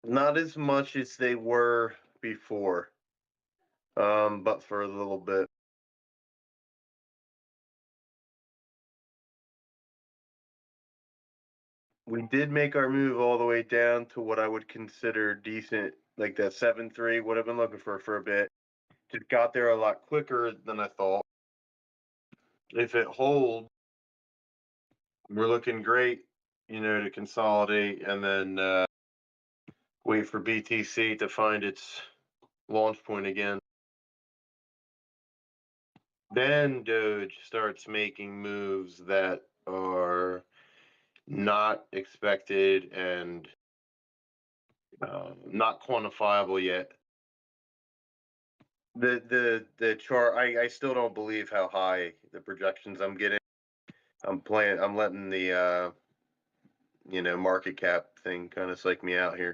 Not as much as they were before, but for a little bit. We did make our move all the way down to what I would consider decent, like that 7.3, what I've been looking for a bit. Just got there a lot quicker than I thought. If it holds, we're looking great, to consolidate and then wait for BTC to find its launch point again. Then Doge starts making moves that are not expected and not quantifiable yet. The chart, I still don't believe how high the projections I'm getting. I'm letting the market cap thing kind of psych me out here.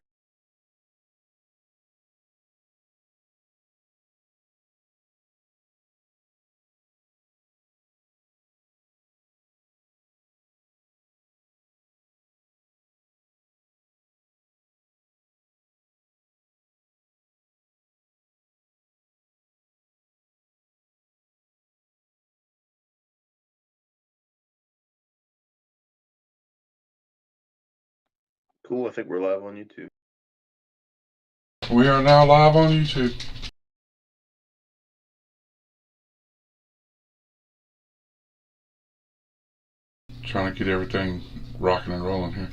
Cool, I think we're live on YouTube. We are now live on YouTube. Trying to get everything rocking and rolling here.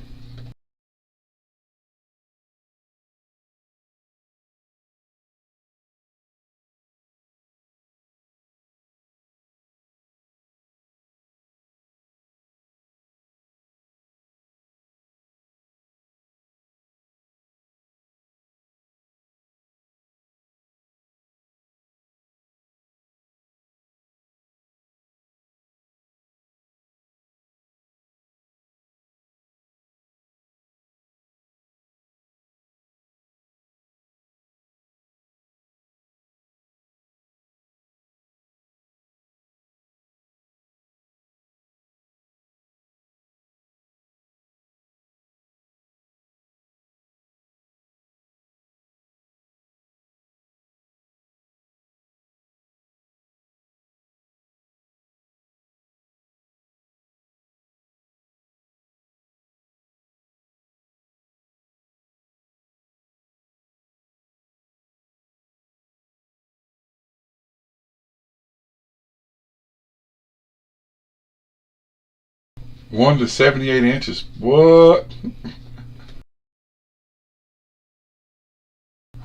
One to 78 inches. What?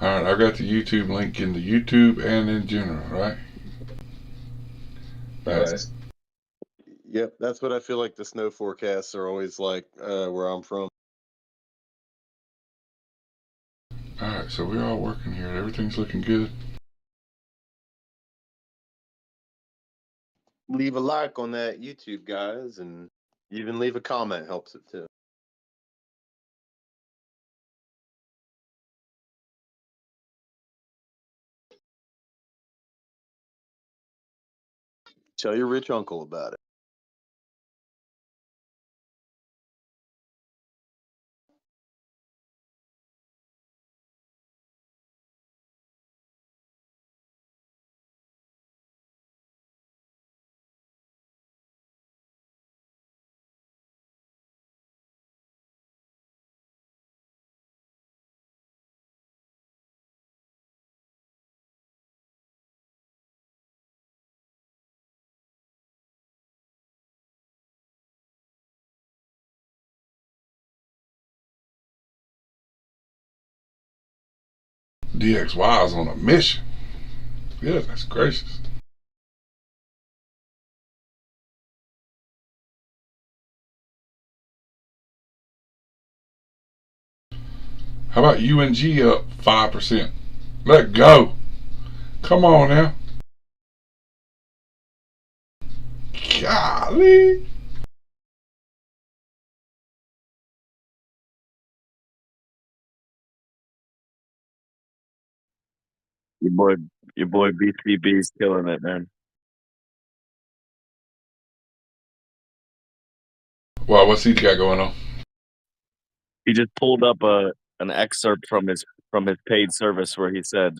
Alright, I got the YouTube link in the YouTube and in general, right? Right. Yep, that's what I feel like the snow forecasts are always like where I'm from. Alright, so we're all working here. Everything's looking good. Leave a like on that YouTube, guys, and even leave a comment helps it too. Tell your rich uncle about it. DXY is on a mission. Goodness gracious. How about UNG up 5%? Let go. Come on now. Golly. Your boy, your boy BCB is killing it, man. Well, what's he got going on? He just pulled up a an excerpt from his paid service where he said,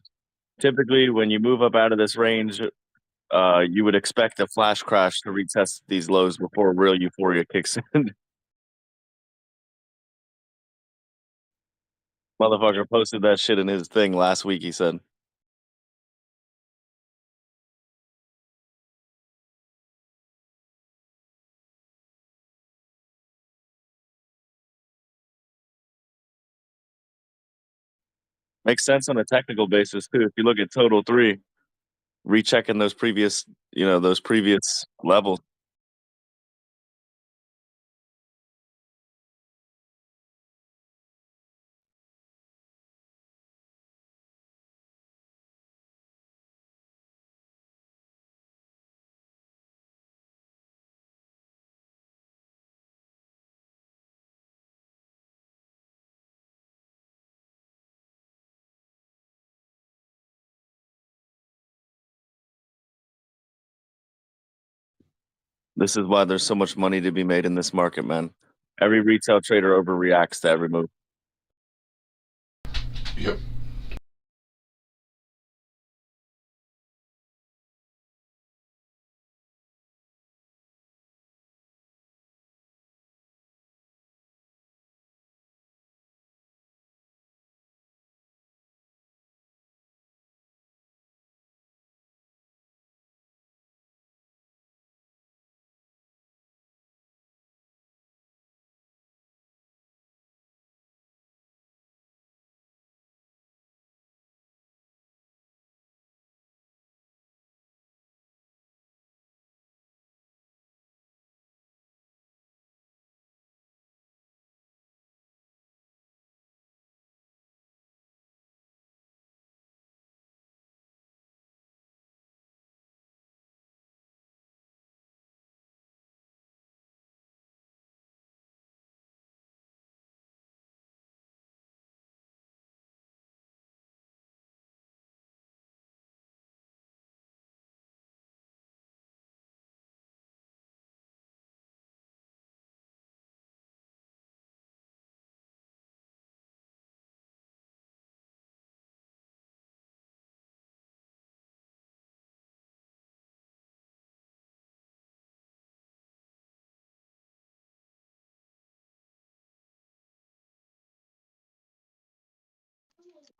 typically when you move up out of this range, you would expect a flash crash to retest these lows before real euphoria kicks in. Motherfucker posted that shit in his thing last week, he said. Makes sense on a technical basis too. If you look at total 3, rechecking those previous levels. This is why there's so much money to be made in this market, man. Every retail trader overreacts to every move. Yep.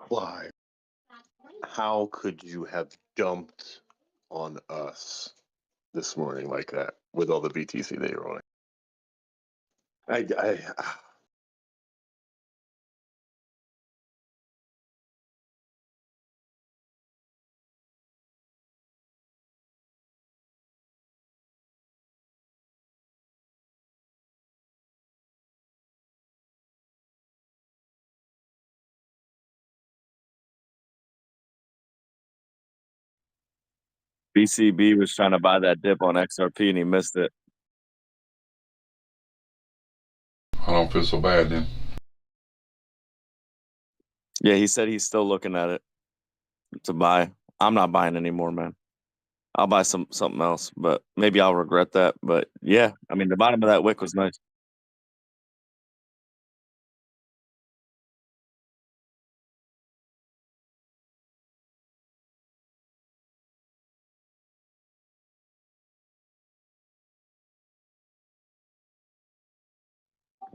Why? How could you have dumped on us this morning like that with all the BTC that you're on? I BCB was trying to buy that dip on XRP and he missed it. I don't feel so bad then. Yeah, he said he's still looking at it to buy. I'm not buying anymore, man. I'll buy something else, but maybe I'll regret that. But yeah, I mean, the bottom of that wick was nice.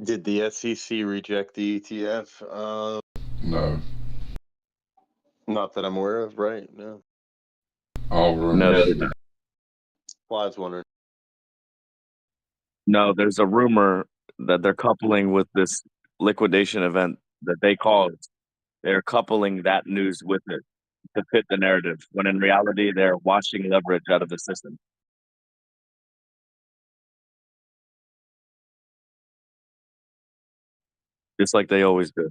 Did the SEC reject the ETF? No. Not that I'm aware of, right? No. All No, rumors. they did not. Well, I was wondering. No, there's a rumor that they're coupling with this liquidation event that they called. They're coupling that news with it to fit the narrative, when in reality, they're washing leverage out of the system. Just like they always do.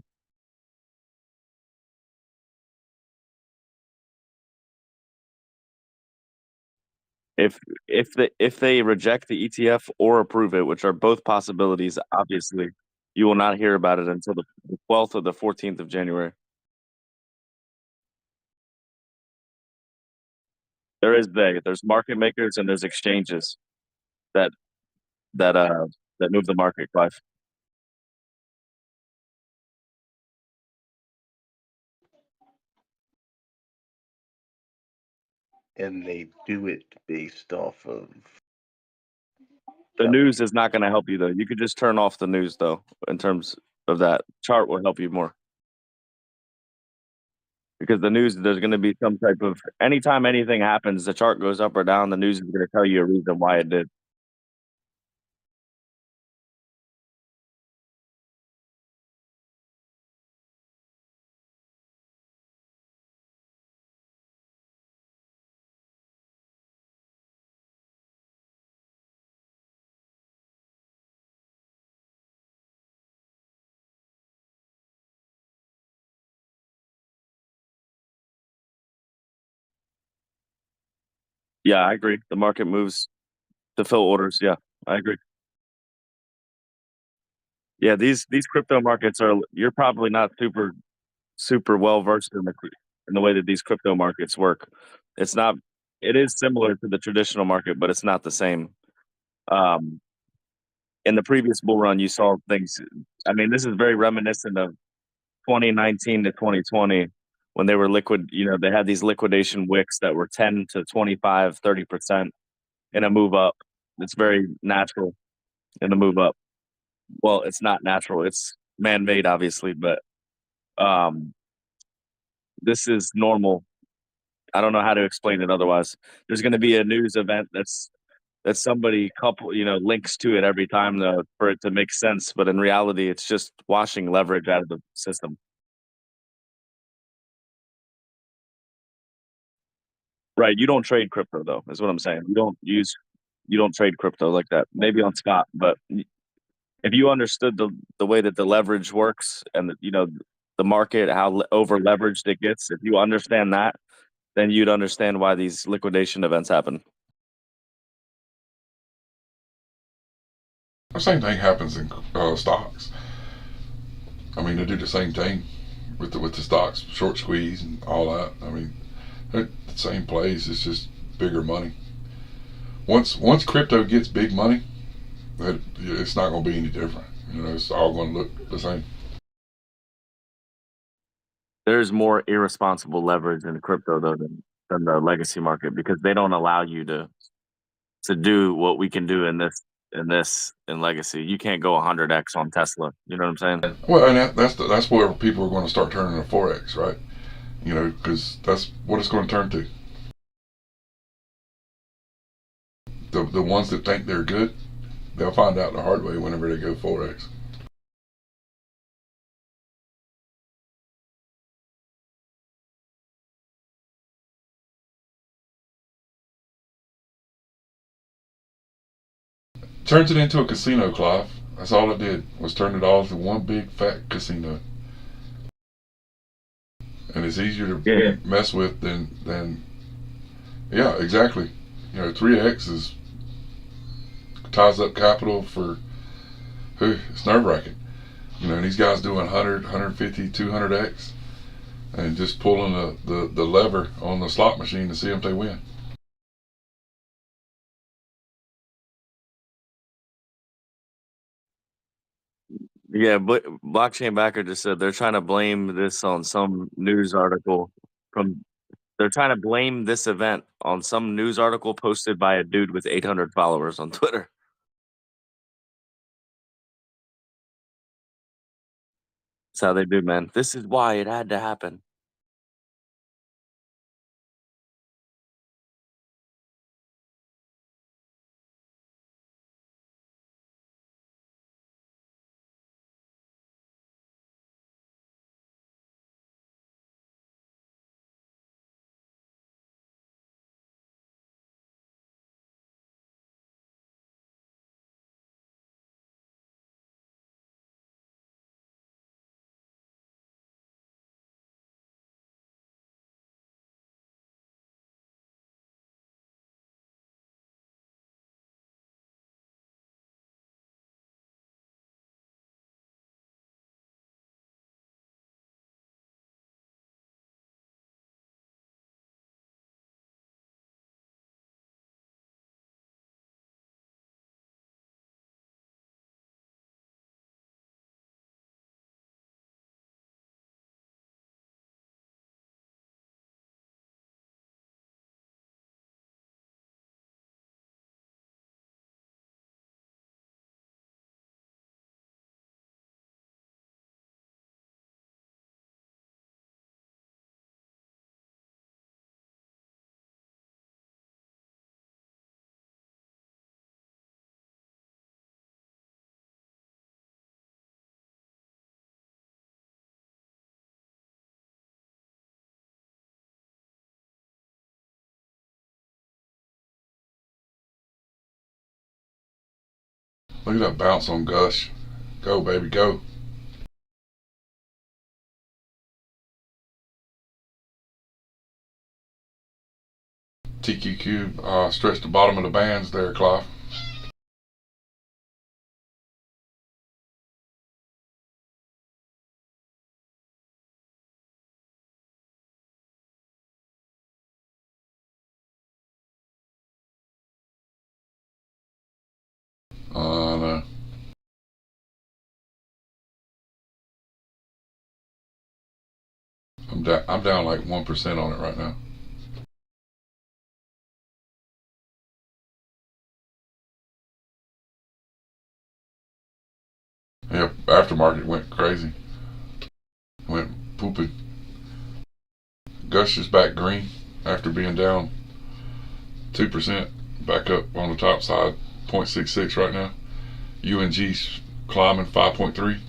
If they reject the ETF or approve it, which are both possibilities, obviously, you will not hear about it until the 12th or the 14th of January. There's market makers and there's exchanges that that move the market, Clive. and they do it based off of The news is not going to help you, though. You could just turn off the news, though, in terms of that. Chart will help you more. Because the news, there's going to be some type of, anytime anything happens, the chart goes up or down, the news is going to tell you a reason why it did. Yeah, I agree. The market moves to fill orders. Yeah, I agree. Yeah, these crypto markets are, you're probably not super well versed in the way that these crypto markets work. It's not, it is similar to the traditional market, but it's not the same. Um, in the previous bull run, you saw things. I mean, this is very reminiscent of 2019 to 2020 when they were liquid. You know, they had these liquidation wicks that were 10 to 25, 30% in a move up. It's very natural in the move up. Well, it's not natural. It's man-made, obviously, but um, this is normal. I don't know how to explain it otherwise. There's going to be a news event that somebody links to it every time though for it to make sense. But in reality, it's just washing leverage out of the system. Right. You don't trade crypto though, is what I'm saying. You don't trade crypto like that. Maybe on spot, but if you understood the way that the leverage works and the market, how over leveraged it gets, if you understand that, then you'd understand why these liquidation events happen. The same thing happens in stocks. I mean, they do the same thing with the stocks, short squeeze and all that. I mean, they're the same plays. It's just bigger money. Once crypto gets big money, it's not going to be any different. It's all going to look the same. There's more irresponsible leverage in crypto though than the legacy market because they don't allow you to do what we can do in legacy. You can't go 100x on Tesla. You know what I'm saying? Well, and that's where people are going to start turning to forex, right? Because that's what it's going to turn to. The ones that think they're good, they'll find out the hard way whenever they go forex. Turns it into a casino, Clive. That's all it did, was turn it all into one big fat casino. And it's easier to mess with than yeah, exactly. 3x is ties up capital for who? It's nerve wracking. And these guys doing 100, 150, 200x and just pulling the lever on the slot machine to see if they win. Yeah, but blockchain backer just said they're trying to blame this on some news article from. They're trying to blame this event on some news article posted by a dude with 800 followers on Twitter. That's how they do, man. This is why it had to happen. Look at that bounce on Gush. Go, baby, go. TQQ stretch the bottom of the bands there, Clive. No. I'm down like 1% on it right now. Yep, aftermarket went crazy. Went pooping. Gush is back green after being down 2%. Back up on the top side, 0.66 right now. UNG's climbing 5.3.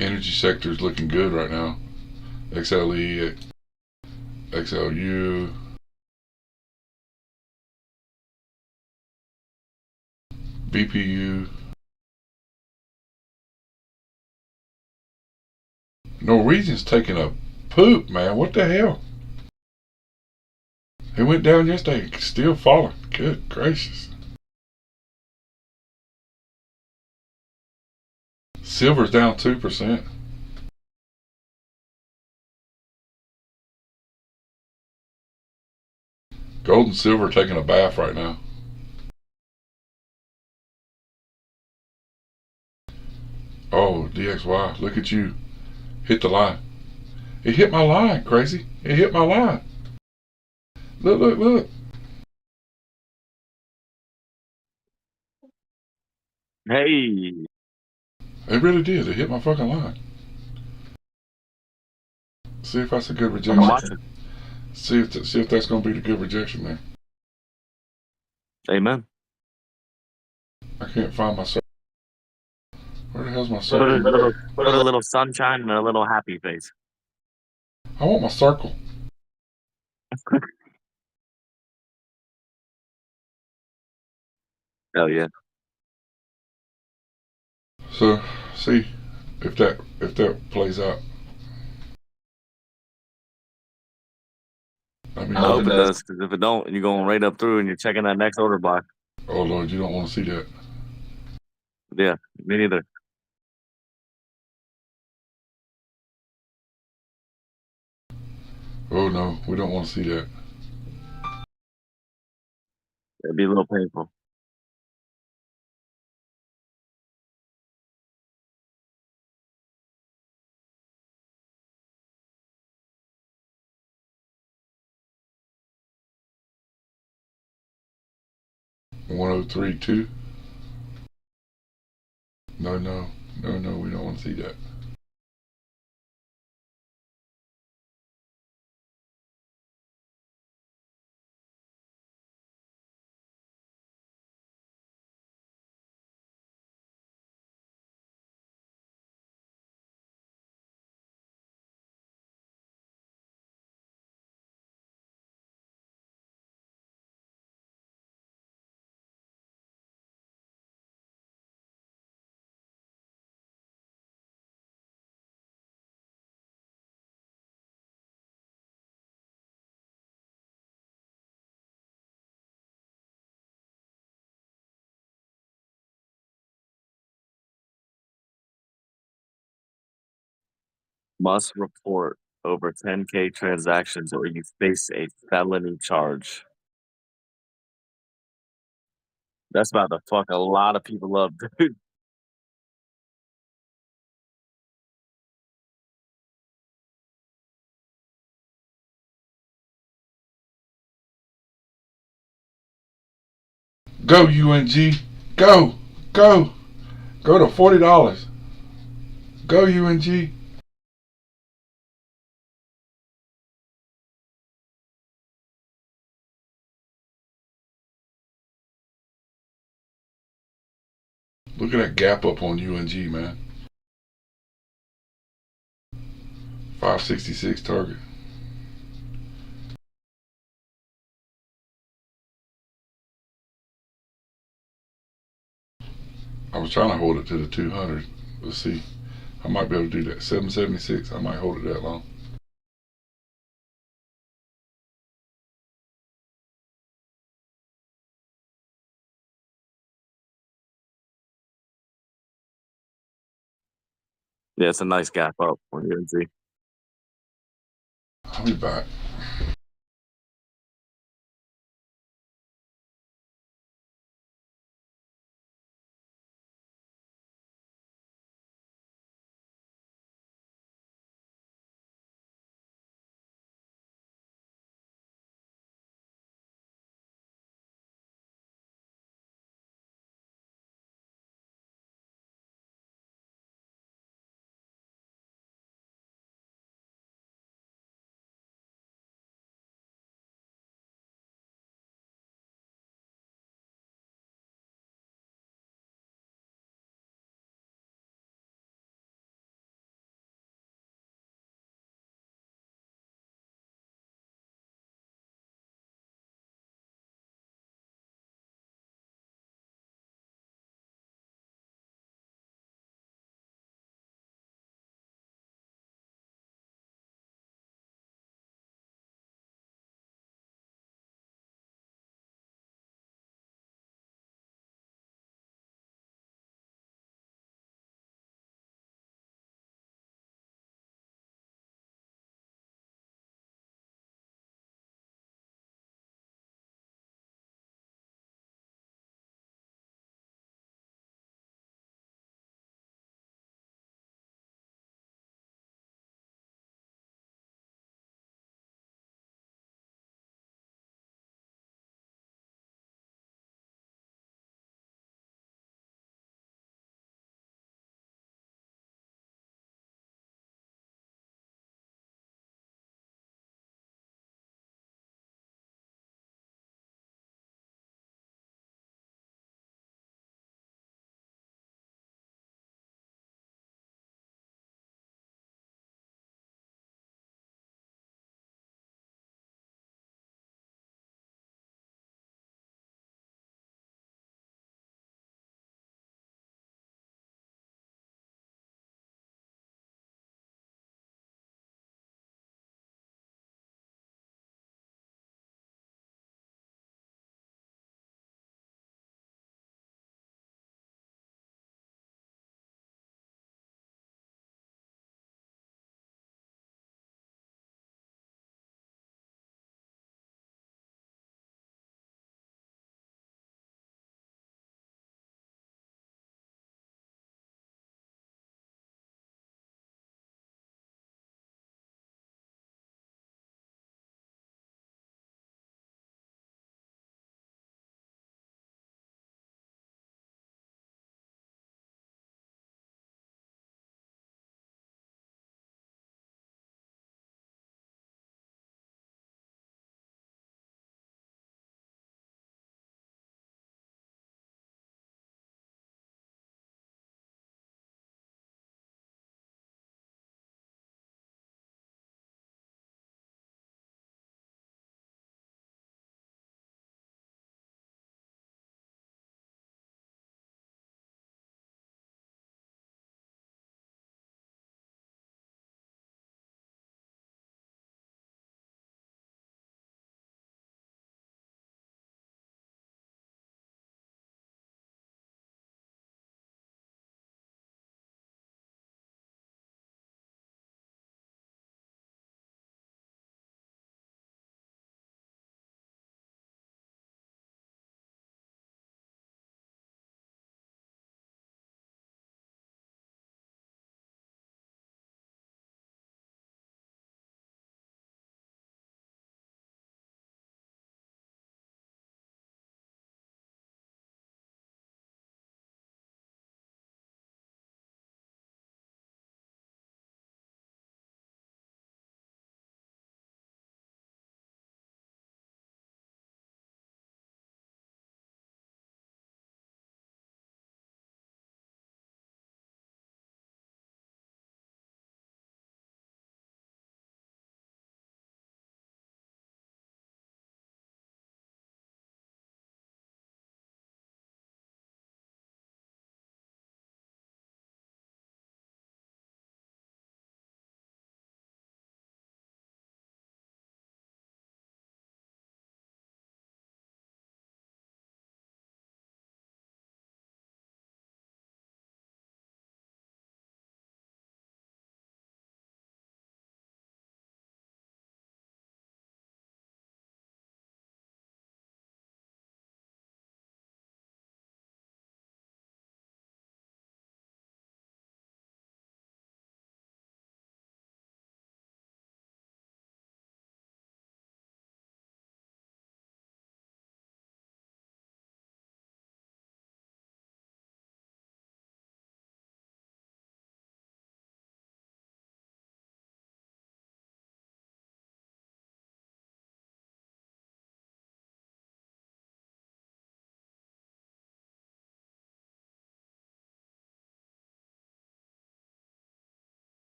Energy sector is looking good right now. XLE, XLU, BPU. Norwegian's taking a poop, man. What the hell? It went down yesterday, still falling. Good gracious. Silver's down 2%. Gold and silver taking a bath right now. Oh, DXY, look at you. Hit the line. It hit my line, crazy. It hit my line. Look, look, look. Hey. It really did. It hit my fucking line. See if that's a good rejection. See if that's going to be the good rejection there. Amen. I can't find my circle. Where the hell's my circle? Put a little sunshine and a little happy face. I want my circle. Hell yeah. So see if that plays out. I hope it does, because if it don't, you're going right up through and you're checking that next order block. Oh Lord, you don't want to see that. Yeah, me neither. Oh no, we don't want to see that. It'd be a little painful. $103.2. No, we don't want to see that. Must report over 10K transactions or you face a felony charge. That's about to fuck a lot of people up, dude. Go UNG, go to $40. Go UNG. Look at that gap up on UNG, man. 566 target. I was trying to hold it to the 200. Let's see. I might be able to do that. 776. I might hold it that long. Yeah, it's a nice gap up on UNC. I'll be back.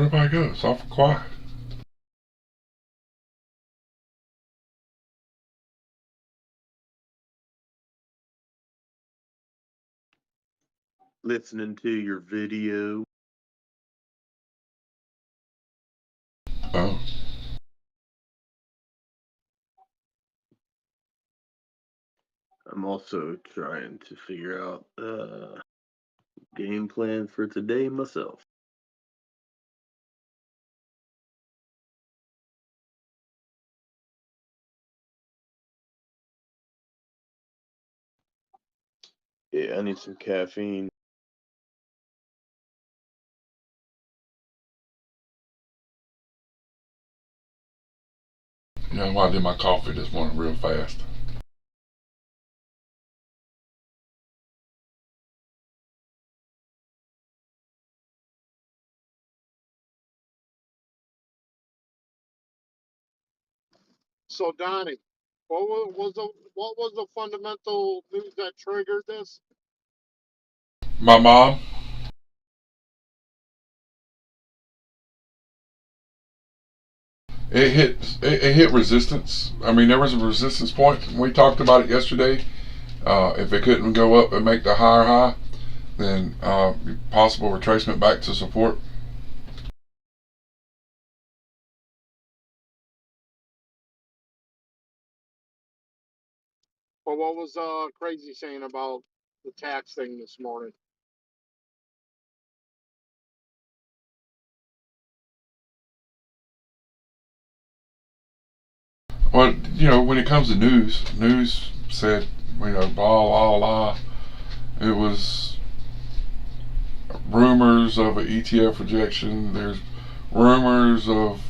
Where'd everybody go? It's awful quiet. Listening to your video. Oh. I'm also trying to figure out game plan for today myself. Yeah, I need some caffeine. You know, I did my coffee this morning real fast. So Donnie, what was the fundamental news that triggered this? My mom. It hit resistance. I mean, there was a resistance point. We talked about it yesterday. If it couldn't go up and make the higher high, then possible retracement back to support. But what was Crazy saying about the tax thing this morning? Well, you know, when it comes to news said, you know, blah blah blah. It was rumors of an ETF rejection. There's rumors of,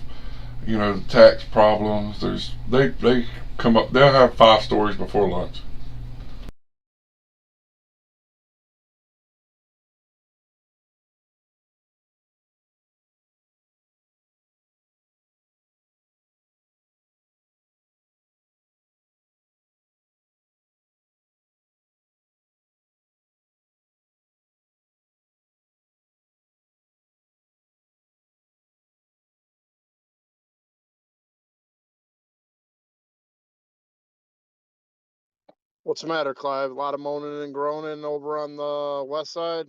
you know, tax problems. They come up. They'll have 5 stories before lunch. What's the matter, Clive? A lot of moaning and groaning over on the west side.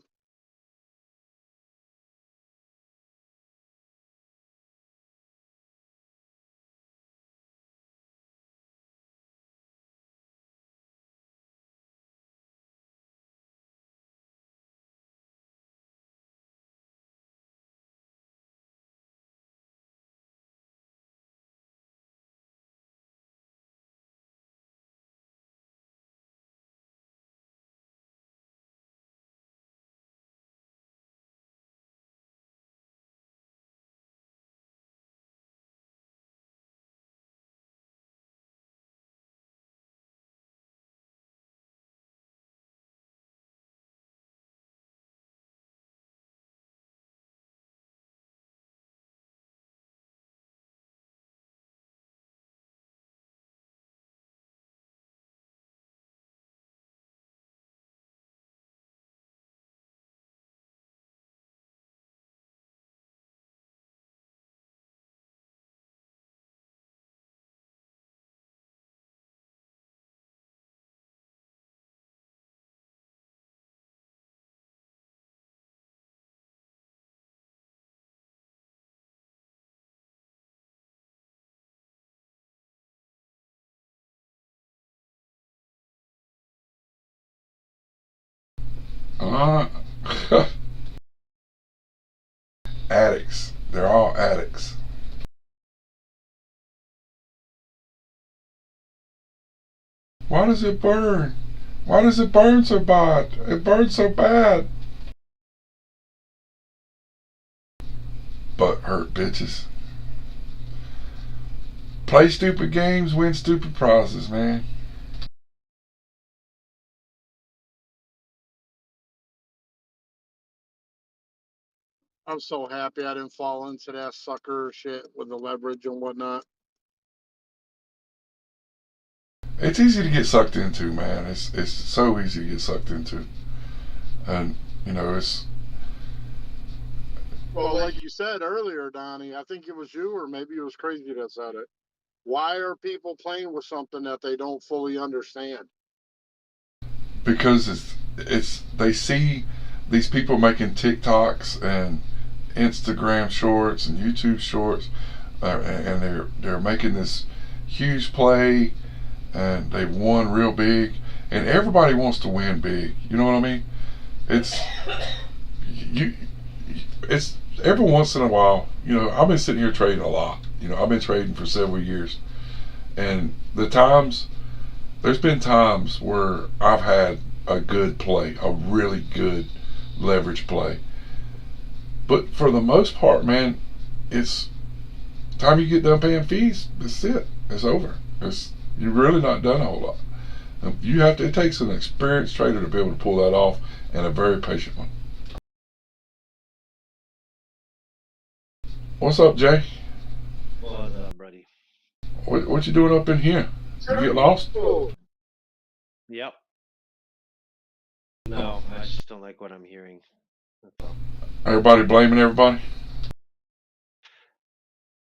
Uh, addicts. They're all addicts. Why does it burn? Why does it burn so bad? It burns so bad. Butt hurt bitches. Play stupid games, win stupid prizes, man. I'm so happy I didn't fall into that sucker shit with the leverage and whatnot. It's easy to get sucked into, man. It's so easy to get sucked into, and you know Well, like you said earlier, Donnie, I think it was you or maybe it was Crazy that said it. Why are people playing with something that they don't fully understand? Because it's they see these people making TikToks and Instagram shorts and YouTube shorts, and they're making this huge play, and they've won real big, and everybody wants to win big. You know what I mean? It's you. It's every once in a while. You know, I've been sitting here trading a lot. You know, I've been trading for several years, and there's been times where I've had a good play, a really good leverage play. But for the most part, man, it's time you get done paying fees. That's it. It's over. You've really not done a whole lot. You have to. It takes an experienced trader to be able to pull that off, and a very patient one. What's up, Jay? What's up, buddy? What you doing up in here? You get lost? Yep. No, I just don't like what I'm hearing. That's all. Everybody blaming everybody?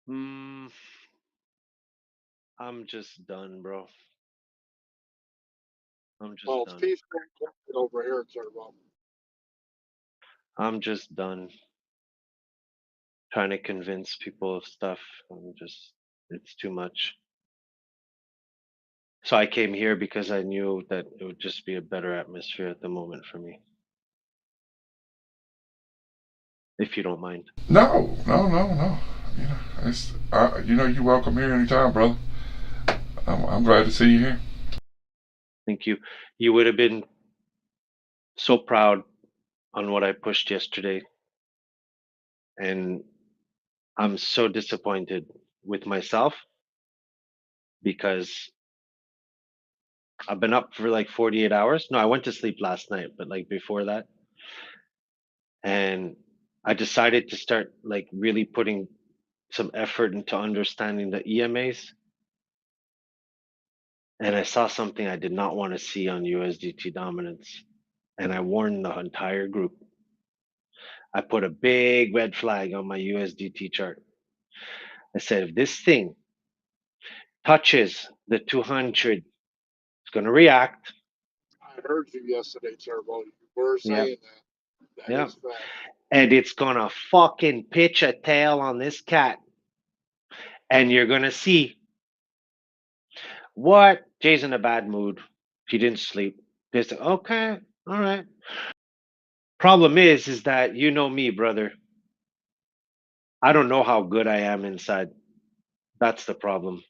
I'm just done, bro. I'm just Well, it's done. peaceful over here, Turbo. I'm just done trying to convince people of stuff. It's too much. So I came here because I knew that it would just be a better atmosphere at the moment for me. If you don't mind. No. You know, you're welcome here anytime, brother. I'm glad to see you here. Thank you. You would have been so proud on what I pushed yesterday. And I'm so disappointed with myself because I've been up for like 48 hours. No, I went to sleep last night, but like before that. And I decided to start like really putting some effort into understanding the EMAs. And I saw something I did not want to see on USDT dominance. And I warned the entire group. I put a big red flag on my USDT chart. I said, if this thing touches the 200, it's going to react. I heard you yesterday, Turbo. You were Yeah. saying that. That Yeah. is fact. And it's going to fucking pitch a tail on this cat. And you're going to see what? Jay's in a bad mood. He didn't sleep. Just, okay. All right. Problem is that you know me, brother. I don't know how good I am inside. That's the problem.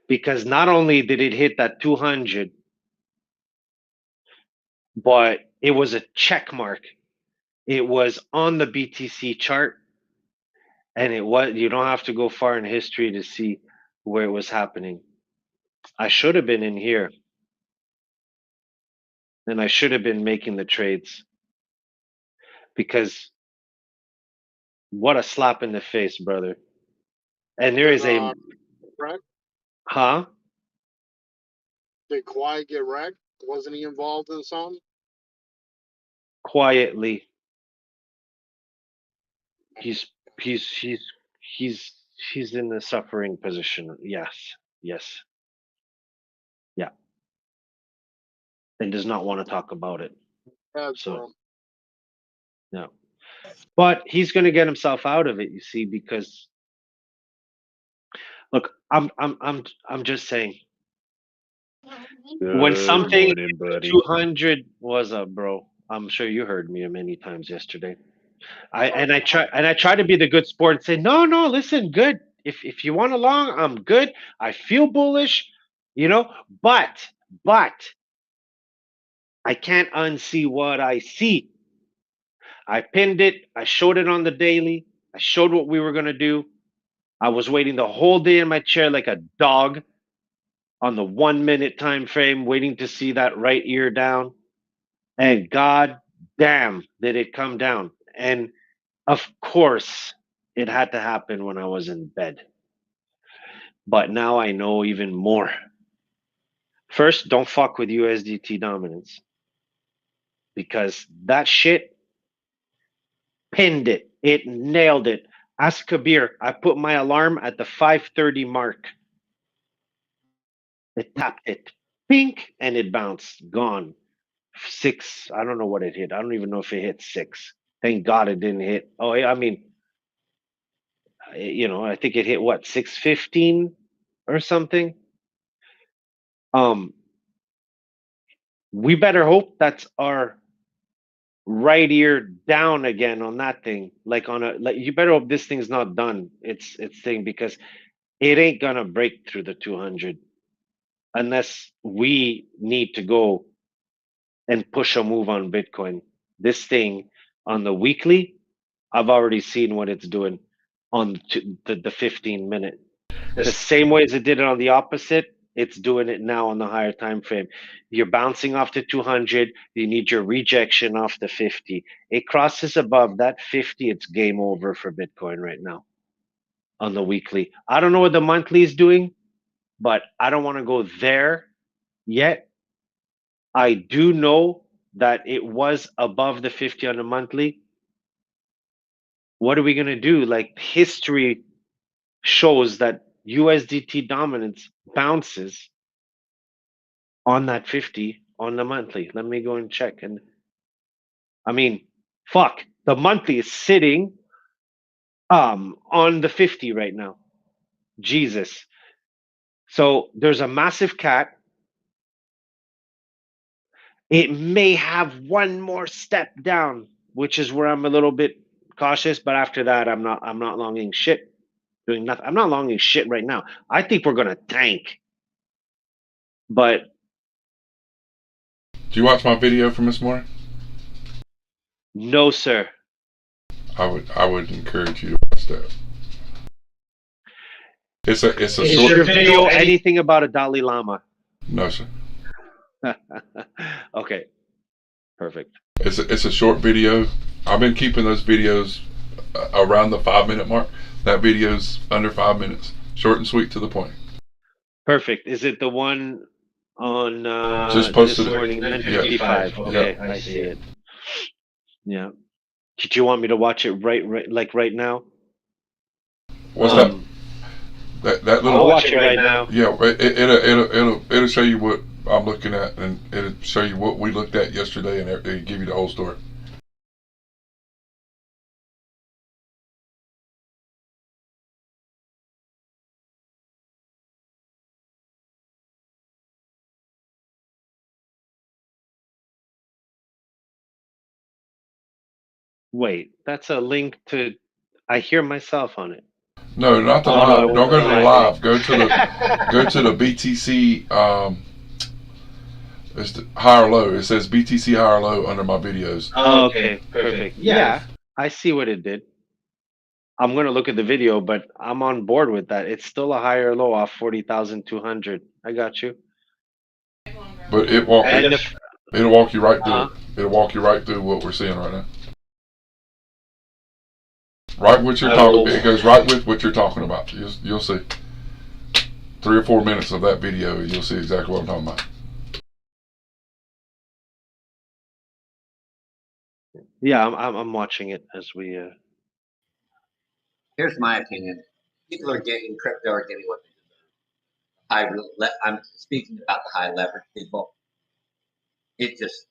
Because not only did it hit that 200, but it was a check mark. It was on the BTC chart. And you don't have to go far in history to see where it was happening. I should have been in here. And I should have been making the trades. Because what a slap in the face, brother. And there is a Wreck? huh? Did Kawhi get wrecked? Wasn't he involved in something? Quietly. He's he's he's he's he's in a suffering position. Yes. Yes. Yeah. And does not want to talk about it. Bad So for him. no. But he's gonna get himself out of it, you see, because look, I'm just saying when something morning, buddy. 200 was up, bro. I'm sure you heard me many times yesterday. I try to be the good sport and say, no, listen, good. If you want a long, I'm good. I feel bullish, you know, but I can't unsee what I see. I pinned it, I showed it on the daily, I showed what we were gonna do. I was waiting the whole day in my chair like a dog on the 1 minute time frame, waiting to see that right ear down. And god damn did it come down. And of course it had to happen when I was in bed. But now I know even more. First, don't fuck with USDT dominance. Because that shit pinned it. It nailed it. Ask Kabir. I put my alarm at the 5:30 mark. It tapped it. Pink, and it bounced. Gone. 6. I don't know what it hit. I don't even know if it hit 6. Thank God it didn't hit. Oh, I mean, I think it hit what, 6:15 or something. We better hope that's our right ear down again on that thing. Like you better hope this thing's not done. It's thing, because it ain't gonna break through the 200 unless we need to go and push a move on Bitcoin. This thing on the weekly, I've already seen what it's doing on the 15-minute. The same way as it did it on the opposite, it's doing it now on the higher time frame. You're bouncing off the 200. You need your rejection off the 50. It crosses above that 50. It's game over for Bitcoin right now on the weekly. I don't know what the monthly is doing, but I don't want to go there yet. I do know that it was above the 50 on the monthly. What are we going to do? Like, history shows that USDT dominance bounces on that 50 on the monthly. Let me go and check. And I mean, fuck, the monthly is sitting on the 50 right now. Jesus. So there's a massive cat. It may have one more step down, which is where I'm a little bit cautious, but after that I'm not longing shit. Doing nothing. I'm not longing shit right now. I think we're gonna tank. But Do you watch my video from this morning? no, sir. I would encourage you to watch that. It's a Is short your video anything about a Dalai Lama? No, sir. Okay. Perfect. It's a short video. I've been keeping those videos around the 5-minute mark. That video's under 5 minutes. Short and sweet to the point. Perfect. Is it the one on Just posted this morning, it. 10:55? Yeah. Okay, I see it. Yeah. Did you want me to watch it right now? What's that little? I'll watch it right now. Yeah, it'll show you what I'm looking at, and it'll show you what we looked at yesterday, and it'll give you the whole story. Wait, that's a link to. I hear myself on it. No, not the Oh, live. no, Don't go to the live. live. Go to the BTC. It's the high or low. It says BTC high or low under my videos. Oh, okay, perfect. Yeah, I see what it did. I'm gonna look at the video, but I'm on board with that. It's still a higher low off 40,200. I got you. But it'll walk you right through it. It'll walk you right through what we're seeing right now. Right what you're talking. It goes right with what you're talking about. You'll see. 3 or 4 minutes of that video, you'll see exactly what I'm talking about. Yeah, I'm watching it as we. Here's my opinion. People are getting crypto are getting what they deserve. I'm speaking about the high leverage people. It just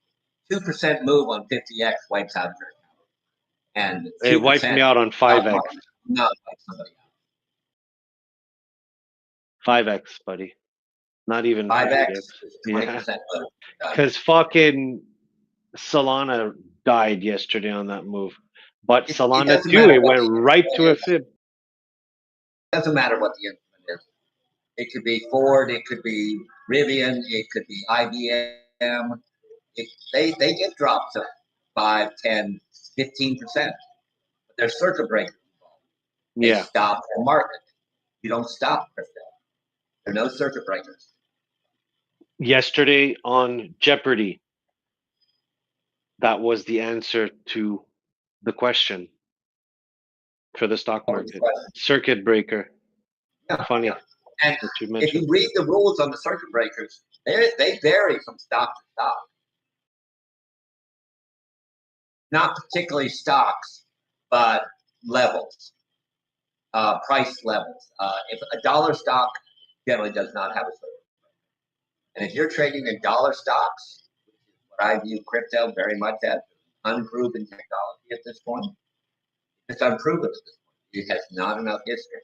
2% move on 50x wipes out your account, and It wipes me out on 5x. Not like somebody else. 5x, buddy. Not even 5x. 50x. 20% move. Because fucking Solana died yesterday on that move. But Solana too, it went right to a fib. Doesn't matter what the instrument is. It could be Ford, it could be Rivian, it could be IBM. They get drops of 5, 10, 15%. But there's circuit breakers involved. They stop the market. You don't stop crypto. There are no circuit breakers. Yesterday on Jeopardy, that was the answer to the question for the stock market. Circuit breaker. Yeah, Funny. Yeah. And if you read the rules on the circuit breakers, they vary from stock to stock. Not particularly stocks, but levels, price levels. If a dollar stock generally does not have a certain, and if you're trading in dollar stocks, which is what I view crypto very much as unproven technology at this point, it's unproven at this point. It has not enough history.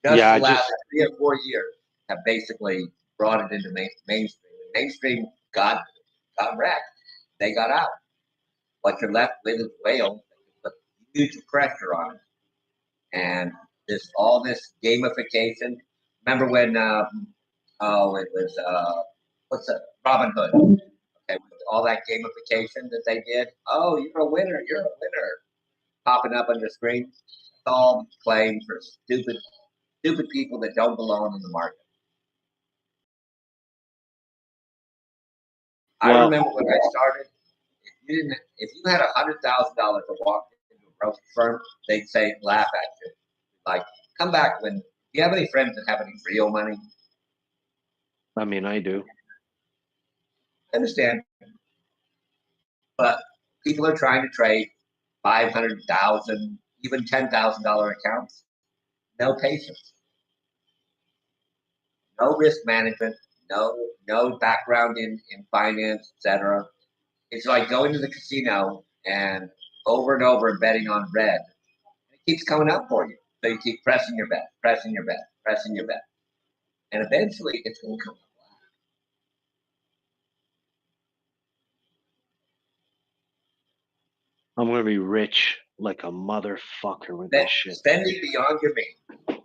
Just the last 3 or 4 years have basically brought it into mainstream. Mainstream got wrecked. They got out. What you're left with is whales that put huge pressure on it. And all this gamification. Remember when it was what's that? Robin Hood. Okay, with all that gamification that they did. Oh, you're a winner, you're a winner. Popping up on your screen. It's all playing for stupid people that don't belong in the market. I remember when I started, if you had $100,000 to walk into a brokerage firm, they'd laugh at you. Like, come back when, do you have any friends that have any real money? I mean, I do. I understand. But people are trying to trade $500,000, even $10,000 accounts. No patience. No risk management, no background in finance, etc. It's like going to the casino and over betting on red. It keeps coming up for you. So you keep pressing your bet, pressing your bet, pressing your bet. And eventually it's going to come up. I'm going to be rich like a motherfucker with this shit. Spending beyond your means.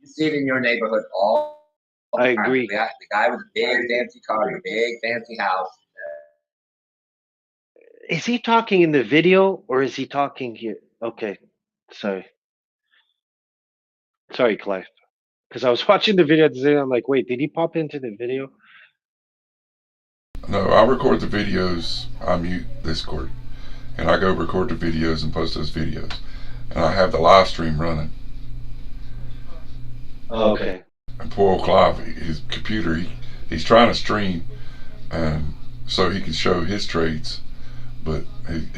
You see it in your neighborhood all the time. I agree. The guy with a big fancy car, a big fancy house. Is he talking in the video or is he talking here? Okay, sorry, Clive. Because I was watching the video today, I'm like, wait, did he pop into the video? No, I record the videos. I mute Discord, and I go record the videos and post those videos, and I have the live stream running. Okay. And poor old Clive, his computer, he's trying to stream, so he can show his trades, but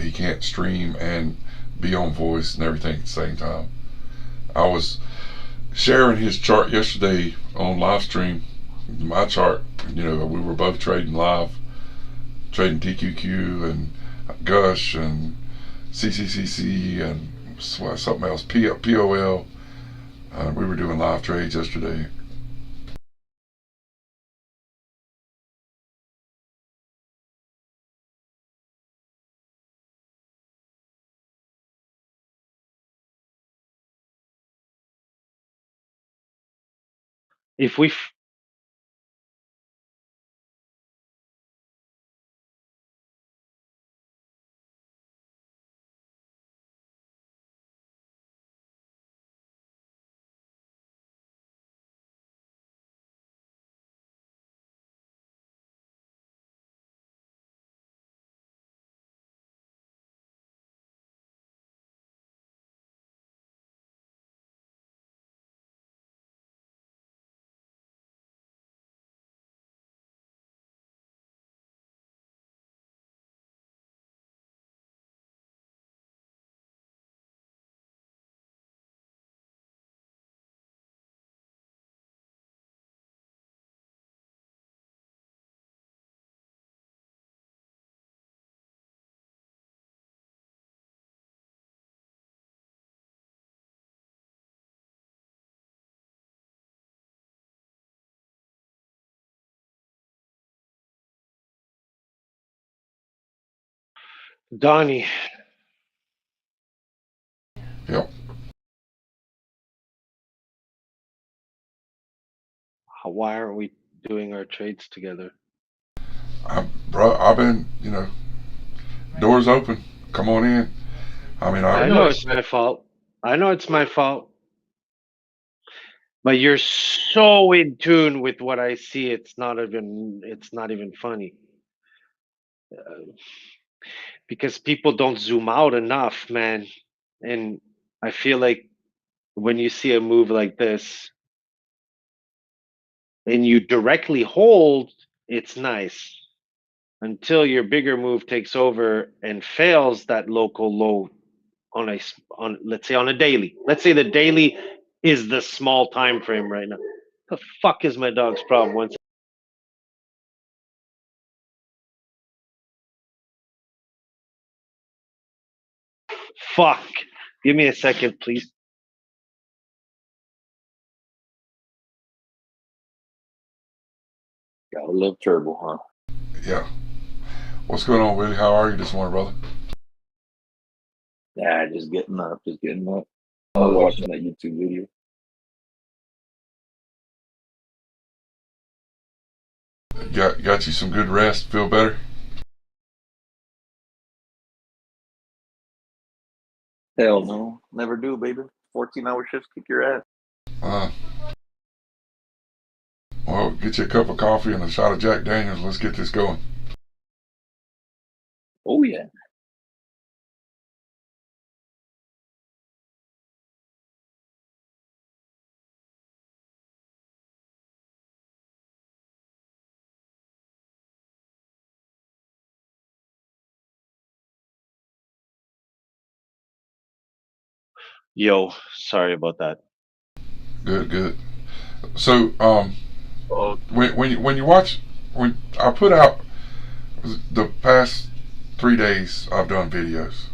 he can't stream and be on voice and everything at the same time. I was sharing his chart yesterday on live stream, my chart. We were both trading live, trading TQQ and Gush and CCCC and something else, POL. We were doing live trades yesterday. If we Donnie. Yep. Why aren't we doing our trades together? I've been, doors open. Come on in. I know it's my fault. I know it's my fault. But you're so in tune with what I see. It's not even funny. Because people don't zoom out enough, man. And I feel like when you see a move like this and you directly hold, it's nice until your bigger move takes over and fails that local low on let's say on a daily. Let's say the daily is the small time frame right now. The fuck is my dog's problem? Once. Fuck. Give me a second, please. Gotta love Turbo, huh? Yeah. What's going on, Willie? How are you this morning, brother? Yeah, just getting up. I was watching that YouTube video. Got you some good rest. Feel better? Hell no, never do, baby. 14-hour shifts kick your ass. Well, get you a cup of coffee and a shot of Jack Daniels. Let's get this going. Oh yeah. Yo, sorry about that. Good. So, Oh, when you watch, when I put out the past 3 days, I've done videos.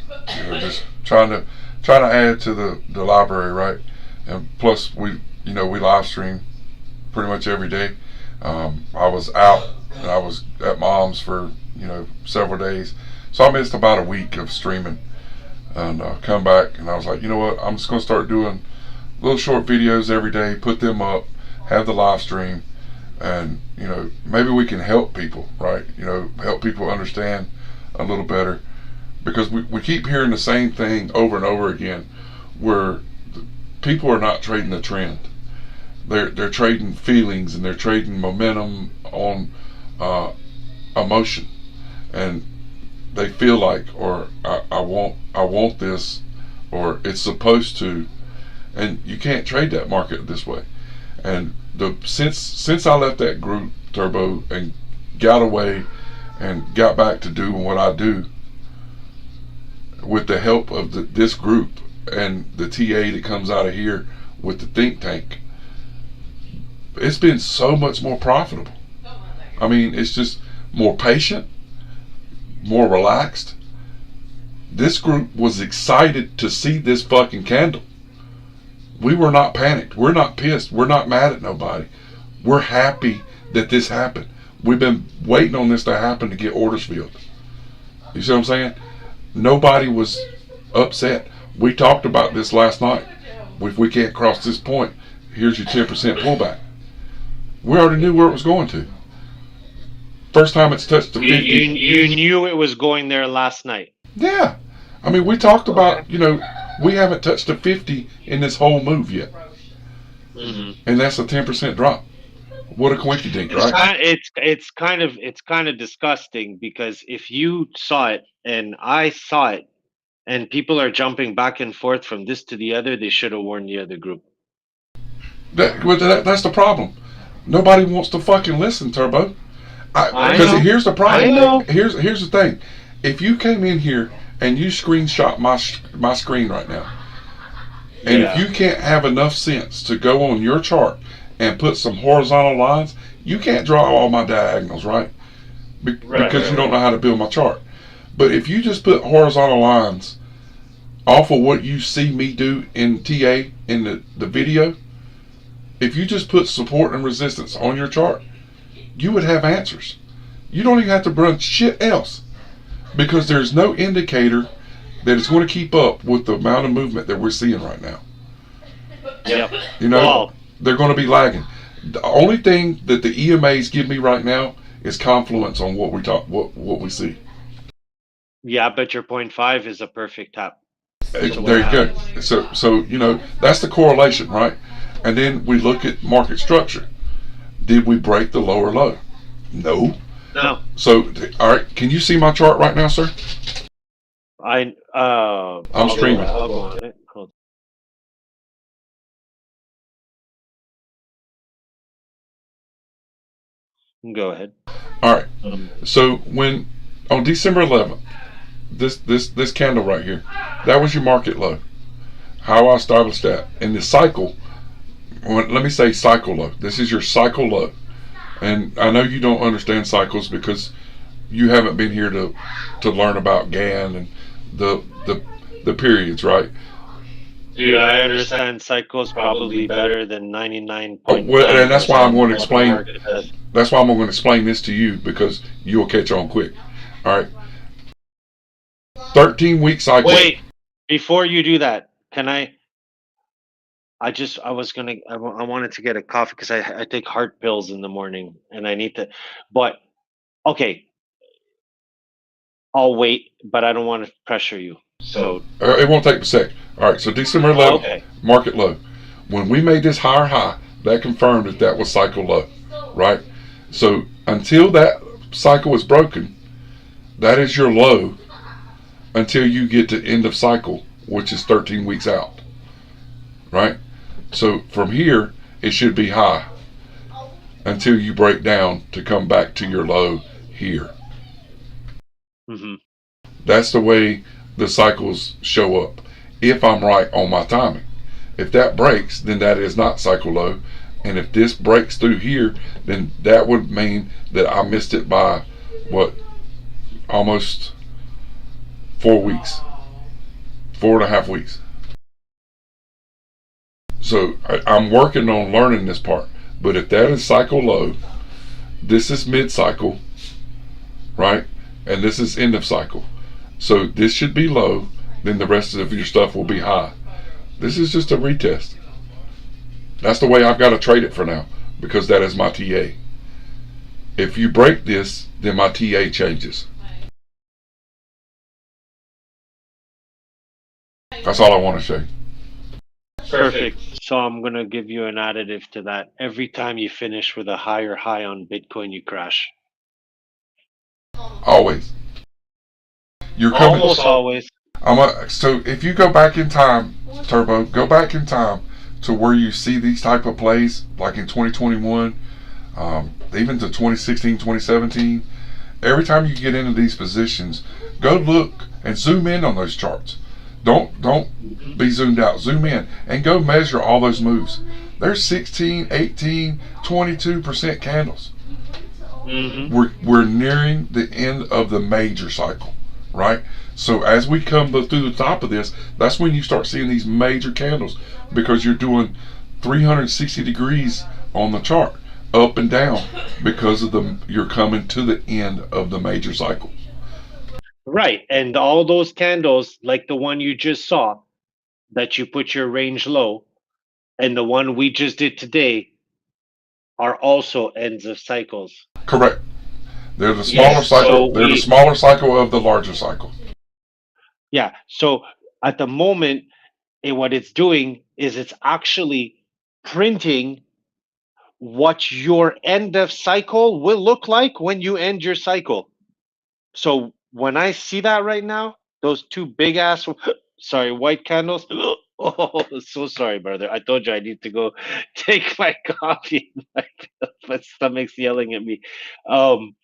Just trying to add to the library, right? And plus, we live stream pretty much every day. I was out and I was at mom's for several days, so I missed about a week of streaming, and come back and I was like, you know what? I'm just gonna start doing little short videos every day, put them up, have the live stream, and maybe we can help people, right? Help people understand a little better, because we keep hearing the same thing over and over again, where people are not trading the trend. They're trading feelings, and they're trading momentum on emotion, and they feel like, or I want this, or it's supposed to, and you can't trade that market this way. And since I left that group, Turbo, and got away and got back to doing what I do with the help of this group and the TA that comes out of here with the think tank, it's been so much more profitable. I mean, it's just more patient, more relaxed. This group was excited to see this fucking candle. We were not panicked. We're not pissed. We're not mad at nobody. We're happy that this happened. We've been waiting on this to happen to get orders filled. You see what I'm saying? Nobody was upset. We talked about this last night. If we can't cross this point, here's your 10% pullback. We already knew where it was going to. First time it's touched the 50. You knew it was going there last night. Yeah. I mean, we talked about, we haven't touched the 50 in this whole move yet. Mm-hmm. And that's a 10% drop. What a coinkydink, right? It's kind of disgusting, because if you saw it and I saw it and people are jumping back and forth from this to the other, they should have warned the other group. That's the problem. Nobody wants to fucking listen, Turbo. I Because know. here's the problem. I know. Here's the thing. If you came in here and you screenshot my screen right now, and if you can't have enough sense to go on your chart and put some horizontal lines, you can't draw all my diagonals, right? Because you don't know how to build my chart. But if you just put horizontal lines off of what you see me do in TA in the video, if you just put support and resistance on your chart, you would have answers. You don't even have to run shit else, because there's no indicator that it's going to keep up with the amount of movement that we're seeing right now. Yep. They're going to be lagging. The only thing that the EMAs give me right now is confluence on what we see. Yeah, but your 0.5 is a perfect tap. There you go. So that's the correlation, right? And then we look at market structure. Did we break the lower low? No. So, all right, can you see my chart right now, sir? I'm streaming. I'll go on it. Hold on. Go ahead. All right. So when on December 11th, this candle right here. That was your market low. How I established that in the cycle. Let me say cycle low. This is your cycle low, and I know you don't understand cycles because you haven't been here to learn about GAN and the periods, right? Dude, I understand cycles probably better than 99.9%. And that's why I'm going to explain. Market does. That's why I'm going to explain this to you because you'll catch on quick. All right. 13-week cycle. Wait, before you do that, can I wanted to get a coffee because I take heart pills in the morning and I need to, but okay, I'll wait, but I don't want to pressure you. So it won't take a sec. All right. So December 11th, okay. market low. When we made this higher high, that confirmed that was cycle low, right? So until that cycle is broken, that is your low until you get to end of cycle, which is 13 weeks out, right? So from here, it should be high until you break down to come back to your low here. Mm-hmm. That's the way the cycles show up. If I'm right on my timing. If that breaks, then that is not cycle low. And if this breaks through here, then that would mean that I missed it by almost 4 weeks, 4.5 weeks. So I'm working on learning this part. But if that is cycle low, this is mid-cycle, right? And this is end of cycle. So this should be low, then the rest of your stuff will be high. This is just a retest. That's the way I've got to trade it for now, because that is my TA. If you break this, then my TA changes. That's all I want to say. Perfect. So I'm gonna give you an additive to that. Every time you finish with a higher high on Bitcoin, you crash. Always. You're coming. Almost always. So if you go back in time, Turbo, go back in time to where you see these type of plays, like in 2021, even to 2016, 2017. Every time you get into these positions, go look and zoom in on those charts. Don't be zoomed out. Zoom in and go measure all those moves. There's 16, 18, 22% candles. Mm-hmm. We're nearing the end of the major cycle, right? So as we come through the top of this, that's when you start seeing these major candles, because you're doing 360 degrees on the chart, up and down, because of you're coming to the end of the major cycle. Right, and all those candles, like the one you just saw, that you put your range low, and the one we just did today, are also ends of cycles. Correct. They're the smaller Yes, cycle. so They're the smaller cycle of the larger cycle. Yeah. So at the moment, what it's doing is it's actually printing what your end of cycle will look like when you end your cycle. So when I see that right now, those two big ass, sorry, white candles. Oh, so sorry, brother. I told you I need to go take my coffee. My stomach's yelling at me. Um,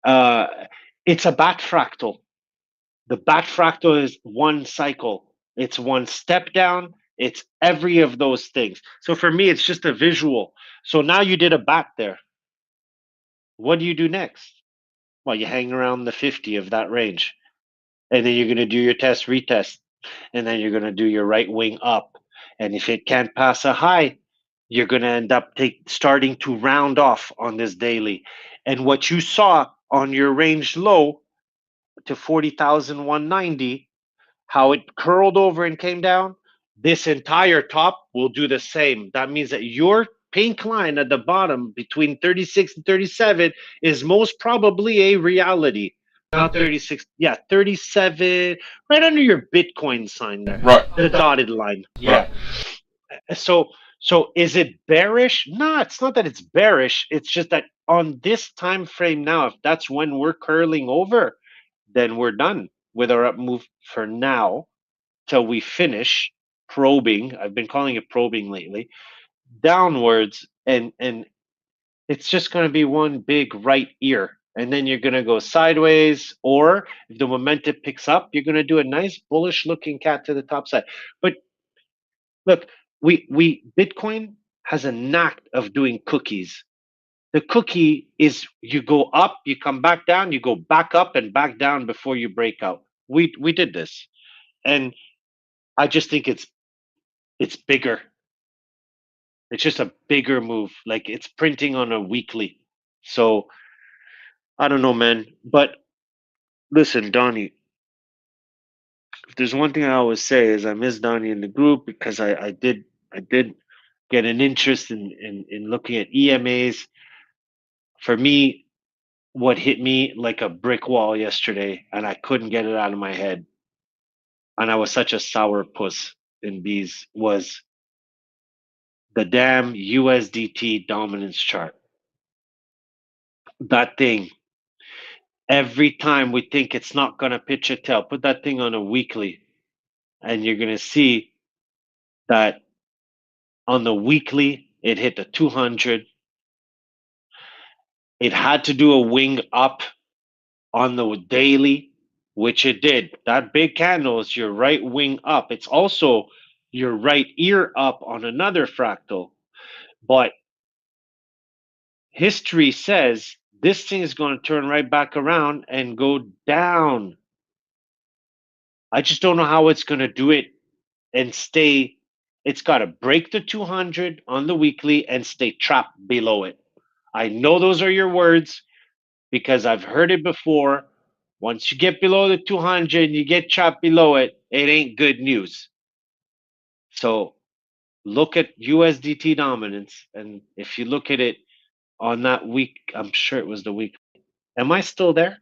uh, it's a back fractal. The back fractal is one cycle. It's one step down. It's every of those things. So for me, it's just a visual. So now you did a bat there. What do you do next? Well, you hang around the 50 of that range. And then you're going to do your test, retest. And then you're going to do your right wing up. And if it can't pass a high, you're going to end up starting to round off on this daily. And what you saw on your range low to 40,190, how it curled over and came down, this entire top will do the same. That means that your pink line at the bottom between 36 and 37 is most probably a reality. Not 36, yeah, 37, right under your Bitcoin sign there. Right. The dotted line. Yeah. Right. So is it bearish? No, it's not that it's bearish. It's just that on this time frame now, if that's when we're curling over, then we're done with our up move for now till we finish probing. I've been calling it probing lately, downwards, and it's just going to be one big right ear and then you're going to go sideways, or if the momentum picks up, you're going to do a nice bullish looking cat to the top side. But look, we Bitcoin has a knack of doing cookies. The cookie is you go up, you come back down, you go back up and back down before you break out. We did this, and I just think it's bigger. It's just a bigger move. Like it's printing on a weekly. So I don't know, man. But listen, Donnie, if there's one thing I always say is I miss Donnie in the group because I did get an interest in looking at EMAs. For me, what hit me like a brick wall yesterday, and I couldn't get it out of my head, and I was such a sour puss in bees, was the damn USDT dominance chart. That thing, every time we think it's not going to pitch a tail, put that thing on a weekly, and you're going to see that on the weekly, it hit the 200. It had to do a wing up on the daily, which it did. That big candle is your right wing up. It's also your right ear up on another fractal. But history says this thing is going to turn right back around and go down. I just don't know how it's going to do it and stay. It's got to break the 200 on the weekly and stay trapped below it. I know those are your words because I've heard it before. Once you get below the 200, you get trapped below it, it ain't good news. So look at USDT dominance. And if you look at it on that week, I'm sure it was the week. Am I still there?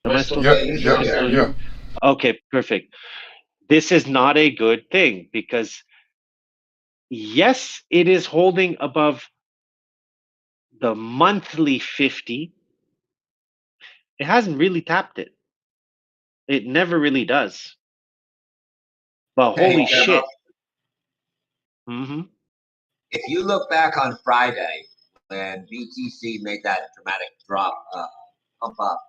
Am I still Yeah, there? yeah. Okay, perfect. This is not a good thing because, yes, it is holding above the monthly 50. It hasn't really tapped it. It never really does. But holy shit. Mm-hmm. If you look back on Friday when BTC made that dramatic drop, pump up,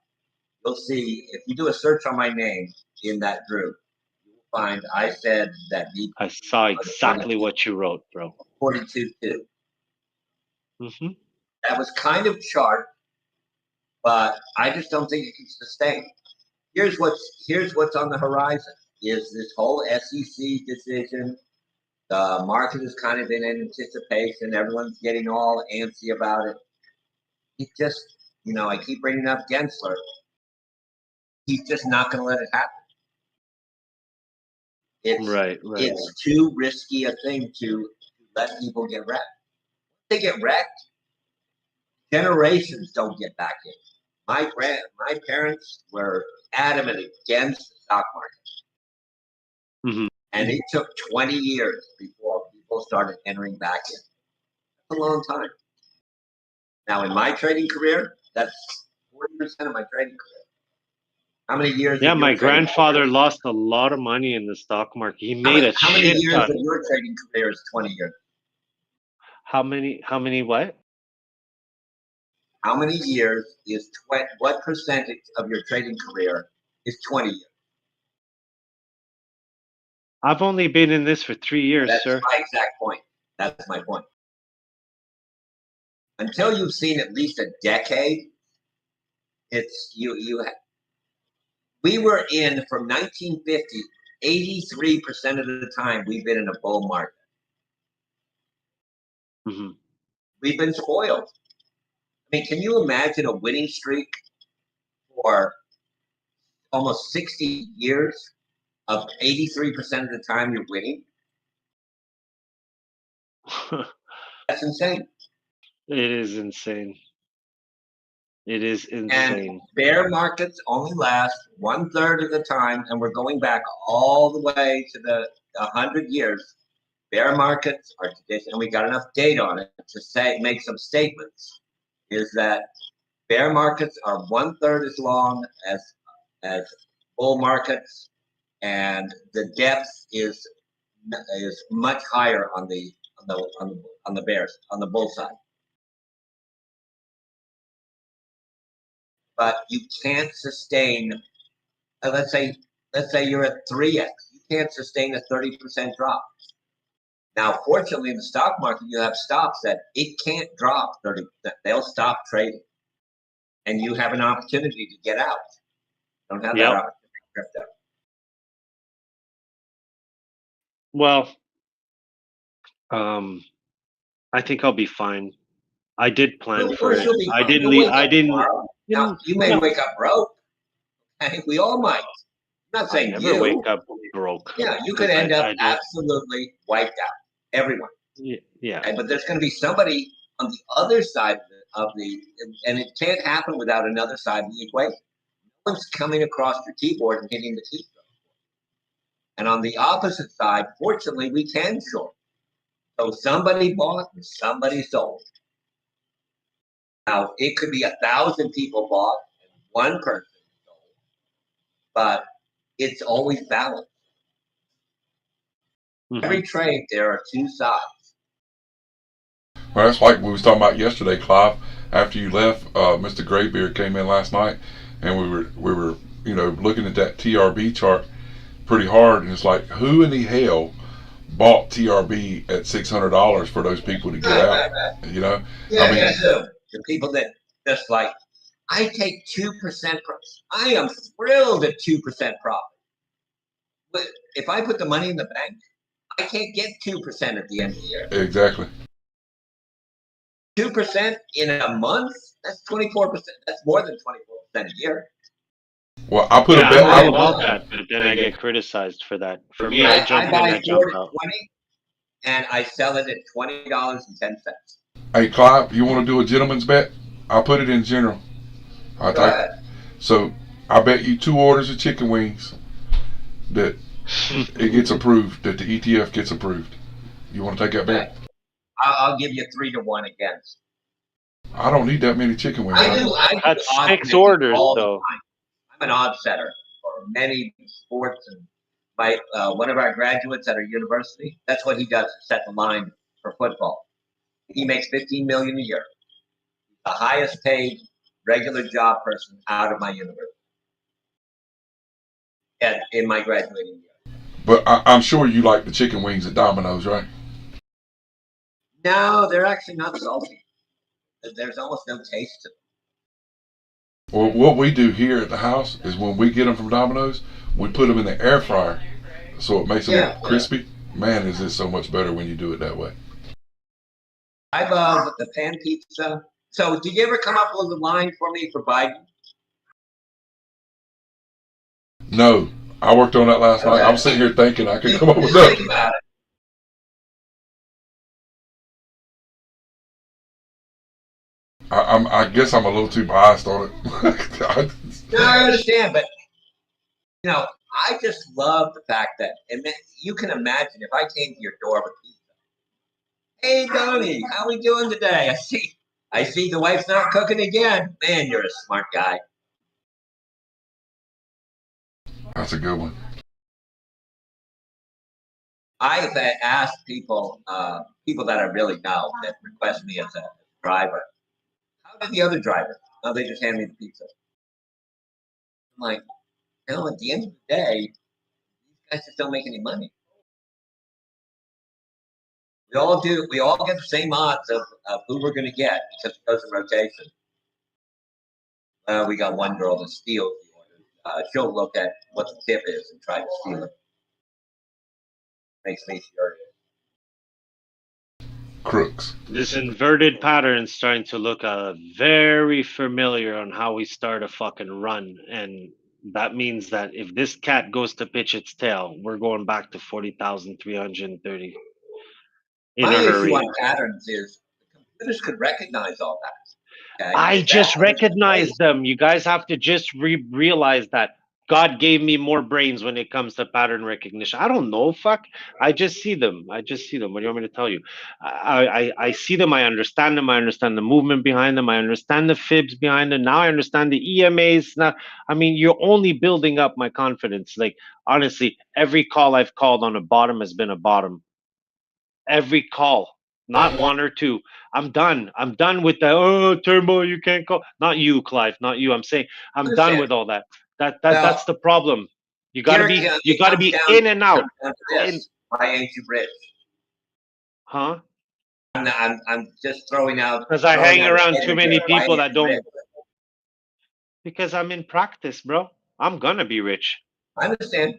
you'll see if you do a search on my name in that group, you'll find I said that BTC I saw exactly what you wrote, bro. 42.2. Mm-hmm. That was kind of sharp, but I just don't think it can sustain. Here's what's on the horizon: is this whole SEC decision. The market is kind of in anticipation. Everyone's getting all antsy about it. He just, I keep bringing up Gensler. He's just not going to let it happen. Right. It's too risky a thing to let people get wrecked. If they get wrecked, generations don't get back in. My parents were adamant against the stock market. Mm-hmm. And it took 20 years before people started entering back in. That's a long time. Now, in my trading career, that's 40% of my trading career. How many years? Yeah, my grandfather lost a lot of money in the stock market. He made a shit ton. How many years of your trading career is 20 years? How many what? How many years is what percentage of your trading career is 20 years? I've only been in this for 3 years, That's sir. my exact point. That's my point. Until you've seen at least a decade, it's you. We were in from 1950. 83% of the time we've been in a bull market. Mm-hmm. We've been spoiled. I mean, can you imagine a winning streak for almost 60 years of 83% of the time you're winning? That's insane. It is insane. It is insane. And bear markets only last 1/3 of the time, and we're going back all the way to the 100 years. Bear markets are traditional, and we got enough data on it to make some statements. Is that bear markets are 1/3 as long as bull markets, and the depth is much higher on the bears on the bull side. but you can't sustain. Let's say you're at 3x. You can't sustain a 30% drop. Now, fortunately, in the stock market, you have stocks that it can't drop 30%. They'll stop trading, and you have an opportunity to get out. Don't have that Yep. opportunity in crypto. Well, I think I'll be fine. I did plan Of for course, it. you'll be I fine. didn't You'll leave. wake I up didn't. tomorrow. Now, you may No, wake up broke. Okay? We all might. I'm not I saying never you. wake up broke. Yeah, you could Because end up I don't. absolutely wiped out. Everyone. Yeah. Okay? But there's going to be somebody on the other side of the, and it can't happen without another side of the equation. No one's coming across your keyboard and hitting the key. And on the opposite side, fortunately, we can short. So somebody bought and somebody sold. Now, it could be 1,000 people bought and one person sold, but it's always balanced. Mhm. Every trade, there are two sides. Well, that's like we was talking about yesterday, Clive. After you left, Mr. Graybeard came in last night, and we were looking at that TRB chart pretty hard, and it's like, who in the hell bought TRB at $600 for those people to get out? You know, Yeah, I mean, the people that just like, I take 2% I am thrilled at 2% profit. But if I put the money in the bank, I can't get 2% at the end of the year. exactly. 2% in a month? That's 24%. That's more than 24% a year. Well, I put Yeah, a bet. I'm all about that, but then I get criticized for that. For me, I jump in, buy I jump 40, out. 20, and I sell it at $20.10. Hey, Clive, you want to do a gentleman's bet? I'll put it in general. Go ahead. So I bet you 2 orders of chicken wings that it gets approved, that the ETF gets approved. You want to take that bet? I'll give you 3-1 against. I don't need that many chicken wings. I do. I do That's odds 6 making orders, all the though. time. I'm an odd setter for many sports, and my one of our graduates at our university. That's what he does: set the line for football. He makes $15 million a year, the highest paid regular job person out of my university, and in my graduating year. But I'm sure you like the chicken wings at Domino's, right? No, they're actually not salty. There's almost no taste to them. Well, what we do here at the house is when we get them from Domino's, we put them in the air fryer, so it makes them crispy. Man, is it so much better when you do it that way. I love the pan pizza. So, did you ever come up with a line for me for Biden? No, I worked on that last night. I was sitting here thinking I could come up with that. Think about it. I guess I'm a little too biased on it. No, I understand, but I just love the fact that, and you can imagine if I came to your door with pizza. Hey, Donnie, how we doing today? I see the wife's not cooking again. Man, you're a smart guy. That's a good one. I've asked people that I really know that request me as a driver. How did the other driver? Oh, they just hand me the pizza. I'm like, at the end of the day, these guys just don't make any money. We all do. We all get the same odds of who we're going to get because it goes in rotation. We got one girl that steals the order. She'll look at what the tip is and try to steal it. Makes me furious. Crooks. This inverted pattern is starting to look very familiar on how we start a fucking run. And that means that if this cat goes to pitch its tail, we're going back to 40,330 in My a issue hurry. on patterns is the computers could recognize all that. Okay? I just That's recognize them. You guys have to just realize that God gave me more brains when it comes to pattern recognition. I don't know, fuck. I just see them. I just see them. What do you want me to tell you? I see them. I understand them. I understand the movement behind them. I understand the fibs behind them. Now I understand the EMAs. Now, I mean, you're only building up my confidence. Like, honestly, every call I've called on a bottom has been a bottom. Every call. not one or two. I'm done. I'm done with the turbo. You can't call. Not you, Clive. Not you. I'm saying I'm done Understand? with all that. Well, That's the problem. You got to here be. You it got to comes be down, in and out. to In, this. Why ain't you rich? huh? I'm just throwing out Because I hang a around too statement many here. Why people ain't that you rich? don't. Because I'm in practice, bro. I'm gonna be rich. I understand.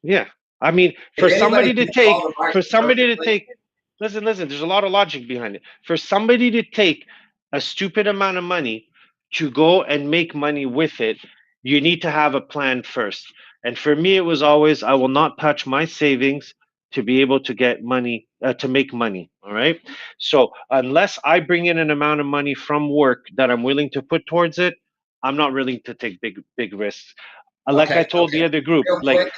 Yeah. I mean, If for anybody somebody to can call take, the for market somebody to perfectly, take, listen, there's a lot of logic behind it. For somebody to take a stupid amount of money to go and make money with it, you need to have a plan first. And for me, it was always, I will not touch my savings to be able to get money, to make money. All right. So unless I bring in an amount of money from work that I'm willing to put towards it, I'm not willing to take big risks. Like I told the other group, real like, quick,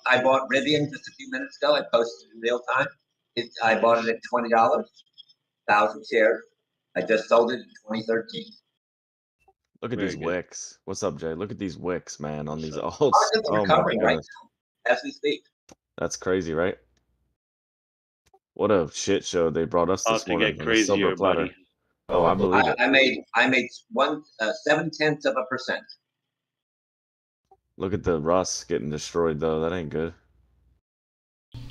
I bought Rivian just a few minutes ago. I posted in real time. I bought it at $20, 1,000 shares. I just sold it in 2013. Look at very these good. wicks. What's up, Jay? Look at these wicks, man, on these So, alts. Market's Oh my recovering right goodness. now as we speak. That's crazy, right? What a shit show they brought us about this to morning get on a silver crazier, platter. buddy. Oh, I believe it. I made 0.7%. Look at the Russ getting destroyed though. That ain't good.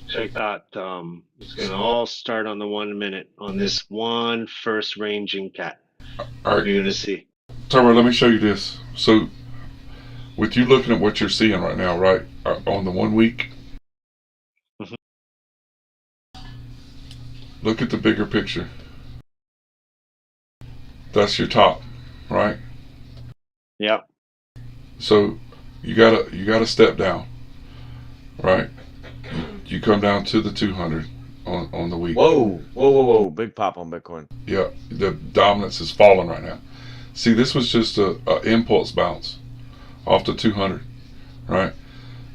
Check that. It's gonna all start on the 1 minute on this one first ranging cat. All right, You're gonna see. Turbo, let me show you this. So, with you looking at what you're seeing right now, right, on the 1 week, Mhm. look at the bigger picture. That's your top, right? Yeah. So, you gotta step down, right? You come down to the 200 on the week. Whoa. Big pop on Bitcoin. Yeah, the dominance is falling right now. See, this was just a impulse bounce off the 200, right?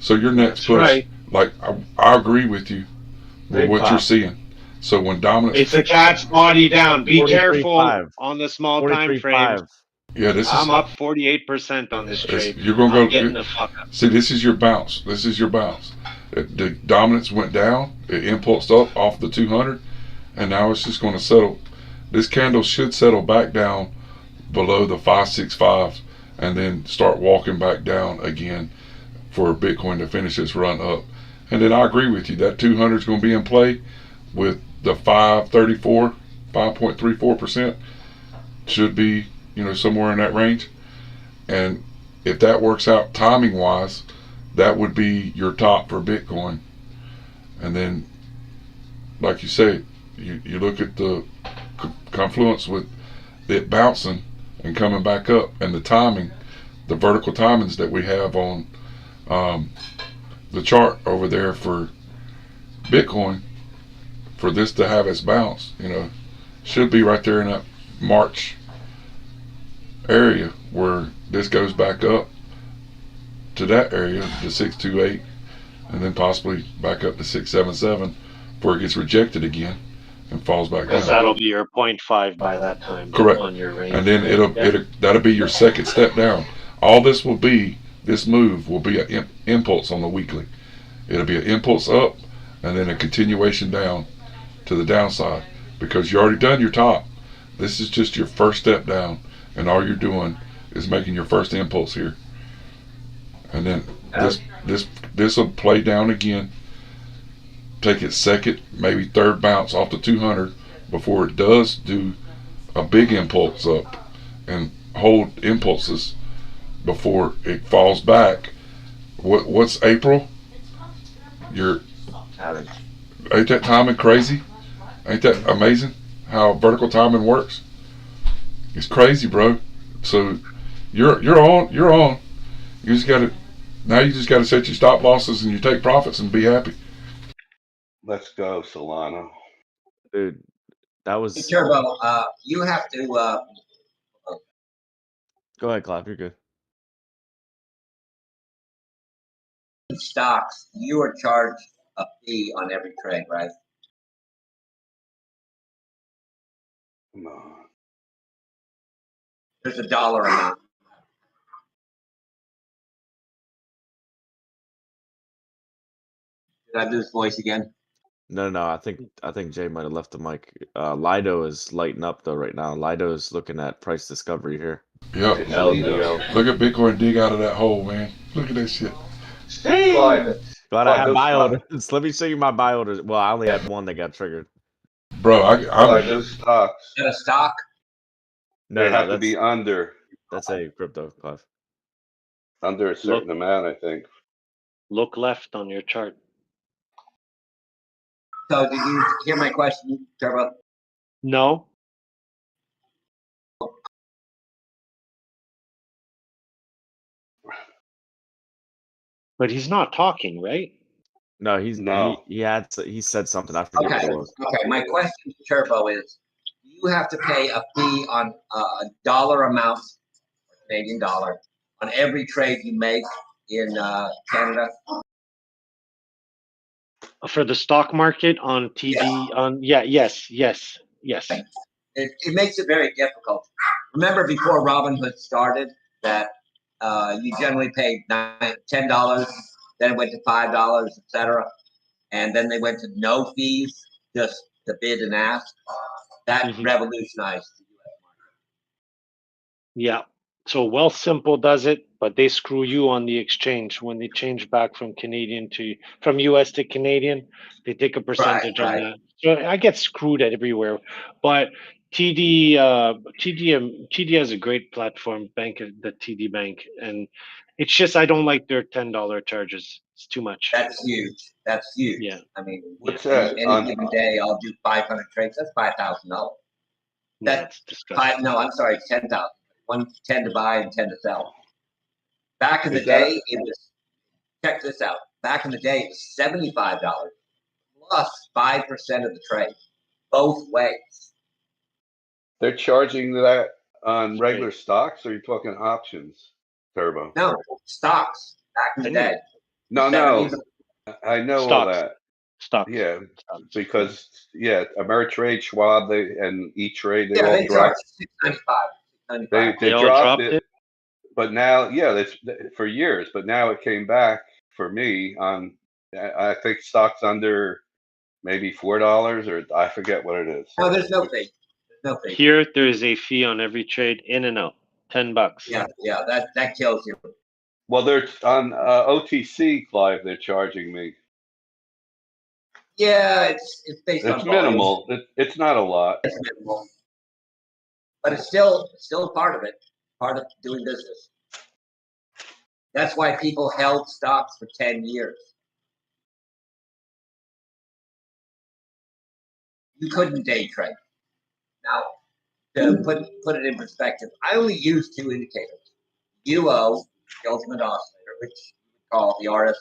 So your next That's push, right. like I agree with you with Big what you're pop. seeing. So when dominance, It's a cat's body down. Be 43.5. careful on the small time frames. 43.5. yeah, this is I'm up 48% on this trade. you're gonna I'm go. getting the fuck up. See, this is your bounce. This is your bounce. The dominance went down. It impulsed up off the 200, and now it's just going to settle. This candle should settle back down below the 565, and then start walking back down again for Bitcoin to finish its run up. And then I agree with you that 200 is going to be in play with the 534, 5.34% should be, somewhere in that range. And if that works out timing wise, that would be your top for Bitcoin. And then, like you say, you look at the confluence with it bouncing and coming back up, and the timing, the vertical timings that we have on the chart over there for Bitcoin, for this to have its bounce, should be right there in that March area where this goes back up to that area, the 628, and then possibly back up to 677 before it gets rejected again and falls back Because down. that'll be your 0.5 by that time. Correct. On your range. And then that'll be your second step down. All this move will be an impulse on the weekly. It'll be an impulse up and then a continuation down to the downside, because you already done your top. This is just your first step down, and all you're doing is making your first impulse here. And then this will play down again, take its second, maybe third bounce off the 200 before it does do a big impulse up and hold impulses before it falls back. What's April? Ain't that timing crazy? Ain't that amazing how vertical timing works? It's crazy, bro. So you're on. You just gotta set your stop losses and you take profits and be happy. Let's go, Solana. Dude, that was. Hey, Turbo, you have to. Go ahead, Clive. You're good. Stocks, you are charged a fee on every trade, right? Come on. There's a dollar amount. Did I do this voice again? No. I think Jay might have left the mic. Lido is lighting up though right now. Lido is looking at price discovery here. Yep. LDO. Look at Bitcoin dig out of that hole, man. Look at that shit. Glad I have buy orders. Let me show you my buy orders. Well, I only had one that got triggered. Bro, Like those stocks, Is that a stock? they No, have to be under that's a crypto class. a certain amount, I think. Look left on your chart. So did you hear my question, Turbo? No. But he's not talking, right? No, No. he said something. I forget what it was. Okay. My question to Turbo is: do you have to pay a fee on a dollar amount, Canadian dollar, on every trade you make in Canada? For the stock market on TD, yes. It makes it very difficult. Remember before Robinhood started that you generally paid $10, then it went to $5, etc., and then they went to no fees, just to bid and ask. That revolutionized the U.S. market. Yeah. So Wealthsimple does it, but they screw you on the exchange when they change back from US to Canadian. They take a percentage on that. So I get screwed at everywhere. But TD has a great platform, the TD Bank, and it's just I don't like their $10 charges. It's too much. That's huge. That's huge. Yeah. I mean, What's that? any given day, I'll do 500 trades. That's $5,000. That's disgusting. No, I'm sorry, it's 10,000. 10 to buy and 10 to sell. Back in the day, it was. Check this out. Back in the day, it was $75 plus 5% of the trade, both ways. They're charging that on regular stocks, or are you talking options, Turbo? No, stocks back in the day. No, I know all that. Stocks. Yeah, because Ameritrade, Schwab, and E-Trade, they all charge dropped. $6.95. They dropped it, but now, that's for years. But now it came back for me on. I think stocks under maybe $4, or I forget what it is. No, there's no fee. No fee. Here, there is a fee on every trade in and out. $10. Yeah, that kills you. Well, they're on OTC, Clive. They're charging me. Yeah, it's based on minimal. It's not a lot. It's minimal, but it's still part of it. Part of doing business. That's why people held stocks for 10 years. You couldn't day trade. Now, to put it in perspective, I only use two indicators: UO, the ultimate oscillator, which we call the RSI,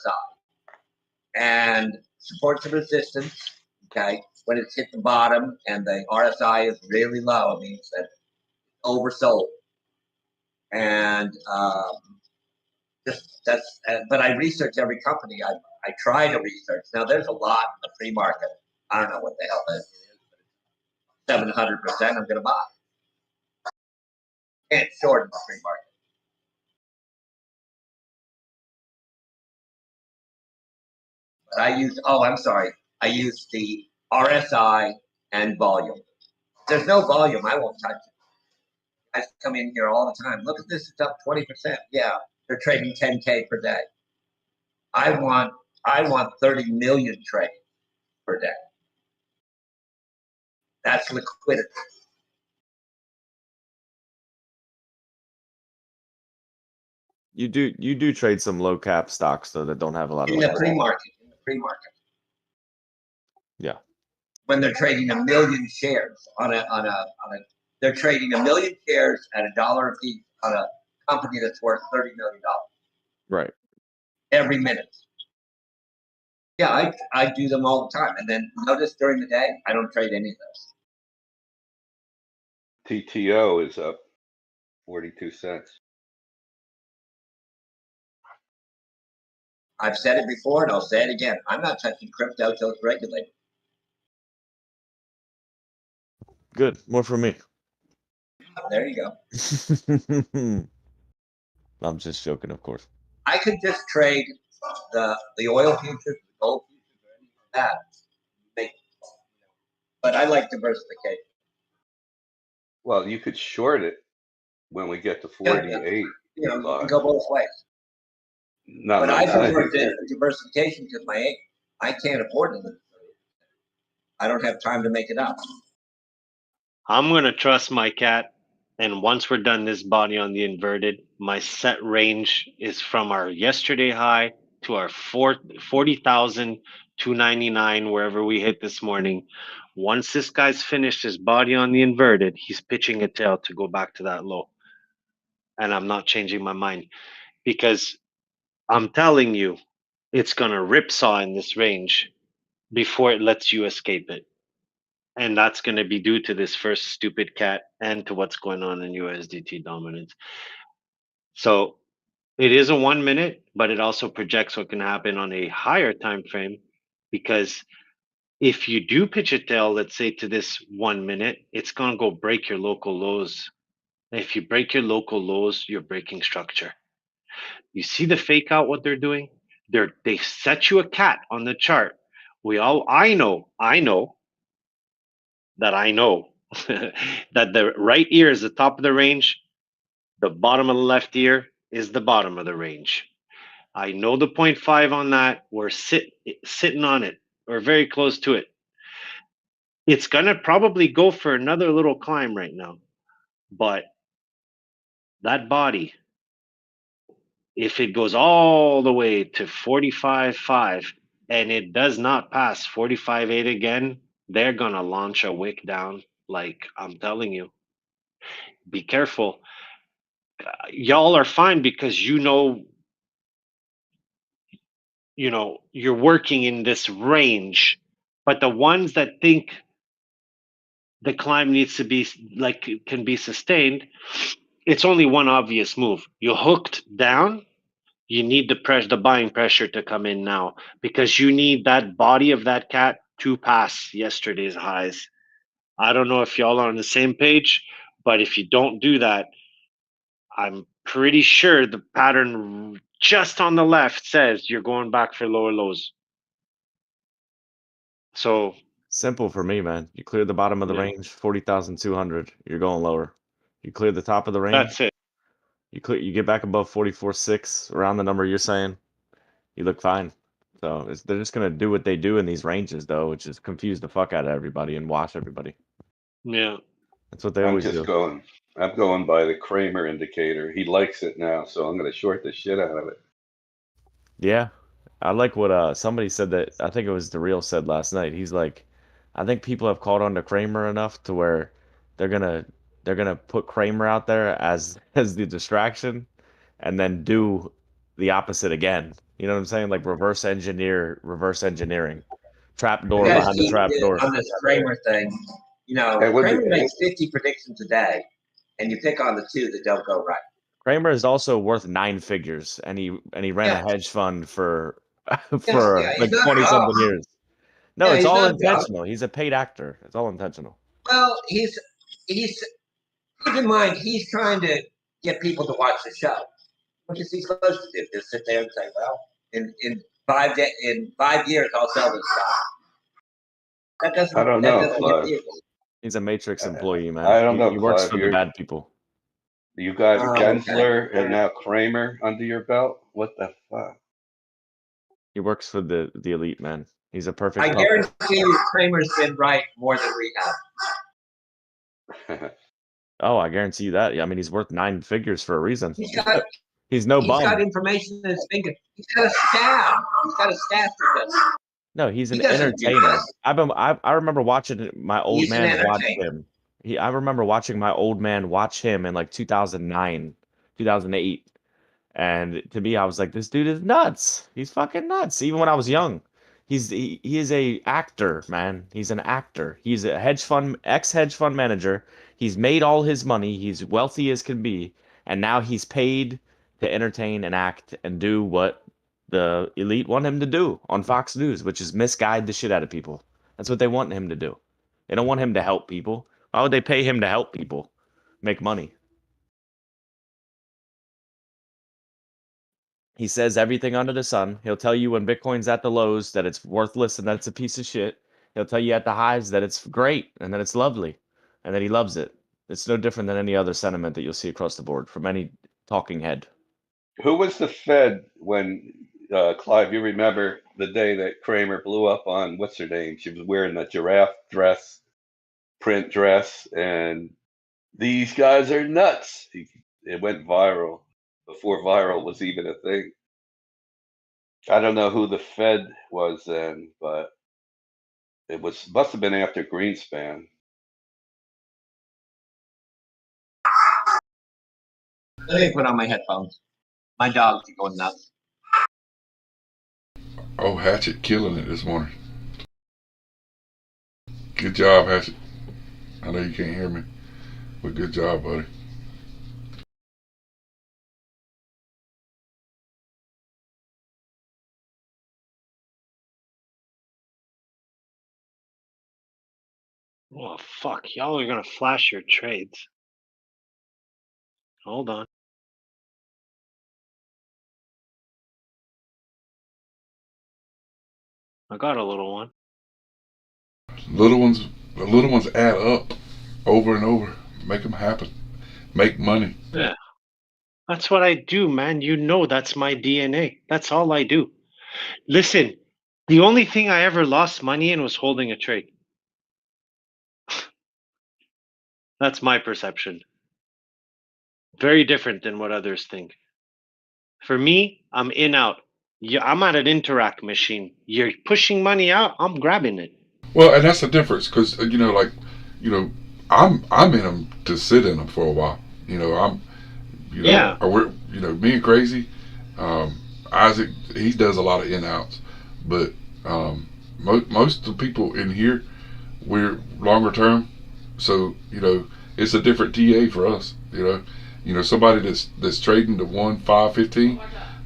and supports and resistance. Okay, when it's hit the bottom and the RSI is really low, it means that it's oversold. And but I research every company. I try to research. Now, there's a lot in the free market. I don't know what the hell that is. 700%, I'm going to buy. Can't short in the free market. But I use the RSI and volume. If there's no volume, I won't touch it. I come in here all the time. Look at this, it's up 20%. Yeah, they're trading 10K per day. I want 30 million trades per day. That's liquidity. You do trade some low cap stocks though that don't have a lot of in the free market. Yeah. When they're trading 1 million shares they're trading 1 million shares at $1 a piece on a company that's worth $30 million. Right. Every minute. Yeah, I do them all the time. And then notice during the day, I don't trade any of those. TTO is up 42 cents. I've said it before and I'll say it again. I'm not touching crypto till it's regulated. Good. More for me. There you go. I'm just joking, of course. I could just trade the oil futures, the gold futures, or anything like that. Make But I like diversification. Well, you could short it when we get to Yeah, 48. you can go both ways. Not But what I I'm saying. prefer diversification because I can't afford it. I don't have time to make it up. I'm going to trust my cat. And once we're done this body on the inverted, my set range is from our yesterday high to our 40,299, wherever we hit this morning. Once this guy's finished his body on the inverted, he's pitching a tail to go back to that low. And I'm not changing my mind because I'm telling you, it's going to ripsaw in this range before it lets you escape it. And that's going to be due to this first stupid cat and to what's going on in USDT dominance. So it is a 1 minute, but it also projects what can happen on a higher time frame, because if you do pitch a tail, let's say to this 1 minute, it's going to go break your local lows. If you break your local lows, you're breaking structure. You see the fake out what they're doing? They set you a cat on the chart. I know that the right ear is the top of the range, the bottom of the left ear is the bottom of the range. I know the 0.5 on that. We're sitting on it. We're very close to it. It's gonna probably go for another little climb right now, but that body, if it goes all the way to 45.5 and it does not pass 45.8 again, they're gonna launch a wick down. Like, I'm telling you, be careful. Y'all are fine because you're working in this range, but the ones that think the climb needs to be like can be sustained, it's only one obvious move. You hooked down, you need the buying pressure to come in now, because you need that body of that cat to pass yesterday's highs. I don't know if y'all are on the same page, but if you don't do that, I'm pretty sure the pattern just on the left says you're going back for lower lows. So Simple for me, man. You clear the bottom of the yeah, range, 40,200. You're going lower. You clear the top of the range. that's it. You get back above 44.6, around the number you're saying. You look fine. So they're just gonna do what they do in these ranges, though, which is confuse the fuck out of everybody and wash everybody. Yeah. That's what they I'm always just do. I'm going by the Kramer indicator. He likes it now, so I'm going to short the shit out of it. Yeah, I like what somebody said, that I think it was the real said last night. He's like, I think people have caught on to Kramer enough to where they're gonna they're gonna put Kramer out there as as the distraction, and then do the opposite again. You know what I'm saying? Like reverse engineering, trap You door guys behind the keep trap door. on this Kramer thing. It would be, Kramer makes 50 predictions a day, and you pick on the two that don't go right. Kramer is also worth 9 figures, and he ran a Yeah. hedge fund for Yeah, like he's not 20 dumb. something years. No, Yeah, it's he's all not dumb. intentional. He's a paid actor. It's all intentional. Well, he's keep in mind he's trying to get people to watch the show. What is he supposed to do? Just sit there and say, "Well, in 5 years I'll sell this stock." That doesn't. I don't That know, doesn't get Clive. people. He's a Matrix employee, man. I don't know, He works Clive. for the bad people. You got Okay. Gensler and now Kramer under your belt? What the fuck? He works for the elite, man. He's a perfect I puppet. guarantee you, Kramer's been right more than we have. Oh, I guarantee you that. I mean, he's worth 9 figures for a reason. He's got He's no bum. information in his finger. He's got a staff. He's got a staff that does. No, he's an He doesn't do entertainer. this. I remember watching my old He's an man watch entertainer. him. I remember watching my old man watch him in like 2009, 2008. And to me, I was like, this dude is nuts. He's fucking nuts. Even when I was young. He is a actor, man. He's an actor. He's a ex-hedge fund manager. He's made all his money. He's wealthy as can be. And now he's paid to entertain and act and do what the elite want him to do on Fox News, which is misguide the shit out of people. That's what they want him to do. They don't want him to help people. Why would they pay him to help people make money? He says everything under the sun. He'll tell you when Bitcoin's at the lows that it's worthless and that it's a piece of shit. He'll tell you at the highs that it's great and that it's lovely and that he loves it. It's no different than any other sentiment that you'll see across the board from any talking head. Who was the Fed when Clive? You remember the day that Kramer blew up on what's her name? She was wearing the giraffe dress, print dress, and these guys are nuts. It went viral before viral was even a thing. I don't know who the Fed was then, but it must have been after Greenspan. Let me put on my headphones. My dogs are going nuts. Oh, Hatchet killing it this morning. Good job, Hatchet. I know you can't hear me, but good job, buddy. Oh, fuck. Y'all are going to flash your trades. Hold on. I got a little one. The little ones add up over and over. Make them happen. Make money. Yeah. That's what I do, man. You know that's my DNA. That's all I do. Listen, the only thing I ever lost money in was holding a trade. That's my perception. Very different than what others think. For me, I'm in out. Yeah, I'm at an interact machine. You're pushing money out, I'm grabbing it. Well, and that's the difference, because I'm in them to sit in them for a while. Yeah. We're me and Crazy, Isaac, he does a lot of in outs, but most of the people in here, we're longer term, so it's a different TA for us. Somebody that's trading to 1-5-15,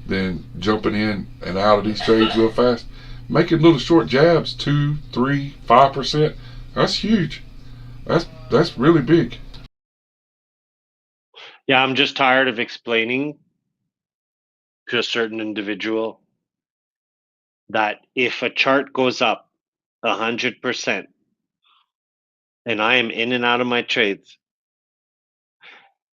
then jumping in and out of these trades real fast, making little short jabs, 2, 3, 5%. That's huge. That's really big. Yeah, I'm just tired of explaining to a certain individual that if a chart goes up 100% and I am in and out of my trades,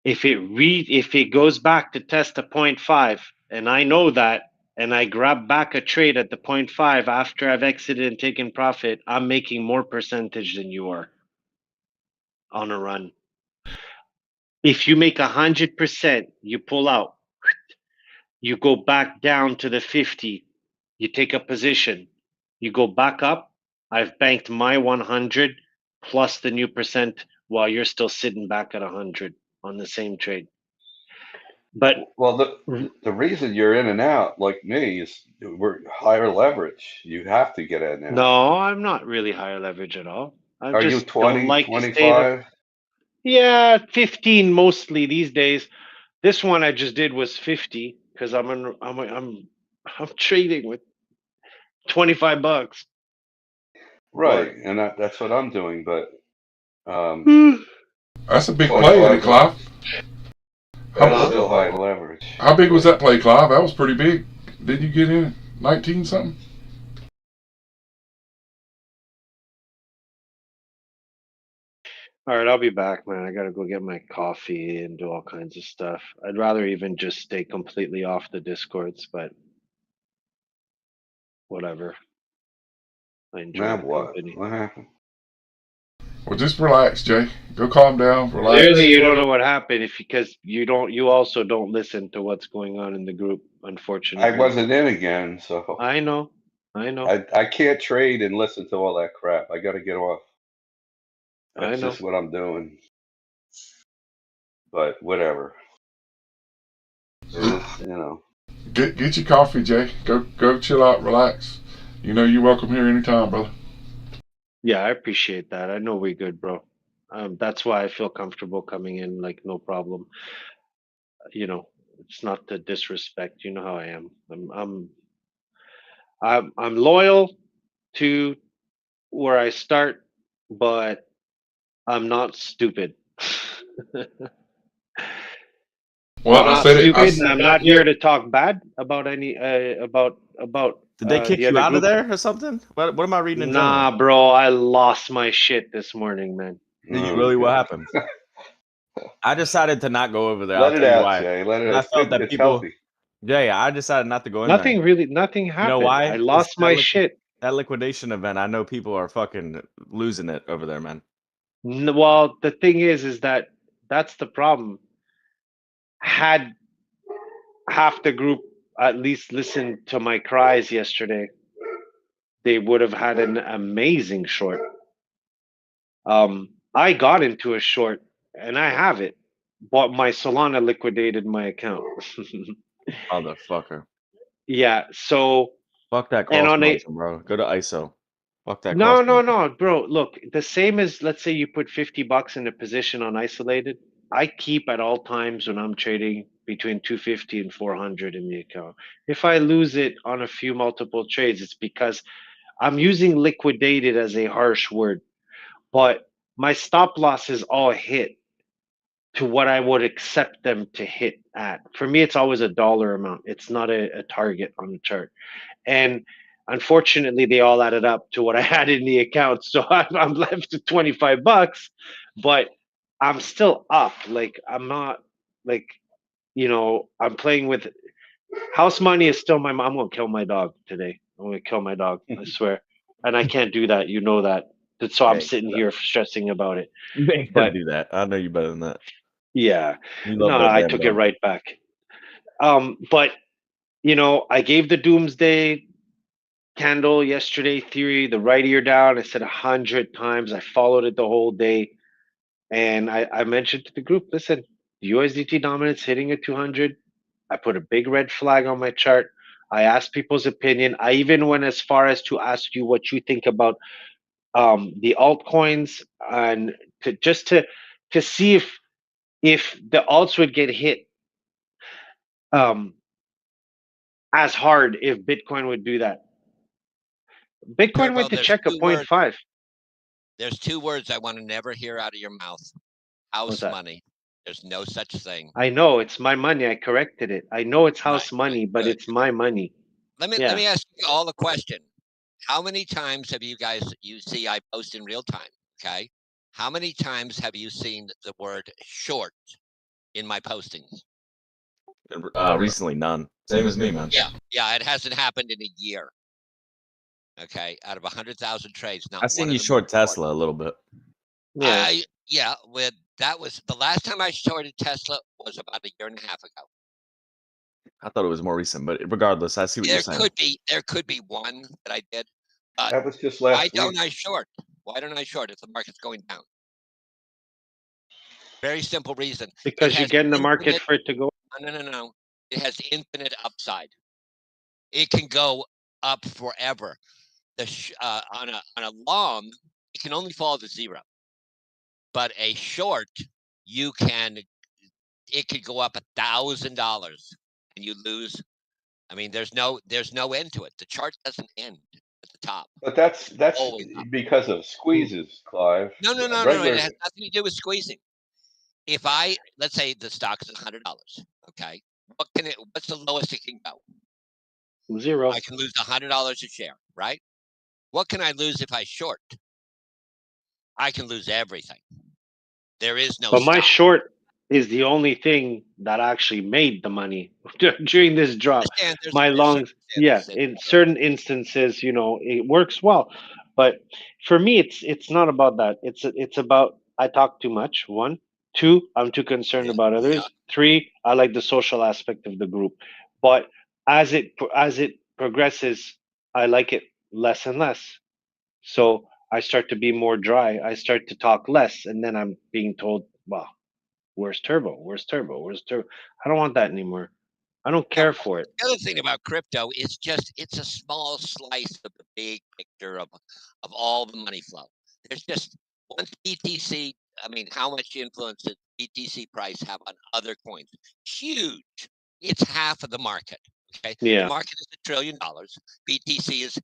if it goes back to test a 0.5 and I know that and I grab back a trade at the 0.5 after I've exited and taken profit, I'm making more percentage than you are on a run. If you make 100%, you pull out, you go back down to the 50, you take a position, you go back up, I've banked my 100 plus the new percent while you're still sitting back at 100 on the same trade. But Well, the reason you're in and out like me is we're higher leverage. You have to get in and out. no, I'm not really higher leverage at all. I Are you just don't 20, like to stay in a 25? yeah, 15 mostly these days. This one I just did was 50 because I'm trading with $25. Right, and that's what I'm doing. But That's a big play, isn't it, Clive? that's still high leverage. How big was that play, Clive? That was pretty big. Didn't you get in 19 something? All right, I'll be back, man. I gotta go get my coffee and do all kinds of stuff. I'd rather even just stay completely off the Discords, but whatever. I enjoy Now the what? company. What happened? Well, just relax, Jay. Go calm down, relax. Clearly, you don't know what happened because you also don't listen to what's going on in the group. Unfortunately, I wasn't in again, so I know. I can't trade and listen to all that crap. I got to get off. That's just what I'm doing. But whatever. Get your coffee, Jay. Go chill out, relax. You're welcome here anytime, brother. Yeah, I appreciate that. I know we're good, bro. That's why I feel comfortable coming in, like no problem. It's not to disrespect. You know how I am. I'm loyal to where I start, but I'm not stupid. Well, I'm not stupid, and I'm not here to talk bad about any about Did they kick the you other out of group. there or something? What am I reading in Nah, general? bro, I lost my shit this morning, man. Did you Oh, really? What God. happened? I decided to not go over there. Let I'll it tell you out, why. Jay. Let it 'Cause out. I It's felt good. that It's people. healthy. Yeah, I decided not to go in there. Nothing You know happened. why? I lost my shit. That liquidation event. I know people are fucking losing it over there, man. Well, the thing is that that's the problem. Had half the group at least listened to my cries yesterday, they would have had an amazing short. I got into a short, and I have it, but my Solana liquidated my account. Motherfucker. Yeah, so Fuck that and cross on a margin, bro. Go to ISO. Fuck that no, cross no, margin. no, bro. Look, the same as let's say you put $50 in a position on isolated. I keep at all times when I'm trading between 250 and 400 in the account. If I lose it on a few multiple trades, it's because I'm using liquidated as a harsh word, but my stop losses all hit to what I would accept them to hit at. For me, it's always a dollar amount. It's not a target on the chart. And unfortunately, they all added up to what I had in the account. So I'm left to $25, but I'm still up. Like I'm not like, I'm playing with house money is still I'm gonna kill my dog today. I'm gonna kill my dog, I swear. And I can't do that. You know that. So I'm Hey, sitting here stressing about it. you ain't gonna But do that. I know you better than that. yeah, You love no, that I damn took it dog. right back. But I gave the doomsday candle yesterday theory, the right ear down. I said 100 times. I followed it the whole day. And I mentioned to the group, listen, USDT dominance hitting at 200. I put a big red flag on my chart. I asked people's opinion. I even went as far as to ask you what you think about the altcoins and to see if the alts would get hit um, as hard if Bitcoin would do that. Bitcoin Turbo, went to check a 0.5. there's two words I want to never hear out of your mouth. What's House that? money. There's no such thing. I know it's my money. I corrected it. I know it's Right, house money, but good. it's my money. Let Yeah. me ask you all a question. How many times have you see I post in real time, okay? How many times have you seen the word short in my postings? Recently, none. Same as me, man. Yeah, it hasn't happened in a year. Okay, out of 100,000 trades, not I seen one you of them short was Tesla a little bit. Yeah. That was the last time I shorted Tesla was about a year and a half ago. I thought it was more recent, but regardless, I see what you're saying. There could be one that I did. But That was just why last don't week. I short? Why don't I short if the market's going down? Very simple reason. Because you get in the market for it to go. No. It has infinite upside. It can go up forever. On a long, it can only fall to zero. But a short, it could go up $1,000 and you lose. I mean, there's no end to it. The chart doesn't end at the top. But that's Always up. because of squeezes, Clive. No. It has nothing to do with squeezing. If let's say the stock is $100, okay, what's the lowest it can go? Zero. I can lose $100 a share, right? What can I lose if I short? I can lose everything. There is no. But my short is the only thing that actually made the money during this drop. My longs, in certain instances, it works well. But for me, it's not about that. It's about I talk too much. One, two, I'm too concerned about others. Three, I like the social aspect of the group. But as it progresses, I like it less and less. So I start to be more dry. I start to talk less, and then I'm being told, "Well, where's Turbo? Where's Turbo? Where's Turbo?" I don't want that anymore. I don't care for it. The other thing about crypto is it's a small slice of the big picture of all the money flow. There's just once BTC. I mean, how much influence does BTC price have on other coins? Huge. It's half of the market. Okay. Yeah. The market is $1 trillion. BTC is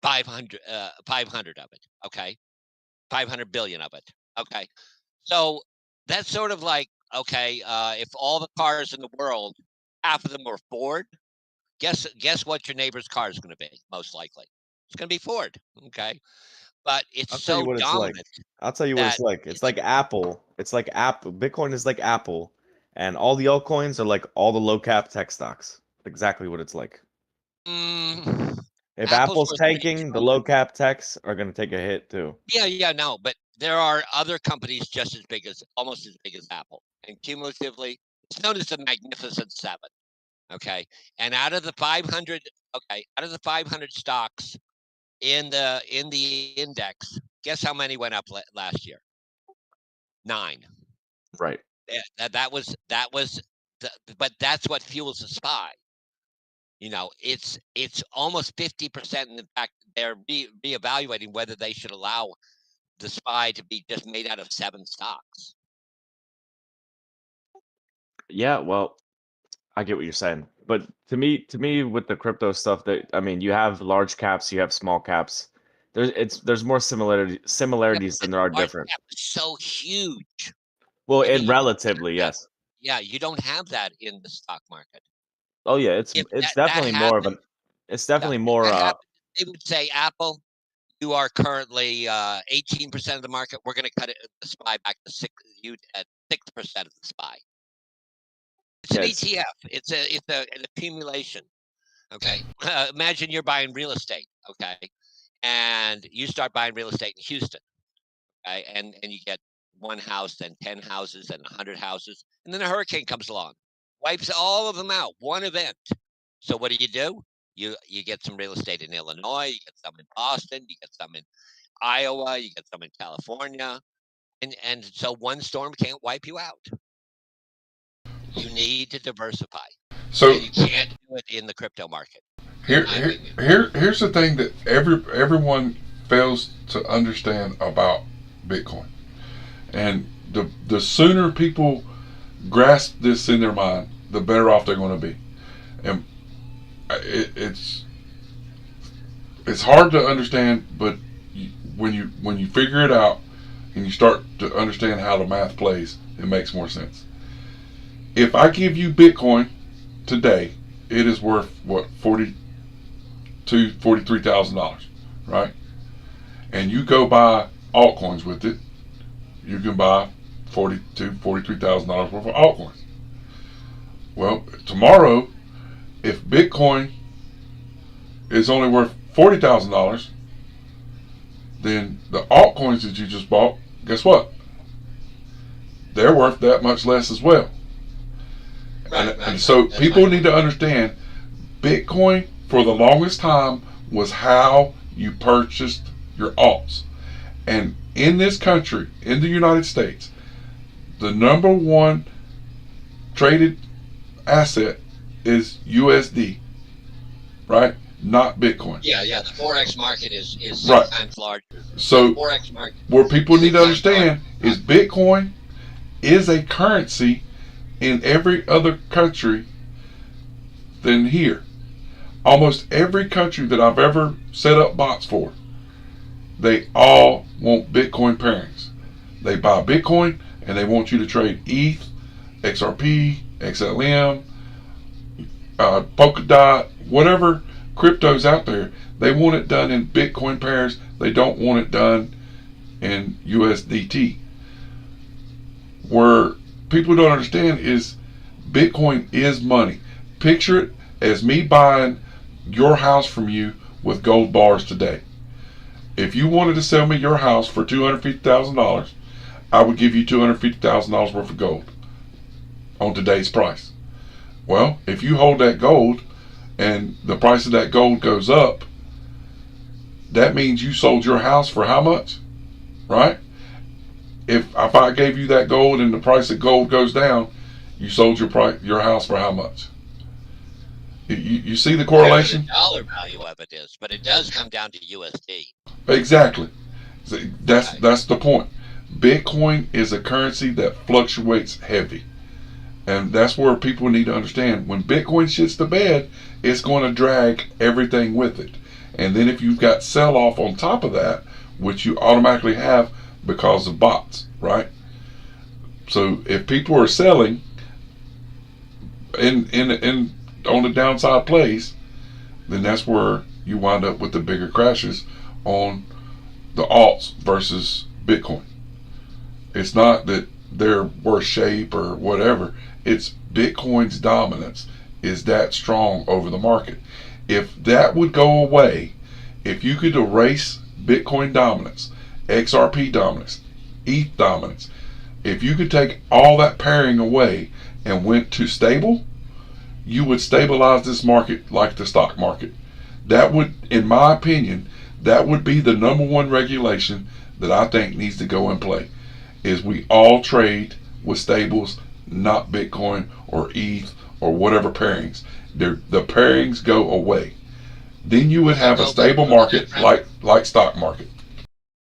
500 of it. Okay. 500 billion of it. Okay. So that's sort of like, okay, if all the cars in the world, half of them were Ford, Guess what your neighbor's car is going to be? Most likely, it's going to be Ford. Okay, but it's I'll tell you so what it's like. dominant I'll tell you what that it's like. It's like Apple. It's like Apple. Bitcoin is like Apple, and all the altcoins are like all the low cap tech stocks. Exactly what it's like. mm, If Apple's Apple's worth $3 tanking, the trillion. low cap techs are going to take a hit too. Yeah, no, but there are other companies just as big as, almost as big as Apple, and cumulatively, it's known as the Magnificent Seven. Okay, and out of the 500, out of the 500 stocks in the index, guess how many went up last year? 9. Right. That was but that's what fuels the SPY. It's almost 50%. In fact, they're reevaluating whether they should allow the SPY to be just made out of 7 stocks. Yeah. Well, I get what you're saying, but to me, with the crypto stuff, that I mean, you have large caps, you have small caps. There's more Yeah, similarities than but there are the large different. cap is so huge. Well, I in mean, relatively, yes. yeah, you don't have that in the stock market. Oh yeah, If it's that definitely more of happened, an. It's yeah, definitely if more. that happened, they would say, Apple, you are currently 18% of the market. We're going to cut the SPY back to 6% of the SPY. It's Yeah, an ETF. It's an accumulation. Okay, imagine you're buying real estate. Okay, and you start buying real estate in Houston. Okay, and you get 1 house, then 10 houses, then 100 houses, and then a hurricane comes along, wipes all of them out. One event. So what do? You get some real estate in Illinois. You get some in Boston. You get some in Iowa. You get some in California. And so one storm can't wipe you out. You need to diversify. So And you can't do it in the crypto market. here's the thing that everyone fails to understand about Bitcoin, and the sooner people grasp this in their mind, the better off they're going to be. And it's hard to understand, but when you figure it out and you start to understand how the math plays, it makes more sense. If I give you Bitcoin today, it is worth what, $43,000, right? And you go buy altcoins with it, you can buy $43,000 worth of altcoins. Well, tomorrow, if Bitcoin is only worth $40,000, then the altcoins that you just bought, guess what? They're worth that much less as well. And so people need to understand, Bitcoin for the longest time was how you purchased your alts. And in this country, in the United States, the number one traded asset is USD, right? Not Bitcoin. Yeah. The forex market is Right. 6 times larger. So Forex market. where people need to understand is Bitcoin is a currency in every other country than here. Almost every country that I've ever set up bots for, they all want Bitcoin pairings. They buy Bitcoin and they want you to trade ETH, XRP, XLM, Polkadot, whatever cryptos out there. They want it done in Bitcoin pairs. They don't want it done in USDT. Where people don't understand is Bitcoin is money. Picture it as me buying your house from you with gold bars today. If you wanted to sell me your house for $250,000, I would give you $250,000 worth of gold on today's price. Well, if you hold that gold and the price of that gold goes up, that means you sold your house for how much? Right? If I gave you that gold and the price of gold goes down, you sold your house for how much? You see the correlation? The dollar value of it is, but it does come down to USD. Exactly. That's the point. Bitcoin is a currency that fluctuates heavy. And that's where people need to understand, when Bitcoin shits the bed, it's going to drag everything with it. And then if you've got sell off on top of that, which you automatically have because of bots, right? So if people are selling in on the downside plays, then that's where you wind up with the bigger crashes on the alts versus Bitcoin. It's not that they're worse shape or whatever. It's Bitcoin's dominance is that strong over the market. If that would go away, if you could erase Bitcoin dominance, XRP dominance, ETH dominance, if you could take all that pairing away and went to stable, you would stabilize this market like the stock market. That would, in my opinion, that would be the number one regulation that I think needs to go in play. Is we all trade with stables, not Bitcoin or ETH or whatever pairings. The pairings go away. Then you would have a stable market like stock market.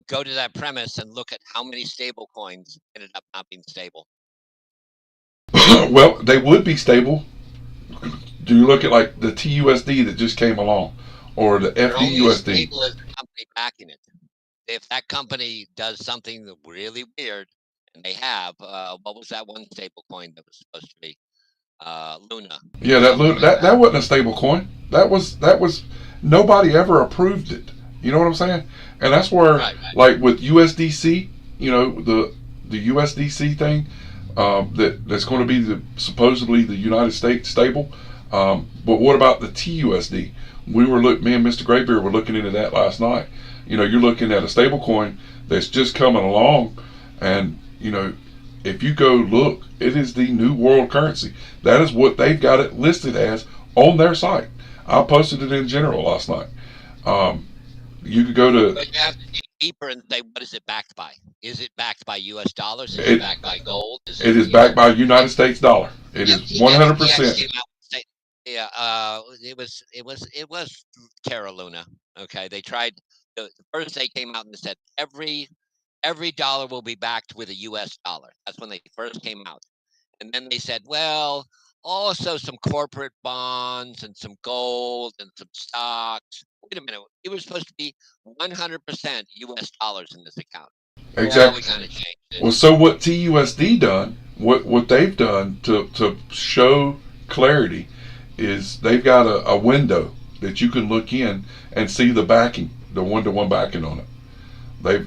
Go to that premise and look at how many stable coins ended up not being stable. Well, they would be stable. Do you look at like the TUSD that just came along, or the FDUSD? Stable is the company backing it. If that company does something really weird, and they have, what was that one stable coin that was supposed to be? Luna. Yeah, that wasn't a stable coin. That was nobody ever approved it. You know what I'm saying? And that's where, like with USDC, you know, the USDC thing, that's going to be supposedly the United States stable. But what about the TUSD? Me and Mr. Graybeard were looking into that last night. You know, you're looking at a stable coin that's just coming along, and you know, if you go look, it is the new world currency. That is what they've got it listed as on their site. I posted it in general last night. You could go to. But you have to dig deeper and say, what is it backed by? Is it backed by U.S. dollars? Is it backed by gold? It is backed by United States dollar. It is 100%. Yeah, it was Terra Luna. Okay, they tried. First they came out and said every dollar will be backed with a U.S. dollar. That's when they first came out, and then they said, well, also some corporate bonds and some gold and some stocks. Wait a minute, it was supposed to be 100% U.S. dollars in this account. Exactly. We kind of changed it. Well, so what TUSD done, what they've done to show clarity, is they've got a window that you can look in and see the backing, the one-to-one backing on it.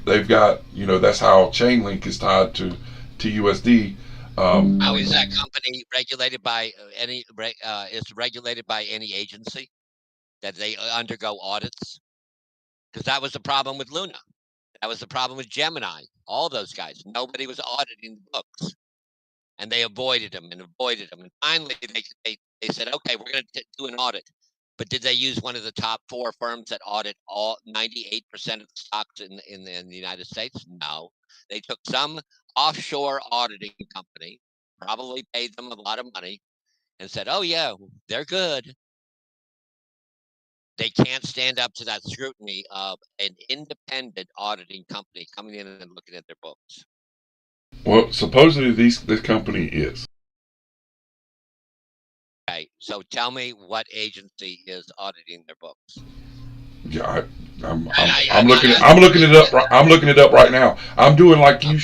They've got, you know, that's how Chainlink is tied to TUSD. How is that company regulated by any? Is regulated by any agency that they undergo audits? Because that was the problem with Luna. That was the problem with Gemini. All those guys. Nobody was auditing the books, and they avoided them. And finally, they said, okay, we're going to do an audit. But did they use one of the top 4 firms that audit all 98% of the stocks in the United States? No. They took some offshore auditing company, probably paid them a lot of money, and said, oh, yeah, they're good. They can't stand up to that scrutiny of an independent auditing company coming in and looking at their books. Well, supposedly this company is. Okay, so tell me what agency is auditing their books. Yeah, I'm looking it up. I'm looking it up right now. I'm doing like you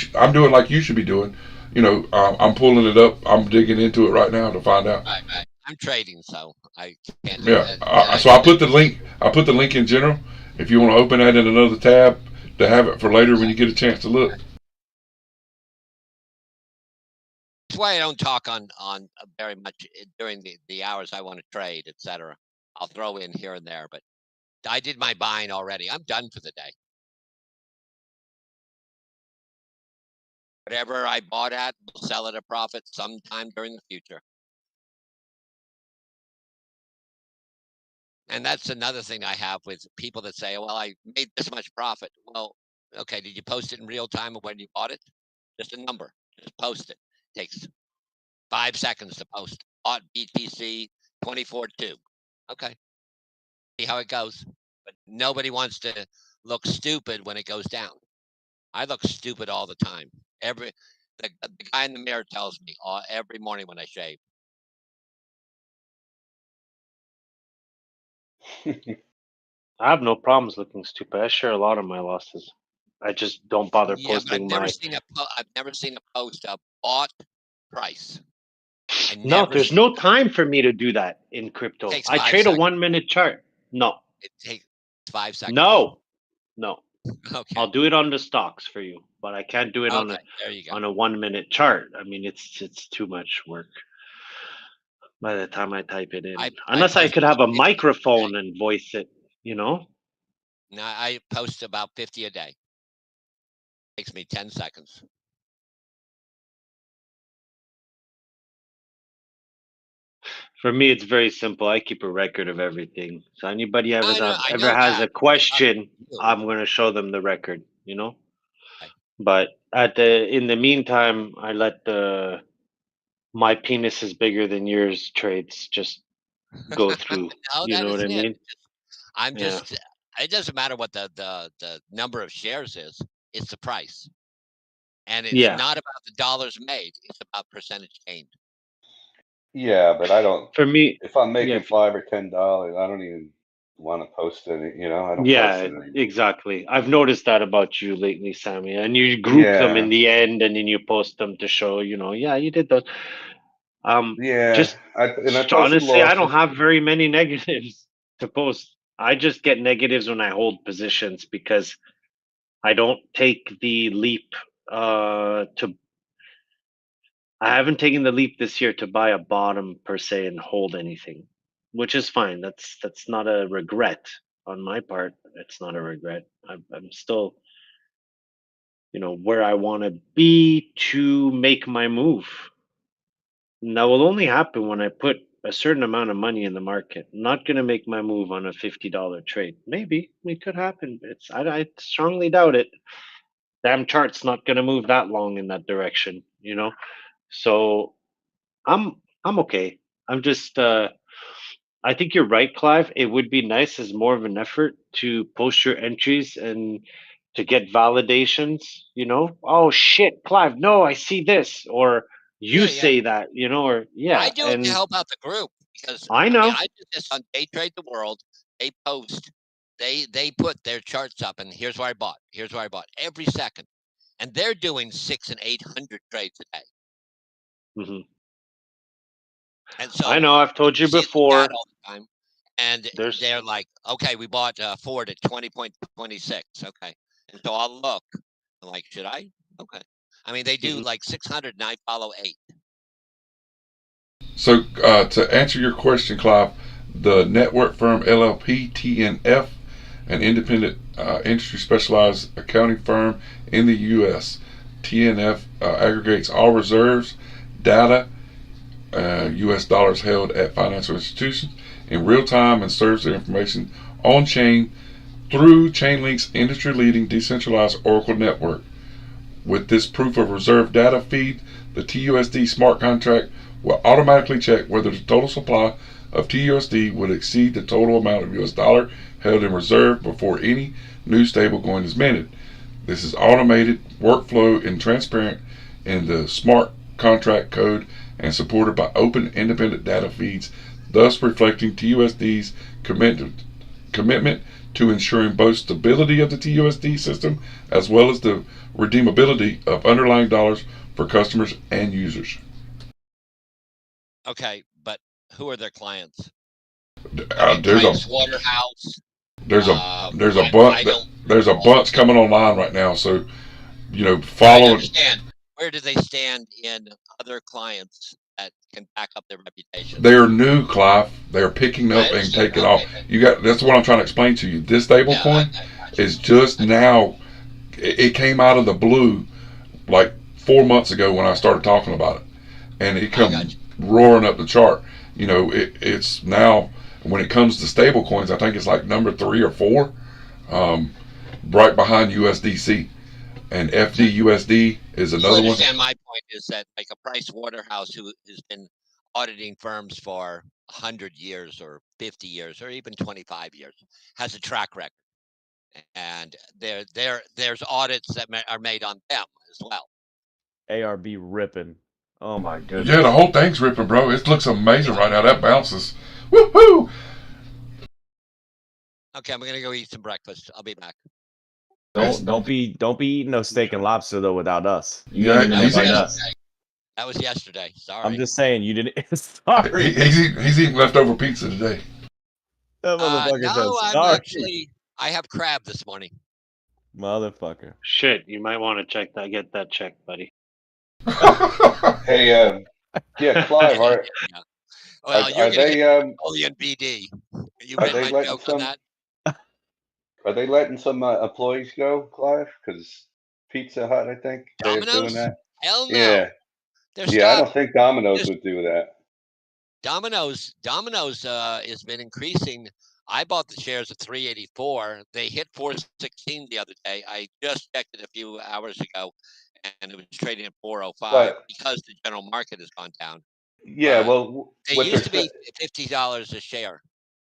should be doing. You know, I'm pulling it up. I'm digging into it right now to find out. Right. I'm trading, so I can't. Yeah. So I put the link. I put the link in general. If you want to open that in another tab to have it for later when you get a chance to look. That's why I don't talk on very much during the hours I want to trade, etc. I'll throw in here and there, but I did my buying already. I'm done for the day. Whatever I bought at, we'll sell at a profit sometime during the future. And that's another thing I have with people that say, well, I made this much profit. Well, okay, did you post it in real time of when you bought it? Just a number. Just post it. Takes 5 seconds to post. Bought BTC 24.2. Okay. See how it goes. But nobody wants to look stupid when it goes down. I look stupid all the time. The guy in the mirror tells me every morning when I shave. I have no problems looking stupid. I share a lot of my losses. I just don't bother posting I've never seen a post of bought price. No, there's no time for me to do that in crypto. Takes I 5 trade a seconds. 1 minute chart. No, It takes 5 seconds. no. Okay. I'll do it on the stocks for you, but I can't do it on Okay. There you go. a 1 minute chart. I mean, it's too much work by the time I type it in. Unless I could have a microphone and voice it, you know? No, I post about 50 a day. Takes me 10 seconds. For me, it's very simple. I keep a record of everything. So anybody ever I know has that. a question, You. I'm going to show them the record, you know? Okay. But in the meantime, I let my penis is bigger than yours trades just go through. No, You that know what I isn't it. mean? I'm Yeah. just. It doesn't matter what the number of shares is. It's the price, and it's Yeah. not about the dollars made. It's about percentage gained. Yeah, but I don't. For me, If I'm making yeah, $5 or $10, I don't even want to post any. You know, I don't post yeah, it anymore. exactly. I've noticed that about you lately, Sammy. And you group them in Yeah, the end, and then you post them to show, yeah, you did those. yeah. Just I posted honestly, I don't losses. have very many negatives to post. I just get negatives when I hold positions because I don't take the leap to. I haven't taken the leap this year to buy a bottom per se and hold anything, which is fine. That's not a regret on my part. It's not a regret. I'm still, where I want to be to make my move. And that will only happen when I put a certain amount of money in the market. I'm not going to make my move on a $50 trade. Maybe it could happen. I strongly doubt it. Damn chart's not going to move that long in that direction, So I'm okay. I'm just I think you're right, Clive. It would be nice as more of an effort to post your entries and to get validations, Oh shit, Clive, no, I see this. Or you Yeah. say that, or yeah. I do it to And help out the group because I know. I do this on Day Trade the World. They post, they put their charts up, and here's where I bought. Here's where I bought every second, and they're doing 600 and 800 trades a day. hmm And so I know. I've told you see before. that all the time, and they're like, okay, we bought Ford at 20.26. Okay, and so I'll look. I'm like, should I? Okay. I mean, they do like 600, and I follow 8. So to answer your question, Clive, the network firm LLP TNF, an independent industry specialized accounting firm in the U.S. TNF aggregates all reserves, data, U.S. dollars held at financial institutions in real time and serves their information on chain through Chainlink's industry-leading decentralized Oracle network. With this proof of reserve data feed, the TUSD smart contract will automatically check whether the total supply of TUSD would exceed the total amount of US dollar held in reserve before any new stablecoin is minted. This is automated workflow and transparent in the smart contract code and supported by open independent data feeds, thus reflecting TUSD's commitment to ensuring both stability of the TUSD system as well as the redeemability of underlying dollars for customers and users. Okay, but who are their clients? There's Price Waterhouse. a bunch coming online right now. So follow. I understand. Where do they stand in other clients that can back up their reputation? They are new, Clive. They are picking up and taking off. That's what I'm trying to explain to you. This stablecoin is just now. It came out of the blue like 4 months ago when I started talking about it, and it comes roaring up the chart. It's now, when it comes to stable coins, I think it's like number 3 or 4, right behind USDC, and FDUSD is another one. Understand my point is that like a Price Waterhouse who has been auditing firms for 100 years or 50 years or even 25 years has a track record, and there's audits that are made on them as well. ARB ripping. Oh my goodness. Yeah, the whole thing's ripping, bro. It looks amazing right now. That bounces. Woohoo! Okay, I'm gonna go eat some breakfast. I'll be back. Don't be eating no steak and lobster though without us. Yeah, easy. Us. That was yesterday. Sorry. I'm just saying you didn't. Sorry, He's eating leftover pizza today. that motherfucker No, said I'm sorry. actually. I have crab this morning. Motherfucker. Shit, you might want to check that. Get that checked, buddy. Hey, yeah, Clive, are Yeah. Well, you're are gonna get they Napoleon BD. You are get they my letting joke on some that? are they letting some employees go, Clive? Because Pizza Hut, I think they're doing Domino's? that. Hell no. Yeah, They're yeah. I stopped. don't think Domino's Just would do that. Domino's has been increasing. I bought the shares at 384. They hit 416 the other day. I just checked it a few hours ago, and it was trading at 405 But because the general market has gone down. yeah, But well, they what they're used to be $50 a share.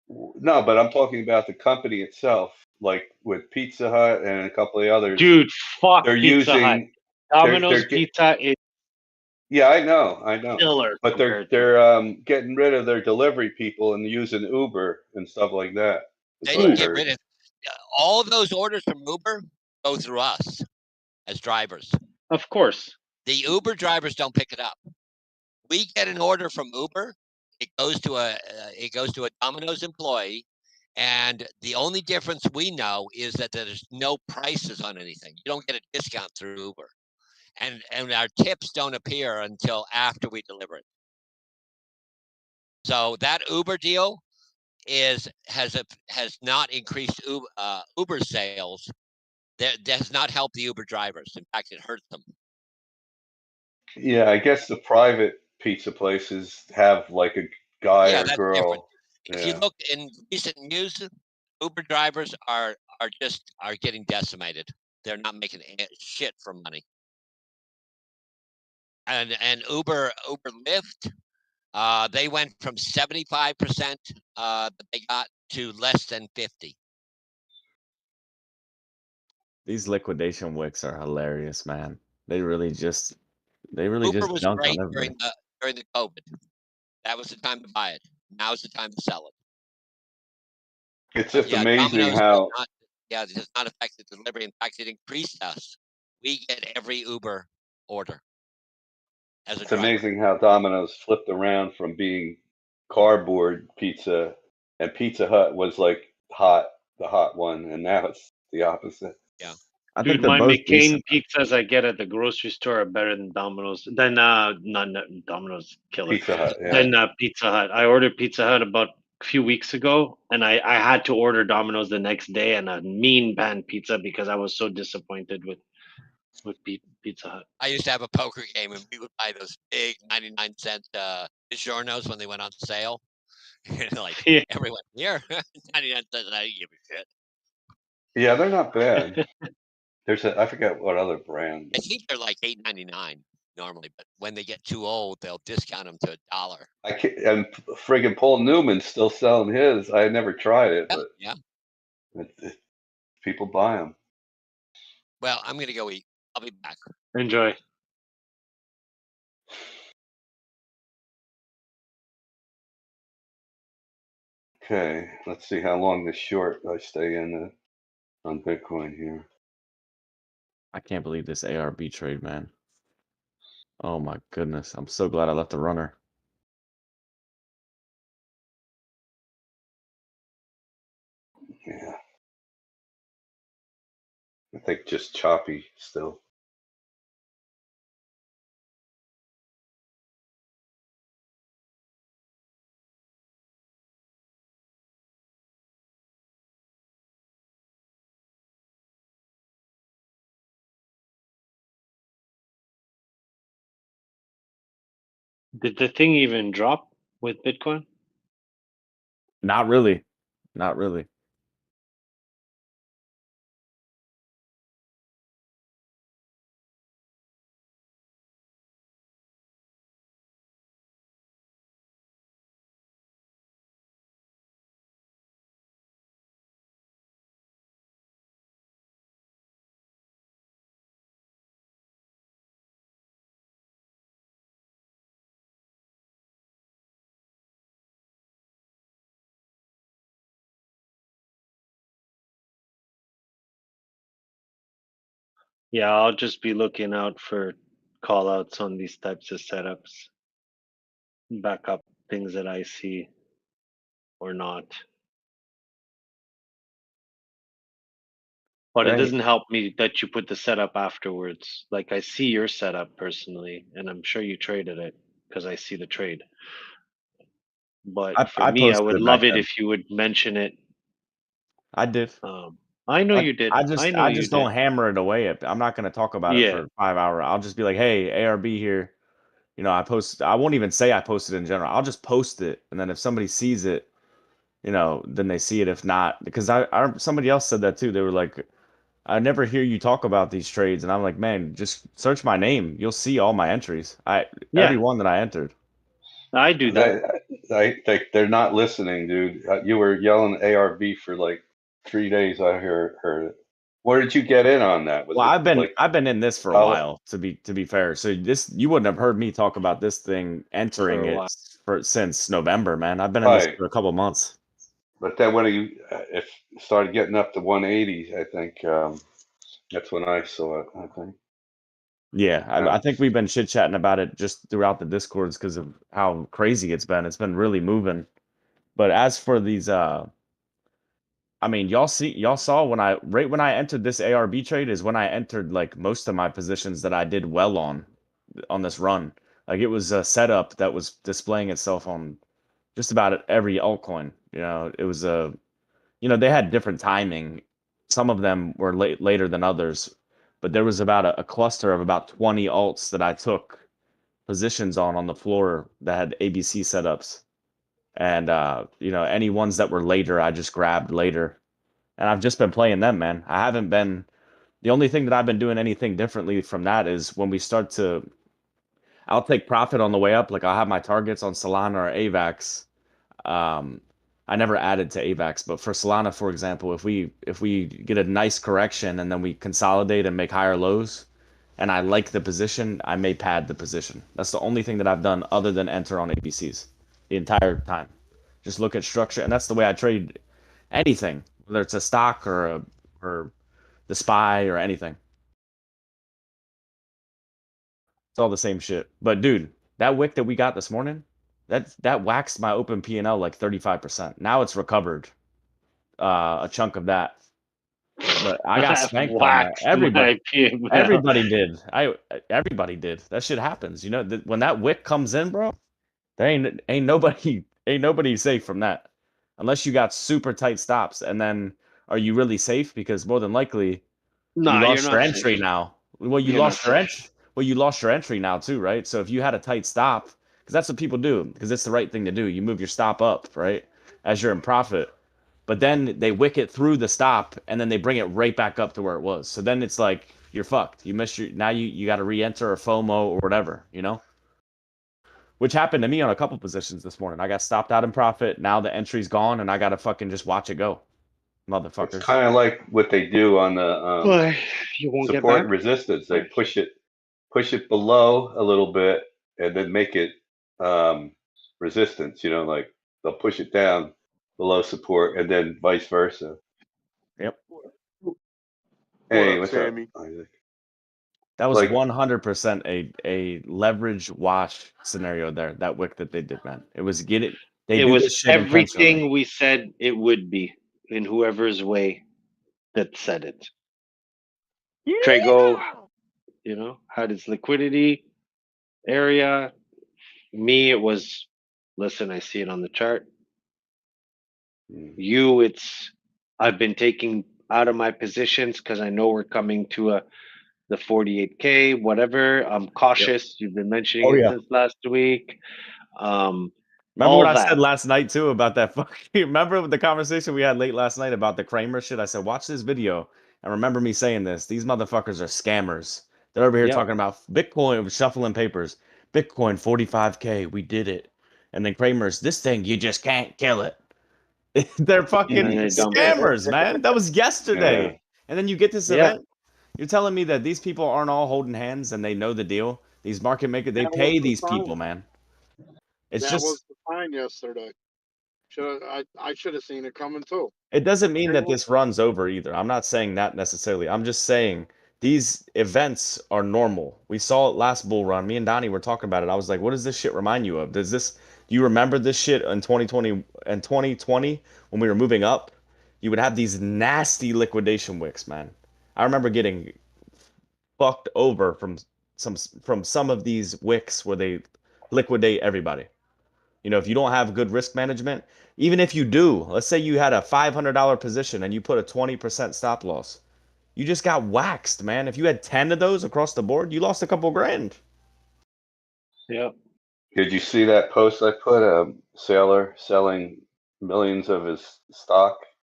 no, but I'm talking about the company itself, like with Pizza Hut and a couple of others. Dude, fuck They're Pizza Hut. using Domino's get Pizza is yeah, I know, killer but compared to. they're getting rid of their delivery people and using Uber and stuff like that. Is They what I didn't get heard. rid of all of those orders from Uber go through us as drivers. Of course. The Uber drivers don't pick it up. We get an order from Uber, it goes to a Domino's employee, and the only difference we know is that there's no prices on anything. You don't get a discount through Uber, and our tips don't appear until after we deliver it. So that Uber deal has not increased Uber sales. That has not helped the Uber drivers. In fact, it hurts them. Yeah, I guess the private pizza places have like a guy Yeah, or that's different. girl. If you Yeah, look in recent news, Uber drivers are getting decimated. They're not making shit for money. And Uber Lyft, they went from 75% that they got to less than 50. These liquidation wicks are hilarious, man. They really just Uber was dunk on great everybody. during the COVID. That was the time to buy it. Now's the time to sell it. it's But just yeah, amazing Domino's how does not affect the delivery. In fact, it increased us. We get every Uber order as a it's driver. amazing how Domino's flipped around from being cardboard pizza and Pizza Hut was like the hot one, and now it's the opposite. Yeah. I think Dude, they're my both McCain decent. pizzas I get at the grocery store are better than Domino's. Than not Domino's killer. Pizza Hut, yeah. Than Pizza Hut. I ordered Pizza Hut about a few weeks ago, and I had to order Domino's the next day and a mean pan pizza because I was so disappointed with Pizza Hut. I used to have a poker game, and we would buy those big 99-cent DiGiorno's when they went on sale. Like Yeah. everyone here, 99 cents. I didn't give a shit. Yeah, they're not bad. I forget what other brand. I think they're like $8.99 normally, but when they get too old, they'll discount them to $1. I can't, and friggin' Paul Newman's still selling his. I never tried it, Yeah, but yeah. people buy them. Well, I'm gonna go eat. I'll be back. Enjoy. Okay, let's see how long this short I stay in on Bitcoin here. I can't believe this ARB trade, man. Oh my goodness. I'm so glad I left the runner. Yeah, I think just choppy still. Did the thing even drop with Bitcoin? Not really. Not really. Yeah, I'll just be looking out for call outs on these types of setups. Back up things that I see or not. But it Dang. doesn't help me that you put the setup afterwards. Like I see your setup personally, and I'm sure you traded it because I see the trade. But for I me, I posted would it back love it then. if you would mention it. I did. I know you did. I know you just did. don't hammer it away. I'm not going to talk about it Yeah. for 5 hours. I'll just be like, hey, ARB here. You know, I won't even say I posted in general. I'll just post it. And then if somebody sees it, you know, then they see it. If not, because somebody else said that too. They were like, I never hear you talk about these trades. And I'm like, man, just search my name. You'll see all my entries. Every one that I entered. I do that. They're not listening, dude. You were yelling ARB for like 3 days. I heard it. Where did you get in on that? Was Well, it I've been in this for a dollar- while, to be fair. So you wouldn't have heard me talk about this thing entering For a it while. since November, man. I've been in this Right. for a couple months. But then when you if started getting up to 180, I think that's when I saw it. I think. Yeah, I think we've been chit chatting about it just throughout the discords because of how crazy it's been. It's been really moving. But as for these, I mean, y'all saw when I entered this ARB trade is when I entered like most of my positions that I did well on this run. Like it was a setup that was displaying itself on just about every altcoin. You know, it was you know, they had different timing. Some of them were later than others, but there was about a cluster of about 20 alts that I took positions on the floor that had ABC setups. And you know, any ones that were later, I just grabbed later. And I've just been playing them, man. I haven't been the only thing that I've been doing anything differently from that is when we start to I'll take profit on the way up. Like I'll have my targets on Solana or AVAX. I never added to AVAX, but for Solana, for example, if we get a nice correction and then we consolidate and make higher lows, and I like the position, I may pad the position. That's the only thing that I've done other than enter on ABCs the entire time. Just look at structure, and that's the way I trade anything, whether it's a stock or the SPY or anything. It's all the same shit. But dude, that wick that we got this morning, that waxed my open P&L like 35%. Now it's recovered a chunk of that. But I got spanked on that. Everybody did. Everybody did. That shit happens. You know, when that wick comes in, bro, there ain't nobody safe from that. Unless you got super tight stops. And then are you really safe? Because more than likely you lost your entry now. Well, you lost your entry. Well, you lost your entry now too, right? So if you had a tight stop, because that's what people do, because it's the right thing to do. You move your stop up, right, as you're in profit. But then they wick it through the stop, and then they bring it right back up to where it was. So then it's like you're fucked. You missed now you got to re-enter or FOMO or whatever, you know. Which happened to me on a couple positions this morning. I got stopped out in profit. Now the entry's gone, and I got to fucking just watch it go, motherfuckers. It's kind of like what they do on the support and resistance. They push it below a little bit and then make it resistance. You know, like they'll push it down below support and then vice versa. Yep. Hey, what's up, Sammy? Isaac? That was 100% a leverage wash scenario there. That wick that they did, man. It was They it do was this shit everything we said it would be in whoever's way that said it. Yeah. Trago, you know, had its liquidity area. Me, it was, listen, I see it on the chart. You, it's, I've been taking out of my positions because I know we're coming to the 48K, whatever. I'm cautious. Yep. You've been mentioning it since last week. Remember what I said last night too about that fucking, remember the conversation we had late last night about the Kramer shit? I said, watch this video and remember me saying this. These motherfuckers are scammers. They're over here talking about Bitcoin, shuffling papers. Bitcoin 45K, we did it. And then Kramer's, this thing, you just can't kill it. They're fucking scammers, man. That was yesterday. Yeah. And then you get this event. You're telling me that these people aren't all holding hands and they know the deal? These market makers, they pay these people, man. It's that was the sign yesterday. I should have seen it coming too. It doesn't mean that this run's over either. I'm not saying that necessarily. I'm just saying these events are normal. We saw it last bull run. Me and Donnie were talking about it. I was like, what does this shit remind you of? Do you remember this shit in 2020 when we were moving up? You would have these nasty liquidation wicks, man. I remember getting fucked over from some of these wicks where they liquidate everybody. You know, if you don't have good risk management, even if you do, let's say you had a $500 position and you put a 20% stop loss, you just got waxed, man. If you had 10 of those across the board, you lost a couple grand. Yeah. Did you see that post I put? A sailor selling millions of his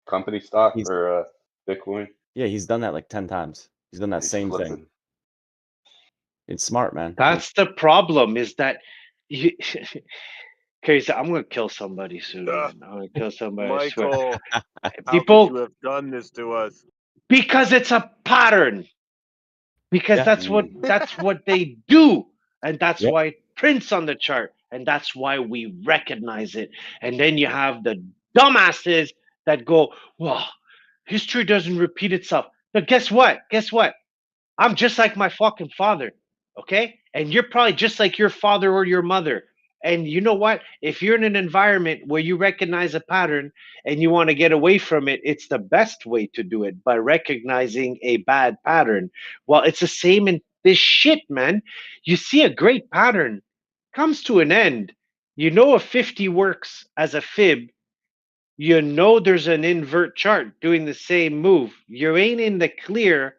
company stock for Bitcoin. Yeah, he's done that like 10 times. He's done that He's same flipping. thing. It's smart, man. That's the problem, is that you, Case, I'm gonna kill somebody soon. Man. I'm gonna kill somebody. I swear. Michael, how People, could you have done this to us? because it's a pattern. Because Yeah. that's what they do, and that's Yep. why it prints on the chart, and that's why we recognize it. And then you have the dumbasses that go, "Well, history doesn't repeat itself." But guess what? Guess what? I'm just like my fucking father, okay? And you're probably just like your father or your mother. And you know what? If you're in an environment where you recognize a pattern and you want to get away from it, it's the best way to do it, by recognizing a bad pattern. Well, it's the same in this shit, man. You see a great pattern comes to an end. You know a 50 works as a fib. You know there's an invert chart doing the same move. You ain't in the clear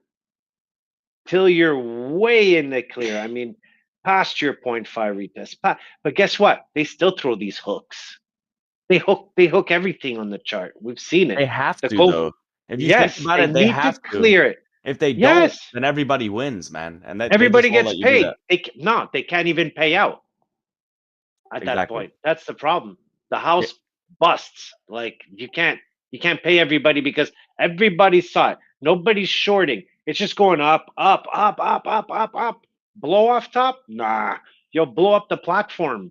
till you're way in the clear. I mean, past your 0.5 retest. But guess what? They still throw these hooks. They hook everything on the chart. We've seen it. They have to, Cold, though. If you yes, think about they it, they need have to clear it. If they don't, Yes, then everybody wins, man. And that everybody they just won't gets let you do paid. that. They can't even pay out at that Exactly. point. That's the problem. The house busts. Like you can't pay everybody because everybody saw it. Nobody's shorting. It's just going up, up, up, up, up, up, up. Blow off top? Nah. You'll blow up the platform.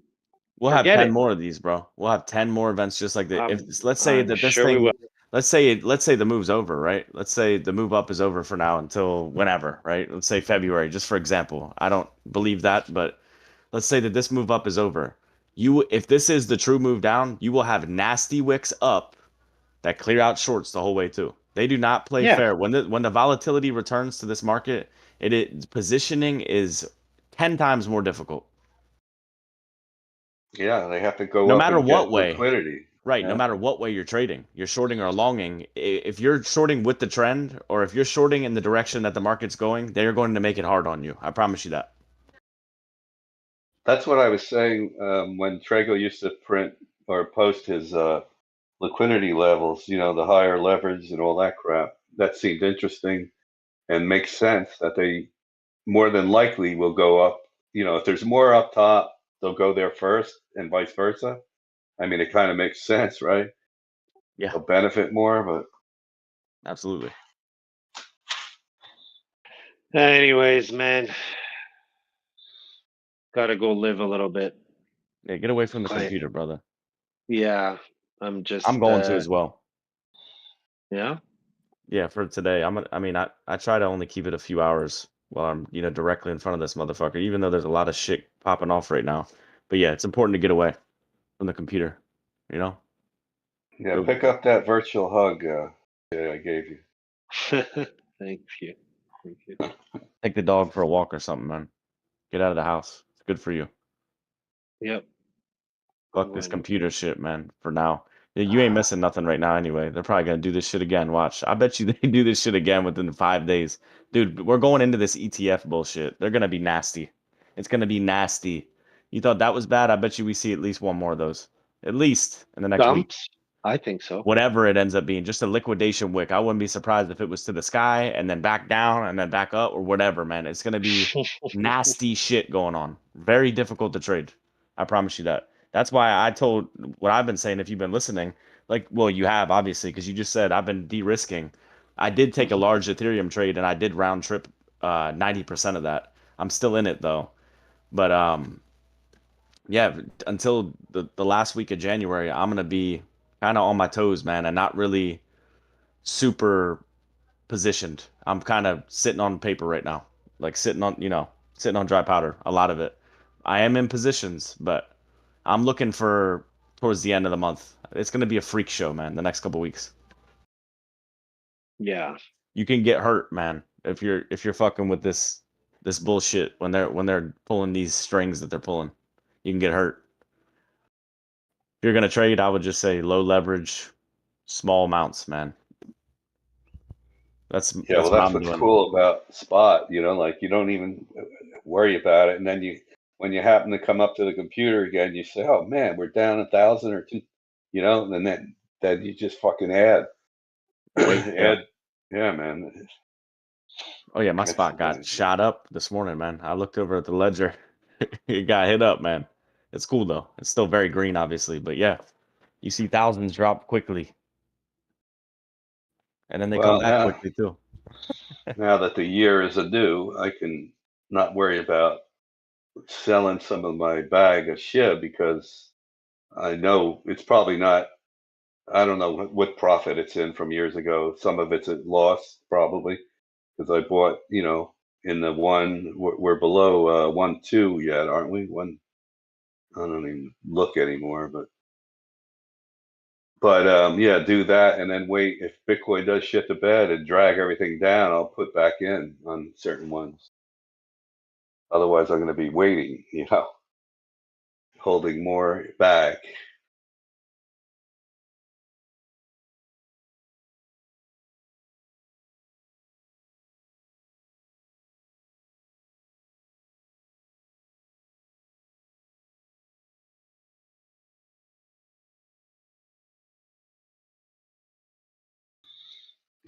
We'll have Forget 10 it. more of these, bro. We'll have 10 more events just like that. Let's say I'm that this sure we thing, will. let's say the move's over, right? Let's say the move up is over for now until whenever, right? Let's say February, just for example. I don't believe that, but let's say that this move up is over. If this is the true move down, you will have nasty wicks up that clear out shorts the whole way too. They do not play Yeah. fair. When the volatility returns to this market, positioning is 10 times more difficult. Yeah, they have to go No up matter and what get way. liquidity. Right, Yeah. no matter what way you're trading, you're shorting or longing. If you're shorting with the trend, or if you're shorting in the direction that the market's going, they're going to make it hard on you. I promise you that. That's what I was saying when Trago used to print or post his liquidity levels, the higher leverage and all that crap. That seemed interesting and makes sense that they more than likely will go up. If there's more up top, they'll go there first and vice versa. I mean, it kind of makes sense, right? Yeah. They'll benefit more, but Absolutely. Anyways, man. Gotta go live a little bit. Yeah, get away from the Quiet. computer, brother. Yeah. I'm going to as well. Yeah. Yeah, for today. I try to only keep it a few hours while I'm, directly in front of this motherfucker, even though there's a lot of shit popping off right now. But yeah, it's important to get away from the computer, Yeah, pick up that virtual hug I gave you. Thank you. Take the dog for a walk or something, man. Get out of the house. It's good for you. Yep. Fuck this computer shit, man, for now. You ain't missing nothing right now anyway. They're probably going to do this shit again. Watch. I bet you they do this shit again within 5 days. Dude, we're going into this ETF bullshit. They're going to be nasty. It's going to be nasty. You thought that was bad? I bet you we see at least one more of those. At least in the next week. Dumps? I think so. Whatever it ends up being, just a liquidation wick. I wouldn't be surprised if it was to the sky and then back down and then back up or whatever, man. It's going to be nasty shit going on. Very difficult to trade. I promise you that. That's why I told what I've been saying. If you've been listening, well, you have obviously, because you just said I've been de-risking. I did take a large Ethereum trade and I did round trip 90% of that. I'm still in it though, but yeah, until the last week of January, I'm gonna be kind of on my toes, man, and not really super positioned. I'm kind of sitting on paper right now, like sitting on dry powder. A lot of it. I am in positions, but I'm looking for towards the end of the month. It's going to be a freak show, man. The next couple weeks. Yeah. You can get hurt, man, if you're fucking with this bullshit when they're pulling these strings that they're pulling. You can get hurt. If you're gonna trade, I would just say low leverage, small amounts, man. That's well, what that's I'm what's doing. cool about spot. Like you don't even worry about it, and then when you happen to come up to the computer again, you say, "Oh man, we're down 1,000 or 2," and then you just fucking add, Wait, yeah. yeah, man. Oh yeah, my spot got shot up this morning, man. I looked over at the ledger. It got hit up, man. It's cool though. It's still very green, obviously, but yeah, you see thousands drop quickly, and then they come back quickly too. Now that the year is due, I can not worry about selling some of my bag of shit because I know it's probably not. I don't know what profit it's in from years ago. Some of it's a loss probably because I bought, in the one. We're below 1.2 yet, aren't we? One. I don't even look anymore, but yeah, do that and then wait. If Bitcoin does shit the bed and drag everything down, I'll put back in on certain ones. Otherwise, I'm going to be waiting, holding more back.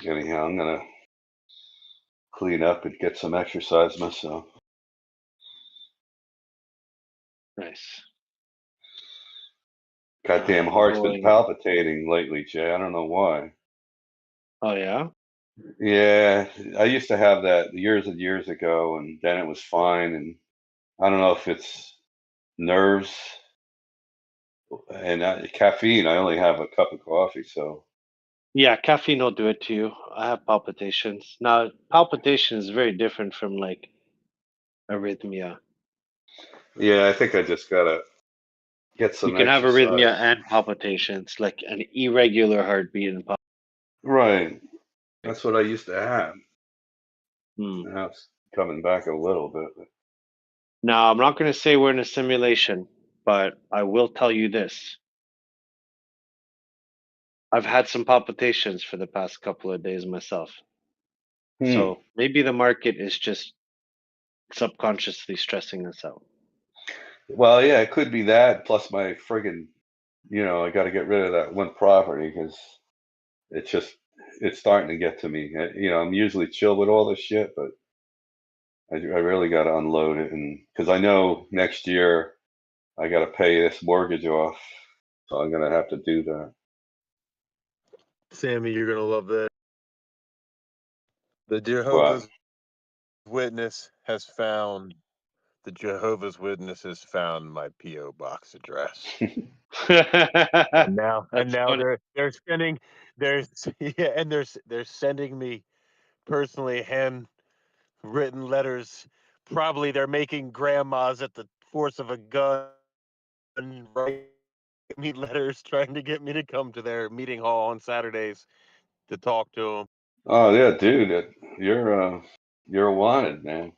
Anyhow, I'm going to clean up and get some exercise myself. Nice. Goddamn heart's been palpitating lately, Jay. I don't know why. Oh yeah? Yeah, I used to have that years and years ago, and then it was fine. And I don't know if it's nerves and caffeine. I only have a cup of coffee, so. Yeah, caffeine will do it to you. I have palpitations. Now, palpitation is very different from like arrhythmia. Yeah, I think I just gotta get some You can have exercise. arrhythmia and palpitations, like an irregular heartbeat and Right. That's what I used to have. Hmm. Now it's coming back a little bit. Now, I'm not going to say we're in a simulation, but I will tell you this. I've had some palpitations for the past couple of days myself. So maybe the market is just subconsciously stressing us out. Well, yeah, it could be that. Plus my friggin', I got to get rid of that one property because it's starting to get to me. I'm usually chill with all this shit, but I really got to unload it. And because I know next year I got to pay this mortgage off. So I'm going to have to do that. Sammy, you're going to love that. The Jehovah's Witnesses has found my P.O. box address. and now they're sending they're sending me personally handwritten letters. Probably they're making grandmas at the force of a gun write me letters trying to get me to come to their meeting hall on Saturdays to talk to them. Oh yeah, dude, you're wanted, man.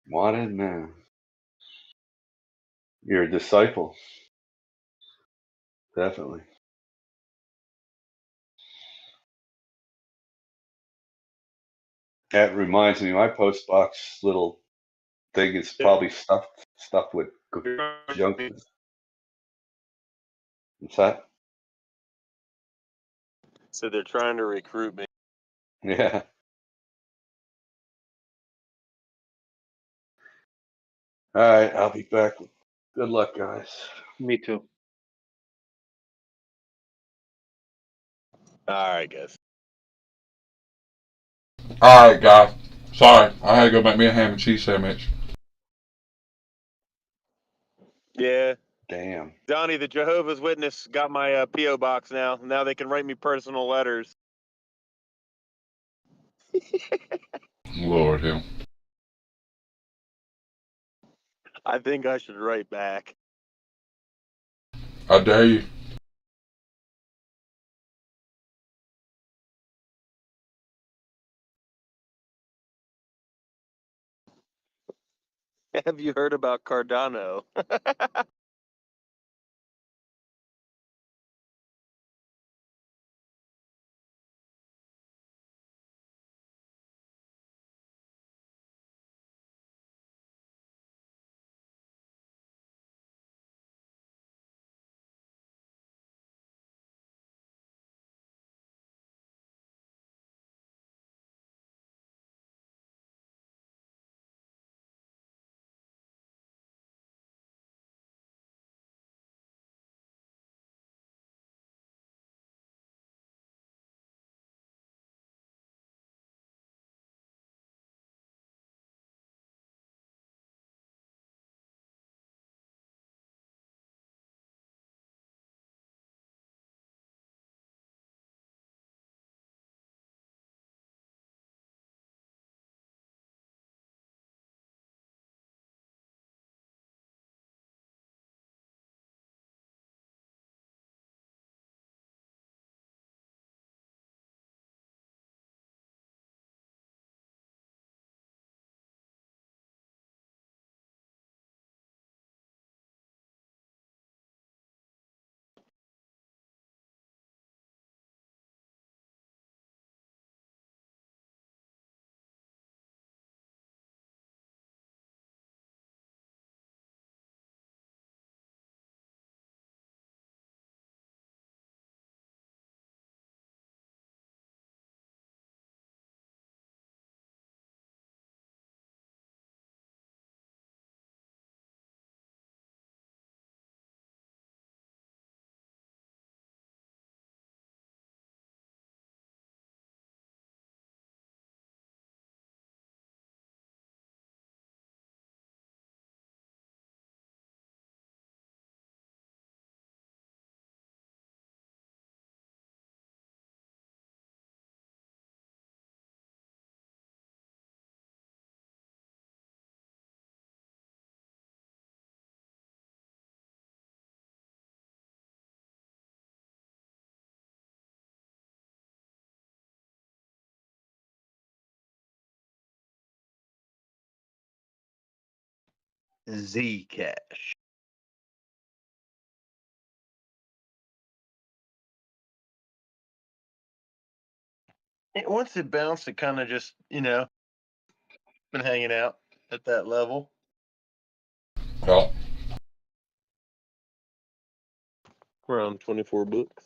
Wanted, man. You're a disciple. Definitely. That reminds me, my post box little thing is probably stuffed with junk. What's that? So they're trying to recruit me. Yeah. All right, I'll be back. Good luck, guys. Me too. All right, guys. All right, guys. Sorry, I had to go make me a ham and cheese sandwich. Yeah. Damn. Donnie, the Jehovah's Witness got my P.O. box now. Now they can write me personal letters. Lord him. I think I should write back. I dare you. Have you heard about Cardano? Zcash. Once it bounced, it kind of just, been hanging out at that level. Well, Around 24 bucks.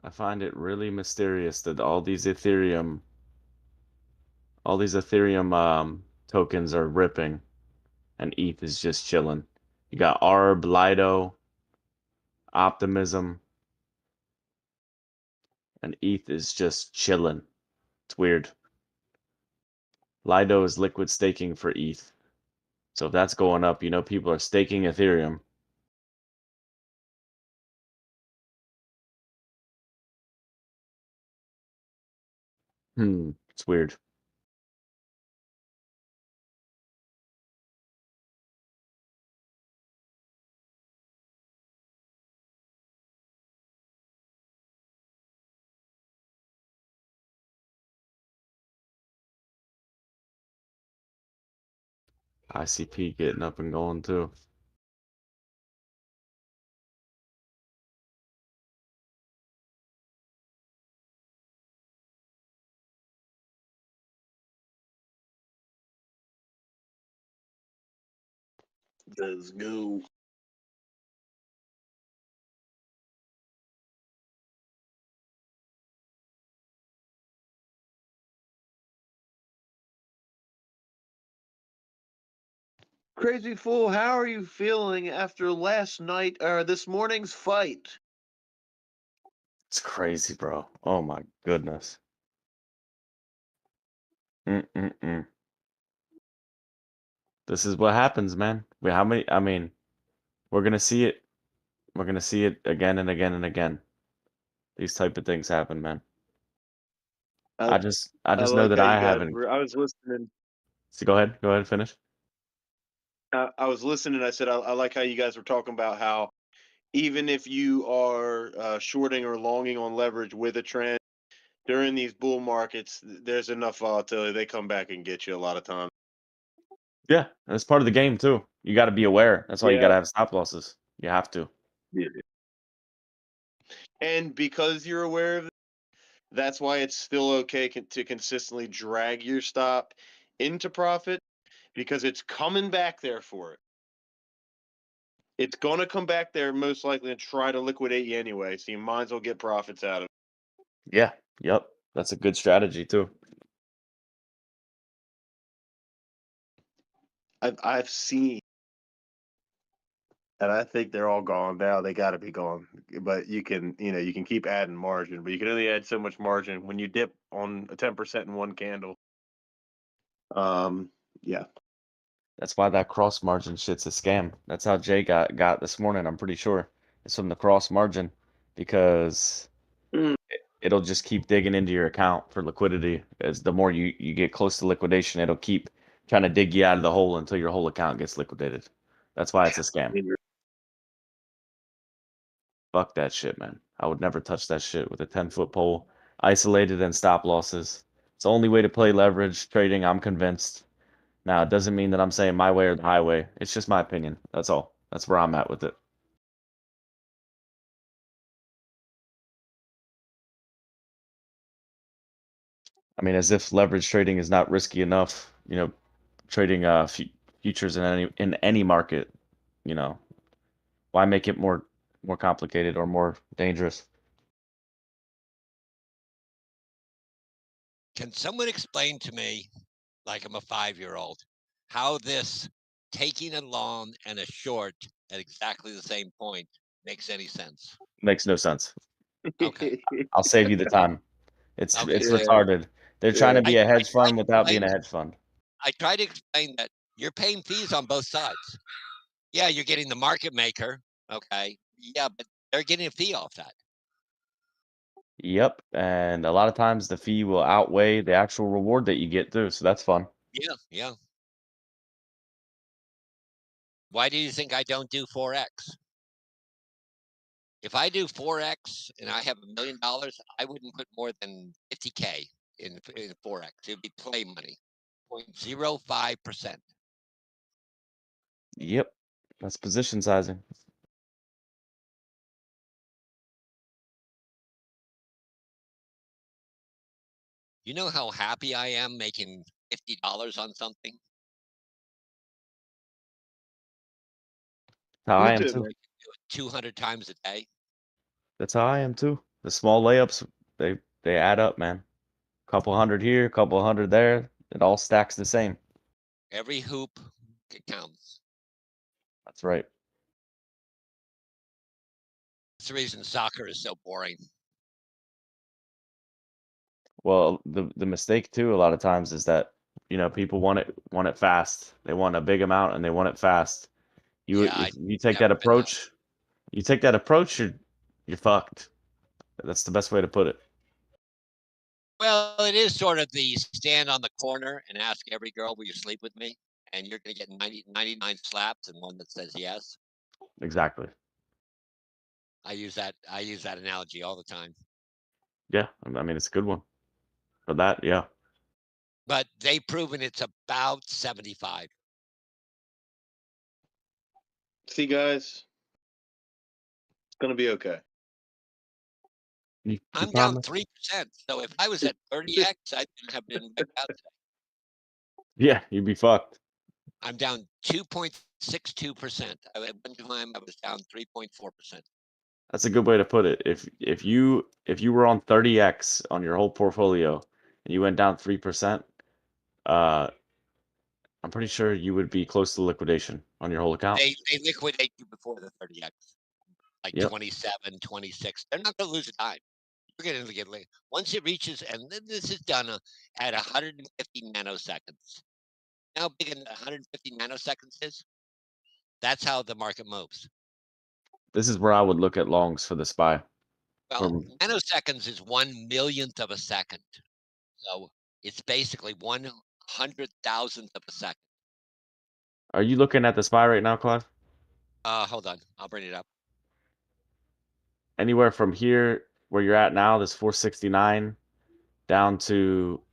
I find it really mysterious that all these Ethereum tokens are ripping, and ETH is just chilling. You got ARB, Lido, optimism, and ETH is just chilling. It's weird. Lido is liquid staking for ETH. So if that's going up, you know people are staking Ethereum. It's weird. ICP getting up and going too. Let's go. Crazy Fool, how are you feeling after last night or this morning's fight? It's crazy, bro. Oh my goodness. Mm-mm-mm. This is what happens, man. How many? I mean, we're gonna see it. We're gonna see it again and again and again. These type of things happen, man. I I just know like that how you I guys haven't. were. I was listening. So go ahead, finish. I was listening. I said I like how you guys were talking about how even if you are shorting or longing on leverage with a trend during these bull markets, there's enough volatility. They come back and get you a lot of times. Yeah, and it's part of the game too. You got to be aware. That's why you got to Yeah. have stop losses. You have to. Yeah. And because you're aware of it, that's why it's still okay to consistently drag your stop into profit because it's coming back there for it. It's going to come back there most likely and try to liquidate you anyway, so you might as well get profits out of it. Yeah. Yep. That's a good strategy too. I've seen, and I think they're all gone now. They got to be gone. But you can keep adding margin, but you can only add so much margin when you dip on a 10% in one candle. Yeah. That's why that cross margin shit's a scam. That's how Jay got this morning. I'm pretty sure it's from the cross margin because Mm. it'll just keep digging into your account for liquidity. As the more you get close to liquidation, it'll keep trying to dig you out of the hole until your whole account gets liquidated. That's why it's a scam. Fuck that shit, man. I would never touch that shit with a 10-foot pole, isolated and stop losses. It's the only way to play leverage trading, I'm convinced. Now, it doesn't mean that I'm saying my way or the highway. It's just my opinion. That's all. That's where I'm at with it. I mean, as if leverage trading is not risky enough, trading futures in any market, you know. Why make it more complicated or more dangerous? Can someone explain to me, like I'm a 5-year-old, how this taking a long and a short at exactly the same point makes any sense? Makes no sense. Okay. I'll save you the time. It's Okay. retarded. They're trying to be a hedge fund without being a explain- hedge fund. I try to explain that you're paying fees on both sides. Yeah, you're getting the market maker. Okay. Yeah, but they're getting a fee off that. Yep, and a lot of times the fee will outweigh the actual reward that you get too, so that's fun. Yeah, yeah. Why do you think I don't do Forex? If I do Forex and I have $1 million, I wouldn't put more than 50K in Forex. It'd be play money, 0.05%. Yep, that's position sizing. You know how happy I am making $50 on something? How I Me am too, too. man. 200 times a day. That's how I am too. The small layups, they add up, man. Couple hundred here, couple hundred there. It all stacks the same. Every hoop counts. That's right. That's the reason soccer is so boring. Well, the mistake too a lot of times is that people want it fast. They want a big amount and they want it fast. Yeah, If you take never that been that. approach, you're fucked. That's the best way to put it. Well, it is sort of the stand on the corner and ask every girl, will you sleep with me? And you're going to get 99 slaps and one that says yes. Exactly. I use that analogy all the time. Yeah, I mean it's a good one. For that, yeah. But they've proven it's about 75. See, guys, it's gonna be okay. I'm down 3%. So if I was at 30x, I didn't have been back out today. Yeah, you'd be fucked. I'm down 2.62%. At one time, I was down 3.4%. That's a good way to put it. If you were on 30x on your whole portfolio and you went down 3%, I'm pretty sure you would be close to liquidation on your whole account. They liquidate you before the 30x, like Yep. 27, 26. They're not going to lose a dime. You're going to get late. Once it reaches, and this is done at 150 nanoseconds. You know how big 150 nanoseconds is? That's how the market moves. This is where I would look at longs for the SPY. Well, nanoseconds is 1/1,000,000th of a second. So it's basically 100,000th of a second. Are you looking at the SPY right now, Clive? Hold on. I'll bring it up. Anywhere from here, where you're at now, this 469, down to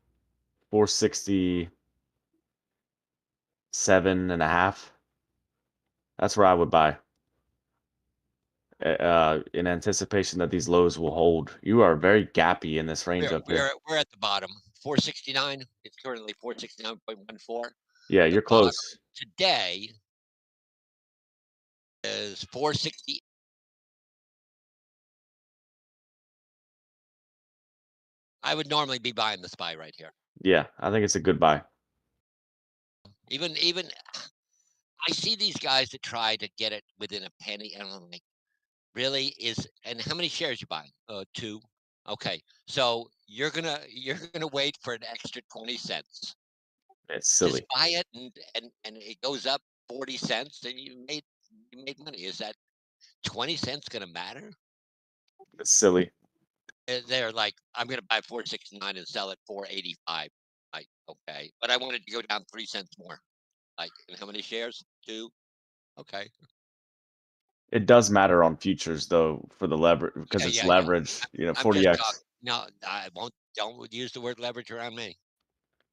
467.5. That's where I would buy. In anticipation that these lows will hold. You are very gappy in this range up here. We're at the bottom. 469. It's currently 469.14. Yeah, The you're close. today is 460. I would normally be buying the SPY right here. Yeah, I think it's a good buy. Even I see these guys that try to get it within a penny, and I'm like, really? And how many shares you buying? 2. Okay, so you're gonna wait for an extra 20 cents. It's silly. Just buy it, and it goes up 40 cents, then you made money. Is that 20 cents gonna matter? It's silly. They're like, I'm gonna buy 469 and sell it 485. Like, okay, but I wanted to go down 3 cents more. Like, and how many shares? 2. Okay. It does matter on futures though for the leverage because it's Yeah. leverage. I'm just 40x. talking. No, I won't. Don't use the word leverage around me.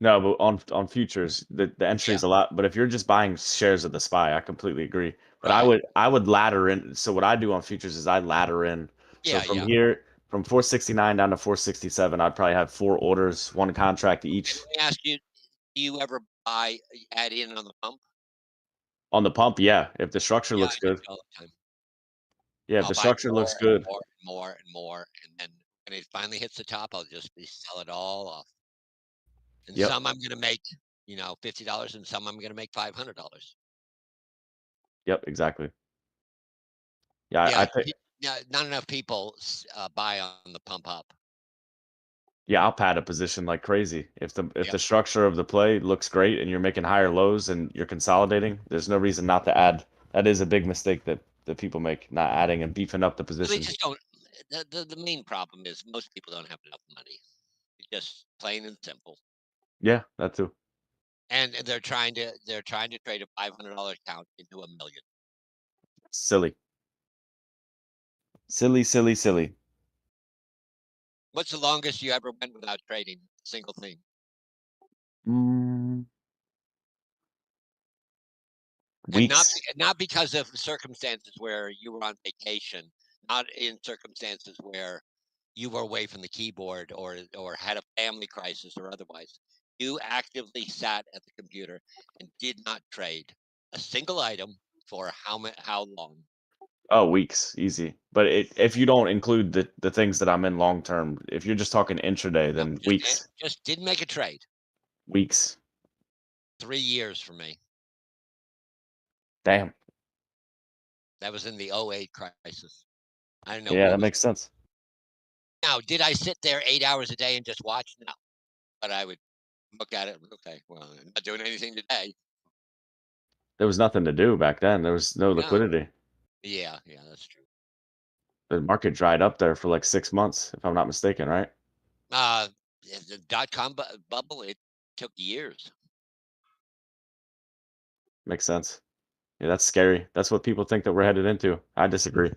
No, but on futures, the entry is a lot. But if you're just buying shares of the SPY, I completely agree. But Right. I would ladder in. So what I do on futures is I ladder in. So from here, from 469 down to 467, I'd probably have 4 orders, 1 contract each. Let me ask you: do you ever add in on the pump? On the pump, yeah. If the structure looks good. All the time. Yeah, if the structure looks good. More and more, and then when it finally hits the top, I'll just sell it all off. And some I'm gonna make, $50, and some I'm gonna make $500. Yep, exactly. Yeah, not enough people buy on the pump up. Yeah, I'll pad a position like crazy. If the structure of the play looks great and you're making higher lows and you're consolidating, there's no reason not to add. That is a big mistake that people make, not adding and beefing up the position. They just don't. The main problem is most people don't have enough money. It's just plain and simple. Yeah, that too. And they're trying to trade a $500 account into $1 million. Silly. Silly. What's the longest you ever went without trading a single thing? Weeks. And not because of circumstances where you were on vacation, not in circumstances where you were away from the keyboard or had a family crisis or otherwise. You actively sat at the computer and did not trade a single item for how long? Oh, weeks, easy. But if you don't include the things that I'm in long term, if you're just talking intraday, then weeks. Just didn't make a trade. Weeks. 3 years for me. Damn. That was in the 08 crisis. I didn't know Yeah, who that was. makes sense. Now, did I sit there 8 hours a day and just watch? No, but I would look at it. Okay, well, I'm not doing anything today. There was nothing to do back then. There was no No. liquidity. Yeah, that's true. The market dried up there for like 6 months, if I'm not mistaken, right? The dot-com bubble, it took years. Makes sense. Yeah, that's scary. That's what people think that we're headed into. I disagree.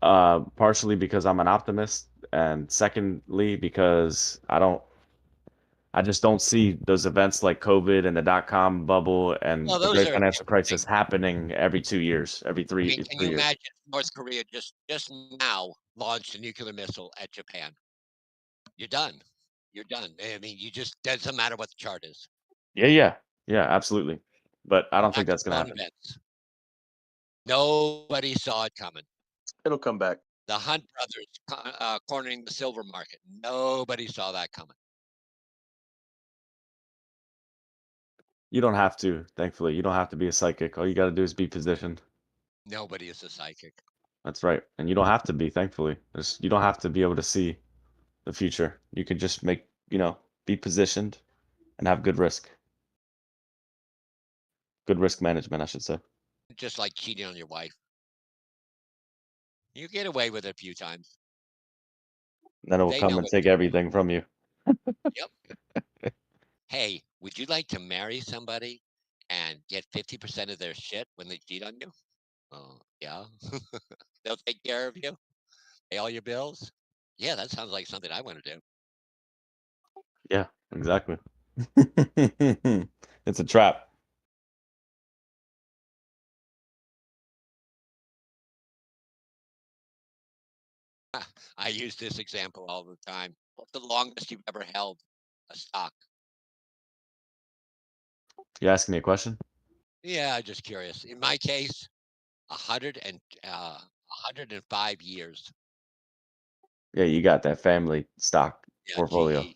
Partially because I'm an optimist, and secondly because I just don't see those events like COVID and the dot-com bubble and Well, the those great are financial interesting. crisis happening every 2 years, every I three mean, can 3 you years. imagine North Korea just now launched a nuclear missile at Japan? You're done. You're done. I mean, you just doesn't matter what the chart is. Yeah, absolutely. But I don't think Black that's gonna swan happen. events. Nobody saw it coming. It'll come back. The Hunt brothers cornering the silver market. Nobody saw that coming. You don't have to, thankfully. You don't have to be a psychic. All you gotta do is be positioned. Nobody is a psychic. That's right. And you don't have to be, thankfully. You don't have to be able to see the future. You can just be positioned and have good risk. Good risk management, I should say. Just like cheating on your wife. You get away with it a few times. Then it will They come know and what take they're everything from you. Yep. Hey, would you like to marry somebody and get 50% of their shit when they cheat on you? Yeah. They'll take care of you, pay all your bills. Yeah, that sounds like something I want to do. Yeah, exactly. It's a trap. I use this example all the time. What's the longest you've ever held a stock? You asking me a question? Yeah, just curious. In my case, 105 years. Yeah, you got that family stock Yeah, portfolio. GE.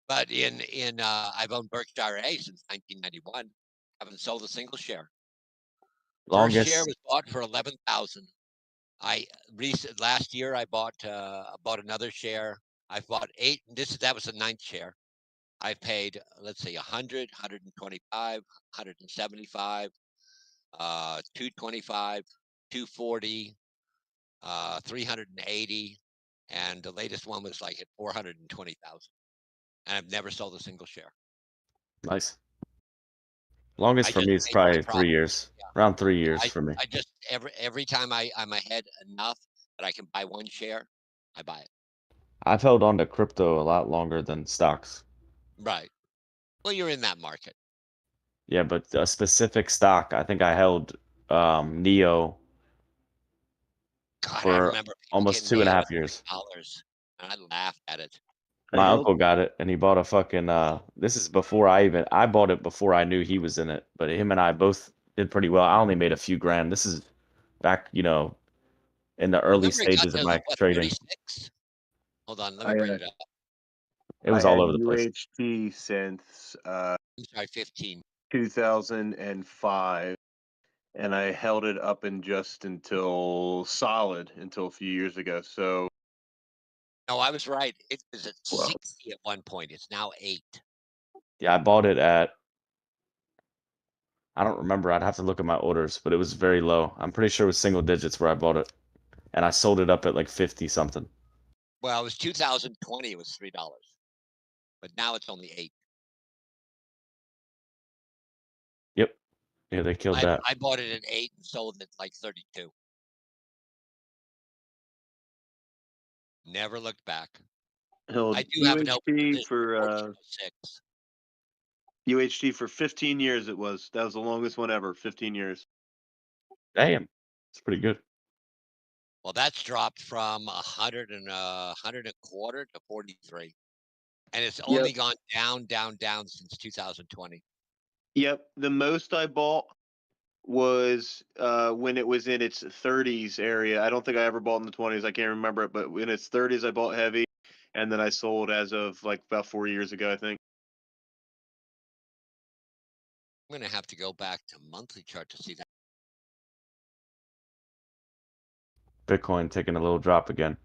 But I've owned Berkshire A since 1991. Haven't sold a single share. First share Longest. was bought for 11,000. Last year I bought another share. I've bought 8. That was the 9th share. I paid, let's see, 100, 125, 175, 225, 240, 380, and the latest one was like at 420,000. And I've never sold a single share. Nice. Longest I for just me is made my probably 3 profit. years. Yeah. Around 3 years for me. I just every time I'm ahead enough that I can buy one share, I buy it. I've held on to crypto a lot longer than stocks. Right. Well, you're in that market. Yeah, but a specific stock, I think I held Neo God, I for remember people almost getting two and a nailed half at years. $3, and I laughed at it. My held uncle got it and he bought a fucking this is before I bought it before I knew he was in it, but him and I both did pretty well. I only made a few grand. This is back, in the early Remember, it got stages of to my what, trading. 36? Hold on, let me I bring it up. It I was all had over the place. UHT since I'm sorry, 15. 2005, and I held it up and just until a few years ago. So No, I was right. It was at well, 60 at one point. It's now 8. Yeah, I bought it at I don't remember. I'd have to look at my orders, but it was very low. I'm pretty sure it was single digits where I bought it. And I sold it up at like 50 something. Well, it was 2020. It was $3, but now it's only 8. Yep. Yeah, they killed that. I bought it at 8 and sold it like 32. Never looked back. held I do have an open UHT position for at 1406. UHT for 15 years. That was the longest one ever. 15 years. Damn. It's pretty good. Well, that's dropped from 100 and 100 and a quarter to 43. And it's only gone down, down, down since 2020. Yep. The most I bought was when it was in its 30s area. I don't think I ever bought in the 20s. I can't remember it, but in its 30s, I bought heavy, and then I sold as of like about 4 years ago, I think. I'm going to have to go back to monthly chart to see that. Bitcoin taking a little drop again.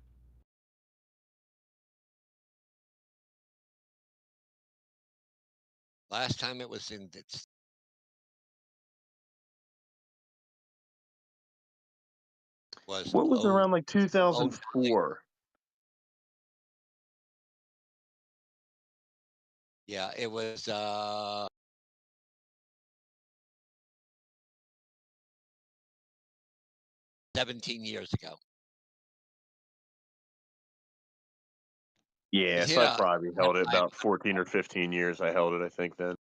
Last time it was in its was What was around like 2004? Yeah, it was 17 years ago. Yeah, so I probably held it about 14 or 15 years. I held it, I think, then.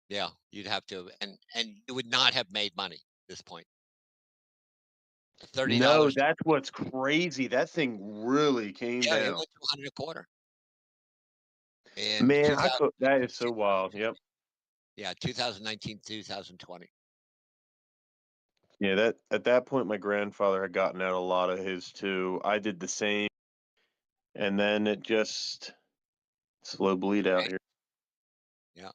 Yeah, you'd have to, and you would not have made money at this point. $30. No, that's what's crazy. That thing really came Yeah, it down. went to 100 a quarter. And Man, that is so wild. Yep. Yeah, 2019, 2020. Yeah, that at that point my grandfather had gotten out a lot of his too. I did the same, and then it just slow bleed out here. Yeah.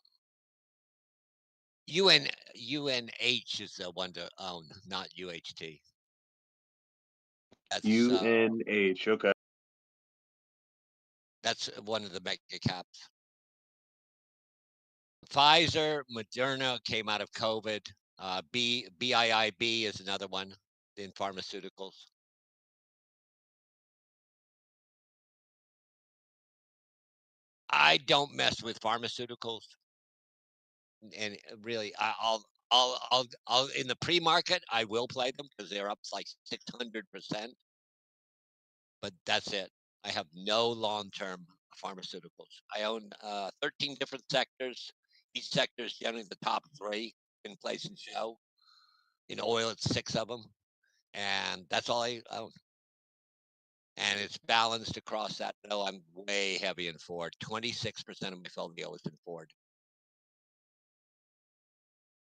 UNH is the one to own, not UHT. That's UNH. Okay. that's one of the mega caps. Pfizer, Moderna came out of COVID. BIIB is another one in pharmaceuticals. I don't mess with pharmaceuticals, and really, I'll in the pre-market I will play them because they're up like 600%. But that's it. I have no long-term pharmaceuticals. I own 13 different sectors. Each sector is generally the top 3 in place and show. In oil, it's 6 of them, and that's all I own. And it's balanced across that. No, I'm way heavy in Ford. 26% of my folio is in Ford.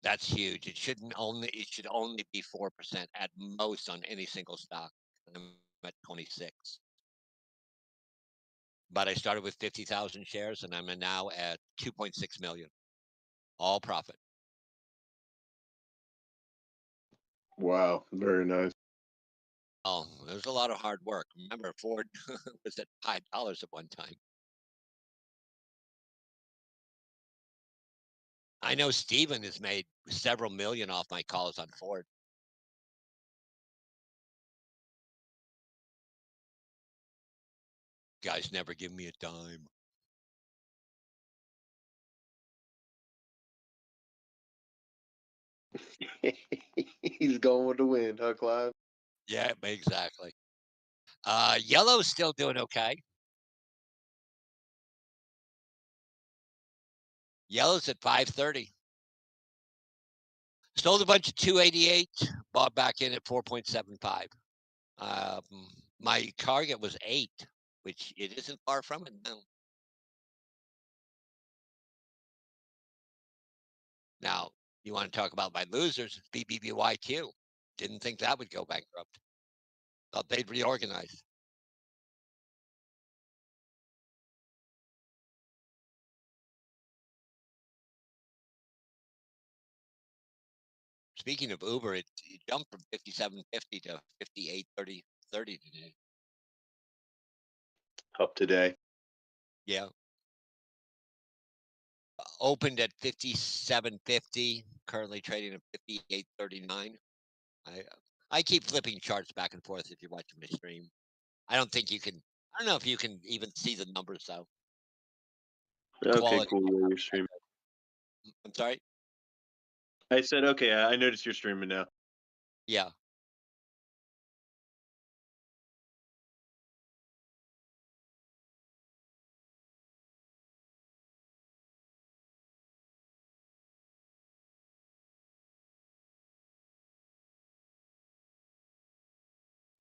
That's huge. It should only be 4% at most on any single stock. I'm at 26. But I started with 50,000 shares, and I'm now at 2.6 million, all profit. Wow, very nice. Oh, there's a lot of hard work. Remember, Ford was at $5 at one time. I know Steven has made several million off my calls on Ford. Guys never give me a dime. He's going with the wind, huh, Clive? Yeah, exactly. Yellow's still doing okay. Yellow's at 530. Sold a bunch of 288, bought back in at 4.75. My target was 8, which it isn't far from it now. Now, you want to talk about my losers? BBBYQ. Didn't think that would go bankrupt. Thought they'd reorganize. Speaking of Uber, it jumped from 57.50 to 58.30 today. Up today. Yeah. Opened at 57.50, currently trading at 58.39. I keep flipping charts back and forth if you're watching my stream. I don't know if you can even see the numbers though. Okay, Quality. cool. Yeah, you're streaming. I'm sorry? I said, okay, I noticed you're streaming now. Yeah.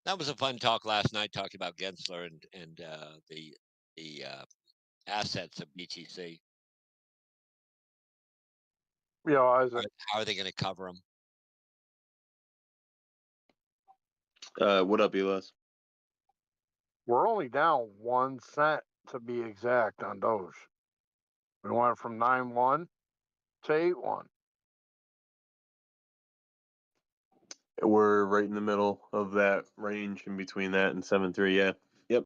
That was a fun talk last night, talking about Gensler and the assets of BTC. Yeah, Isaac. How are they going to cover them? What up, Elas? We're only down 1 cent to be exact on Doge. We went from 9.1 to 8.1. We're right in the middle of that range, in between that and 7.3. Yeah. Yep.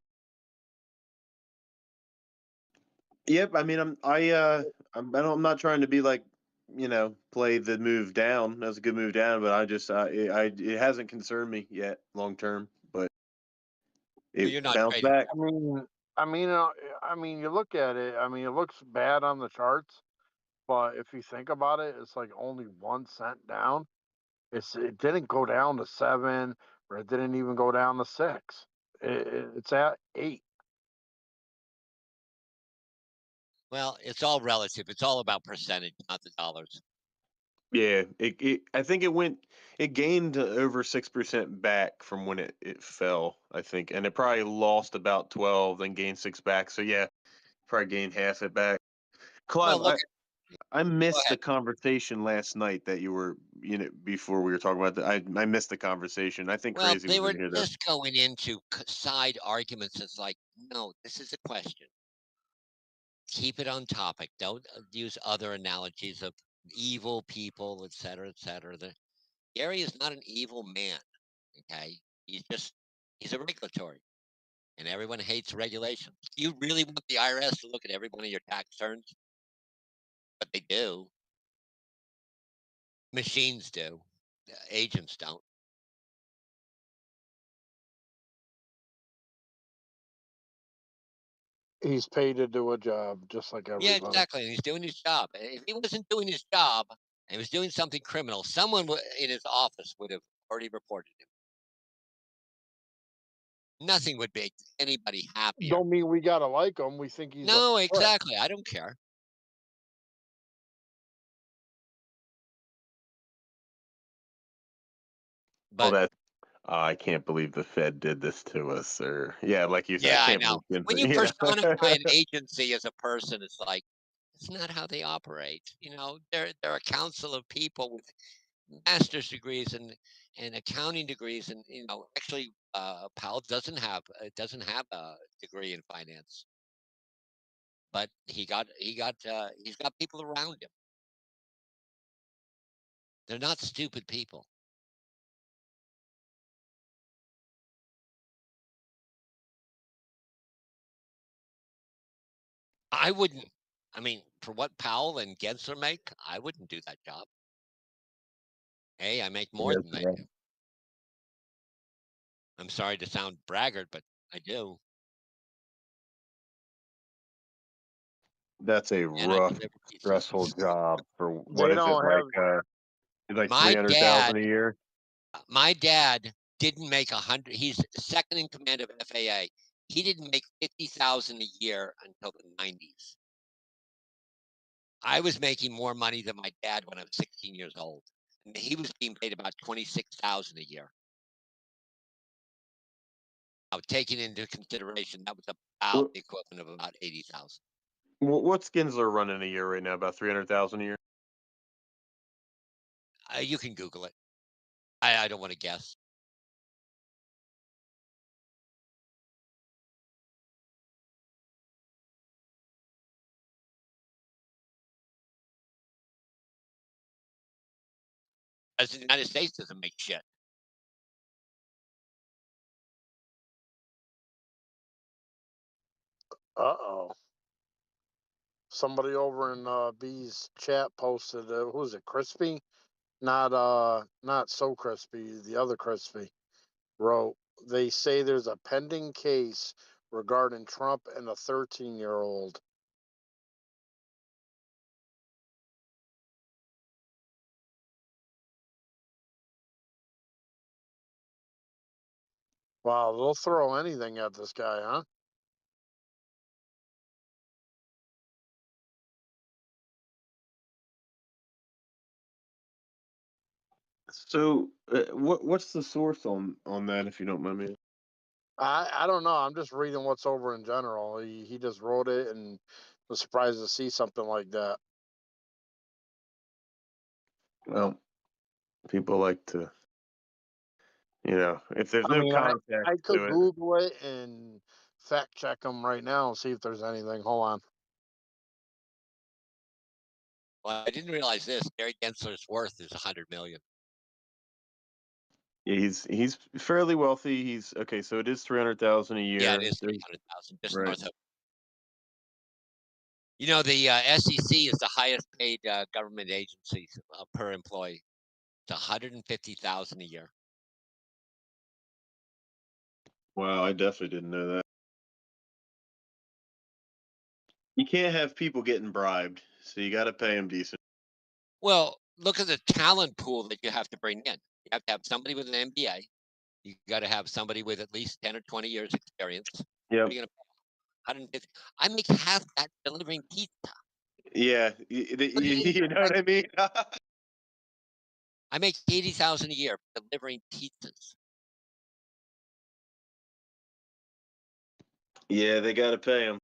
Yep. I mean, I'm not trying to be like, play the move down. That was a good move down, but it hasn't concerned me yet long term. But Well, it you're not bounced trading. back. I mean, you look at it. I mean, it looks bad on the charts, but if you think about it, it's like only 1 cent down. It didn't go down to 7, or it didn't even go down to 6. It's at 8. Well, it's all relative. It's all about percentage, not the dollars. Yeah, I think it gained over 6% back from when it fell, I think, and it probably lost about 12, then gained 6 back. So yeah, probably gained half it back. Well, Clive, look. I Go missed the ahead. conversation last night that you were, before we were talking about that. I missed the conversation. I think Well, Crazy they was were in here though. just going into side arguments. It's like, no, this is a question. Keep it on topic. Don't use other analogies of evil people, et cetera, et cetera. Gary is not an evil man. Okay, he's a regulatory, and everyone hates regulations. You really want the IRS to look at every one of your tax returns? But they do. Machines do. Agents don't. He's paid to do a job just like Yeah, everybody. exactly. And he's doing his job. If he wasn't doing his job and was doing something criminal, someone in his office would have already reported him. Nothing would make anybody happier. Don't mean we gotta like him. We think he's No, a prick. exactly. I don't care. Oh, But I can't believe the Fed did this to us, or yeah, like you said, yeah, I I can't know. believe When you you know. personify an agency as a person, it's like it's not how they operate. They're a council of people with master's degrees and accounting degrees, and actually, Powell doesn't have a degree in finance, but he's got people around him. They're not stupid people. I wouldn't. I mean, for what Powell and Gensler make, I wouldn't do that job. Hey, I make more than they do. I'm sorry to sound braggart, but I do. That's a And I rough, deliver stressful pieces. job for They what is it don't like? have. It's like My 300,000 dad, a year. my dad didn't make 100. He's second in command of FAA. He didn't make 50,000 a year until the 90s. I was making more money than my dad when I was 16 years old. And he was being paid about 26,000 a year. Now, taking into consideration that was about the equivalent of about 80,000. What's Gensler running a year right now? About 300,000 a year. You can Google it. I don't want to guess. As the United States doesn't make shit. Uh-oh. Somebody over in B's chat posted, who's it, Crispy? Not so crispy, the other crispy wrote, they say there's a pending case regarding Trump and a 13-year-old. Wow, they'll throw anything at this guy, huh? So, what's the source on that, if you don't mind me? I don't know. I'm just reading what's over in general. He just wrote it and was surprised to see something like that. Well, people like to, if there's I no mean, context I to could it. Google it and fact check them right now and see if there's anything. Hold on. Well, I didn't realize this. Gary Gensler's worth is 100 million. Yeah, he's fairly wealthy. He's okay. So it is 300,000 a Yeah, it year. is 300,000, just Right. north of. You know, the SEC is the highest paid government agency per employee. It's 150,000 a year. Wow, I definitely didn't know that. You can't have people getting bribed, so you got to pay them decent. Well, look at the talent pool that you have to bring in. You have to have somebody with an MBA. You got to have somebody with at least 10 or 20 years experience. What Yep. are you going to pay? 150. I make half that delivering pizza. Yeah, you know what I mean. I make 80,000 a year delivering pizzas. Yeah, they got to pay them.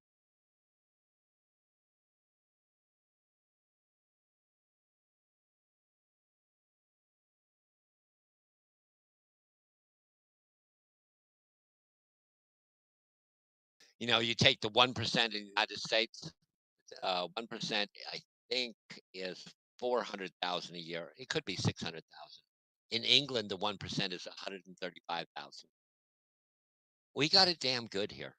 You know, you take the 1% in the United States. 1%, I think, is 400,000 a year. It could be 600,000. In England, the 1% is 135,000. We got it damn good here.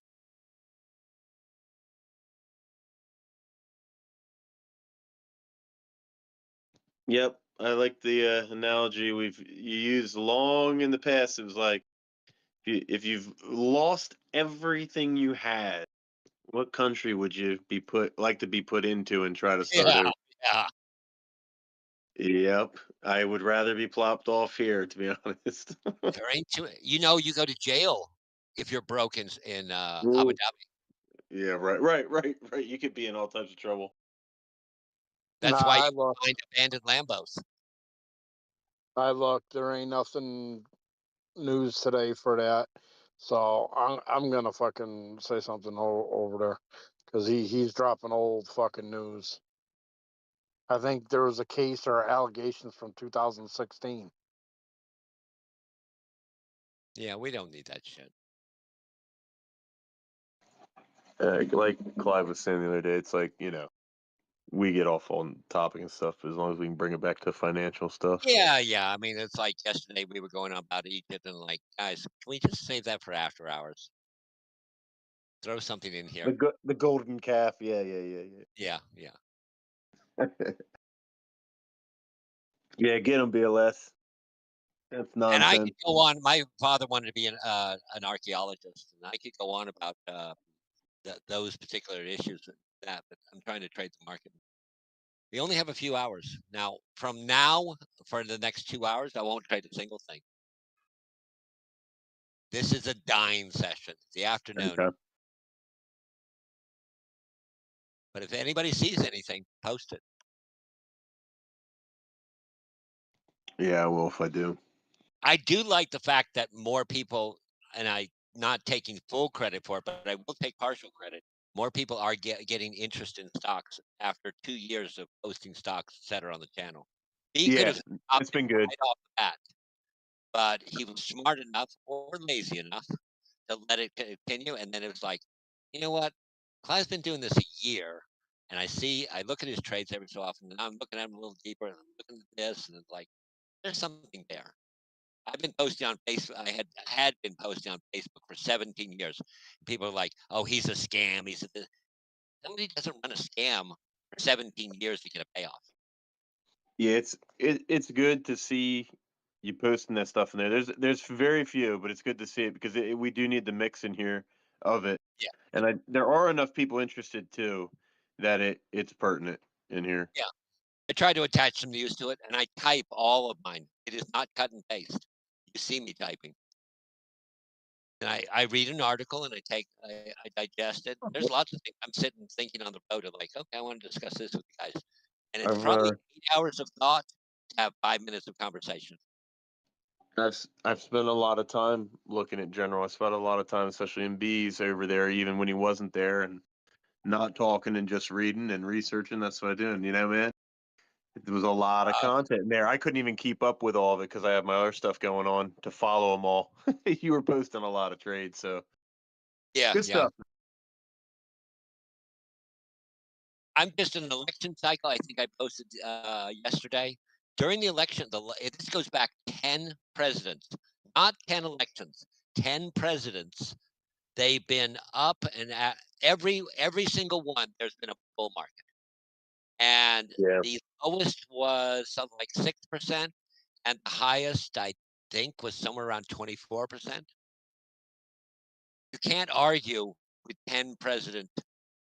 Yep, I like the analogy you used long in the past. It was like if you've lost everything you had, what country would you be to be put into and try to start Yeah, over? yeah. Yep, I would rather be plopped off here, to be honest. There ain't too. You know, you go to jail if you're broke in Abu Ooh. Dhabi. Yeah, right. You could be in all types of trouble. That's Nah, why I you look. find abandoned Lambos. I look. There ain't nothing news today for that. So I'm gonna fucking say something over there, because he's dropping old fucking news. I think there was a case or allegations from 2016. Yeah, we don't need that shit. Like Clive was saying the other day, it's like, we get off on topic and stuff as long as we can bring it back to financial stuff. Yeah, yeah. I mean, it's like yesterday we were going on about Egypt and like, guys, can we just save that for after hours? Throw something in here. The golden calf, yeah. Yeah, yeah. Yeah, get them, BLS. That's And I nonsense. could go on. My father wanted to be an archaeologist, and I could go on about those particular issues and that. But I'm trying to trade the market. We only have a few hours now. From now for the next 2 hours, I won't trade a single thing. This is a dying session. It's the afternoon. Okay. But if anybody sees anything, post it. Yeah, well, if I do. I do like the fact that more people, and I not taking full credit for it, but I will take partial credit. More people are getting interest in stocks after 2 years of posting stocks, et cetera, on the channel. He could Yeah, have stopped it's been it good. right off the bat, but he was smart enough or lazy enough to let it continue. And then it was like, you know what? Clive's been doing this a year, and I look at his trades every so often, and I'm looking at him a little deeper, and I'm looking at this, and it's like, there's something there. I've been posting on Facebook. I had been posting on Facebook for 17 years. People are like, "Oh, he's a scam. He's a." Somebody doesn't run a scam for 17 years to get a payoff. Yeah, it's good to see you posting that stuff in there. There's very few, but it's good to see it because we do need the mix in here of it. Yeah, And there are enough people interested too that it's pertinent in here. yeah. I try to attach some news to it, and I type all of mine. It is not cut and paste. You see me typing, and I read an article and I digest it. There's lots of things I'm sitting thinking on the road of like, okay, I want to discuss this with you guys, and it's I've probably 8 hours of thought to have 5 minutes of conversation. I've spent a lot of time looking at General. I spent a lot of time, especially in B's over there, even when he wasn't there, and not talking and just reading and researching. That's what I'm doing. You know, man. There was a lot of content in there. I couldn't even keep up with all of it because I have my other stuff going on to follow them all. You were posting a lot of trades, so Yeah, good yeah. stuff. I'm just in an election cycle. I think I posted yesterday during the election. This goes back 10 presidents. not 10 elections, 10 presidents. They've been up, and at every single one, there's been a bull market. And Yeah. the lowest was something like 6%, and the highest, I think, was somewhere around 24%. You can't argue with 10 president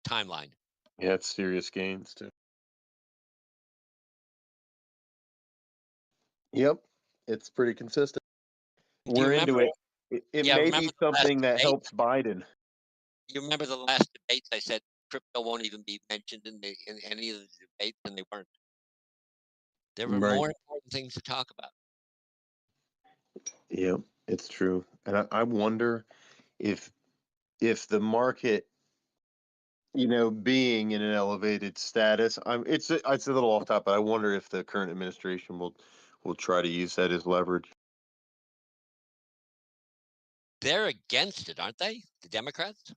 timeline. Yeah, it's serious gains too. Yep, it's pretty consistent. Do you We're into remember? it Yeah, may remember be the last something that debate? helps Biden. You remember the last debates? I said crypto won't even be mentioned in any of the debates, and they weren't. There were Right. more important things to talk about. Yeah, it's true. And I wonder if the market, being in an elevated status, it's a little off top, but I wonder if the current administration will try to use that as leverage. They're against it, aren't they? The Democrats?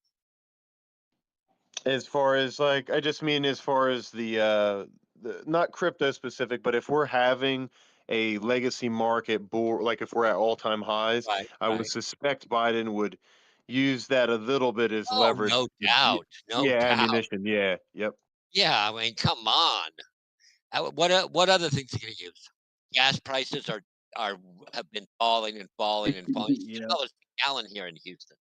As far as like, I just mean as far as the not crypto specific, but if we're having a legacy market like if we're at all-time highs, Right, I would right. suspect Biden would use that a little bit as Oh, leverage. no doubt, no Yeah, doubt. ammunition. Yeah, yep. Yeah, I mean, come on. What other things are you going to use? Gas prices are have been falling and falling and falling. It's Yeah. $2 a gallon here in Houston.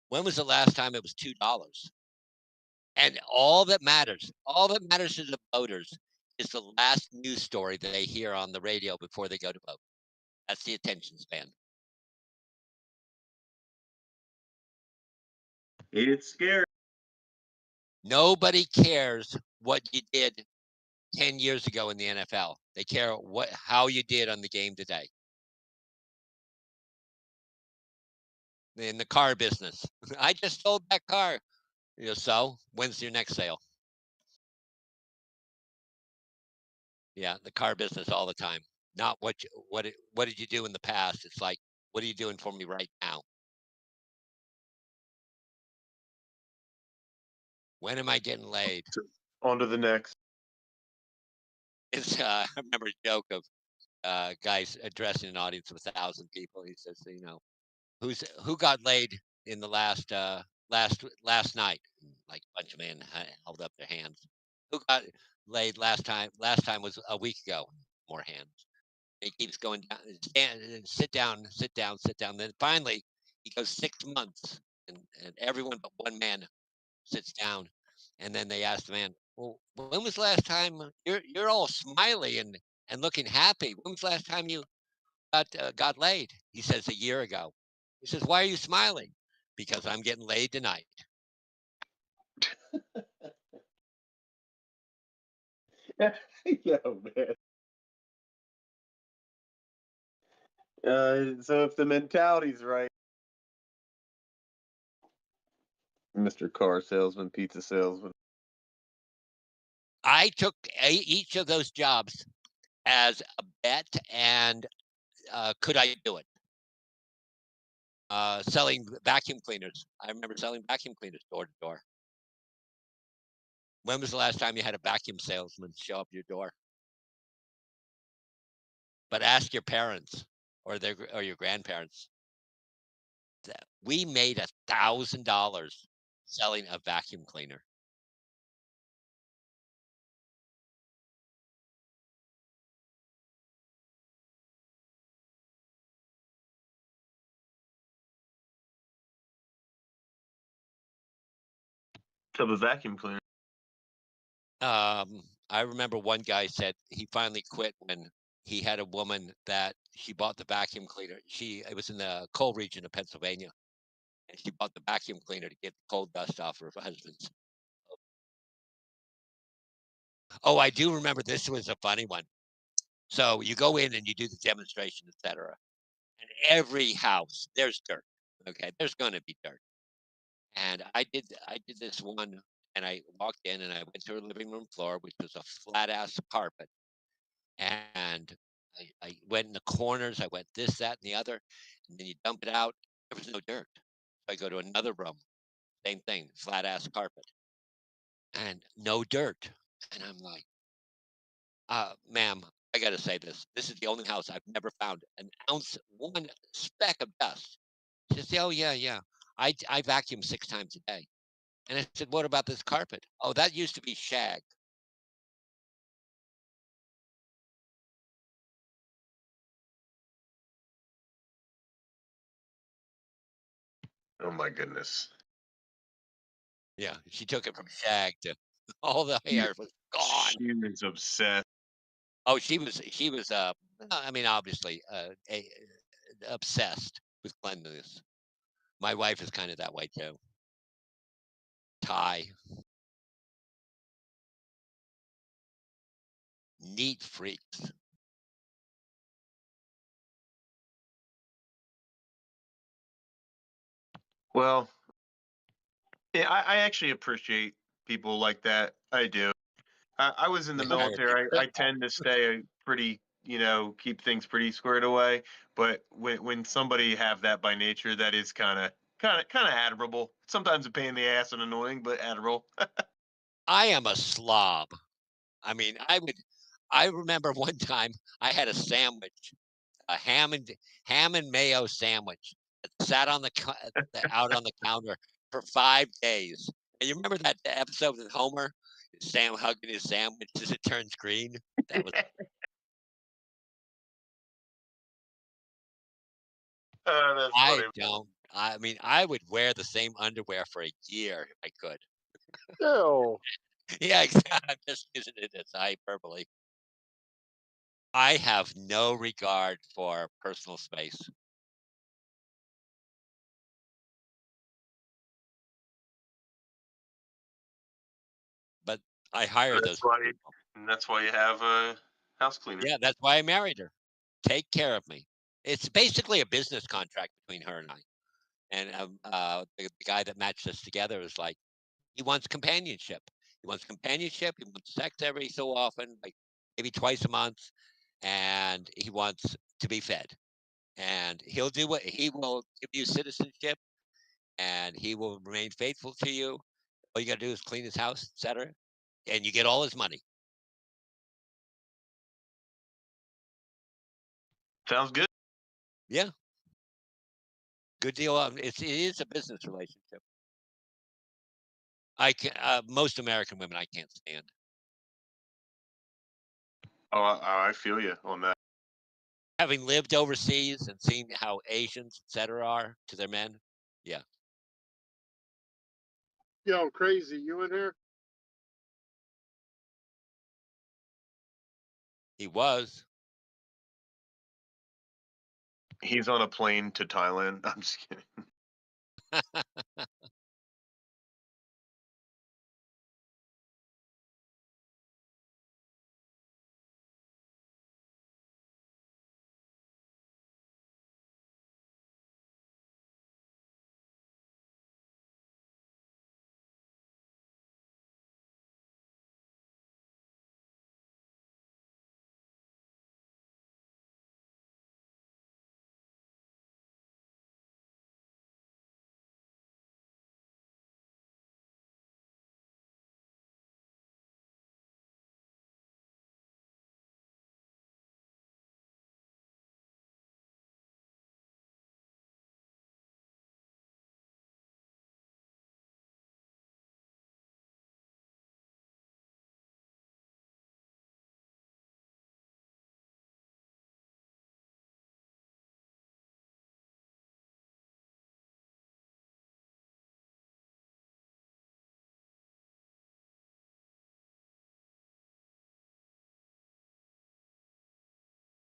When was the last time it was $2? And all that matters to the voters is the last news story that they hear on the radio before they go to vote. That's the attention span. It's scary. Nobody cares what you did 10 years ago in the NFL. They care how you did on the game today. In the car business, I just sold that car. So when's your next sale? Yeah, the car business all the time. Not what did you do in the past? It's like, what are you doing for me right now? When am I getting laid? On to the next. It's I remember a joke of guys addressing an audience of 1,000 people. He says, who got laid in the last night? And, like a bunch of men held up their hands. Who got laid last time? Last time was a week ago. More hands. And he keeps going down. Sit down, sit down, sit down. Then finally, he goes 6 months, and everyone but one man sits down, and then they ask the man, "Well, when was the last time you're all smiley and looking happy? When was the last time you got laid?" He says, "A year ago." He says, "Why are you smiling?" "Because I'm getting laid tonight." Yeah, man. So if the mentality's right, Mr. Car Salesman, Pizza Salesman. I took each of those jobs as a bet, and could I do it? Selling vacuum cleaners. I remember selling vacuum cleaners door to door. When was the last time you had a vacuum salesman show up your door? But ask your parents or your grandparents. We made $1,000 selling a vacuum cleaner. Of a vacuum cleaner. I remember one guy said he finally quit when he had a woman that she bought the vacuum cleaner. It was in the coal region of Pennsylvania, and she bought the vacuum cleaner to get the coal dust off her husband's. Oh, I do remember this was a funny one. So you go in and you do the demonstration, etc. And every house, there's dirt. Okay, there's going to be dirt. And I did this one, and I walked in and I went to her living room floor, which was a flat ass carpet. And I went in the corners, I went this, that, and the other, and then you dump it out. There was no dirt. So I go to another room, same thing, flat ass carpet, and no dirt. And I'm like, ma'am, I got to say this. This is the only house I've never found an ounce, one speck of dust. She says, "Oh yeah, yeah. I vacuum 6 times a day." And I said, "What about this carpet?" "Oh, that used to be shag." Oh my goodness. Yeah, she took it from shag to all the hair was gone. She was obsessed. Oh, she was I mean, obviously obsessed with cleanliness. My wife is kind of that way too. Ty, neat freaks. Well, yeah, I actually appreciate people like that. I do. I was in the They hire military. people. I tend to stay pretty, keep things pretty squared away. But when somebody have that by nature, that is kind of admirable. Sometimes a pain in the ass and annoying, but admirable. I am a slob. I mean, I remember one time I had a sandwich, a ham and mayo sandwich that sat on out on the counter for 5 days. And you remember that episode with Homer, Sam hugging his sandwich as it turns green? That was That's I funny. don't. I mean, I would wear the same underwear for a year if I could. Ew. Yeah, exactly. I'm just using it as hyperbole. I have no regard for personal space. But I hire That's those why. people. And that's why you have a house cleaner. Yeah, that's why I married her. Take care of me. It's basically a business contract between her and I. And the guy that matched us together is like, he wants companionship. He wants companionship. He wants sex every so often, like maybe twice a month, and he wants to be fed. And he'll do what he will give you citizenship, and he will remain faithful to you. All you got to do is clean his house, etc., and you get all his money. Sounds good. Yeah, good deal. It is a business relationship. I can most American women I can't stand. Oh, I feel you on that. Having lived overseas and seen how Asians, etc., are to their men, yeah, Yo, crazy. You in here? he was. He's on a plane to Thailand. I'm just kidding.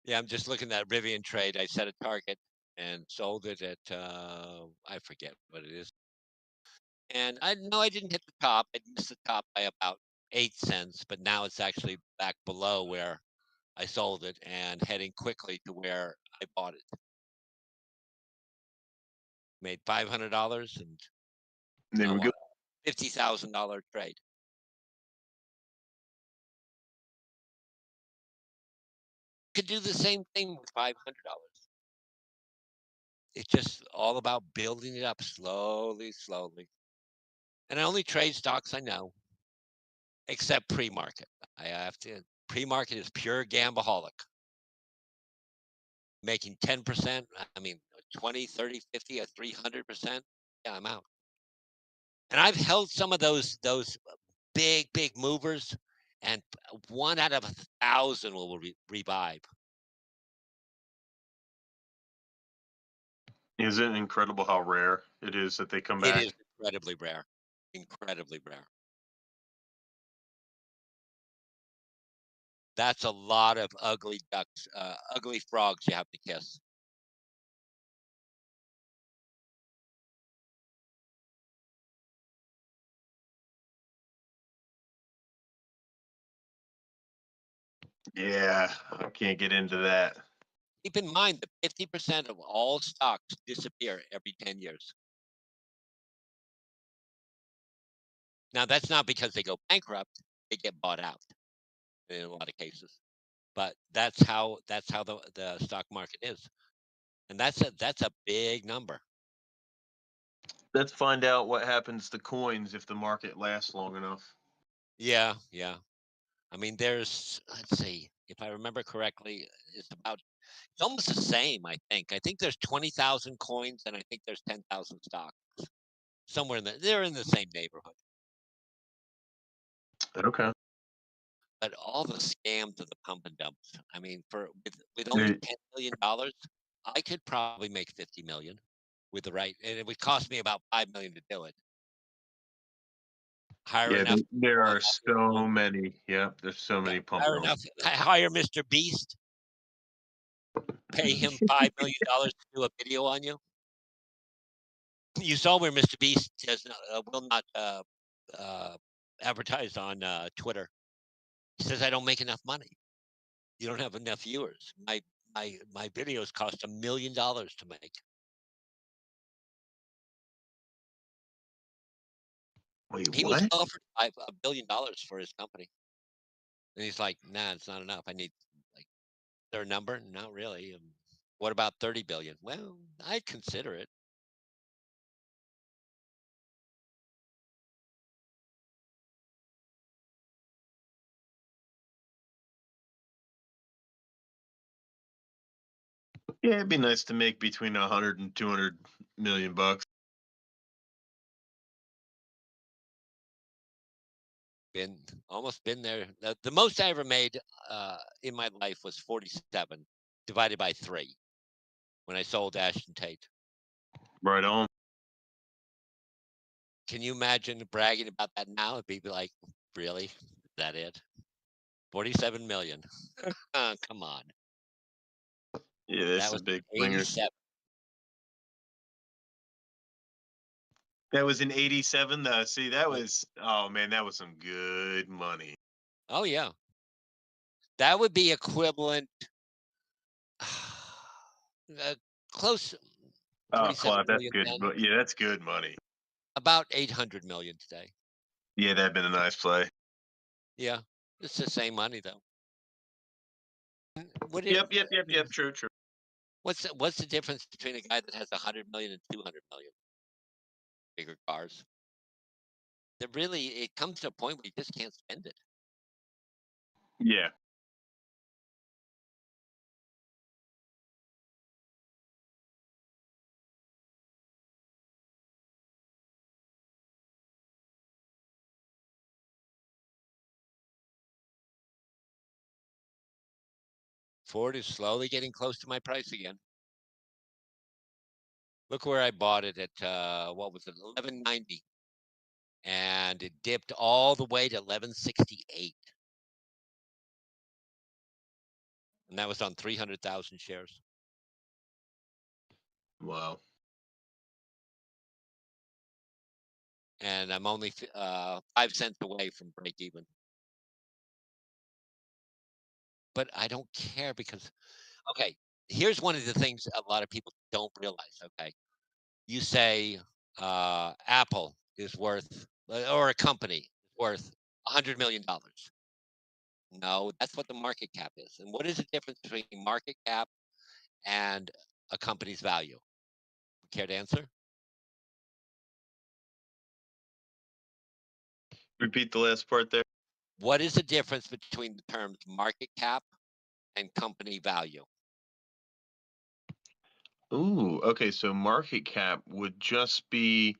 Yeah, I'm just looking at Rivian trade. I set a target and sold it at I forget what it is. And I know I didn't hit the top. I missed the top by about 8 cents, but now it's actually back below where I sold it and heading quickly to where I bought it. Made $500 and There we now go. $50,000 trade. Could do the same thing with $500. It's just all about building it up slowly, slowly. And I only trade stocks I know, except pre-market. I have to Pre-market is pure gambaholic. Making 10%, I mean, 20, 30, 50, or 300%. Yeah, I'm out. And I've held some of those big movers, and 1 out of 1,000 will revive. Isn't it incredible how rare it is that they come back? It is incredibly rare. Incredibly rare. That's a lot of ugly ducks, ugly frogs you have to kiss. Yeah, I can't get into that. Keep in mind that 50% of all stocks disappear every 10 years. Now, that's not because they go bankrupt; they get bought out in a lot of cases. But that's how the stock market is, and that's a big number. Let's find out what happens to coins if the market lasts long enough. Yeah, yeah. I mean, let's see, if I remember correctly, it's almost the same. I think there's 20,000 coins, and I think there's 10,000 stocks. Somewhere they're in the same neighborhood. Okay. But all the scams of the pump and dumps. I mean, with only $10 million, I could probably make 50 million with the right, and it would cost me about 5 million to do it. Hire Yeah, enough. there people, are enough so influence- many. Yeah, there's so many pump Hire dumps. Hire Mr. Beast. Pay him $5 million to do a video on you. You saw where Mr. Beast will not advertise on Twitter. He says, "I don't make enough money. You don't have enough viewers. My videos cost $1 million to make." Wait, He what? was offered $1 billion for his company, and he's like, "Nah, it's not enough. I need like their number. Not really. What about 30 billion? Well, I'd consider it." Yeah, it'd be nice to make between 100 and 200 million bucks. Almost been there. The most I ever made in my life was 47 divided by 3 when I sold Ashton Tate. Right on. Can you imagine bragging about that now? It'd be like, really? Is that it? 47 million. Come on. Yeah, this That is was big swingers. 87. That was in 87 though. See, that was, oh man, that was some good money. Oh yeah. That would be equivalent close Oh, 47 Clive, that's million good. then. But yeah, that's good money. About 800 million today. Yeah, that'd been a nice play. Yeah. It's the same money though. Yep. True. What's the difference between a guy that has 100 million and 200 million? Bigger cars. It comes to a point where you just can't spend it. Yeah. Ford is slowly getting close to my price again. Look where I bought it at what was it, 1190, and it dipped all the way to 1168, and that was on 300,000 shares. Wow. And I'm only 5 cents away from break even. But I don't care because, okay, here's one of the things a lot of people don't realize. Okay, you say Apple is worth, or a company is worth $100 million. No, that's what the market cap is. And what is the difference between market cap and a company's value? Care to answer? Repeat the last part there. What is the difference between the terms market cap and company value? Ooh, okay. So market cap would just be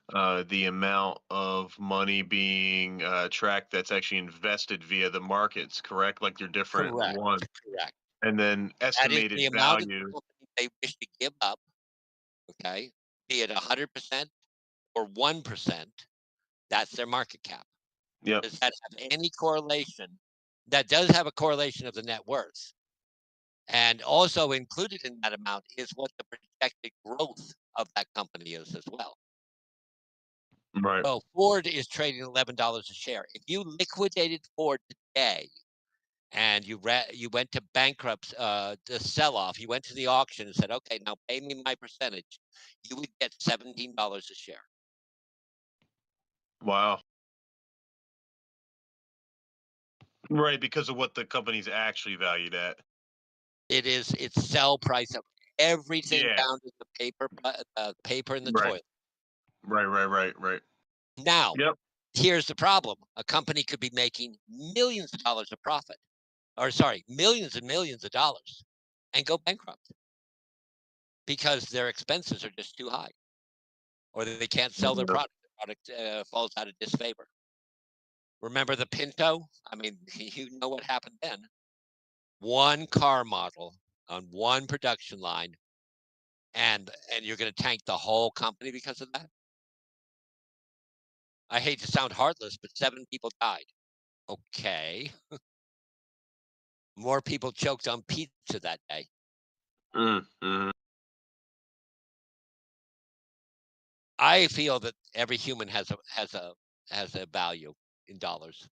the amount of money being tracked that's actually invested via the markets, correct? Like your different Correct. one, Correct. and then That is estimated the amount of the value. company they wish to give up. Okay, be it 100% or 1%. That's their market cap. Yep. Does that have any correlation? That does have a correlation of the net worth. And also included in that amount is what the projected growth of that company is as well. Right. So Ford is trading $11 a share. If you liquidated Ford today and you went to bankrupt, the sell-off, you went to the auction and said, okay, now pay me my percentage, you would get $17 a share. Wow. Right, because of what the company's actually valued at. It's sell price of everything Yeah. down to the paper in the Right. toilet. Right. Now, Yep. here's the problem. A company could be making millions of dollars of profit, or sorry, millions and millions of dollars, and go bankrupt because their expenses are just too high, or they can't sell their product. The product falls out of disfavor. Remember the Pinto? I mean, you know what happened then. One car model on one production line, and you're going to tank the whole company because of that? I hate to sound heartless, but 7 people died. Okay. More people choked on pizza that day. Mm-hmm. I feel that every human has a value in dollars.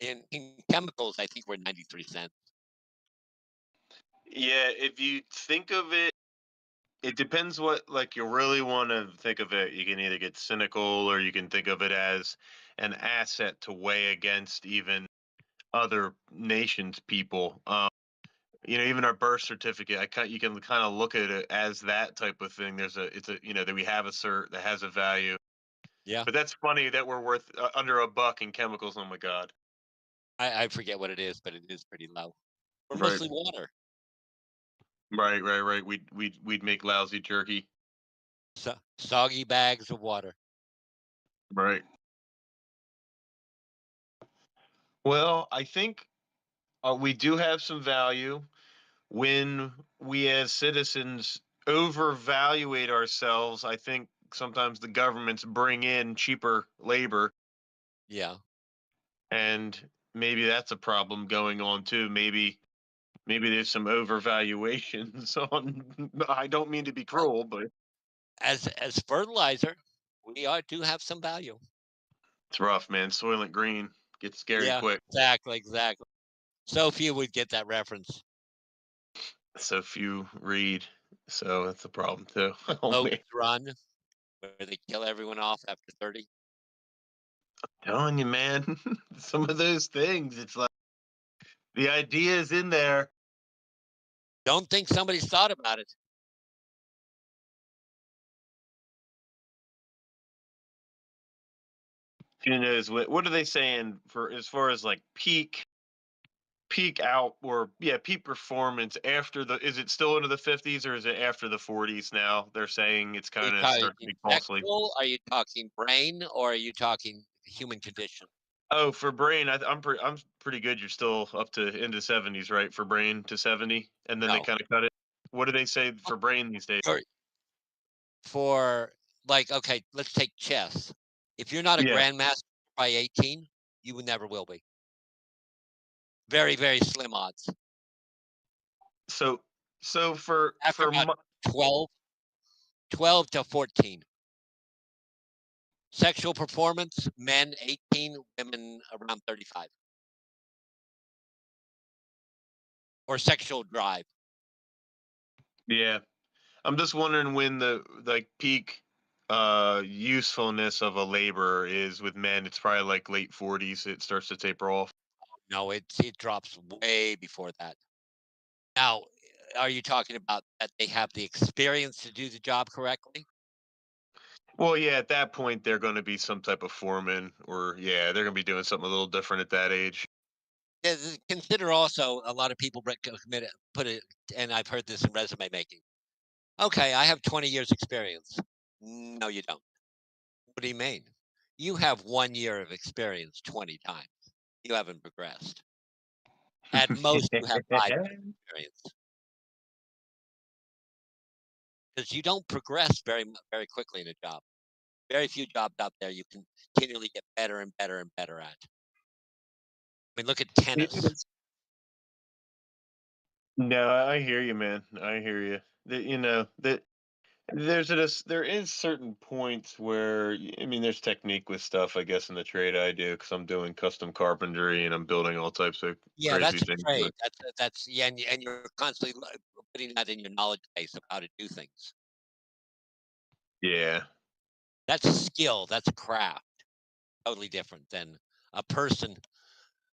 In chemicals, I think we're 93 cents. Yeah, if you think of it, it depends what like you really want to think of it. You can either get cynical or you can think of it as an asset to weigh against even other nations' people. Even our birth certificate, you can kind of look at it as that type of thing. That we have a cert that has a value. Yeah. But that's funny that we're worth under a buck in chemicals. Oh my God. I forget what it is, but it is pretty low. We're Right. mostly water. Right. We'd make lousy jerky. Soggy bags of water. Right. Well, I think we do have some value when we as citizens overvaluate ourselves. I think sometimes the governments bring in cheaper labor, Yeah. and maybe that's a problem going on too. Maybe there's some overvaluations on. I don't mean to be cruel, but As fertilizer, we do have some value. it's rough, man. Soylent Green gets scary Yeah, quick. exactly. So few would get that reference. So few read, so that's a problem too. Oh man, Logan's Run, where they kill everyone off after 30. telling you, man, some of those things. It's like the idea is in there. Don't think somebody's thought about it. Who knows what are they saying for as far as like peak out or peak performance after is it still into the 50s or is it after the 40s now? They're saying it's Are you kind of talking starting to be costly. sexual? Are you talking brain? Or are you talking human condition? Oh, for brain, I'm pretty good. You're still up to into 70s, right? For brain to 70, and then they No. kind of cut it. What do they say for brain these days? For like, okay, let's take chess. If you're not a Yeah. grandmaster by 18, you never will be. Very, very slim odds. So for After about 12 to 14. Sexual performance, men 18, women around 35. Or sexual drive. yeah, I'm just wondering when the like peak usefulness of a laborer is with men. It's probably like late 40s. It starts to taper off. No, it drops way before that. Now, are you talking about that they have the experience to do the job correctly? Well, yeah, at that point they're going to be some type of foreman, or yeah, they're going to be doing something a little different at that age. Consider also a lot of people put it, and I've heard this in resume making. Okay, I have 20 years experience. No, you don't. What do you mean? You have 1 year of experience 20 times. You haven't progressed. At most, you have 5 years of experience. Because you don't progress very quickly in a job. Very few jobs out there you can continually get better and better and better at. I mean, look at tennis. No, I hear you, man. I hear you. That there is certain points where I mean, there's technique with stuff, I guess, in the trade I do because I'm doing custom carpentry and I'm building all types of Yeah, crazy that's a things. trade. That's yeah, and you're constantly putting that in your knowledge base of how to do things. Yeah, That's a skill. That's a craft. Totally different than a person.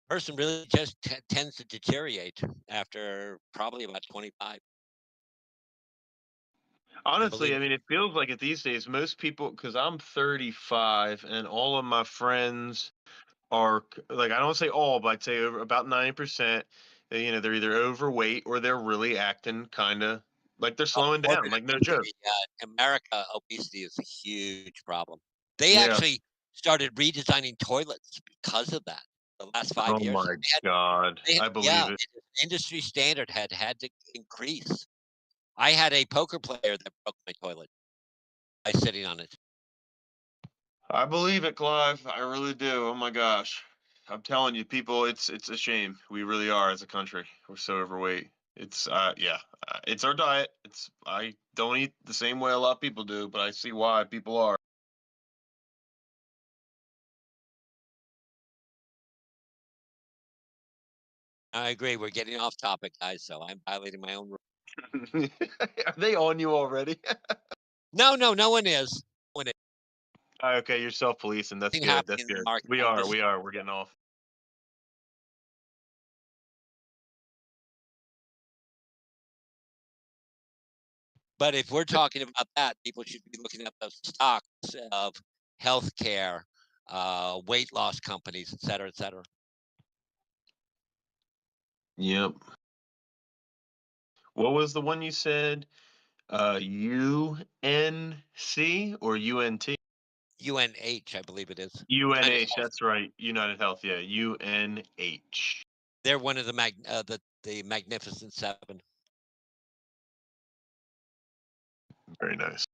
Person really just tends to deteriorate after probably about 25. And honestly, believe I me, mean, it feels like it these days. Most people, because I'm 35, and all of my friends are like, I don't say all, but I'd say over about 90%. They're either overweight or they're really acting kind of like they're slowing down. morbid Like no joke. obesity. In America, obesity is a huge problem. They Yeah. actually started redesigning toilets because of that. The last 5 Oh years, my God, I yeah, believe it. industry standard had to increase. I had a poker player that broke my toilet by sitting on it. I believe it, Clive. I really do. Oh my gosh. I'm telling you, people, it's a shame. We really are as a country. We're so overweight. It's our diet. I don't eat the same way a lot of people do, but I see why people are. I agree. We're getting off topic, guys. So I'm violating my own rule. Are they on you already? No, no one is. When it Okay, you're self-policing. That's thing good. That's happening in the good. market, We I'm are. just. We are. We're getting off. But if we're talking about that, people should be looking at the stocks of healthcare, weight loss companies, et cetera, et cetera. Yep. What was the one you said? UNC or UNT? UNH, I believe it is. United UNH. Health. That's right. United Health. Yeah. UNH. They're one of the Magnificent Seven. Very nice.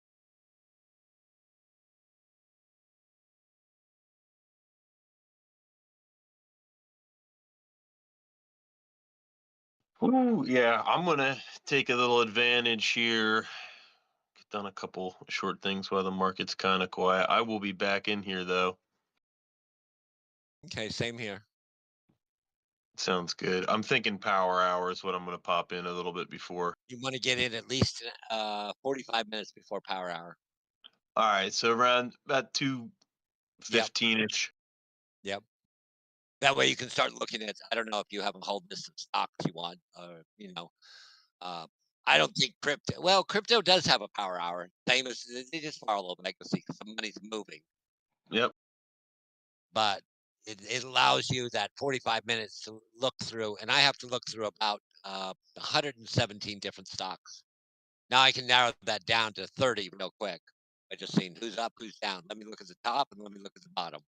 Ooh, yeah, I'm gonna take a little advantage here. Get done a couple short things while the market's kind of quiet. I will be back in here though. Okay, same here. Sounds good. I'm thinking power hour is what I'm gonna pop in a little bit before. You want to get in at least 45 minutes before power hour. All right, so around about Yep, 2:15ish. yep. That way you can start looking at. I don't know if you have a whole list of stocks you want, or Uh, I don't think crypto. Well, crypto does have a power hour. Same as they just follow legacy because the money's moving, Yep. but it allows you that 45 minutes to look through, and I have to look through about 117 different stocks. Now I can narrow that down to 30 real quick by just seeing who's up, who's down. Let me look at the top and let me look at the bottom.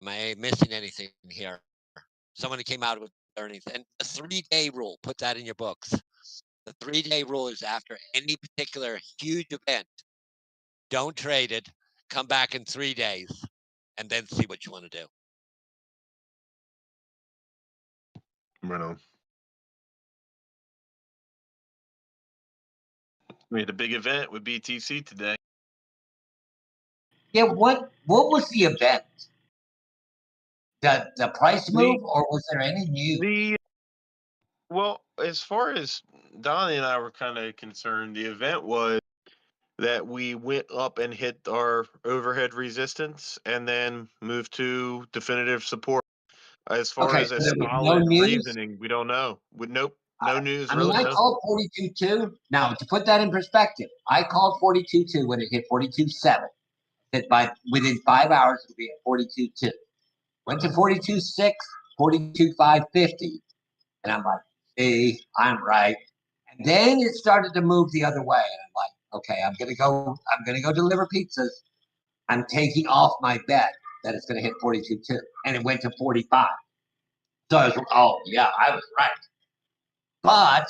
Am I missing anything here? Someone came out with earnings and the 3-day rule. Put that in your books. The 3-day rule is after any particular huge event, don't trade it, come back in 3 days, and then see what you want to do. Right on. We had a big event with BTC today. Yeah, what was the event? The price move, or was there any news? Well, as far as Donnie and I were kind of concerned, the event was that we went up and hit our overhead resistance and then moved to definitive support. As far Okay, as so a there was no solid news. reasoning, we don't know. Nope. No news, I really. mean, I No. called 42.2. Now, to put that in perspective, I called 42.2 when it hit 42.7. That by within 5 hours it'll be at 42.2. Went to 42.6, 42.550, and I'm like, see, I'm right. And then it started to move the other way, and I'm like, okay, I'm gonna go deliver pizzas. I'm taking off my bet that it's gonna hit 42.2, and it went to 45. So I was, oh yeah, I was right. But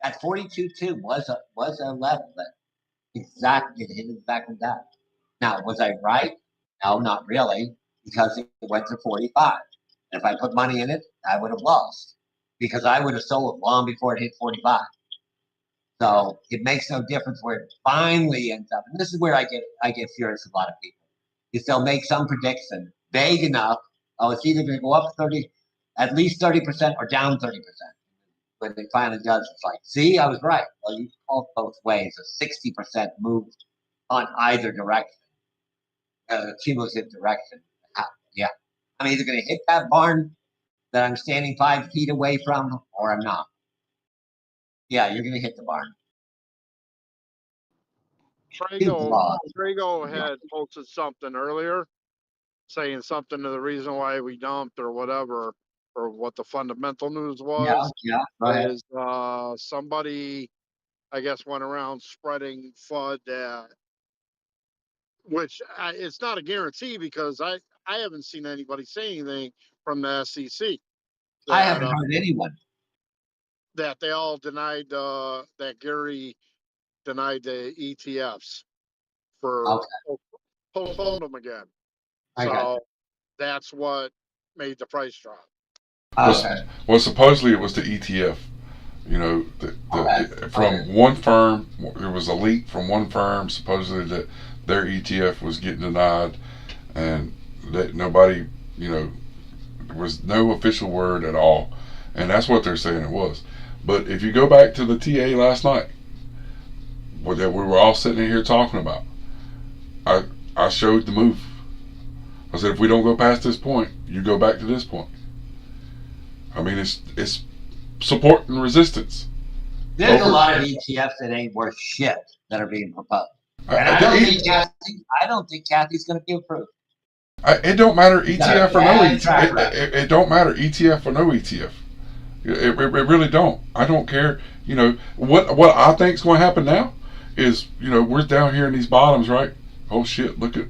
that 42.2 was a level that exactly it hit exactly that. Now, was I right? No, not really, because it went to 45. And if I put money in it, I would have lost because I would have sold it long before it hit 45. So it makes no difference where it finally ends up. And this is where I get furious with a lot of people. Is they'll make some prediction vague enough. Oh, it's either going to go up 30, at least 30% or down 30%. When it finally does, it's like, see, I was right. Well, you called both ways. A 60% move on either direction, cumulative direction. Yeah, I'm either going to hit that barn that I'm standing 5 feet away from, or I'm not. Yeah, you're going to hit the barn. Trago had posted something earlier saying something to the reason why we dumped or whatever, or what the fundamental news was. Yeah. Go ahead. Is somebody, I guess, went around spreading FUD that, which it's not a guarantee because I haven't seen anybody say anything from the SEC. That, I haven't heard anyone. That they all denied that Gary denied the ETFs for postponed them again. So that's what made the price drop. Okay. Well, supposedly it was the ETF. You know, from one firm, there was a leak from one firm supposedly that their ETF was getting denied, and that nobody, there was no official word at all, and that's what they're saying it was. But if you go back to the TA last night, that we were all sitting in here talking about, I showed the move. I said, if we don't go past this point, you go back to this point. I mean, it's support and resistance. There's a lot of ETFs that ain't worth shit that are being proposed. And I don't think Kathy's going to be approved. It don't matter ETF or no ETF. It don't matter ETF or no ETF. It really don't. I don't care. What I think is going to happen now is, we're down here in these bottoms, right? Oh shit! Look at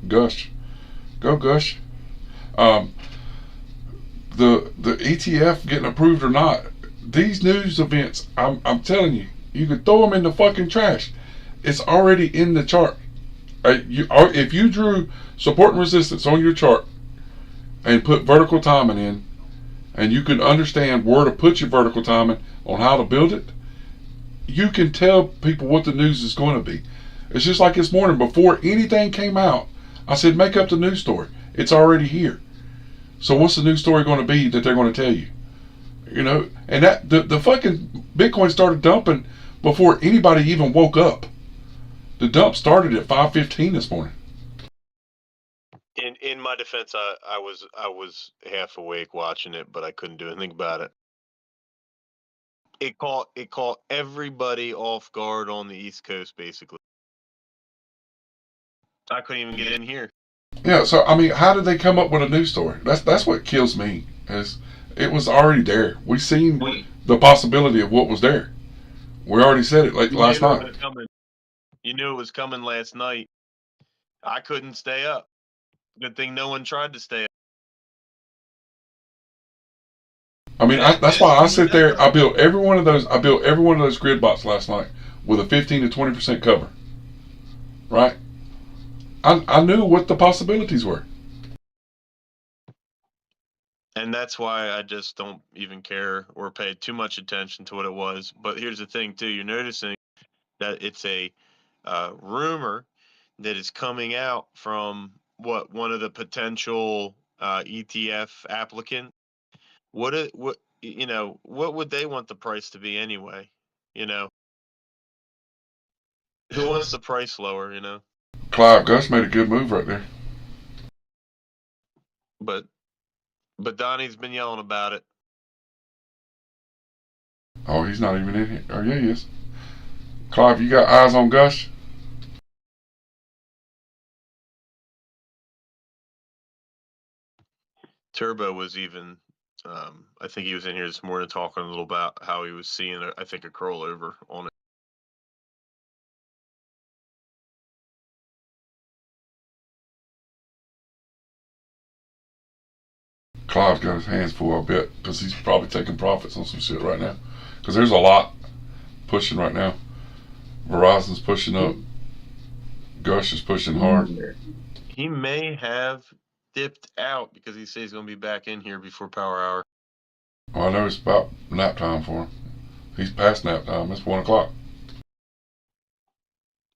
Gush. Go Gush. The ETF getting approved or not, these news events, I'm telling you, you could throw them in the fucking trash. It's already in the chart. If you drew support and resistance on your chart and put vertical timing in, and you can understand where to put your vertical timing on how to build it, you can tell people what the news is going to be. It's just like this morning, before anything came out, I said, make up the news story. It's already here. So what's the news story going to be that they're going to tell you? And that the fucking Bitcoin started dumping before anybody even woke up. The dump started at 5:15 this morning. In my defense, I was half awake watching it, but I couldn't do anything about it. It caught everybody off guard on the East Coast, basically. I couldn't even get in here. Yeah, so I mean, how did they come up with a news story? That's what kills me. Is it was already there. We seen the possibility of what was there. We already said it last night. You knew it was coming last night. I couldn't stay up. Good thing no one tried to stay up. I mean, that's why I sit there. I built every one of those grid bots last night with a 15 to 20% cover. Right? I knew what the possibilities were. And that's why I just don't even care or pay too much attention to what it was. But here's the thing, too. You're noticing that it's a rumor that is coming out from one of the potential ETF applicants. What would they want the price to be anyway? Who wants the price lower? Clive Gus made a good move right there. But Donnie's been yelling about it. Oh, he's not even in here. Oh, yeah, he is. Clive, you got eyes on Gush? Turbo was even, I think he was in here this morning talking a little about how he was seeing, I think, a curl over on it. Clive's got his hands full, I bet, because he's probably taking profits on some shit right now. Because there's a lot pushing right now. Verizon's pushing up. Gush is pushing hard. He may have dipped out because he says he's going to be back in here before power hour. Well, I know it's about nap time for him. He's past nap time. It's 1 o'clock.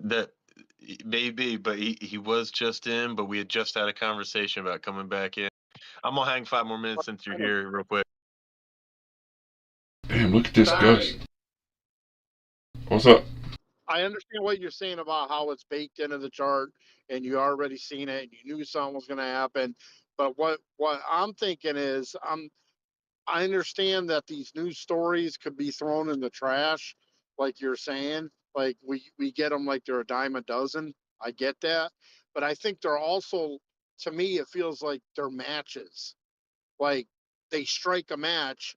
That maybe, but he was just in, but we had just had a conversation about coming back in. I'm going to hang 5 more minutes since you're here real quick. Damn, look at this Gush. What's up? I understand what you're saying about how it's baked into the chart and you already seen it and you knew something was going to happen. But what I'm thinking is I understand that these news stories could be thrown in the trash, like you're saying. Like we get them like they're a dime a dozen. I get that, but I think they're also, to me, it feels like they're matches. Like they strike a match,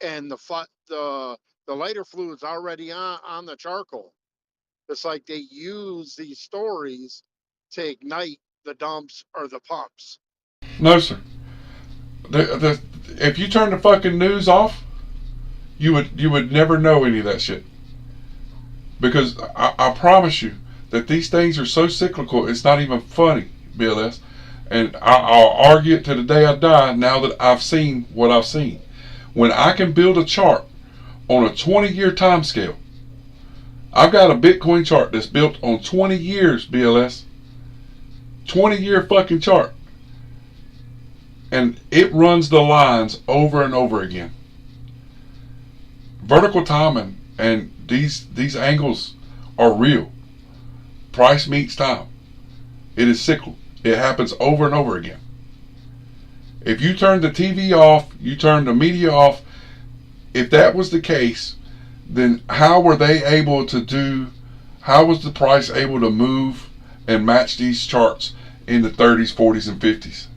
and the lighter fluid's already on the charcoal. It's like they use these stories to ignite the dumps or the pumps. No, sir. If you turn the fucking news off, you would never know any of that shit. Because I promise you that these things are so cyclical, it's not even funny, BLS. And I'll argue it to the day I die now that I've seen what I've seen. When I can build a chart on a 20-year time scale, I've got a Bitcoin chart that's built on 20 years, BLS. 20-year fucking chart. And it runs the lines over and over again. Vertical timing and these angles are real. Price meets time. It is cyclical. It happens over and over again. If you turn the TV off, you turn the media off, if that was the case, then how was the price able to move and match these charts in the 30s, 40s, and 50s?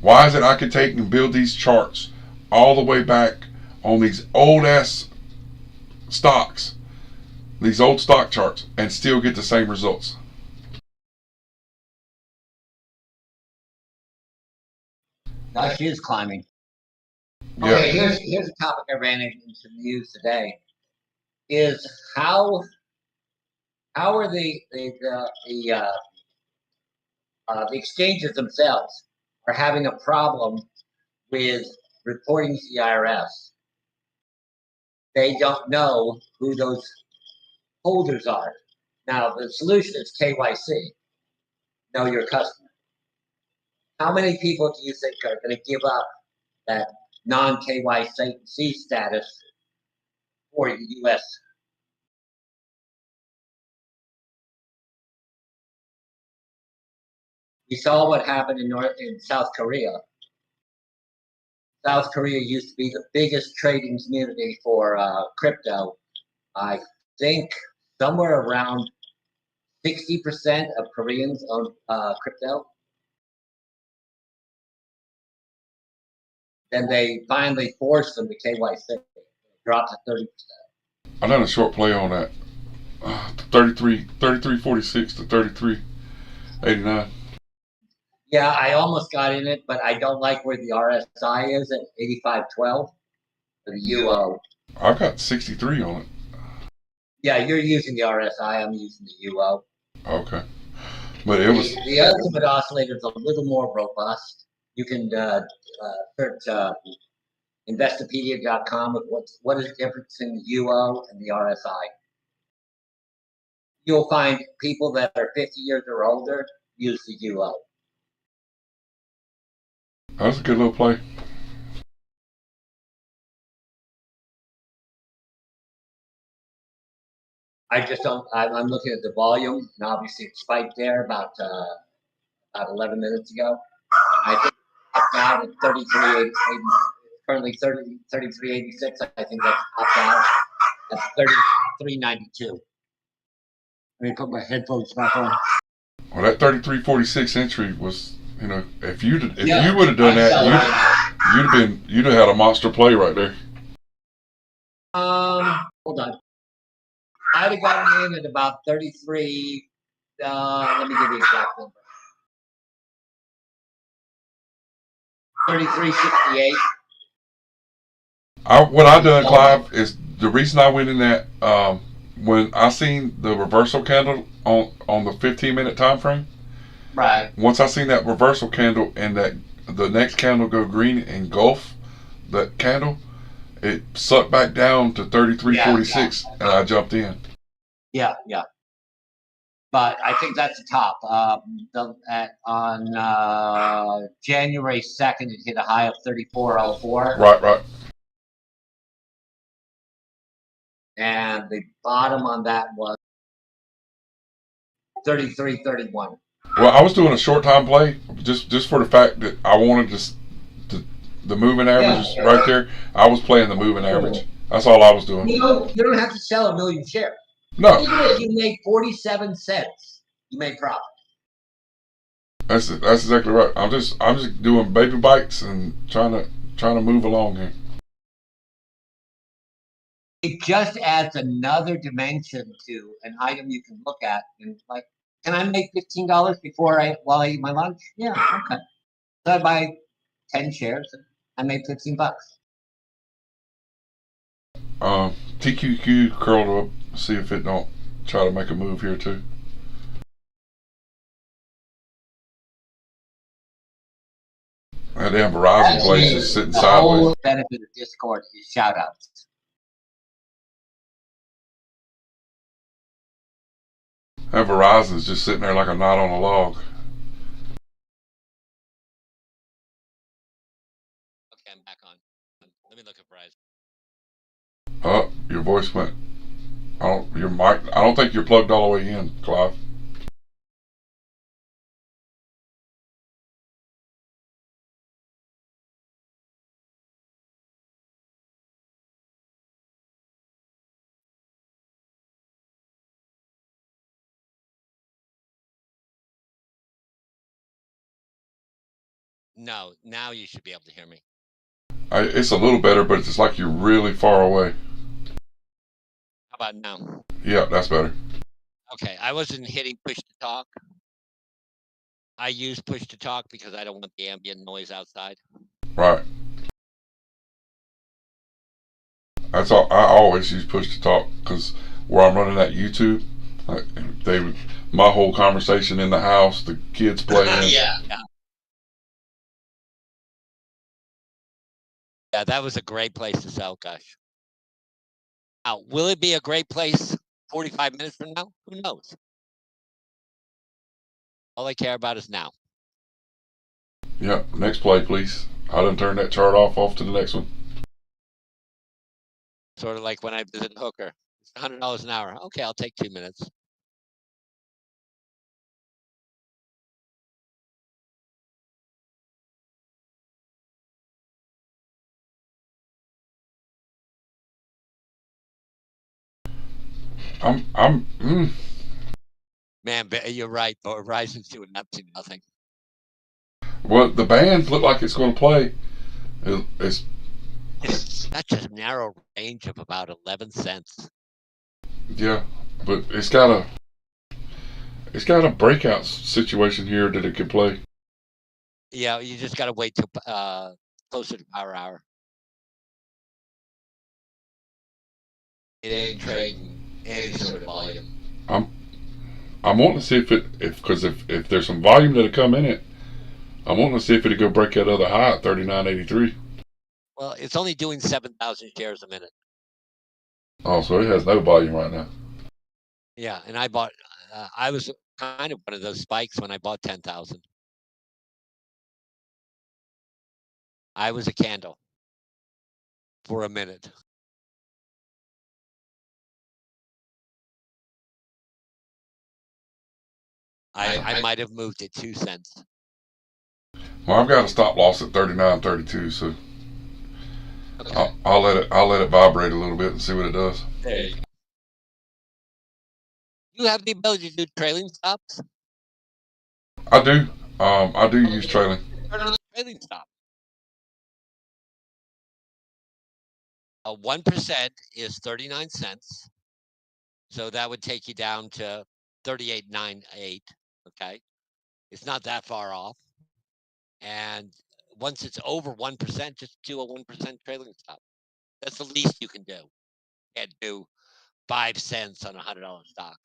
Why is it I could take and build these charts all the way back on these old ass stocks, these old stock charts, and still get the same results? Gush is climbing. Yeah. Okay, here's a topic I ran into the news today. Is how are the exchanges themselves are having a problem with reporting to the IRS. They don't know who those holders are. Now, the solution is KYC, know your customer. How many people do you think are going to give up that non-KYC status for the U.S.? We saw what happened in South Korea. South Korea used to be the biggest trading community for crypto. I think somewhere around 60% of Koreans own crypto. Then they finally forced them to KYC. Dropped to 30%. I done a short play on that. 33.46 to 33.89. Yeah, I almost got in it, but I don't like where the RSI is at 85.12 for the UO. I've got 63 on it. Yeah, you're using the RSI. I'm using the UO. Okay. But it was the ultimate oscillator is a little more robust. You can search Investopedia.com with what is the difference in the UO and the RSI. You'll find people that are 50 years or older use the UO. That was a good little play. I just don't. I'm looking at the volume, and obviously it spiked there about 11 minutes ago. I think it's now at 33.80. It's currently 33.86. I think that's topped out at 33.92. Let me put my headphones back on. Well, that 33.46 entry was, you know, if you would have done I'm that, you'd have had a monster play right there. Hold on. I'd have gotten in at about 33. Let me give you the exact number. 33.68. What I done, Clive, is the reason I went in that when I seen the reversal candle on the 15-minute time frame. Right. Once I seen that reversal candle and that the next candle go green and engulf that candle, it sucked back down to 33.46, and I jumped in. Yeah. But I think that's the top. On January 2nd, it hit a high of 34.04. Right. And the bottom on that was 33.31. Well, I was doing a short time play just for the fact that I wanted the moving averages right there. I was playing the moving average. That's all I was doing. You don't have to sell a million shares. No. Even if you make 47 cents, you make profit. That's exactly right. I'm just doing baby bites and trying to move along here. It just adds another dimension to an item you can look at and like, can I make $15 while I eat my lunch? Yeah, okay. So I buy 10 shares and I make $15. TQQ curled up. See if it don't try to make a move here too. That damn Verizon place is sitting sideways. The whole benefit of Discord is shout outs. That Verizon's just sitting there like a knot on a log. Okay, I'm back on. Let me look at Verizon. Oh, your voice went. Your mic. I don't think you're plugged all the way in, Clive. No, now you should be able to hear me. It's a little better, but it's like you're really far away. How about now? Yeah, that's better. Okay, I wasn't hitting push to talk. I use push to talk because I don't want the ambient noise outside. Right. That's all. I always use push to talk because where I'm running that YouTube, my whole conversation in the house, the kids playing. Yeah, that was a great place to sell, Gush. Now, will it be a great place 45 minutes from now? Who knows? All I care about is now. Yep. Next play, please. I done turn that chart off to the next one. Sort of like when I visit Hooker. It's $100 an hour. Okay, I'll take 2 minutes. Man, you're right. Verizon's doing absolutely nothing. Well, the bands look like it's going to play. It's such a narrow range of about 11 cents. Yeah, but it's got a breakout situation here that it could play. Yeah, you just got to wait till closer to power hour. It ain't trading any sort of volume. I'm wanting to see if there's some volume that'll come in it. I'm wanting to see if it'll go break that other high at 39.83. Well, it's only doing 7,000 shares a minute. Oh, so it has no volume right now. Yeah, and I bought. I was kind of one of those spikes when I bought 10,000. I was a candle for a minute. I might have moved it 2 cents. Well, I've got a stop loss at 39.32, so Okay. I'll let it vibrate a little bit and see what it does. There you go. You have the ability to do trailing stops. I do. I do use trailing. Turn on the trailing stop. 1% is 39 cents. So that would take you down to 38.98. Okay. It's not that far off. And once it's over 1%, just do a 1% trailing stop. That's the least you can do. You can't do 5 cents on a $100 stock.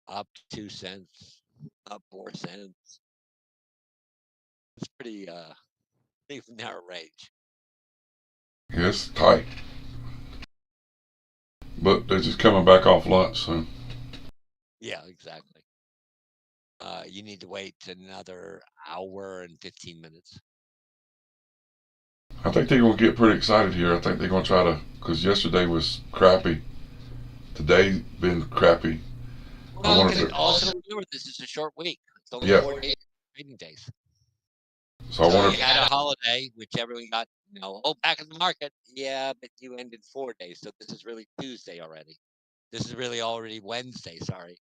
Up 2 cents, up 4 cents. It's pretty narrow range. Yes, tight. But they're just coming back off lunch, so. Yeah, exactly. You need to wait another hour and 15 minutes. I think they're going to get pretty excited here. I think they're going to try to, because yesterday was crappy. Today's been crappy. Well, also remember, this is a short week. It's only 4 trading days. So I wonder. You had a holiday, which everyone got, back in the market. Yeah, but you ended 4 days. So this is really Tuesday already. This is really already Wednesday, sorry.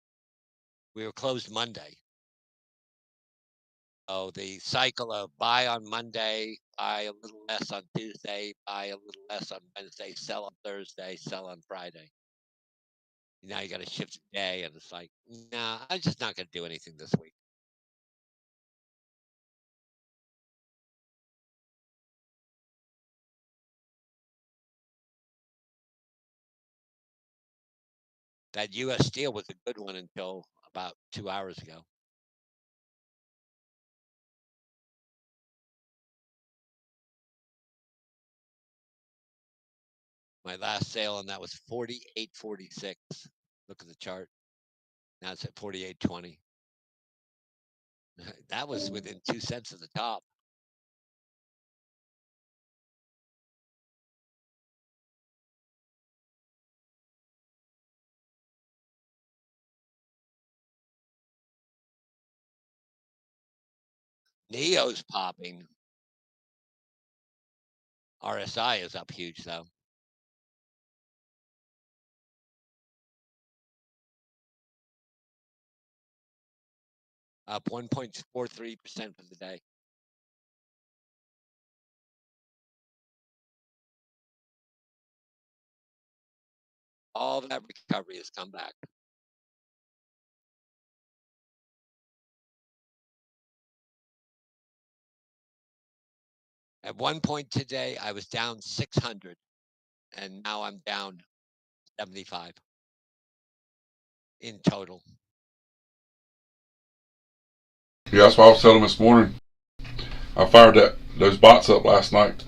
We were closed Monday. So the cycle of buy on Monday, buy a little less on Tuesday, buy a little less on Wednesday, sell on Thursday, sell on Friday. Now you got to shift a day, and it's like, nah, I'm just not going to do anything this week. That U.S. Steel was a good one until about 2 hours ago. My last sale on that was 48.46. Look at the chart. Now it's at 48.20. That was within 2 cents of the top. Neo's popping. RSI is up huge, though. Up 1.43% for the day. All that recovery has come back. At one point today, I was down 600, and now I'm down 75 in total. Yeah, that's what I was telling them this morning. I fired those bots up last night,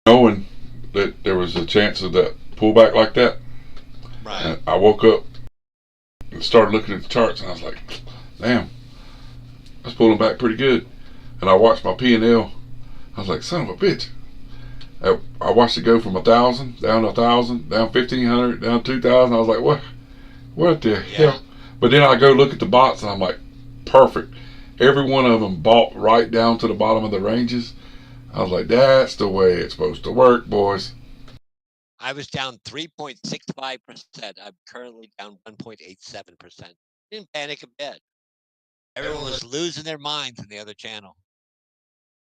knowing that there was a chance of that pullback like that. Right. And I woke up and started looking at the charts, and I was like, damn, that's pulling back pretty good. And I watched my P&L. I was like, son of a bitch. I watched it go from 1,000 down to 1,000, down 1,500, down 2,000. I was like, what the hell? But then I go look at the bots, and I'm like, perfect. Every one of them bought right down to the bottom of the ranges. I was like, that's the way it's supposed to work, boys. I was down 3.65%. I'm currently down 1.87%. Didn't panic a bit. Everyone was losing their minds in the other channel.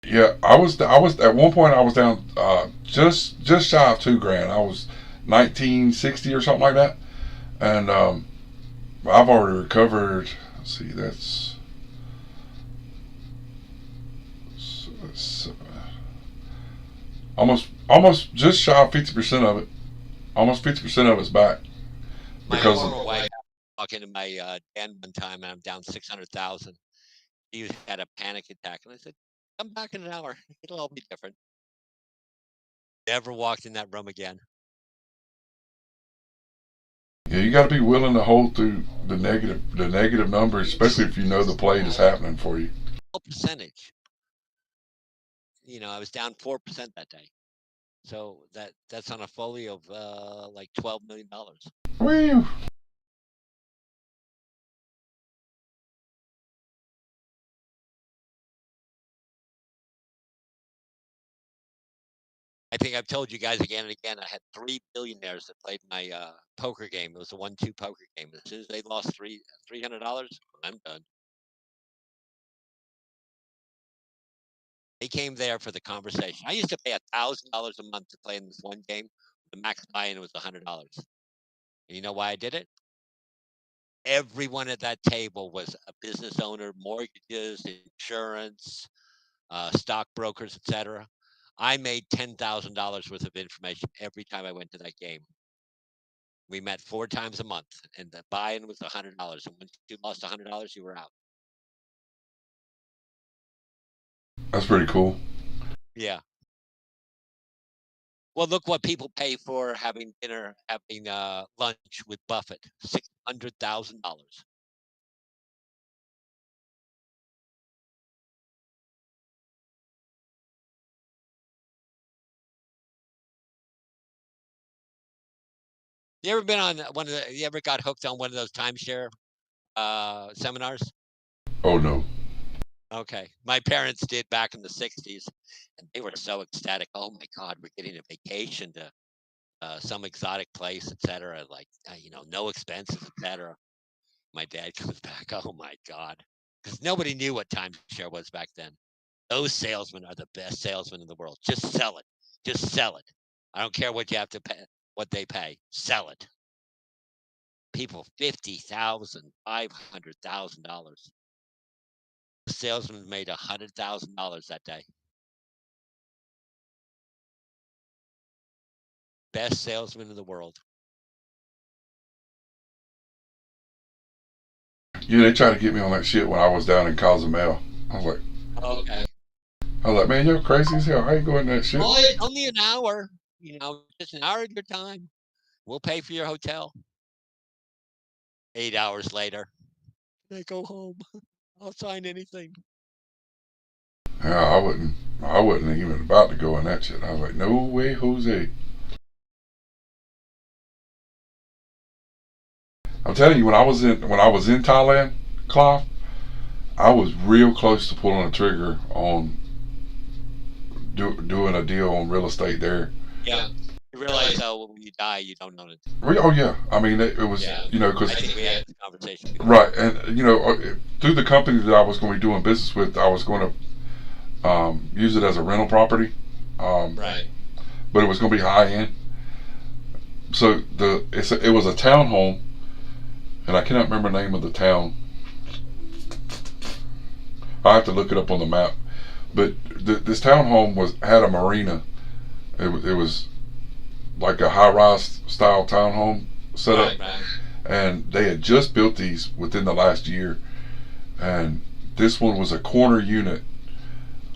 Yeah, I was at one point I was down just shy of $2,000. I was 1960 or something like that, and I've already recovered. Let's see, that's almost just shy of 50% of it. Almost 50% of it's back. Because my wife talking to my dad one time, and I'm down 600,000. He had a panic attack, and I said, "Come back in an hour. It'll all be different." Never walked in that room again. Yeah, you got to be willing to hold through the negative numbers, especially if you know the play is happening for you. Percentage. I was down 4% that day. So that's on a folio of like $12 million. Woo! I think I've told you guys again and again. I had 3 billionaires that played my poker game. It was a 1-2 poker game. As soon as they lost $300, I'm done. They came there for the conversation. I used to pay $1,000 a month to play in this one game. The max buy-in was $100. And you know why I did it? Everyone at that table was a business owner, mortgages, insurance, stockbrokers, etc. I made $10,000 worth of information every time I went to that game. We met 4 times a month, and the buy-in was $100. And once you lost $100, you were out. That's pretty cool. Yeah. Well, look what people pay for having dinner, having lunch with Buffett. $600,000. You ever been on one of the? You ever got hooked on one of those timeshare seminars? Oh no. Okay, my parents did back in the '60s, and they were so ecstatic. Oh my God, we're getting a vacation to some exotic place, etc. Like no expenses, etc. My dad comes back. Oh my God, because nobody knew what timeshare was back then. Those salesmen are the best salesmen in the world. Just sell it. Just sell it. I don't care what you have to pay, what they pay. Sell it. People $50,000, $500,000. The salesman made $100,000 that day. Best salesman in the world. Yeah, they tried to get me on that shit when I was down in Cozumel. I was like, Okay. man, you're crazy as hell. I ain't going that shit. Well, it's only an hour. Just an hour of your time. We'll pay for your hotel. 8 hours later, I go home. I'll sign anything. Yeah, I wasn't even about to go in that shit. I was like, no way, Jose. I'm telling you, when I was in Thailand, Clive, I was real close to pulling a trigger on doing a deal on real estate there. Yeah. You realize though, when you die, you don't own it. Oh yeah, I mean it was because I think we had this conversation before. Right, and through the company that I was going to be doing business with, I was going to use it as a rental property. Right. But it was going to be high end. So it was a townhome, and I cannot remember the name of the town. I have to look it up on the map. But this townhome had a marina. It was like a high-rise style townhome setup, Right. and they had just built these within the last year. And this one was a corner unit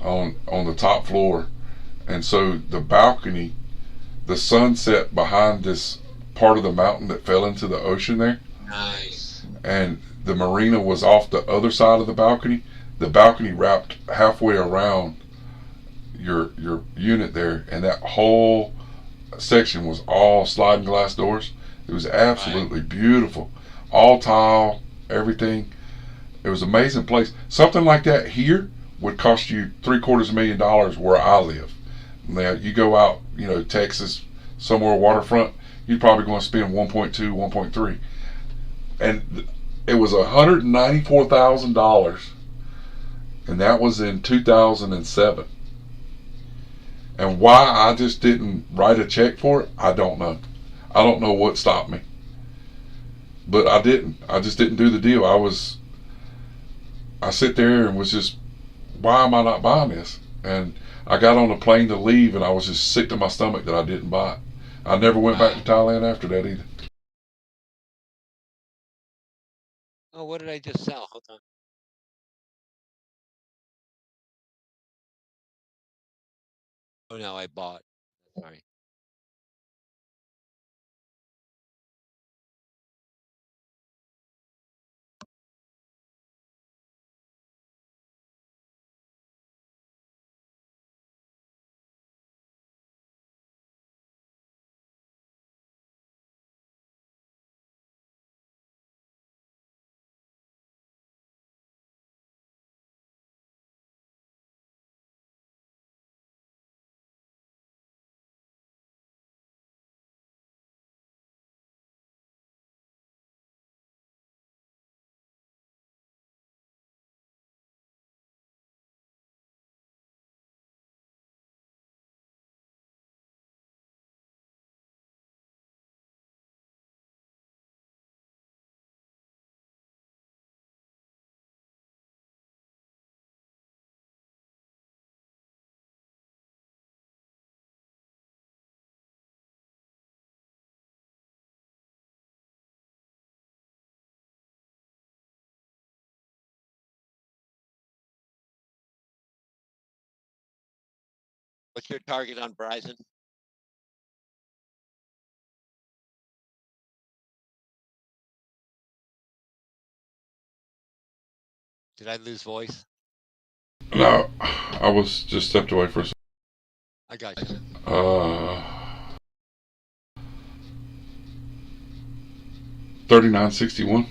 on the top floor, and so the balcony, the sun set behind this part of the mountain that fell into the ocean there. Nice. And the marina was off the other side of the balcony. The balcony wrapped halfway around your unit there, and that whole section was all sliding glass doors. It was absolutely beautiful, all tile, everything. It was an amazing place. Something like that here would cost you $750,000 where I live. Now you go out, Texas, somewhere waterfront, you're probably going to spend 1.2, 1.3, and it was $194,000, and that was in 2007. And why I just didn't write a check for it, I don't know. I don't know what stopped me, but I didn't. I just didn't do the deal. I sit there and was just, why am I not buying this? And I got on a plane to leave, and I was just sick to my stomach that I didn't buy it. I never went back to Thailand after that either. Oh, what did I just sell? Hold on. Oh no, I bought. Sorry. What's your target on Verizon? Did I lose voice? No, I was just stepped away for a second. I got you. 39.61.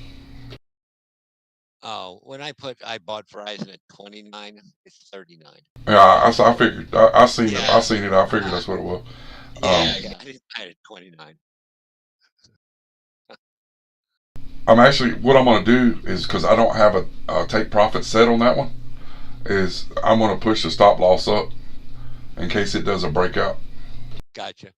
Oh, when I bought Verizon at 29, it's 39. Yeah, I figured. I seen it. Yeah. I seen it. I figured that's what it was. Yeah, I didn't buy it at 29. I'm actually what I'm gonna do is because I don't have a take profit set on that one. Is I'm gonna push the stop loss up in case it does a breakout. Gotcha.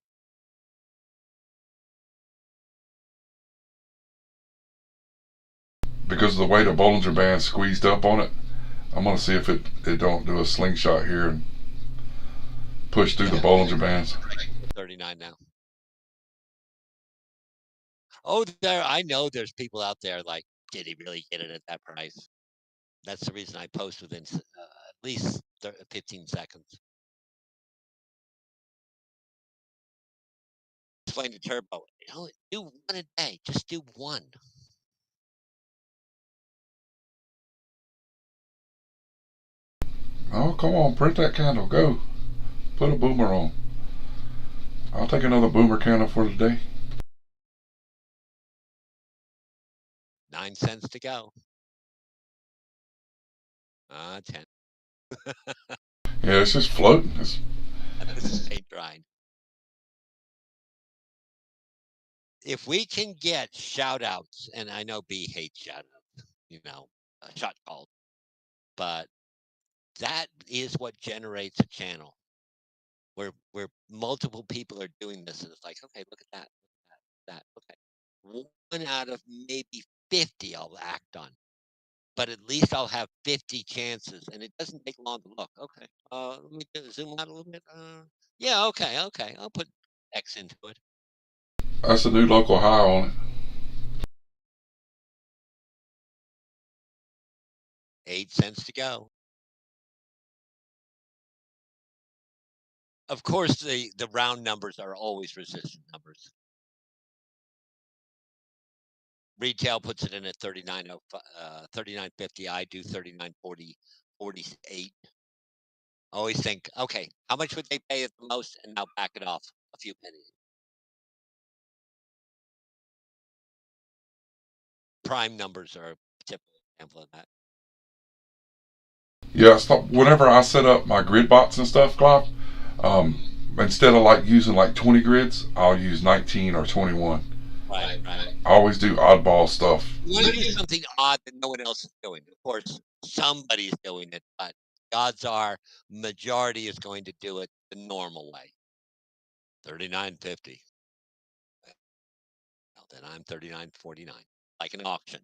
Because of the way the Bollinger Band squeezed up on it, I'm gonna see if it don't do a slingshot here and push through the Bollinger Bands. 39 now. Oh, I know there's people out there like, did he really get it at that price? That's the reason I post within at least 15 seconds. Explain to Turbo, do one a day. Just do one. Oh, come on, print that candle. Go. Put a boomer on. I'll take another boomer candle for today. 9 cents to go. 10. Yeah, it's just floating. This is paint drying. If we can get shout outs, and I know B hates shout outs, shot calls, but that is what generates a channel where multiple people are doing this, and it's like, okay, look at that. Okay, one out of maybe 50 I'll act on, but at least I'll have 50 chances, and it doesn't take long to look. Okay, let me zoom out a little bit. Yeah, okay, I'll put X into it. That's a new local high on it. 8 cents to go. Of course, the round numbers are always resistant numbers. Retail puts it in at 39.50. I do 39.40, 48. Always think, okay, how much would they pay at the most? And now back it off a few pennies. Prime numbers are a typical example of that. Yeah, whenever I set up my grid bots and stuff, Clive, instead of like using like 20 grids, I'll use 19 or 21. Right. I always do oddball stuff. You want to do something odd that no one else is doing. Of course, somebody's doing it, but odds are majority is going to do it the normal way. 39.50. Well, then I'm 39.49, like an auction.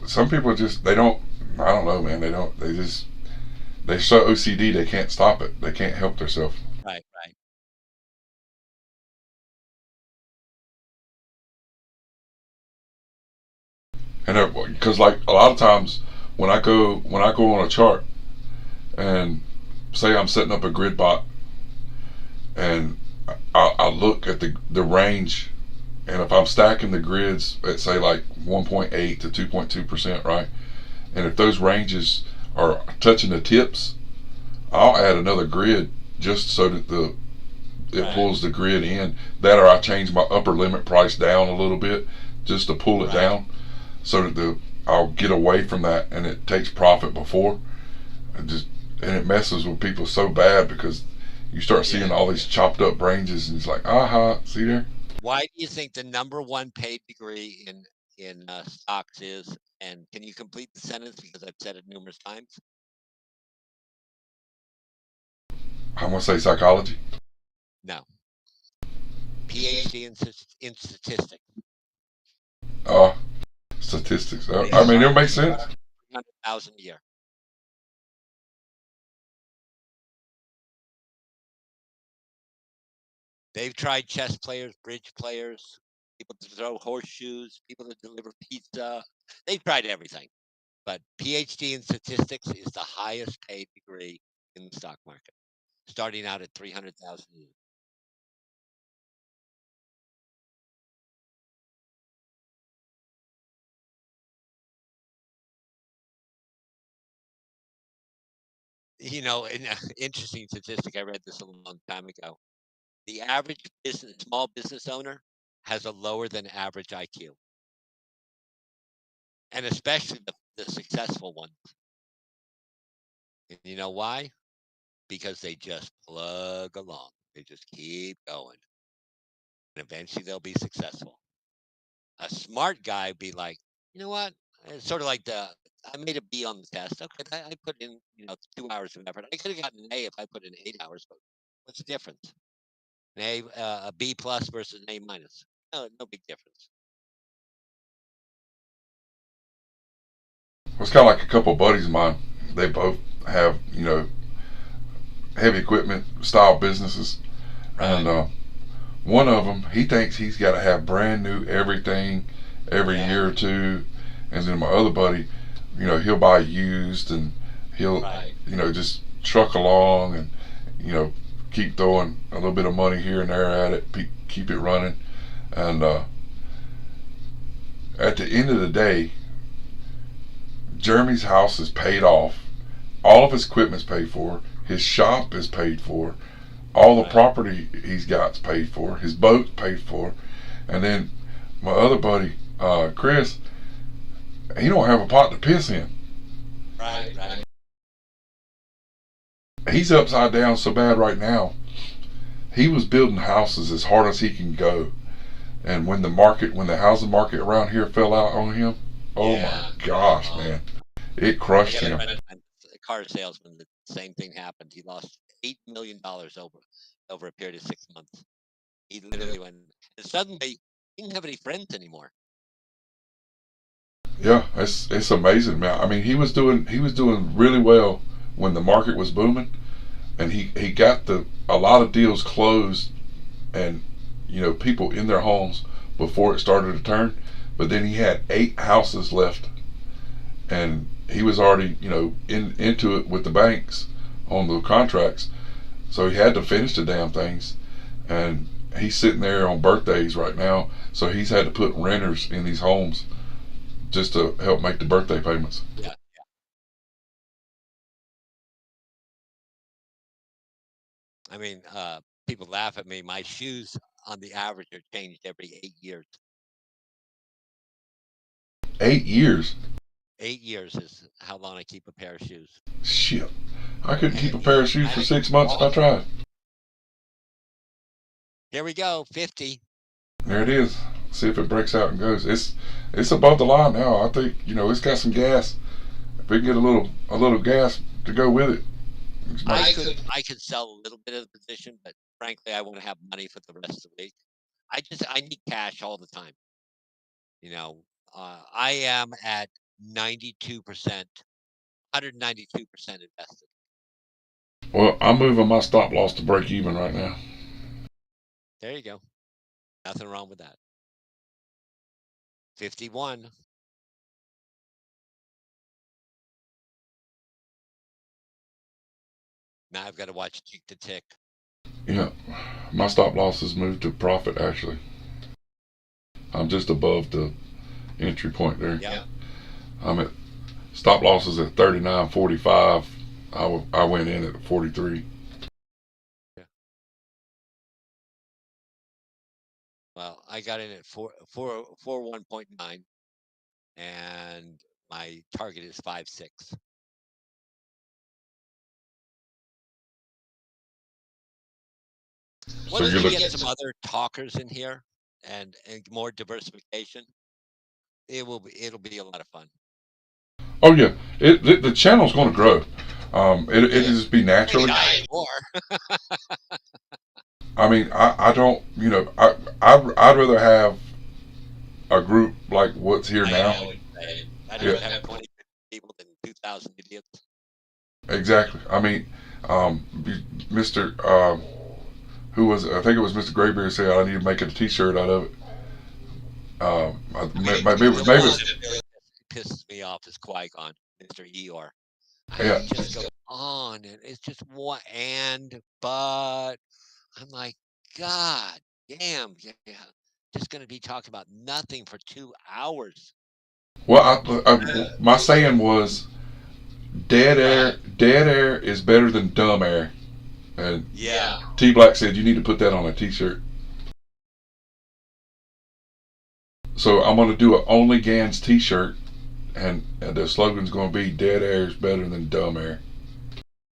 Some people just, they don't, I don't know, man. They're so OCD, they can't stop it. They can't help themselves. Right. And because like a lot of times when I go on a chart and say I'm setting up a grid bot and I look at the range, and if I'm stacking the grids at say like 1.8 to 2.2%, right? And if those ranges are touching the tips, I'll add another grid just so that it pulls the grid in. That, or I change my upper limit price down a little bit just to pull it down, so that I'll get away from that, and it takes profit before. And it messes with people so bad because you start seeing all these chopped up ranges, and it's like, see there. Why do you think the number one paid degree in stocks is? And can you complete the sentence, because I've said it numerous times? I'm gonna say psychology. No. PhD in statistics. Statistics. I mean, it makes sense. 300,000 a year. They've tried chess players, bridge players, people to throw horseshoes, people to deliver pizza. They've tried everything. But PhD in statistics is the highest paid degree in the stock market, starting out at 300,000 a year. You know, an interesting statistic. I read this a long time ago. The average small business owner has a lower than average IQ, and especially the successful ones. And you know why? Because they just plug along. They just keep going, and eventually they'll be successful. A smart guy would be like, you know what? It's sort of like I made a B on the test. Okay, I put in 2 hours of effort. I could have gotten an A if I put in 8 hours. But what's the difference? A B plus versus an A minus. No big difference. It's kind of like a couple of buddies of mine. They both have, heavy equipment style businesses. Right. And one of them, he thinks he's got to have brand new everything every Yeah. year or two. And then my other buddy, he'll buy used and he'll, Right. just truck along and, keep throwing a little bit of money here and there at it, keep it running. And at the end of the day, Jeremy's house is paid off. All of his equipment's paid for. His shop is paid for. All the Right. property he's got's paid for. His boat's paid for. And then my other buddy, Chris, he don't have a pot to piss in. Right. He's upside down so bad right now. He was building houses as hard as he can go. And when the housing market around here fell out on him, oh Yeah. my gosh, man. It crushed I got a him. friend of mine, a car salesman. The same thing happened. He lost $8 million over a period of 6 months. He literally went, and suddenly he didn't have any friends anymore. Yeah, it's amazing, man. I mean, he was doing really well when the market was booming, and he got a lot of deals closed, and people in their homes before it started to turn. But then he had 8 houses left, and he was already into it with the banks on the contracts, so he had to finish the damn things. And he's sitting there on birthdays right now, so he's had to put renters in these homes just to help make the birthday payments. Yeah. I mean, people laugh at me. My shoes, on the average, are changed every 8 years. 8 years? 8 years is how long I keep a pair of shoes. Shit, I couldn't keep a pair of shoes for 6 months if I tried. Here we go, 50. There it is. See if it breaks out and goes. It's above the line now. I think it's got some gas. If we can get a little gas to go with it. I could sell a little bit of the position, but frankly, I want to have money for the rest of the week. I need cash all the time. I am at 92%, 192% invested. Well, I'm moving my stop loss to break even right now. There you go. Nothing wrong with that. 51. Now I've got to watch tick to tick. Yeah, my stop loss has moved to profit actually. I'm just above the entry point there. Yeah. I'm at stop losses at 39.45. I went in at 43. Yeah. Well, I got in at 41.9, and my target is 5.6. So Once you're we looking. get some other talkers in here and more diversification, it'll be a lot of fun. Oh yeah, the channel's going to grow. It'll just be naturally. More. I mean, I don't, I'd rather have a group like what's here now. I'd rather have 20 people than 2,000 idiots. Exactly. I mean, Mr. Who was it? I think it was Mr. Graybeard said I need to make a T-shirt out of it. Maybe it was pisses me off is Qui-Gon, Mr. Eeyore. Yeah. He just goes on, and it's just what but I'm like, God damn, yeah, just gonna be talking about nothing for 2 hours. Well, my saying was, dead air is better than dumb air. And Yeah. T Black said you need to put that on a T-shirt. So I'm gonna do an Only Gans T-shirt, and the slogan's gonna be "Dead air is better than dumb air."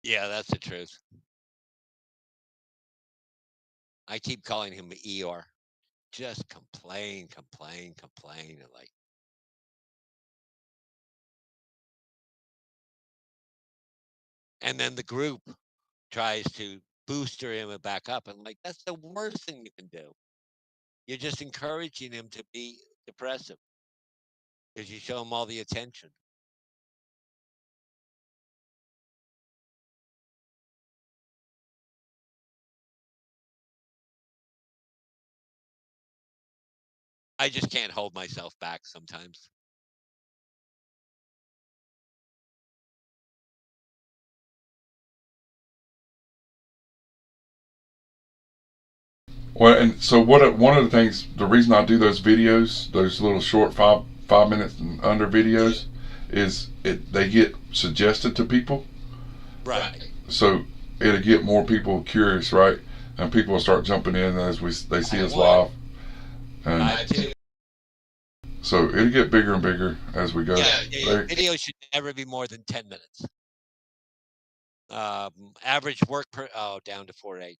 Yeah, that's the truth. I keep calling him Eeyore. Just complain. And like, and then the group tries to booster him back up. And like, that's the worst thing you can do. You're just encouraging him to be depressive because you show him all the attention. I just can't hold myself back sometimes. Well, and so one of the things, the reason I do those videos, those little short 5 minutes and under videos, is they get suggested to people. Right. So it'll get more people curious, right? And people will start jumping in as they see us live. And I too. so it'll get bigger and bigger as we go. Yeah, video should never be more than 10 minutes. Average work down to 4.8.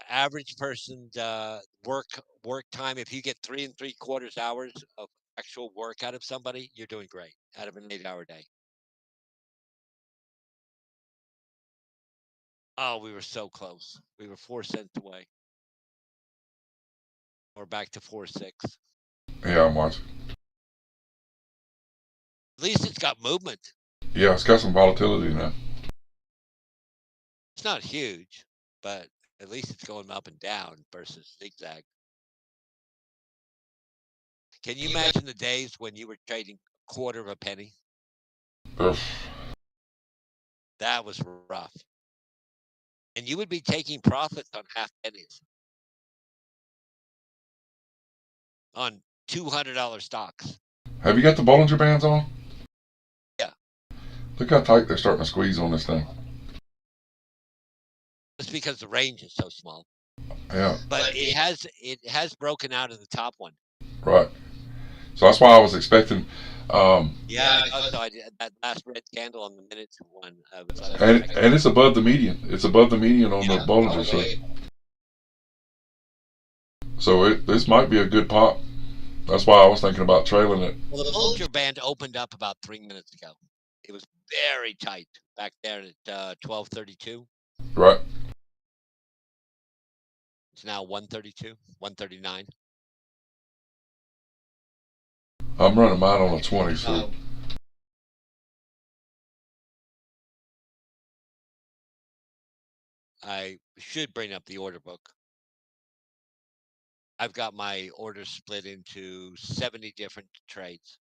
Average person work time. If you get 3 3/4 hours of actual work out of somebody, you're doing great out of an 8-hour day. Oh, we were so close. We were 4 cents away. We're back to 4.6. Yeah, I'm watching. At least it's got movement. Yeah, it's got some volatility now. It's not huge, but at least it's going up and down versus zigzag. Can you imagine the days when you were trading a quarter of a penny? Ugh. That was rough. And you would be taking profits on half pennies on $200 stocks. Have you got the Bollinger Bands on? Yeah. Look how tight they're starting to squeeze on this thing. Just because the range is so small. Yeah. But it has broken out of the top one. Right. So that's why I was expecting. Yeah, I thought that last red candle on the minute one. And it's above the median. It's above the median on the Bollinger. So this might be a good pop. That's why I was thinking about trailing it. Well, the Bollinger Band opened up about 3 minutes ago. It was very tight back there at 12:32. Right. It's now 132, 139. I'm running mine on a 20, so. I should bring up the order book. I've got my orders split into 70 different trades,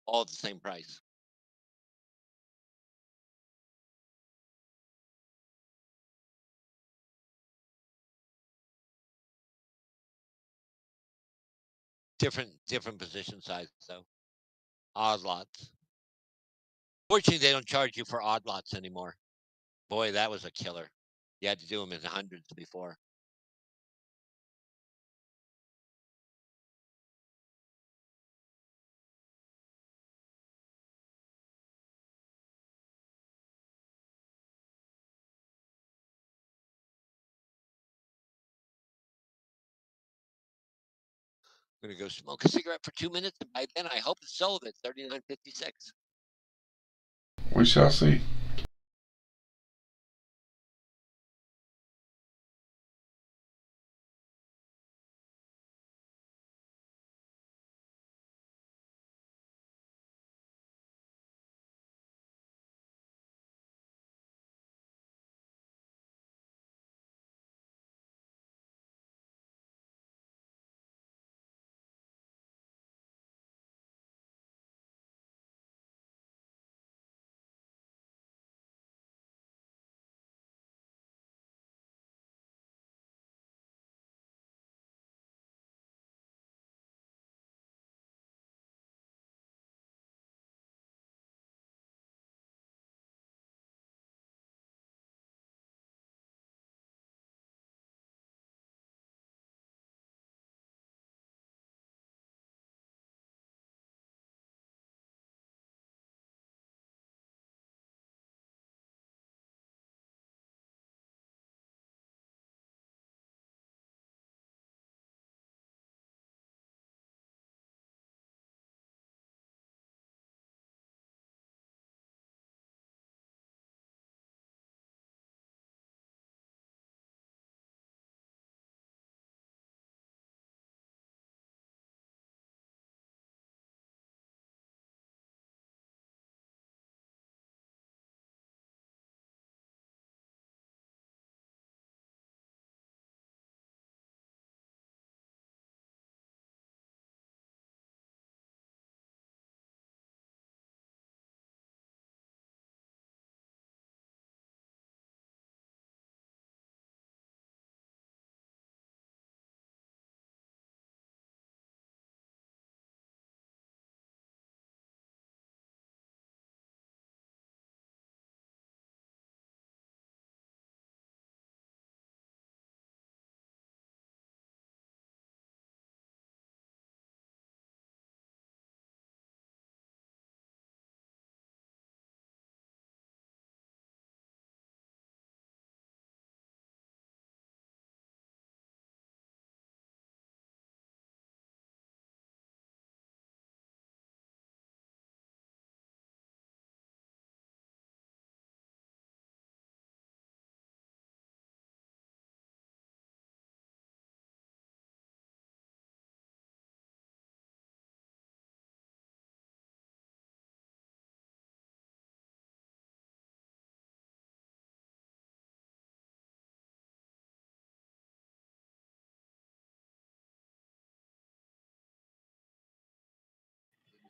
all at the same price. Different position sizes, though. Odd lots. Fortunately, they don't charge you for odd lots anymore. Boy, that was a killer. You had to do them in hundreds before. I'm going to go smoke a cigarette for 2 minutes, and by then I hope it's sold at 39.56. We shall see.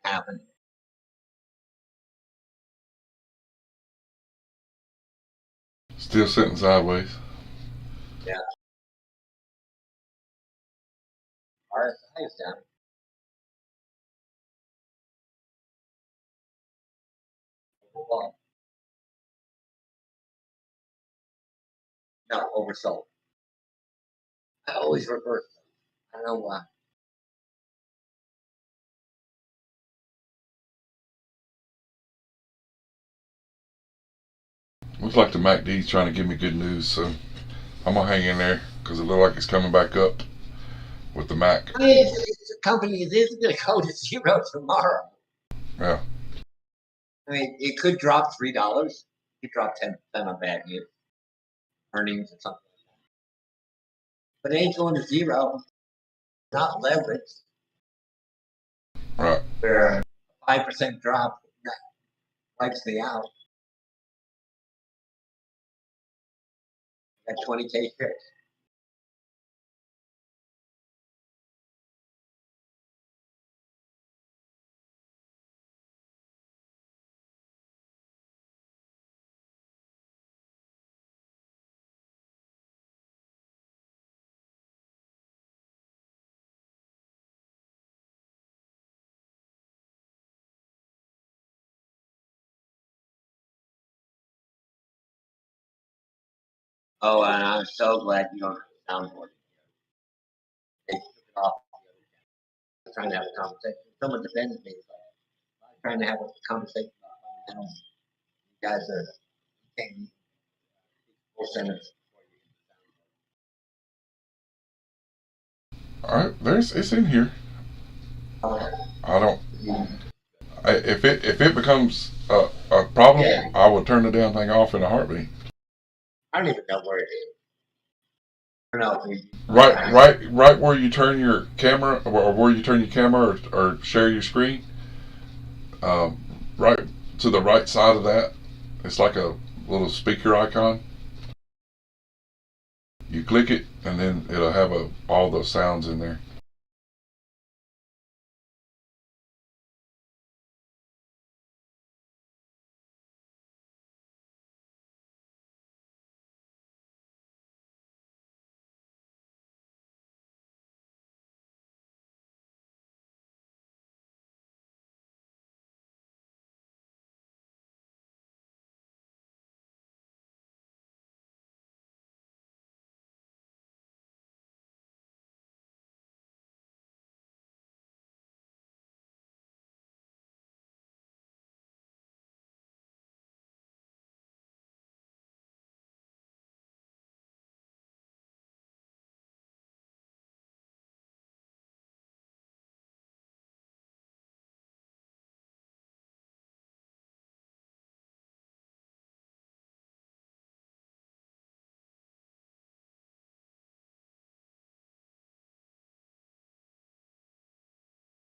happen. Still sitting sideways. Yeah. RSI is down. Well, no, oversold. I always reverse them. I don't know why. Looks like the MACD's trying to give me good news, so I'm gonna hang in there because it looks like it's coming back up with the Mac. I mean, it's a company that isn't going to go to zero tomorrow. Yeah. I mean, it could drop $3. It could drop 10% on bad news, earnings, or something like that. But it ain't going to zero. Not leveraged. Right. Where a 5% drop wipes me out. Got 20K shares. Oh, and I'm so glad you don't have soundboard. They took it off. I'm trying to have a conversation. Someone defended me. I'm trying to have a conversation about fundamentals. You guys are taking full sentence. All right. It's in here. Okay. I don't. If it becomes a problem, Yeah. I will turn the damn thing off in a heartbeat. I don't even know where it is. I don't know. Right where you turn your camera, or where you turn your camera, or share your screen. Right to the right side of that, it's like a little speaker icon. You click it, and then it'll have all those sounds in there.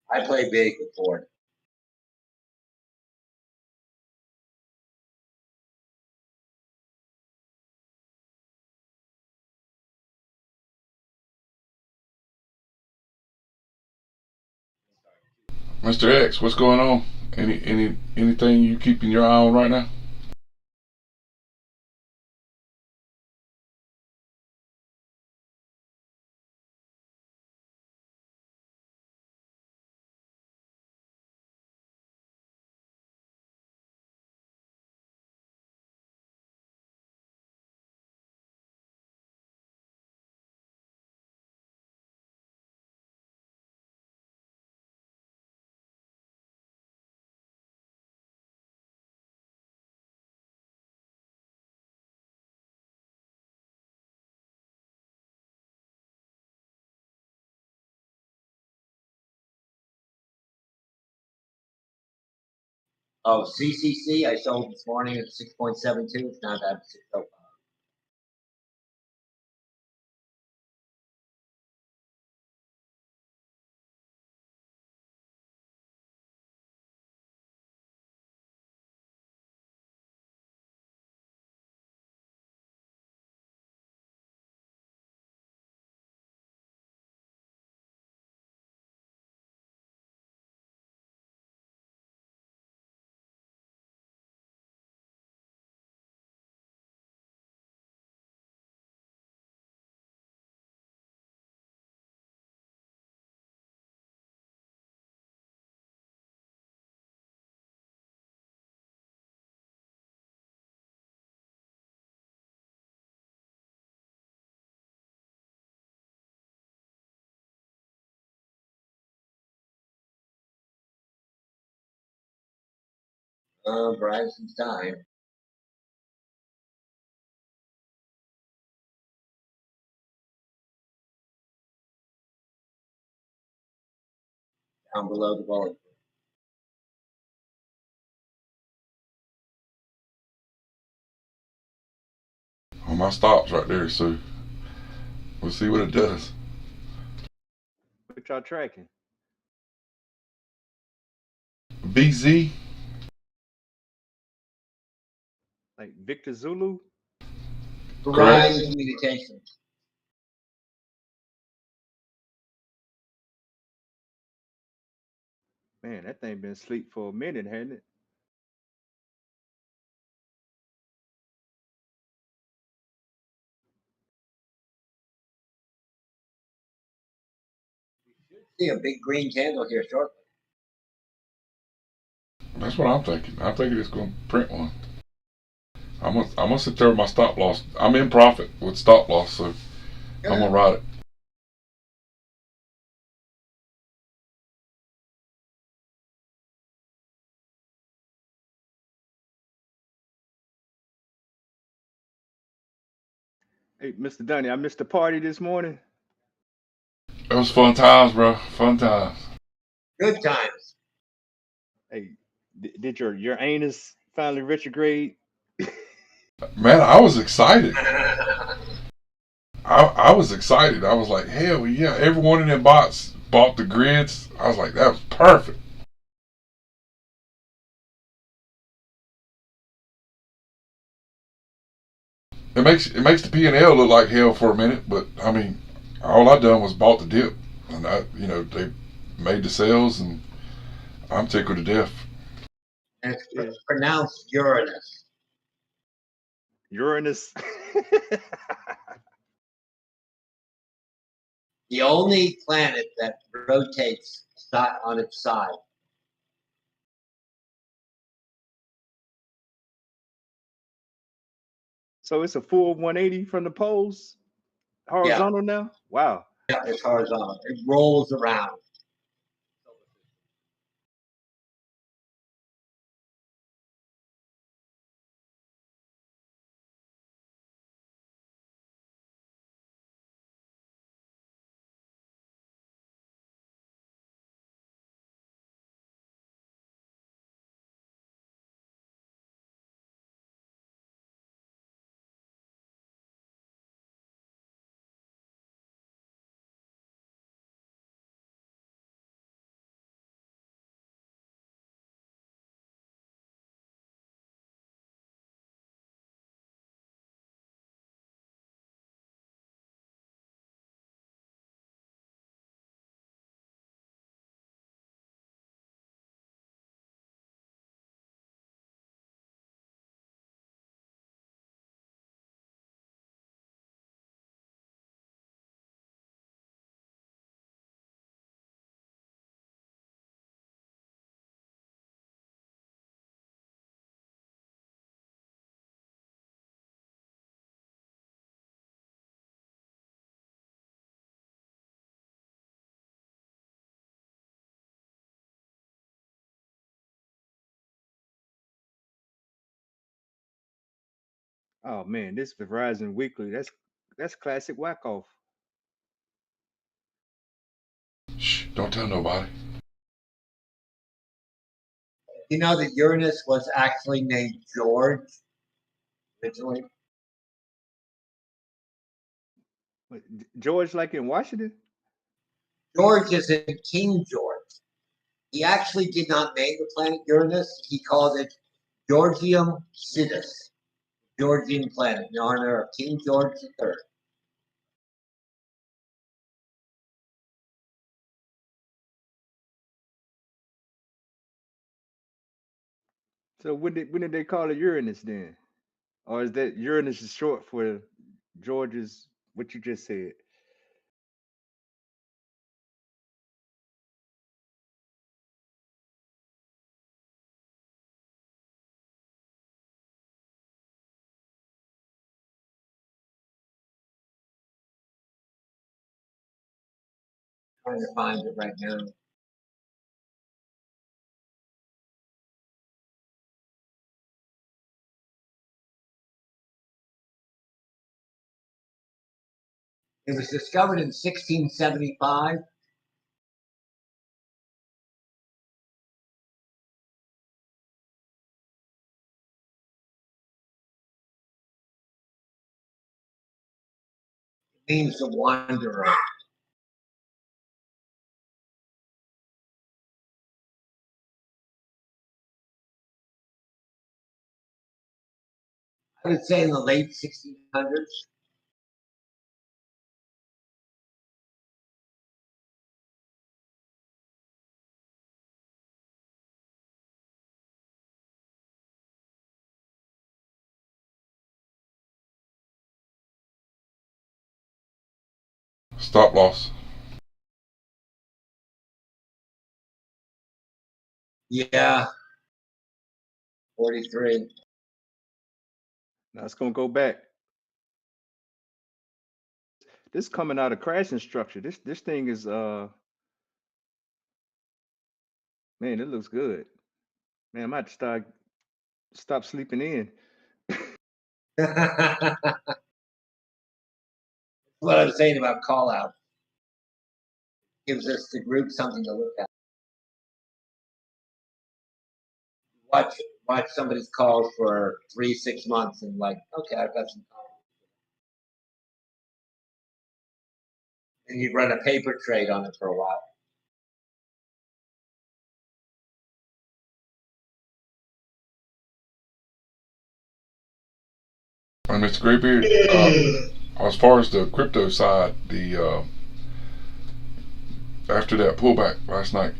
I play big before. Mr. X, what's going on? Anything you keeping your eye on right now? Oh, CCC, I sold this morning at 6.72. It's not that 605. Verizon's time. Down below the volume. On my stops right there, so we'll see what it does. What y'all tracking? BZ. Like Victor Zulu? Verizon Communications. Man, that thing been asleep for a minute, hasn't it? See a big green candle here shortly. That's what I'm thinking. I'm thinking it's going to print one. I'm gonna sit there with my stop loss. I'm in profit with stop loss, so Good. I'm gonna ride it. Hey, Mr. Dunny, I missed the party this morning. It was fun times, bro. Fun times. Good times. Hey, did your anus finally retrograde? Man, I was excited. I was excited. I was like, hell yeah! Everyone in their bots bought the grids. I was like, that was perfect. It makes the P&L look like hell for a minute, but I mean, all I done was bought the dip, and they made the sales, and I'm tickled to death. And it's pronounced Uranus. Uranus. The only planet that rotates on its side. So it's a full 180 from the poles, horizontal now. Wow. Yeah, it's horizontal. It rolls around. Oh man, this Verizon Weekly, that's classic whack off. Shh, don't tell nobody. You know that Uranus was actually named George originally? George, like in Washington? George is in King George. He actually did not name the planet Uranus. He called it Georgium Sidus, Georgian planet, in honor of King George III. So when did they call it Uranus then? Or is that Uranus is short for George's what you just said? Trying to find it right now. It was discovered in 1675. It means the wanderer. I would say in the late 1600s. Stop loss. Yeah. 43. Now it's gonna go back. This coming out of crashing structure. This thing is man, it looks good. Man, I might stop sleeping in. What I'm saying about call out gives us the group something to look at. Watch somebody's calls for 3-6 months and like, okay, I've got some time. And you run a paper trade on it for a while. And Mr. Graybeard, as far as the crypto side, the after that pullback last night,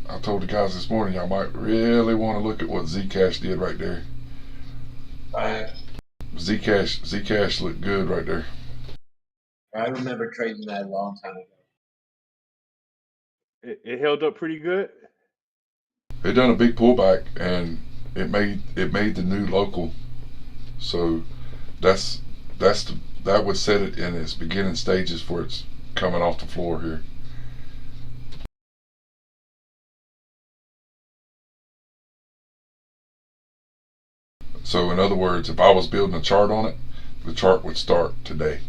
I told the guys this morning, y'all might really want to look at what Zcash did right there. Right. Zcash looked good right there. I remember trading that a long time ago. It held up pretty good. It done a big pullback and it made the new local. So that would set it in its beginning stages for its coming off the floor here. So in other words, if I was building a chart on it, the chart would start today.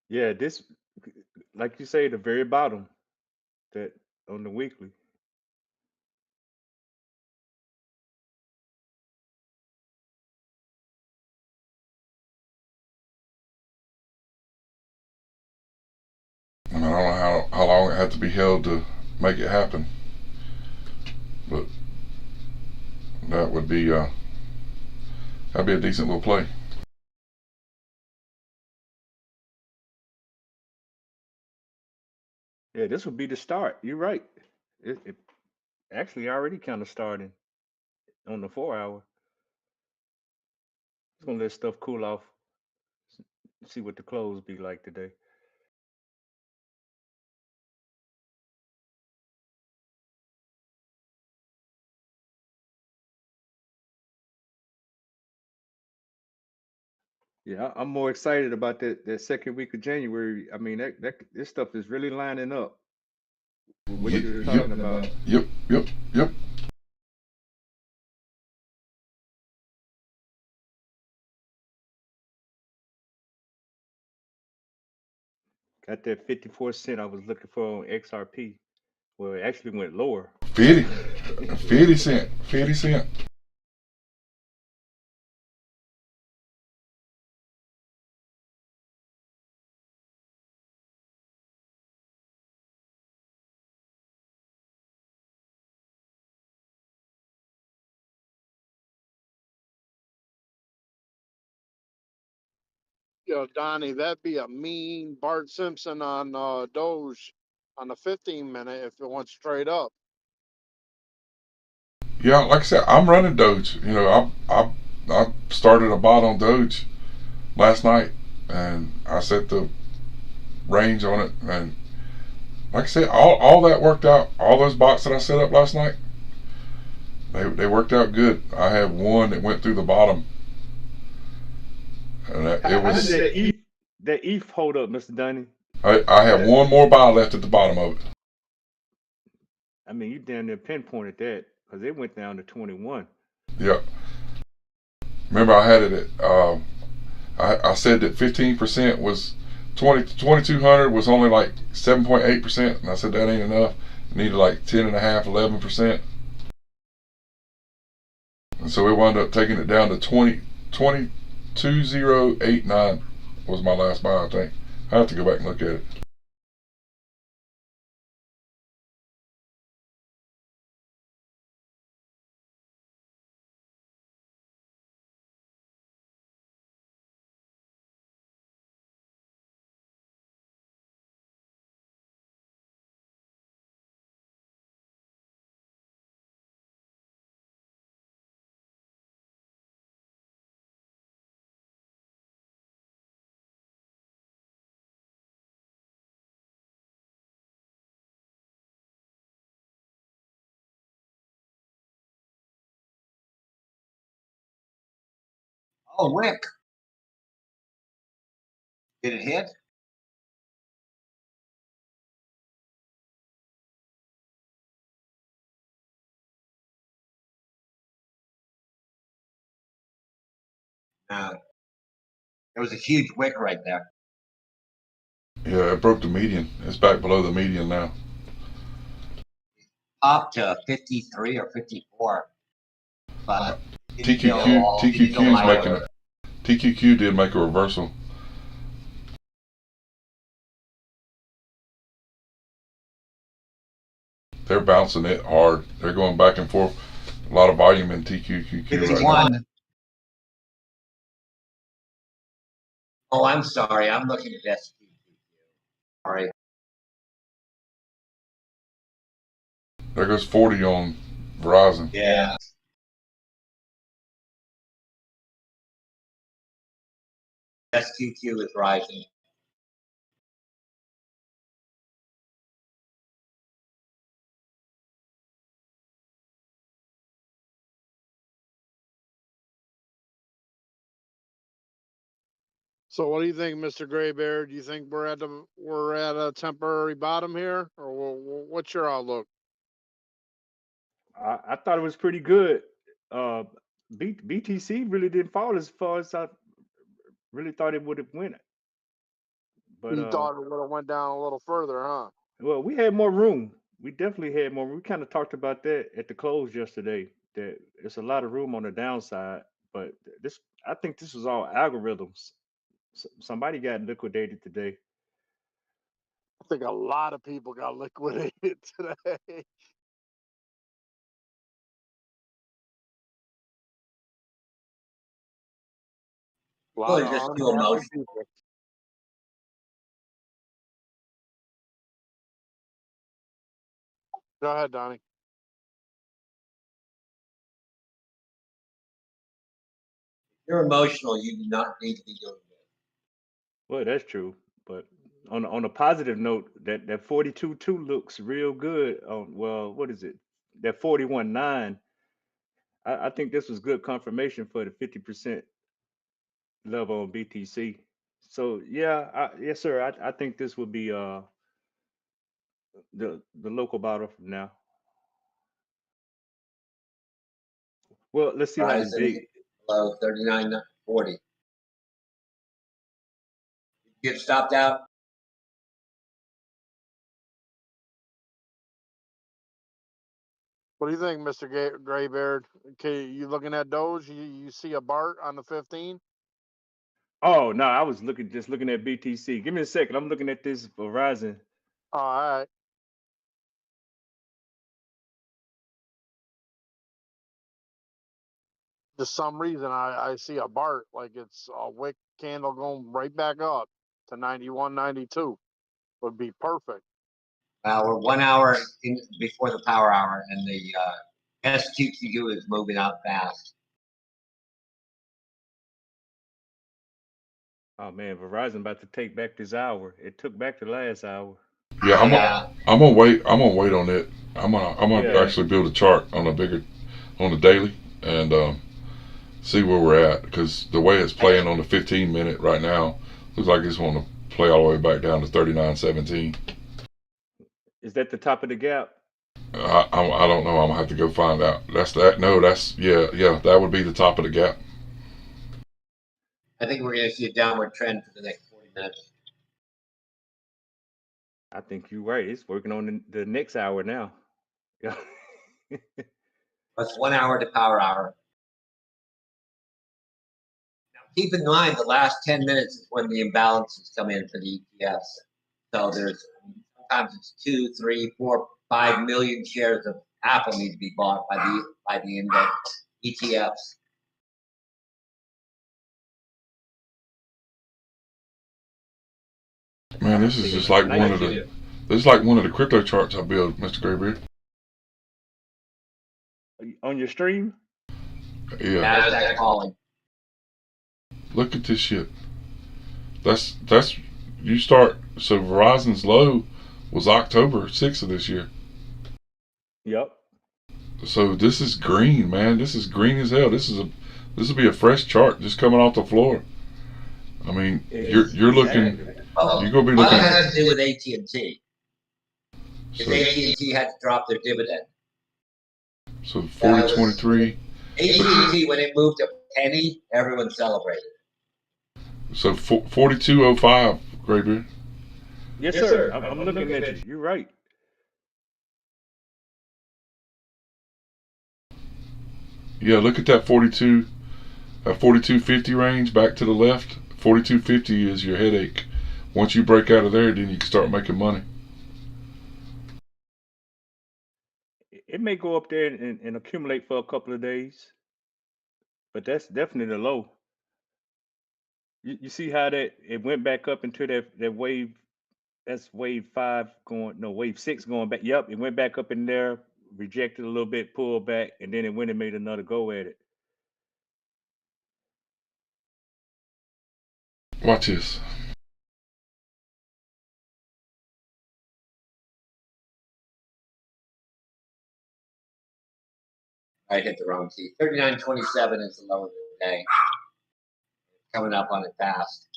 Yeah, this, like you say, the very bottom that on the weekly. I mean, I don't know how long it had to be held to make it happen, but that would be that'd be a decent little play. Yeah, this would be the start. You're right. It actually already kind of starting on the 4 hour. It's gonna let stuff cool off. See what the close be like today. Yeah, I'm more excited about that second week of January. I mean, that this stuff is really lining up. What you're talking about. Yep. Got that 54 cent I was looking for on XRP. Well, it actually went lower. 50 cent. Yo, Donnie, that'd be a mean Bart Simpson on Doge on the 15 minute if it went straight up. Yeah, like I said, I'm running Doge. You know, I started a bot on Doge last night, and I set the range on it, and like I said, all that worked out. All those bots that I set up last night, they worked out good. I had one that went through the bottom, and it How was. did that ETH hold up, Mr. Dunny? I have one more buy left at the bottom of it. I mean, you damn near pinpointed that because it went down to 21. Yeah. Remember, I had it at. I said that 15% was 2200 was only like 7.8%, and I said that ain't enough. I needed like 10.5, 11%. And so we wound up taking it down to 2089 was my last buy, I think. I have to go back and look at it. Oh, Wick. Did it hit? There was a huge wick right there. Yeah, it broke the median. It's back below the median now. Up to 53 or 54. But TQQ's making it. TQQ did make a reversal. They're bouncing it hard. They're going back and forth. A lot of volume in TQQQ 51. right now. Oh, I'm sorry. I'm looking at this. Sorry. There goes 40 on Verizon. Yeah. SQQ is rising. So what do you think, Mr. Gray Bear? Do you think we're at a temporary bottom here, or what's your outlook? I thought it was pretty good. BTC really didn't fall as far as I really thought it would have went. But You thought it would have went down a little further, huh? well, we had more room. We definitely had more. We kind of talked about that at the close yesterday. That there's a lot of room on the downside, but I think this was all algorithms. Somebody got liquidated today. I think a lot of people got liquidated today. A lot of Just too unhappy emotional. people. Go ahead, Donnie. You're emotional. You do not need to be doing this. Well, that's true. But on a positive note, that 42.2 looks real good. Well, what is it? That 41.9. I think this was good confirmation for the 50% level on BTC. So yeah, yes sir. I think this would be the local bottle from now. Well, let's see how this Rising day. below 39.40. Get stopped out. What do you think, Mr. Graybeard? Okay, you looking at Doge? You see a BART on the 15? Oh no, I was just looking at BTC. Give me a second. I'm looking at this Verizon. All right. For some reason, I see a BART like it's a wick candle going right back up to 91, 92. Would be perfect. We're 1 hour before the power hour, and the SQQQ is moving out fast. Oh man, Verizon about to take back this hour. It took back the last hour. Yeah, Yeah. I'm gonna wait. I'm gonna wait on it. I'm gonna Yeah. actually build a chart on the daily and see where we're at because the way it's playing on the 15 minute right now looks like it's want to play all the way back down to 39.17. Is that the top of the gap? I don't know. I'm gonna have to go find out. That's that. No, that's yeah. That would be the top of the gap. I think we're going to see a downward trend for the next 40 minutes. I think you're right. It's working on the next hour now. Yeah. That's 1 hour to power hour. Now, keep in mind the last 10 minutes is when the imbalances come in for the ETFs. So there's sometimes it's 2, 3, 4, 5 million shares of Apple need to be bought by the index ETFs. Man, this is just like one of the. This is like one of the crypto charts I built, Mr. Graybeard. On your stream? Yeah. NASDAQ falling. Look at this shit. That's you start. So Verizon's low was October 6th of this year. Yep. So this is green, man. This is green as hell. This will be a fresh chart just coming off the floor. I mean, you're looking. Well, You're gonna be a lot looking. has to do with AT&T. Because So, AT&T had to drop their dividend. so 40.23. AT&T, when it moved a penny, everyone celebrated. So 42.05, Graybeard. Yes, sir. I'm looking at you. You're right. Yeah, look at that 42.50 range back to the left. 42.50 is your headache. Once you break out of there, then you can start making money. It may go up there and accumulate for a couple of days, but that's definitely the low. You see how that it went back up into that wave. That's wave 5 going, no, wave 6 going back. Yep, it went back up in there, rejected a little bit, pulled back, and then it went and made another go at it. Watch this. I hit the wrong key. 39.27 is the low of the day. Coming up on it fast.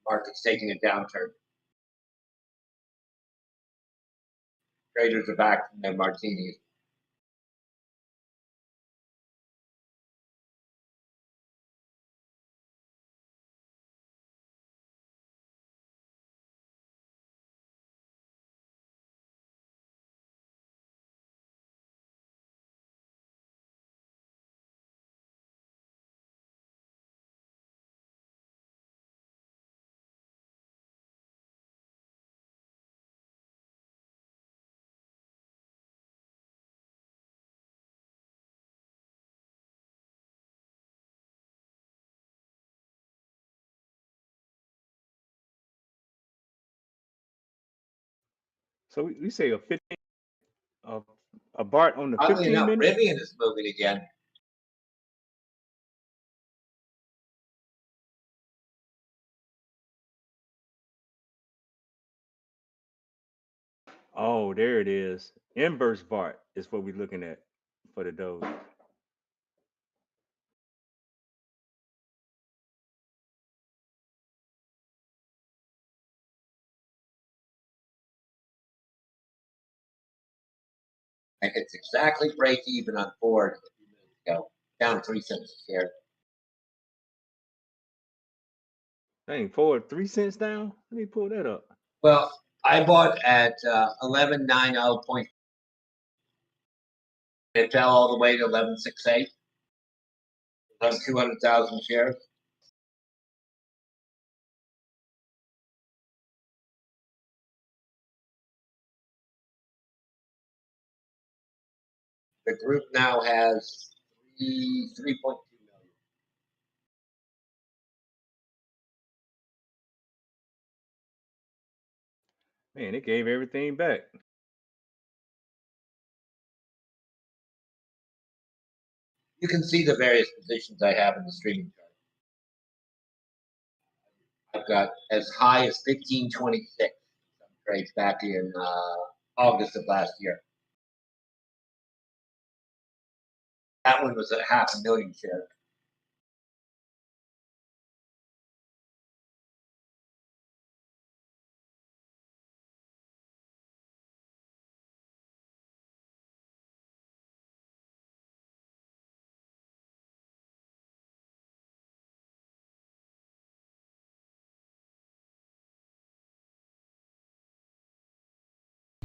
Market's taking a downturn. Traders are back from their martinis. So we say a 15, a BART on the Oddly 15 enough, minute. Rivian is moving again. Oh, there it is. Inverse BART is what we're looking at for the Doge. And it's exactly break even on Ford a few minutes ago. Down 3 cents a share. Dang, forward 3 cents down. Let me pull that up. Well, I bought at 11.90. It fell all the way to 11.68. On 200,000 shares. The group now has 3.2 million. Man, it gave everything back. You can see the various positions I have in the streaming chart. I've got as high as 1526 some trades back in August of last year. That one was at 500,000 shares.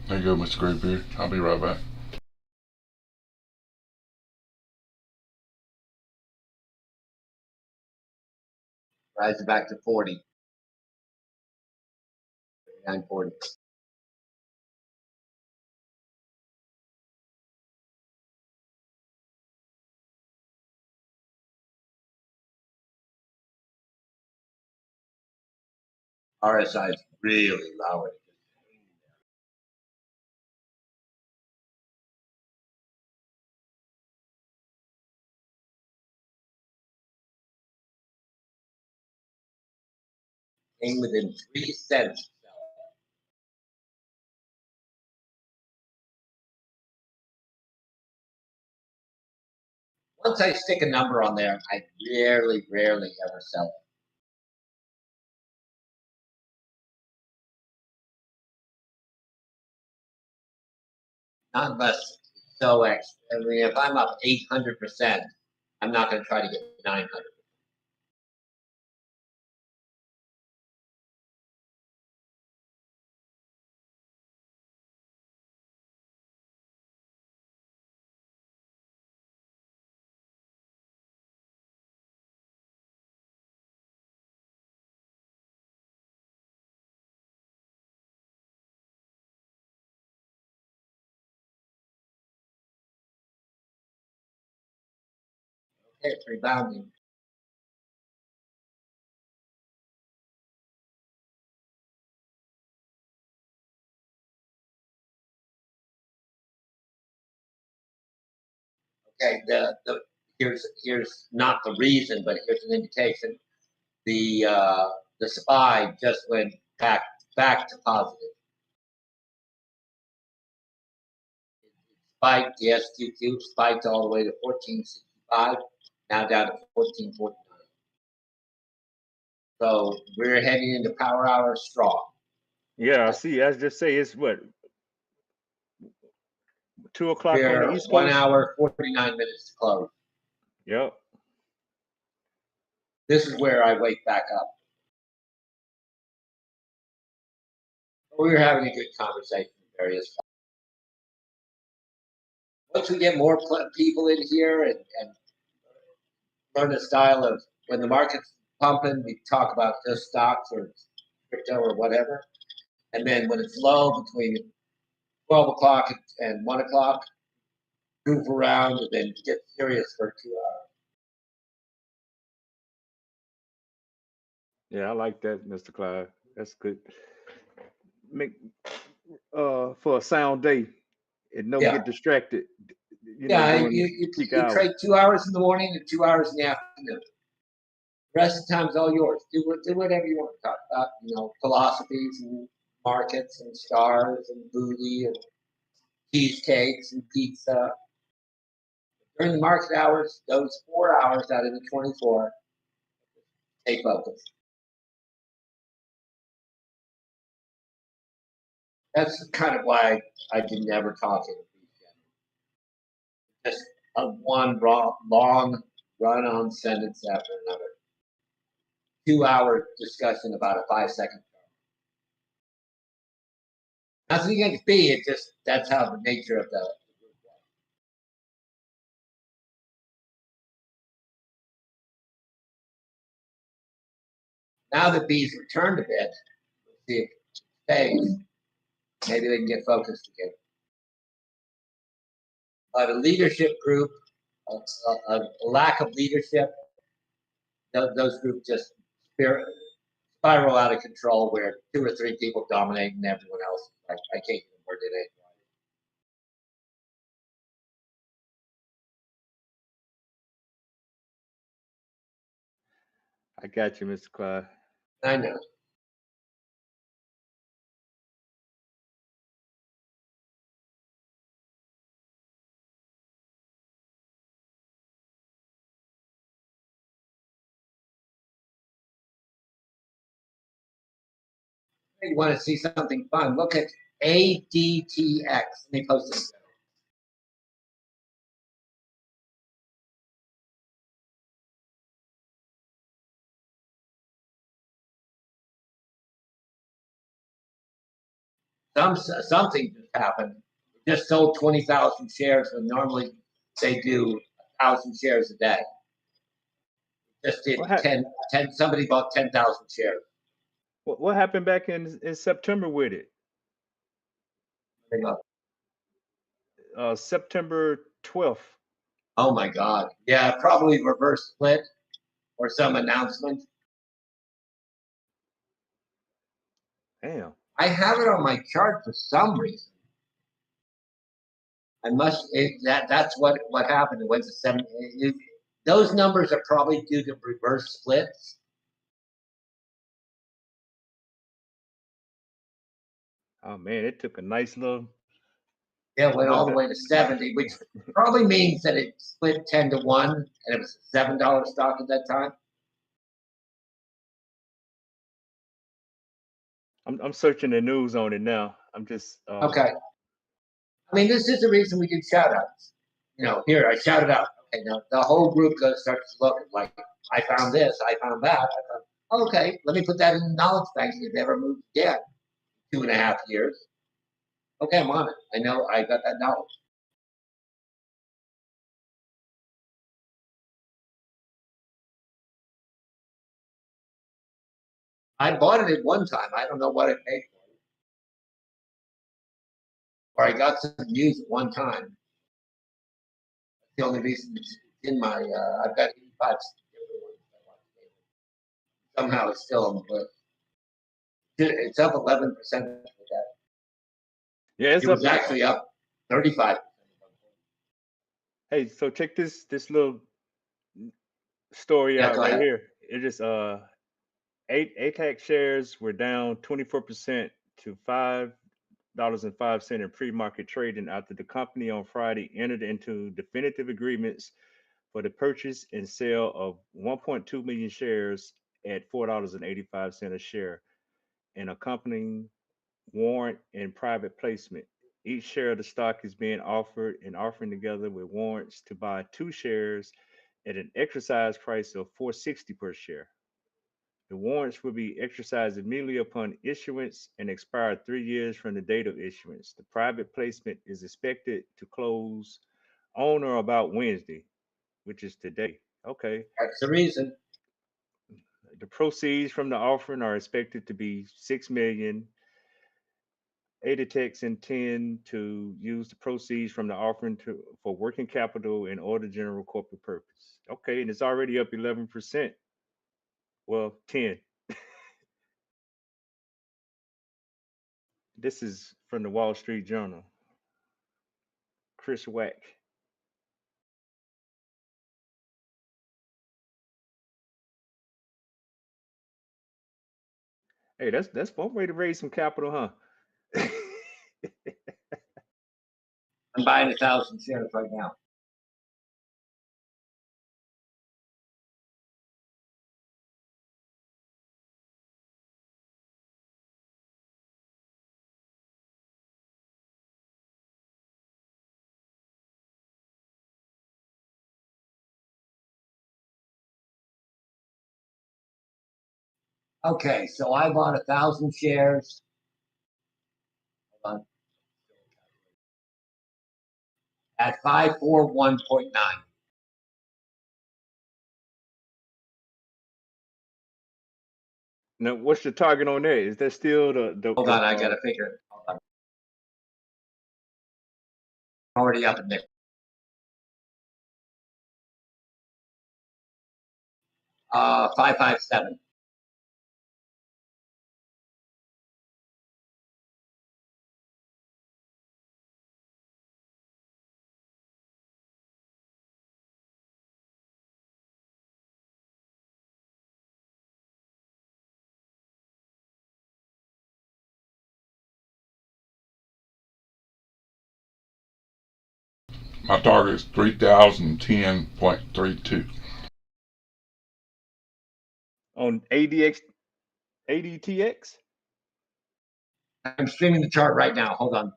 There you go, Mr. Graybeard. I'll be right back. Rising back to 40. 39.40. RSI is really low. Came within 3 cents. Once I stick a number on there, I rarely ever sell it. Not unless it's so extra. I mean, if I'm up 800%, I'm not going to try to get 900. Okay, it's rebounding. Okay, here's not the reason, but here's an indication. The SPY just went back to positive. Spiked, the SQQ spiked all the way to 1465, now down to 1449. So we're heading into power hour strong. Yeah, I see. I just say it's what 2 o'clock on the We're East 1 Coast. hour 49 minutes to close. Yep. This is where I wake back up. We were having a good conversation with various. Once we get more people in here and learn the style of when the market's pumping, we talk about just stocks or crypto or whatever. And then when it's low between 12 o'clock and 1 o'clock, goof around and then get serious for 2 hours. Yeah, I like that, Mr. Clyde. That's good. Make for a sound day and don't Yeah. get distracted. Yeah, During you peak hours. trade 2 hours in the morning and 2 hours in the afternoon. The rest of the time's all yours. Do whatever you want to talk about, philosophies and markets and stars and booty and cheesecakes and pizza. During the market hours, those 4 hours out of the 24, stay focused. That's kind of why I didn't ever talk in just a one long run-on sentence after another. 2-hour discussion about a 5-second. Nothing against B. It just that's how the nature of the group was. Now that B's returned a bit, let's see if it stays. Maybe they can get focused again. But a leadership group, a lack of leadership, those groups just spiral out of control where 2 or 3 people dominate and everyone else, I can't even word it in. I got you, Mr. Clyde. I know. You want to see something fun? Look at ADTX. Let me post this. Something just happened. Just sold 20,000 shares, and normally they do 1,000 shares a day. Just did 10. Somebody bought 10,000 shares. What happened back in September with it? September 12th. Oh my God! Yeah, probably reverse split or some announcement. Damn. I have it on my chart for some reason. I must. That's what happened. It went to 7. Those numbers are probably due to reverse splits. Oh man, it took a nice little. Yeah, it went all the way to 70, which probably means that it split 10 to 1, and it was a $7 stock at that time. I'm searching the news on it now. I'm just okay. I mean, this is the reason we do shout outs. Here I shouted out. Okay, now the whole group starts to look like, I found this, I found that. Okay, let me put that in the knowledge bank. It never moved again. 2.5 years. Okay, I'm on it. I know I got that knowledge. I bought it at one time. I don't know what it paid for. Or I got some news at one time. That's the only reason it's in my, I've got 85 different ones. Somehow it's still on the list. It's up 11% with that. Yeah, it was actually up 35%. Hey, so check this little story out right here. It is ATAC shares were down 24% to $5.05 in pre-market trading after the company on Friday entered into definitive agreements for the purchase and sale of 1.2 million shares at $4.85 a share, and accompanying warrant and private placement. Each share of the stock is being offered and offering together with warrants to buy 2 shares at an exercise price of $4.60 per share. The warrants will be exercised immediately upon issuance and expire 3 years from the date of issuance. The private placement is expected to close on or about Wednesday, which is today. Okay. That's the reason. The proceeds from the offering are expected to be $6 million. Adatex intend to use the proceeds from the offering for working capital and other general corporate purpose. Okay, and it's already up 11%. Well, 10. This is from the Wall Street Journal. Chris Wack. Hey, that's one way to raise some capital, huh? I'm buying 1,000 shares right now. Okay, so I bought 1,000 shares. Hold on. At 541.9. Now, what's the target on that? Is that still the Hold on, I gotta figure it. Hold on. Already up in there. 557. My target is 3,010.32. On ADTX. I'm streaming the chart right now. Hold on.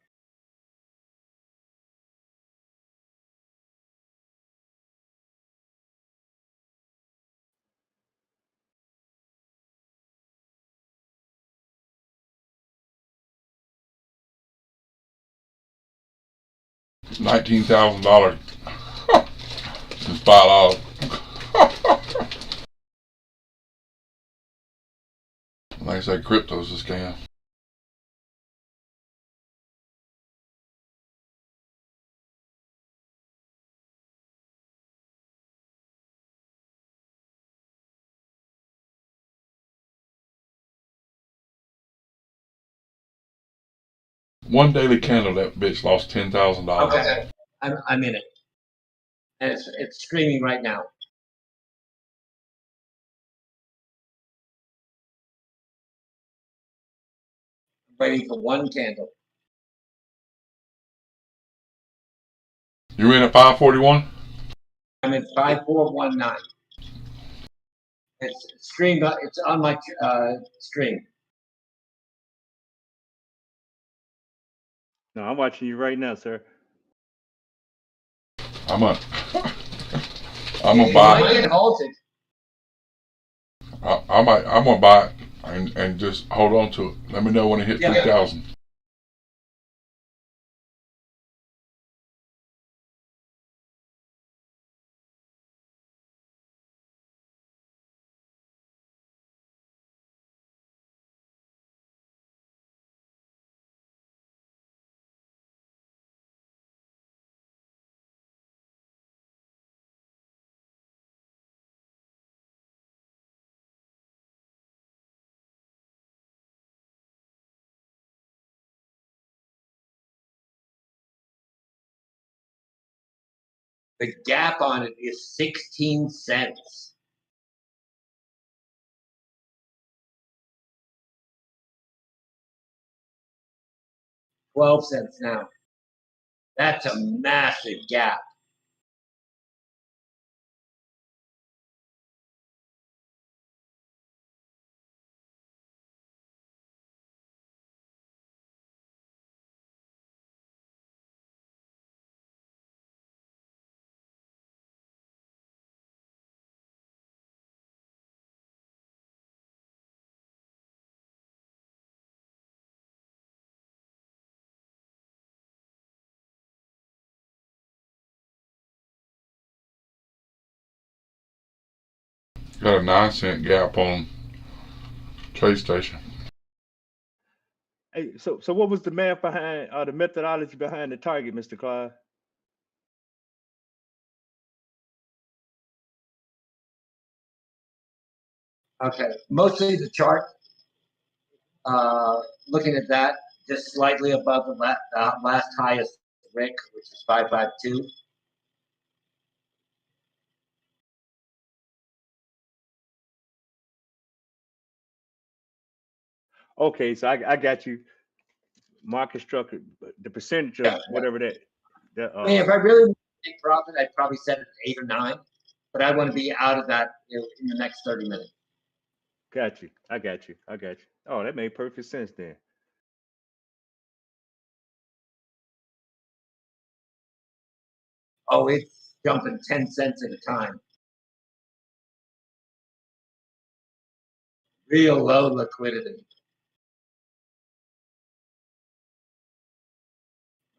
$19,000 is $5. Like I said, crypto's a scam. One daily candle, that bitch lost $10,000. Okay, I'm in it, and it's streaming right now. Waiting for one candle. You in at 541? I'm at 5419. It's streamed. It's on my stream. No, I'm watching you right now, sir. I'm gonna It buy might it. get halted. I'm gonna buy it and just hold on to it. Let me know when it hits 3,000. The gap on it is 16 cents. $0.12 now. That's a massive gap. Got a 9-cent gap on Trade Station. Hey, so what was the math behind the methodology behind the target, Mr. Clive? Okay, mostly the chart. Looking at that, just slightly above the last highest wick, which is 552. Okay, so I got you. Market structure, the percentage of whatever that. I mean, if I really want to take profit, I'd probably set it at 8 or 9, but I want to be out of that in the next 30 minutes. Got you. I got you. Oh, that made perfect sense then. Oh, it's jumping 10 cents at a time. Real low liquidity.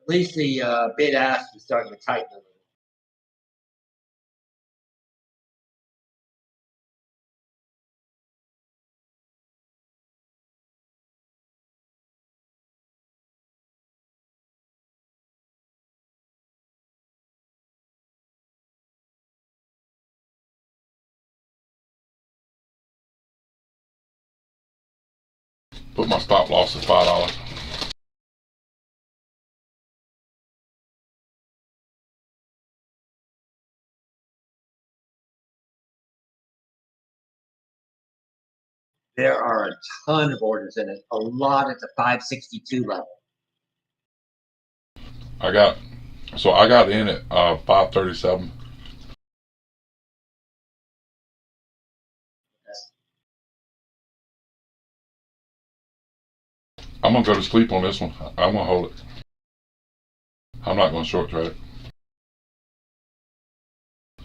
At least the bid ask is starting to tighten a little. Put my stop loss at $5. There are a ton of orders in it, a lot at the 562 level. I got So I got in at 537. I'm gonna go to sleep on this one. I'm gonna hold it. I'm not gonna short trade it.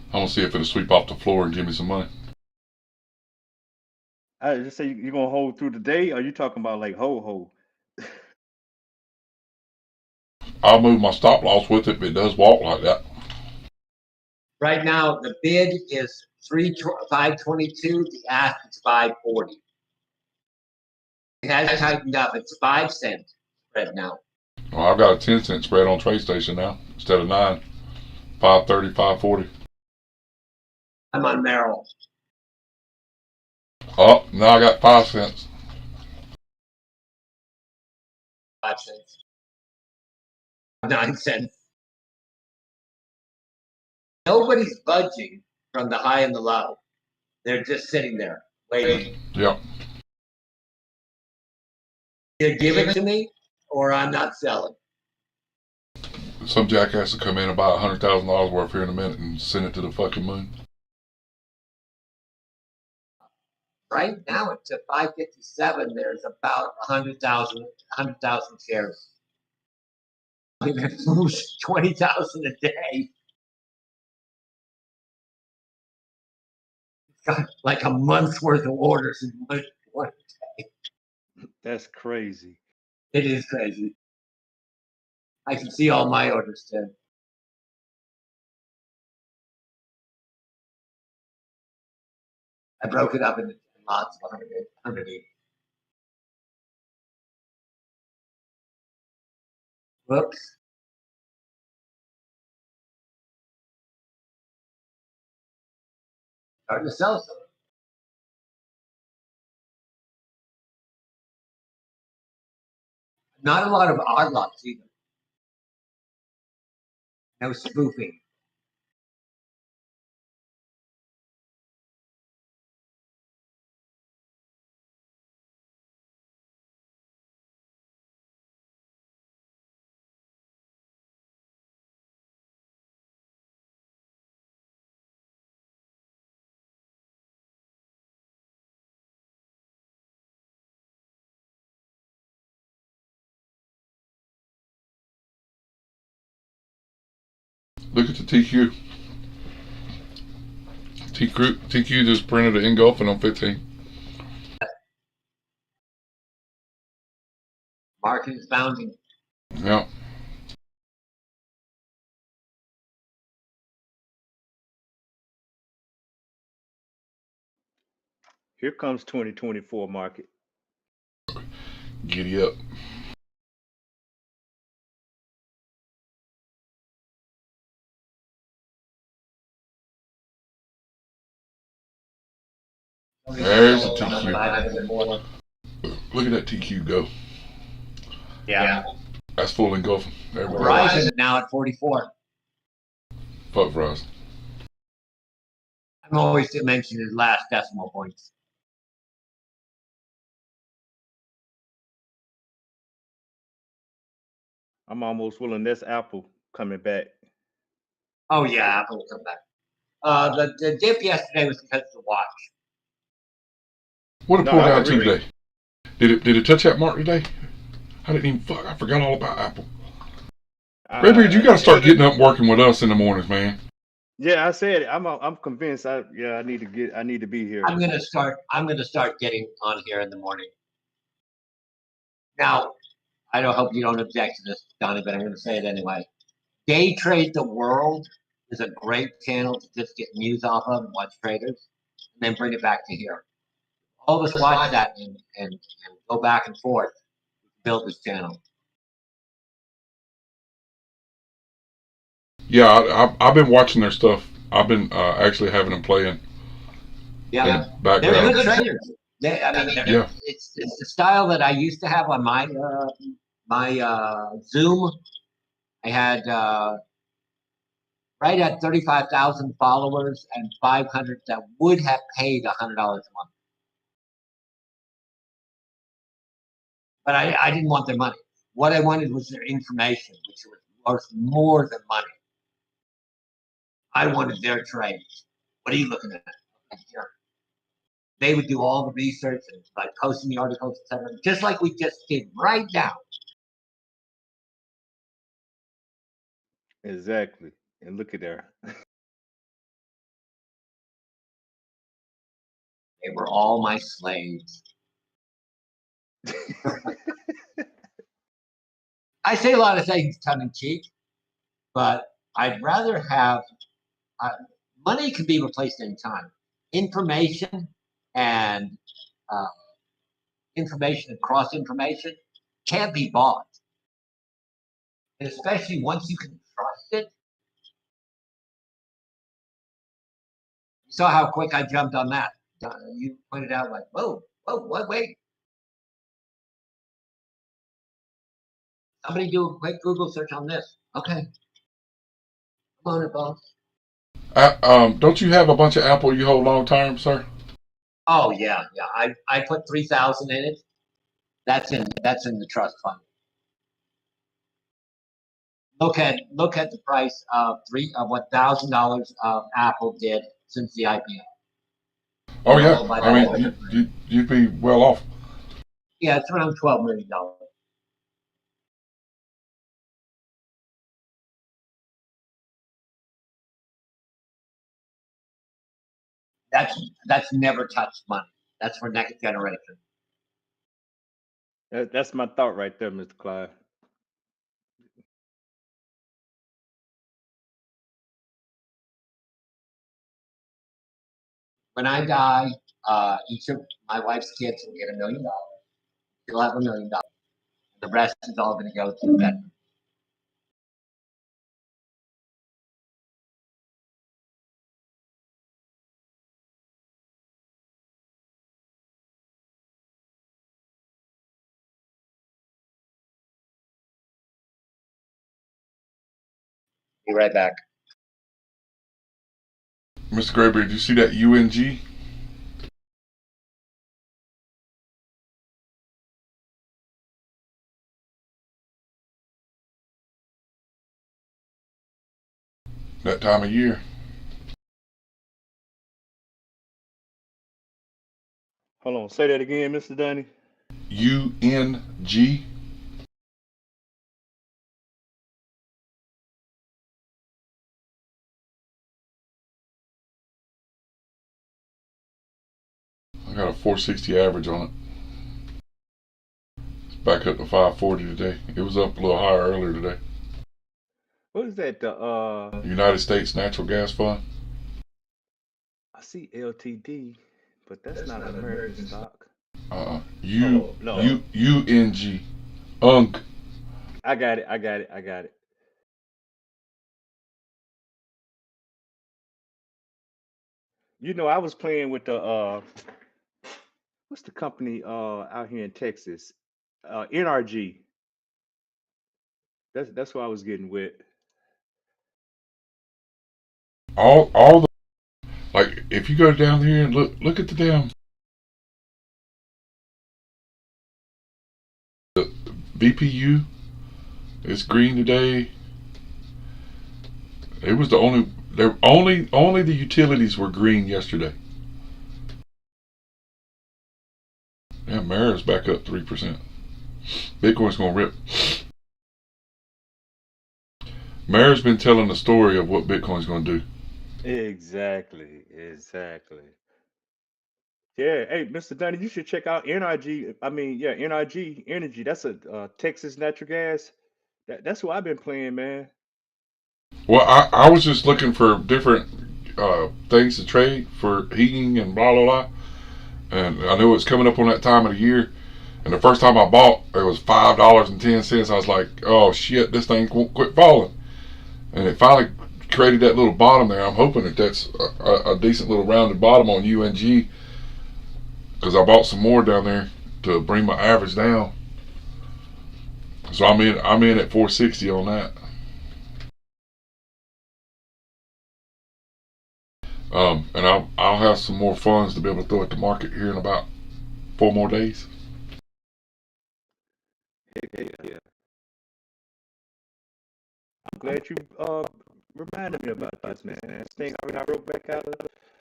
I'm gonna see if it'll sweep off the floor and give me some money. I just say you're gonna hold through the day, or you talking about like ho? I'll move my stop loss with it if it does walk like that. Right now, the bid is 522. The ask is 540. It has tightened up. It's 5 cent spread now. Well, I've got a 10-cent spread on TradeStation now instead of 9. 530, 540. I'm on Merrill. Oh, now I got 5 cents. 5 cents. 9 cents. Nobody's budging from the high and the low. They're just sitting there waiting. Yep. Either give it to me or I'm not selling. Some jackass will come in and buy $100,000 worth here in a minute and send it to the fucking moon. Right now, it's at 557. There's about 100,000 shares. It moves 20,000 a day. It's got like a month's worth of orders in one day. That's crazy. It is crazy. I can see all my orders too. I broke it up into lots of 100 each. Whoops. Starting to sell some. Not a lot of odd lots either. No spoofing. Look at the TQ. TQ just printed an engulfing on 15. Market is bounding. Yep. Here comes 2024 market. Giddy up. There's the TQ. Look at that TQ go. Yeah. That's full engulfing. There we go. Verizon now at 44. Fuck Verizon. I'm always to mention his last decimal points. I'm almost willing this Apple coming back. Oh yeah, Apple will come back. The dip yesterday was because of the watch. What it No, pulled I down to agree. today? Did it touch that mark today? I didn't even fuck. I forgot all about Apple. Redbeard, you got to start getting up and working with us in the mornings, man. Yeah, I said it. I'm convinced. I need to be here. I'm gonna start getting on here in the morning. Now, I don't hope you don't object to this, Donnie, but I'm gonna say it anyway. Day Trade the World is a great channel to just get news off of and watch traders, and then bring it back to here. All of us watch that and go back and forth, build this channel. Yeah, I've been watching their stuff. I've been actually having them playing. Yeah, background. they're good traders. Yeah. It's the style that I used to have on my Zoom. I had right at 35,000 followers and 500 that would have paid $100 a month. But I didn't want their money. What I wanted was their information, which was worth more than money. I wanted their trades. What are you looking at? Here. They would do all the research and like posting the articles, etc., just like we just did right now. Exactly. And look at there. They were all my slaves. I say a lot of things tongue in cheek, but I'd rather have money can be replaced anytime. Information and uh, information and cross information can't be bought. And especially once you can trust it. You saw how quick I jumped on that. You pointed out like, whoa, what, wait. Somebody do a quick Google search on this. Okay. Come on, boss. Don't you have a bunch of Apple you hold long term, sir? Oh yeah. I put 3,000 in it. That's in the trust fund. Look at the price of $1,000 Apple did since the IPO. Oh yeah, I mean you'd be well off. Yeah, it's around $12 million. That's never touched money. That's for next generation. That's my thought right there, Mr. Clive. When I die, each of my wife's kids will get $1 million. She'll have $1 million. The rest is all going to go to veterans. Be right back. Mr. Graybeard, do you see that UNG? That time of year. Hold on, say that again, Mr. Dunny. UNG. I got a 460 average on it. It's back up to 540 today. It was up a little higher earlier today. What is that? The United States Natural Gas Fund. I see LTD, but that's not an American stock. No. UNG. UNG. I got it. You know, I was playing with the what's the company out here in Texas? NRG. That's what I was getting with. All the, like, if you go down here and look at the damn VPU. It's green today. It was the only the utilities were green yesterday. Yeah, Mara's back up 3%. Bitcoin's gonna rip. Mara's been telling the story of what Bitcoin's gonna do. Exactly. Yeah, hey, Mr. Dunny, you should check out NRG. I mean, yeah, NRG Energy. That's a Texas natural gas. That's what I've been playing, man. Well, I was just looking for different things to trade for heating and blah blah blah, and I knew it's coming up on that time of the year. And the first time I bought, it was $5.10. I was like, oh shit, this thing won't quit falling. And it finally created that little bottom there. I'm hoping that's a decent little rounded bottom on UNG, because I bought some more down there to bring my average down. So I'm in at 460 on that. And I'll have some more funds to be able to throw at the market here in about 4 more days. Yeah. glad you reminded me about this, man. This thing when I wrote back out,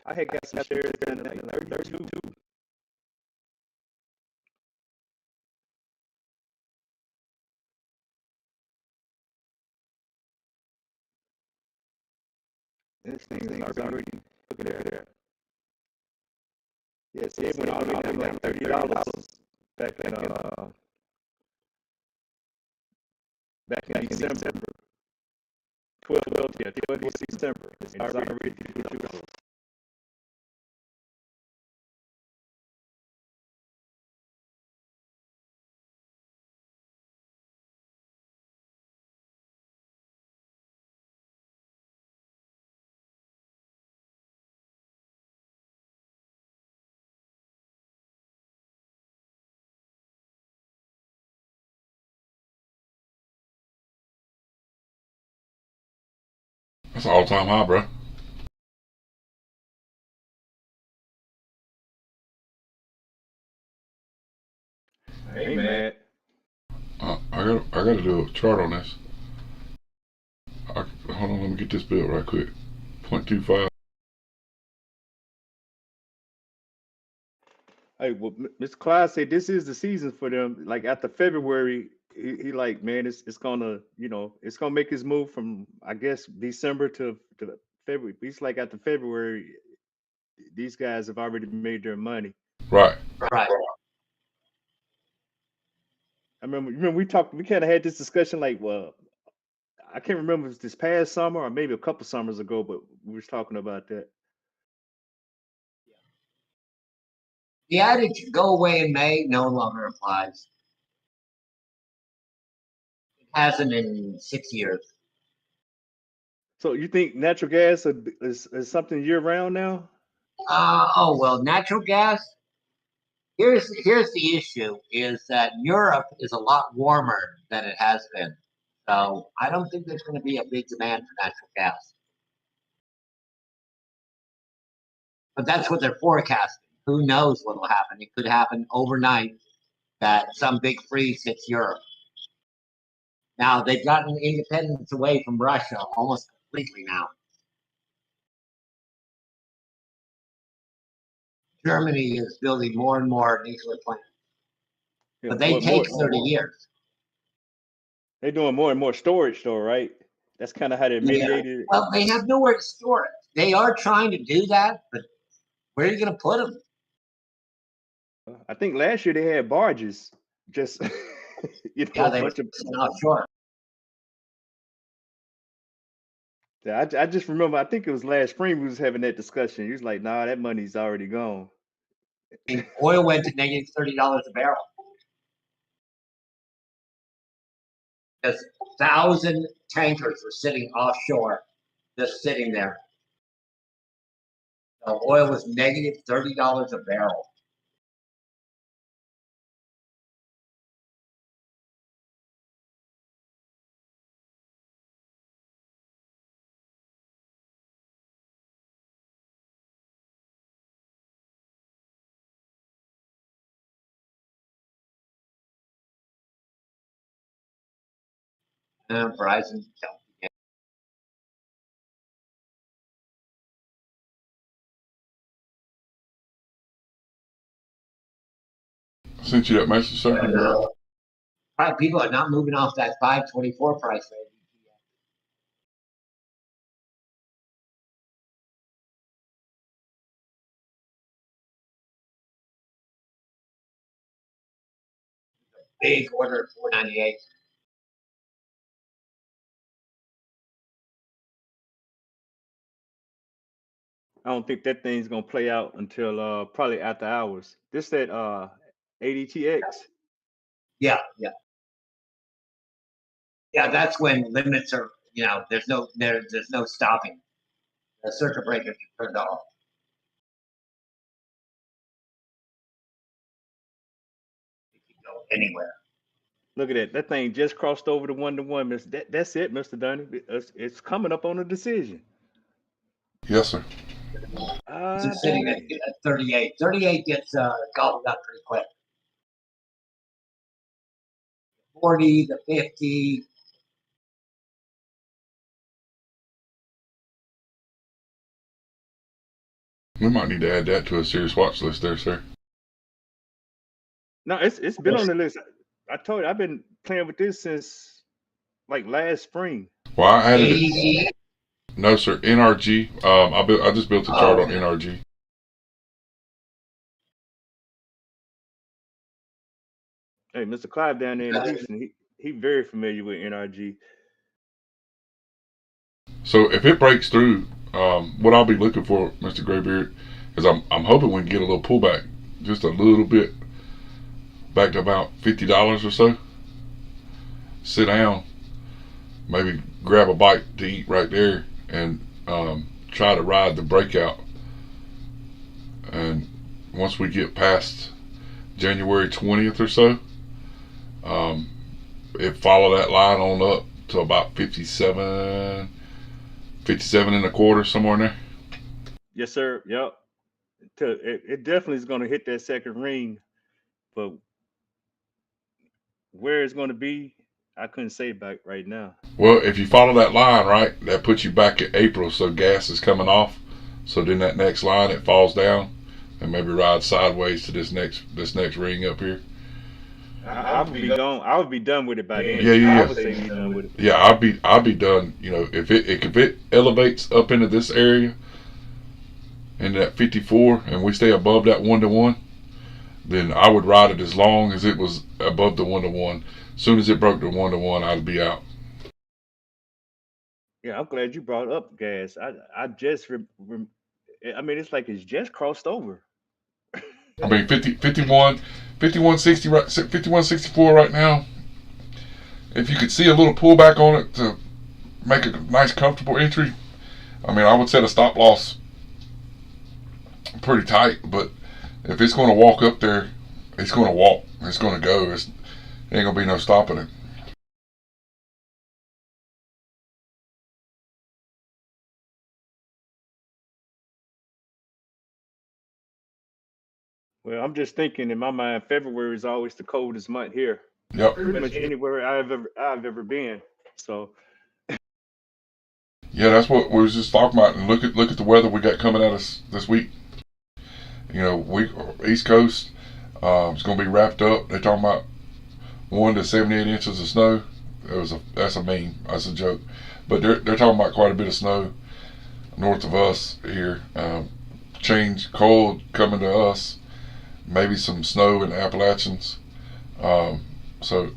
I had got some shares down to like 32. This thing is already looking at it. Yeah, see, it went all the way down to like $30 back in December. 12 December. It's already $50. That's an all-time high, bro. Hey, man. I gotta do a chart on this. Hold on, let me get this bill right quick. 0.25. Hey, well, Mr. Clyde said this is the season for them. Like after February, he like, man, it's gonna, it's gonna make his move from, I guess, December to February. He's like after February, these guys have already made their money. Right. Right. I remember we kind of had this discussion like, well, I can't remember if it was this past summer or maybe a couple summers ago, but we was talking about that. The adage "go away in May" no longer applies. It hasn't in 6 years. So you think natural gas is something year round now? Oh well, natural gas. Here's the issue: is that Europe is a lot warmer than it has been, so I don't think there's going to be a big demand for natural gas. But that's what they're forecasting. Who knows what will happen? It could happen overnight that some big freeze hits Europe. Now they've gotten independence away from Russia almost completely now. Germany is building more and more nuclear plants, but they take 30 years. They're doing more and more storage, though, right? That's kind of how they mediated. Well, they have nowhere to store it. They are trying to do that, but where are you going to put them? I think last year they had barges, just Yeah, they were offshore. Yeah, I just remember. I think it was last spring we was having that discussion. He was like, "Nah, that money's already gone." And oil went to negative $30 a barrel. Because 1,000 tankers were sitting offshore, just sitting there. So oil was negative $30 a barrel. Verizon. I sent you that message, sir. People are not moving off that 524 price rate. Big order at 498. I don't think that thing's gonna play out until probably after hours. This that ADTX. Yeah. That's when limits are. There's no stopping. The circuit breakers are turned off. It can go anywhere. Look at that. That thing just crossed over to 1-to-1. That's it, Mr. Dunny. It's coming up on a decision. Yes, sir. It's sitting at 38. 38 gets gobbled up pretty quick. 40 to 50. We might need to add that to a serious watch list there, sir. No, it's been on the list. I told you I've been playing with this since like last spring. Well, I added it. ADD. No, sir. NRG. I just built a chart Oh, on NRG. Hey, Mr. Clive down there in Houston, he very familiar with NRG. So if it breaks through, what I'll be looking for, Mr. Graybeard, is I'm hoping we can get a little pullback, just a little bit, back to about $50 or so. Sit down, maybe grab a bite to eat right there, and try to ride the breakout. And once we get past January 20th or so, it follow that line on up to about 57 and a quarter, somewhere in there. Yes, sir. Yep. It definitely is going to hit that second ring, but where it's going to be, I couldn't say back right now. Well, if you follow that line, right, that puts you back at April, so gas is coming off. So then that next line, it falls down and maybe rides sideways to this next ring up here. I would be gone. I would be done with it by then. Yeah. I would say be done with it. Yeah, I'll be done. You know, if it elevates up into this area, into that 54, and we stay above that 1-to-1, then I would ride it as long as it was above the 1-to-1. As soon as it broke the 1-to-1, I'd be out. Yeah, I'm glad you brought up gas. I just, I mean, it's like it's just crossed over. I mean, 5160, right, 5164 right now. If you could see a little pullback on it to make a nice, comfortable entry, I mean, I would set a stop loss pretty tight. But if it's going to walk up there, it's going to walk. It's going to go. There ain't going to be no stopping it. Well, I'm just thinking in my mind, February is always the coldest month here. Yep. Pretty much anywhere I've ever been. So yeah, that's what we was just talking about. And look at the weather we got coming at us this week. You know, East Coast, it's going to be wrapped up. They're talking about 1 to 78 inches of snow. That's a meme. That's a joke. But they're talking about quite a bit of snow north of us here. Change cold coming to us. Maybe some snow in the Appalachians. So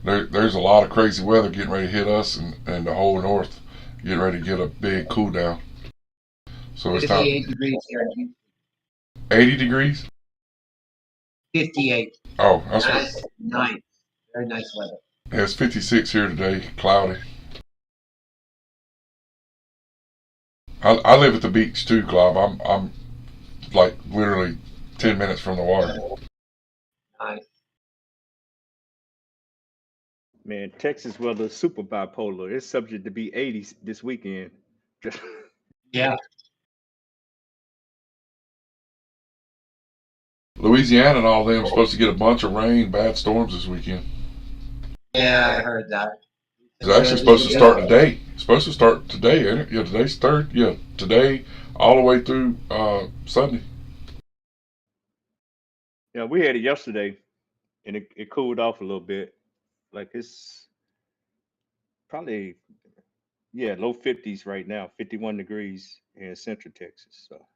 there's a lot of crazy weather getting ready to hit us and the whole north getting ready to get a big cool down. So it's time. 58 degrees here. 80 degrees? 58. Oh, that's nice. Very nice weather. Yeah, it's 56 here today, cloudy. I live at the beach too, Clive. I'm like literally 10 minutes from the water. Nice. man, Texas weather is super bipolar. It's subject to be 80 this weekend. Yeah. Louisiana and all them supposed to get a bunch of rain, bad storms this weekend. Yeah, I heard that. It's actually supposed to start today. It's supposed to start today, ain't it? Yeah, today's third. Yeah, today all the way through Sunday. Yeah, we had it yesterday, and it cooled off a little bit. Like it's probably low 50s right now, 51 degrees in Central Texas. So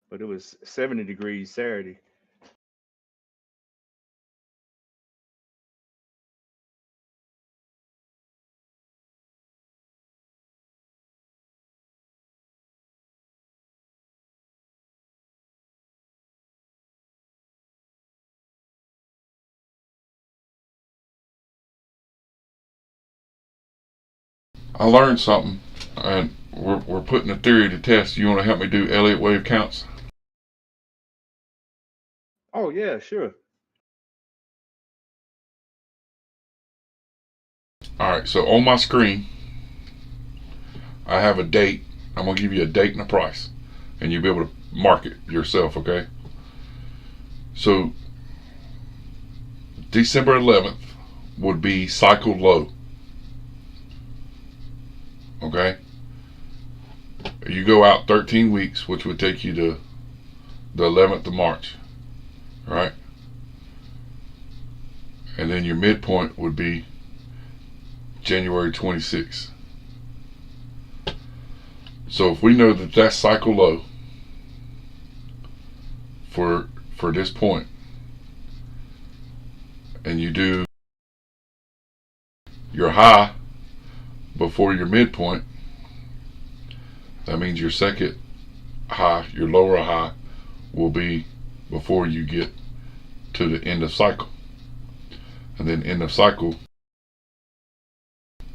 but it was 70 degrees Saturday. I learned something, and we're putting a theory to test. You want to help me do Elliott wave counts? Oh yeah, sure. All right. So on my screen, I have a date. I'm gonna give you a date and a price, and you'll be able to mark it yourself. Okay. So December 11th would be cycle low. Okay? You go out 13 weeks, which would take you to the 11th of March, right? And then your midpoint would be January 26th. So if we know that that's cycle low for this point, and you do your high before your midpoint, that means your second high, your lower high, will be before you get to the end of cycle. And then end of cycle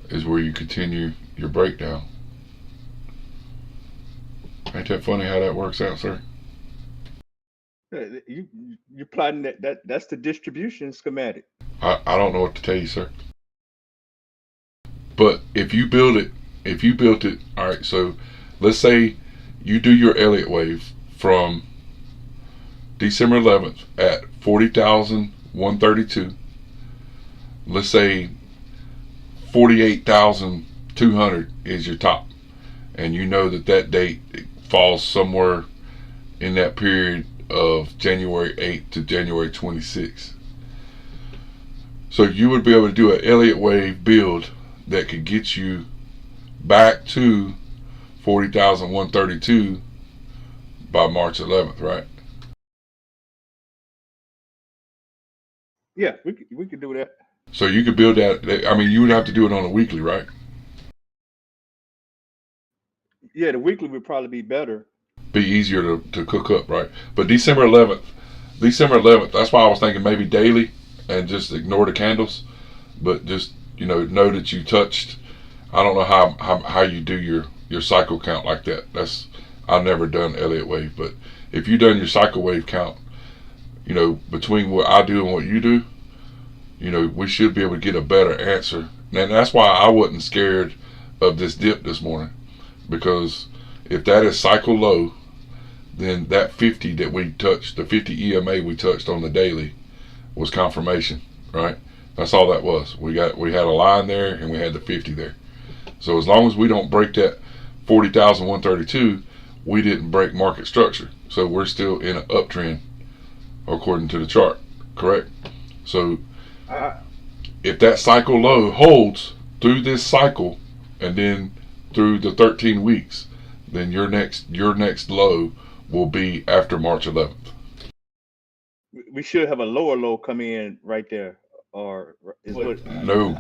is where you continue your breakdown. Ain't that funny how that works out, sir? You plotting that's the distribution schematic. I don't know what to tell you, sir. But if you built it, all right, so let's say you do your Elliott wave from December 11th at 40,132. Let's say 48,200 is your top. And you know that date falls somewhere in that period of January 8th to January 26th. So you would be able to do an Elliott wave build that could get you back to 40,132 by March 11th, right? Yeah, we could do that. So you could build that. I mean, you would have to do it on a weekly, right? Yeah, the weekly would probably be better. Be easier to cook up, right? But December 11th, that's why I was thinking maybe daily and just ignore the candles, but just, know that you touched. I don't know how you do your cycle count like that. I've never done Elliott wave, but if you done your cycle wave count, between what I do and what you do, we should be able to get a better answer. And that's why I wasn't scared of this dip this morning, because if that is cycle low, then that 50 that we touched, the 50 EMA we touched on the daily, was confirmation, right? That's all that was. We had a line there and we had the 50 there. So as long as we don't break that 40,132, we didn't break market structure. So we're still in an uptrend according to the chart, correct? So if that cycle low holds through this cycle and then through the 13 weeks, then your next low will be after March 11th. We should have a lower low come in right there, or is what? No.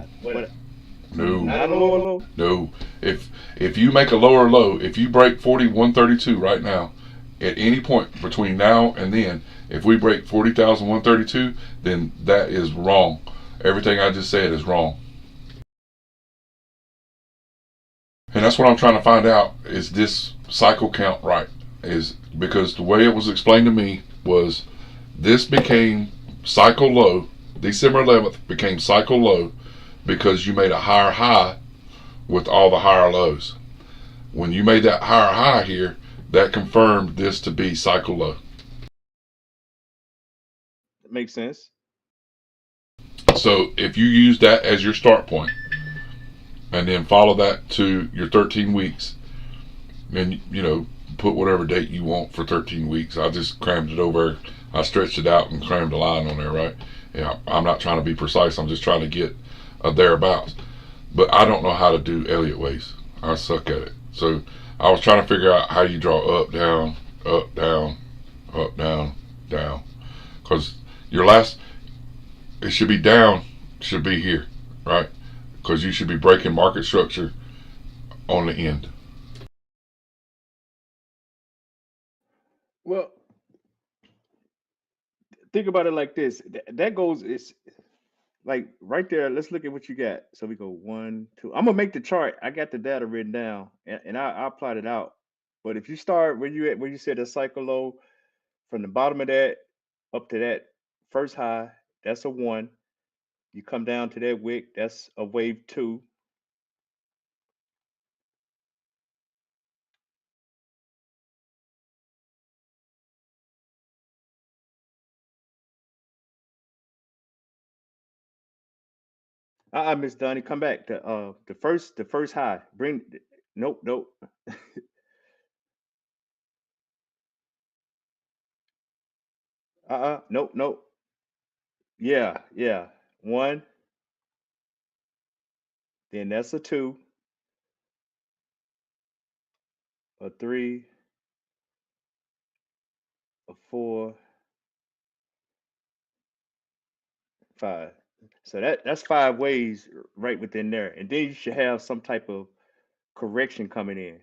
No. Not a lower low. No. If you make a lower low, if you break 4132 right now, at any point between now and then, if we break 40,132, then that is wrong. Everything I just said is wrong. And that's what I'm trying to find out, is this cycle count right? Is because the way it was explained to me was this became cycle low. December 11th became cycle low because you made a higher high with all the higher lows. When you made that higher high here, that confirmed this to be cycle low. That makes sense. So if you use that as your start point and then follow that to your 13 weeks, and put whatever date you want for 13 weeks. I just crammed it over. I stretched it out and crammed a line on there, right? Yeah, I'm not trying to be precise. I'm just trying to get a thereabouts. But I don't know how to do Elliott waves. I suck at it. So I was trying to figure out how you draw up, down, up, down, up, down, down. Because your last, it should be down, should be here, right? Because you should be breaking market structure on the end. Well, think about it like this. That goes is like right there. Let's look at what you got. So we go 1, 2. I'm gonna make the chart. I got the data written down, and I'll plot it out. But if you start where you said the cycle low, from the bottom of that up to that first high, that's a 1. You come down to that wick, that's a wave 2. Miss Donnie, come back. The first high. Nope, nope. Nope, nope. Yeah, yeah. One, then that's a two, a three, a four, five. So that's 5 waves right within there. And then you should have some type of correction coming in.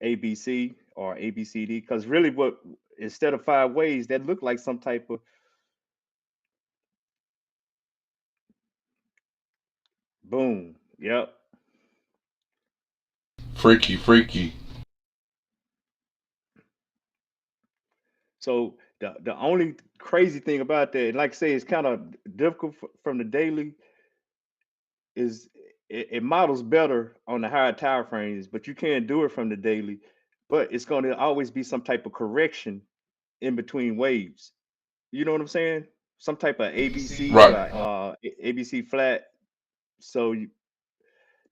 ABC or ABCD. Because really what instead of 5 ways, that looked like some type of boom. Yep. Freaky, freaky. So the only crazy thing about that, and like I say, it's kind of difficult from the daily, is it models better on the higher tower frames, but you can't do it from the daily. But it's going to always be some type of correction in between waves. You know what I'm saying? Some type of ABC, Right. ABC flat. So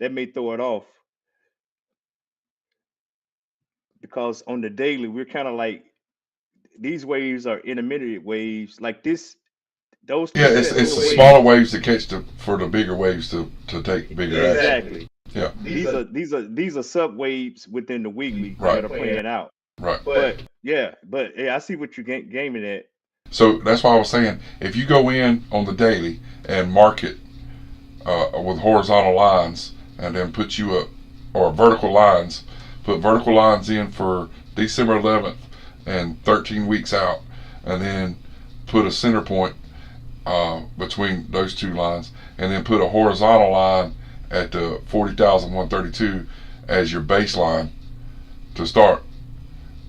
that may throw it off because on the daily we're kind of like these waves are intermediate waves. Like this, those Yeah, two it's sets it's of the waves. smaller waves to catch for the bigger waves to take bigger action. Exactly. Yeah. These are sub waves within the weekly Right. that are playing out. Right. But yeah, I see what you're gaming at. So that's why I was saying, if you go in on the daily and mark it with horizontal lines, and then put you up, or vertical lines, put vertical lines in for December 11th and 13 weeks out, and then put a center point between those two lines, and then put a horizontal line at the 40,132 as your baseline to start,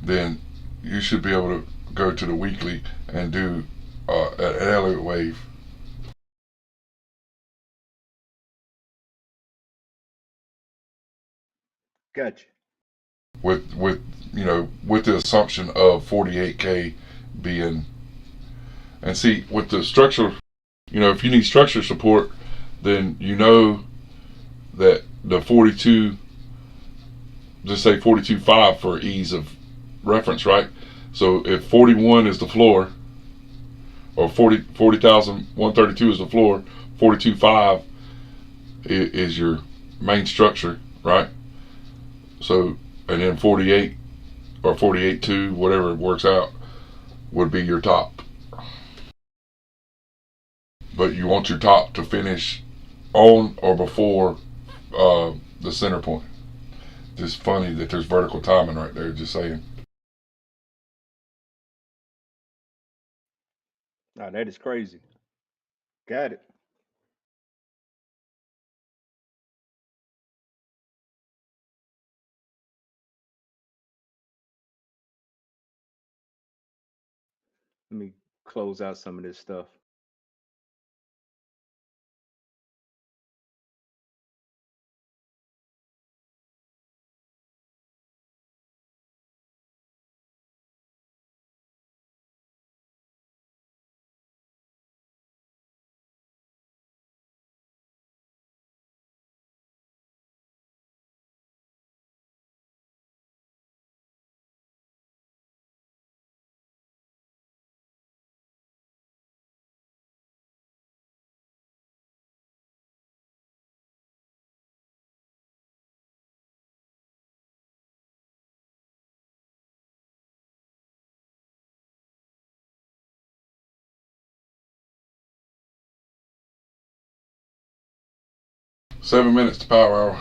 then you should be able to go to the weekly and do an Elliott wave. Gotcha. With with the assumption of 48K being, and see with the structure, if you need structure support, then that the 42, just say 42.5 for ease of reference, right? So if 41 is the floor, or 40,132 is the floor, 42.5 is your main structure, right? So, and then 48 or 48.2, whatever works out, would be your top. But you want your top to finish on or before the center point. Just funny that there's vertical timing right there, just saying. Now that is crazy. Got it. Let me close out some of this stuff. Seven minutes to power hour.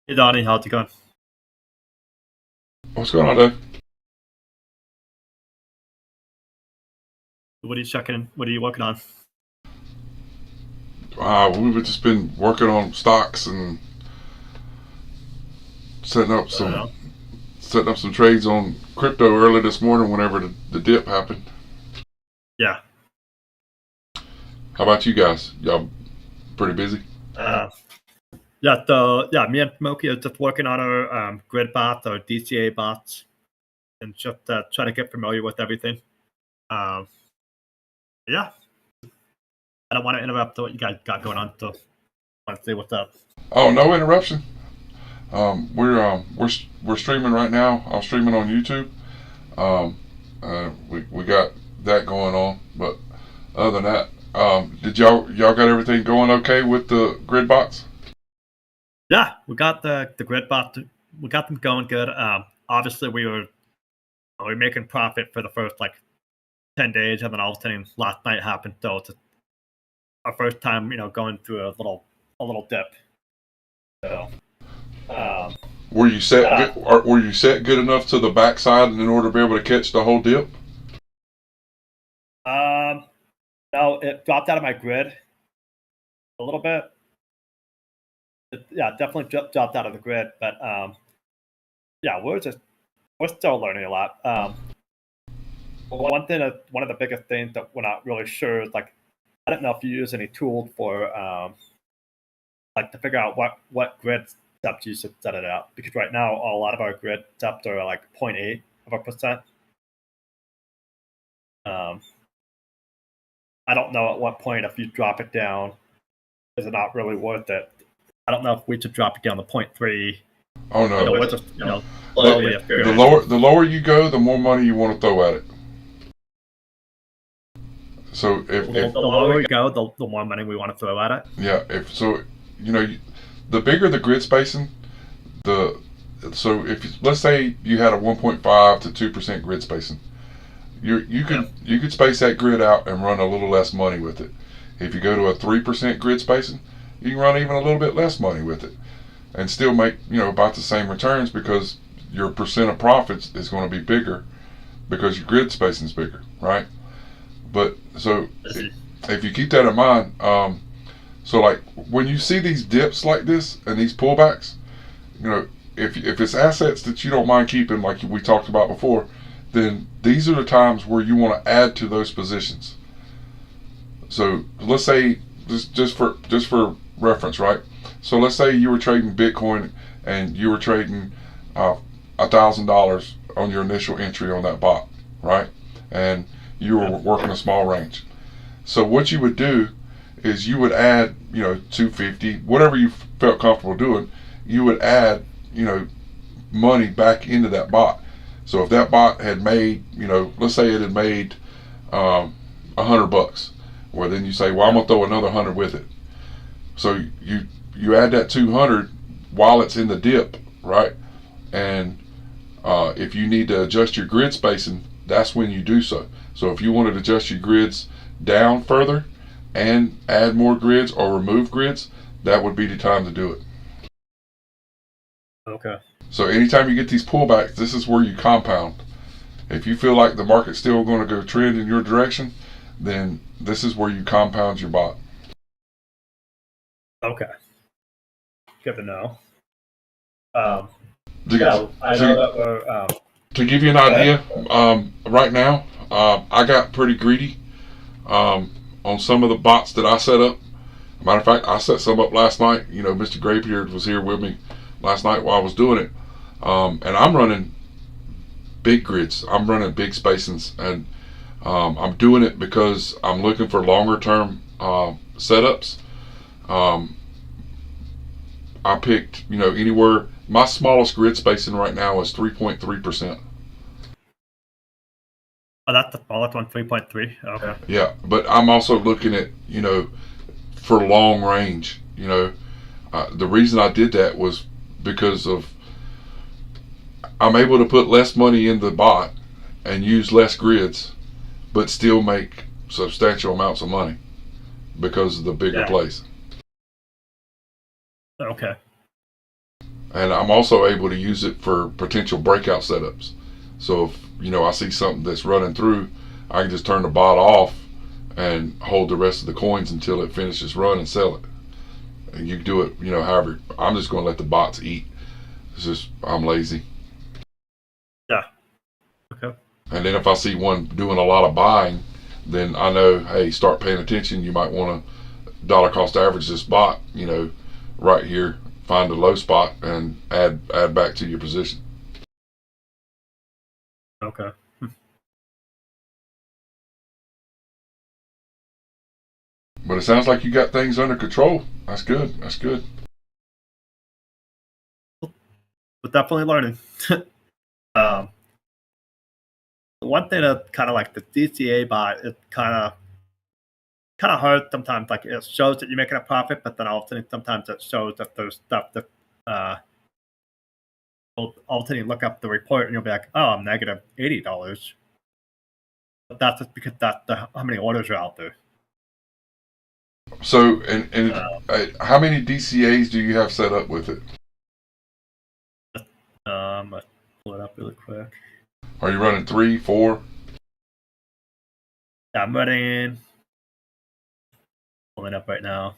Hey Donnie, how's it going? What's going on, Dave? What are you checking? What are you working on? We've just been working on stocks and setting up some trades on crypto early this morning whenever the dip happened. Yeah. How about you guys? Y'all pretty busy? Yeah, me and Moki are just working on our grid bots, our DCA bots, and just trying to get familiar with everything. Yeah. I don't want to interrupt what you guys got going on, so I want to see what's up. Oh, no interruption. We're streaming right now. I'm streaming on YouTube. We got that going on, but other than that, did y'all got everything going okay with the grid bots? Yeah, we got the grid bot. We got them going good. Obviously, we were making profit for the first 10 days, and then all of a sudden last night happened. So it's our first time, going through a little dip. So, were you set? Were you set good enough to the backside in order to be able to catch the whole dip? No, it dropped out of my grid a little bit. Yeah, definitely dropped out of the grid, but yeah, we're still learning a lot. One of the biggest things that we're not really sure is I don't know if you use any tool for to figure out what grid steps you should set it out, because right now a lot of our grid steps are 0.8%. I don't know at what point, if you drop it down, is it not really worth it? I don't know if we should drop it down to 0.3. Oh no! We're just, the lower you go, the more money you want to throw at it. So if the lower you go, the more money we want to throw at it. Yeah, the bigger the grid spacing, let's say you had a 1.5 to 2% grid spacing, you could space that grid out and run a little less money with it. If you go to a 3% grid spacing, you can run even a little bit less money with it, and still make about the same returns, because your percent of profits is going to be bigger because your grid spacing is bigger, right? But so if you keep that in mind, so when you see these dips like this and these pullbacks, if it's assets that you don't mind keeping, like we talked about before, then these are the times where you want to add to those positions. So let's say, just for reference, right? So let's say you were trading Bitcoin and you were trading $1,000 on your initial entry on that bot, right? And you were working a small range. So what you would do is you would add, 250, whatever you felt comfortable doing, you would add, money back into that bot. So if that bot had made, let's say it had made $100, well, then you say, well, I'm gonna throw another 100 with it. So you add that 200 while it's in the dip, right? And if you need to adjust your grid spacing, that's when you do so. So if you wanted to adjust your grids down further and add more grids or remove grids, that would be the time to do it. Okay. So anytime you get these pullbacks, this is where you compound. If you feel like the market's still going to go trend in your direction, then this is where you compound your bot. Okay. Good to know. To give you an idea, right now, I got pretty greedy on some of the bots that I set up. Matter of fact, I set some up last night. Mr. Graybeard was here with me last night while I was doing it. And I'm running big grids. I'm running big spacings. And I'm doing it because I'm looking for longer term setups. I picked, anywhere. My smallest grid spacing right now is 3.3%. Oh, that's the smallest one, 3.3. Okay. Yeah, but I'm also looking at, for long range. The reason I did that was because of I'm able to put less money in the bot and use less grids, but still make substantial amounts of money because of the bigger plays. Okay. and I'm also able to use it for potential breakout setups. So if I see something that's running through, I can just turn the bot off and hold the rest of the coins until it finishes run and sell it. And you do it, however. I'm just going to let the bots eat. It's just I'm lazy. Yeah. Okay. And then if I see one doing a lot of buying, then I know, hey, start paying attention. You might want to dollar cost average this bot, right here, find a low spot and add back to your position. Okay. But it sounds like you got things under control. That's good. That's good. But definitely learning. One thing that kind of like the DCA bot, it kind of hard sometimes. Like it shows that you're making a profit, but then all of a sudden sometimes it shows that there's stuff that all of a sudden you look up the report and you'll be like, oh, I'm negative $80. But that's just because that's how many orders are out there. So, how many DCAs do you have set up with it? I'll pull it up really quick. Are you running 3, 4? Yeah, I'm running. Pulling it up right now.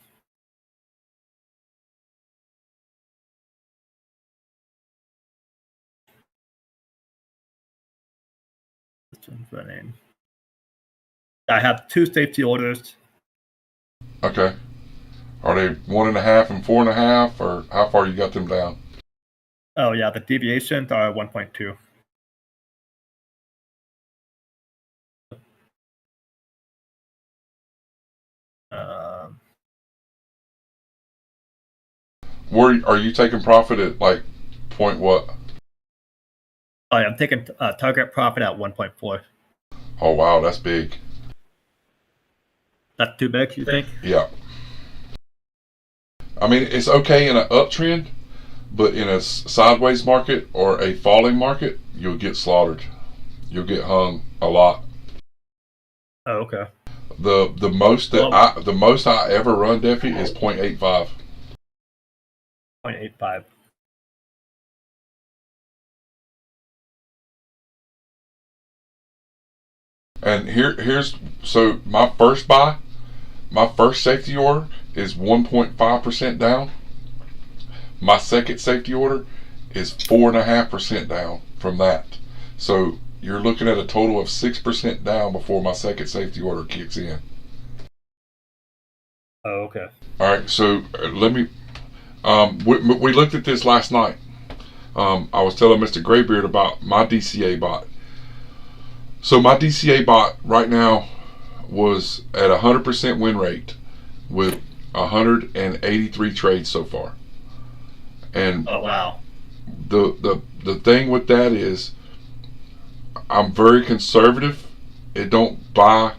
This one's running. I have 2 safety orders. Okay. Are they 1.5 and 4.5, or how far you got them down? Oh yeah, the deviations are 1.2. Where are you taking profit at like point what? Oh yeah, I'm taking target profit at 1.4. Oh wow, that's big. That's too big, you think? Yeah. I mean, it's okay in an uptrend, but in a sideways market or a falling market, you'll get slaughtered. You'll get hung a lot. Oh, okay. The most I ever run, Defi, is 0.85. 0.85. And here's so my first safety order is 1.5% down. My second safety order is 4.5% down from that. So you're looking at a total of 6% down before my second safety order kicks in. Oh, okay. All right, so let me. We looked at this last night. I was telling Mr. Graybeard about my DCA bot. So my DCA bot right now was at 100% win rate with 183 trades so far. And oh wow. The thing with that is I'm very conservative. It don't buy,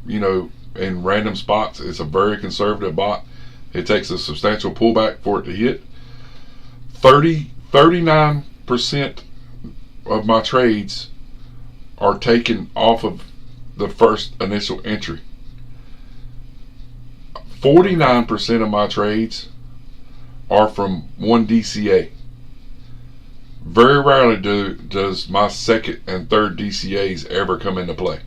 in random spots. It's a very conservative bot. It takes a substantial pullback for it to hit. 39% of my trades are taken off of the first initial entry. 49% of my trades are from one DCA. Very rarely does my second and third DCAs ever come into play.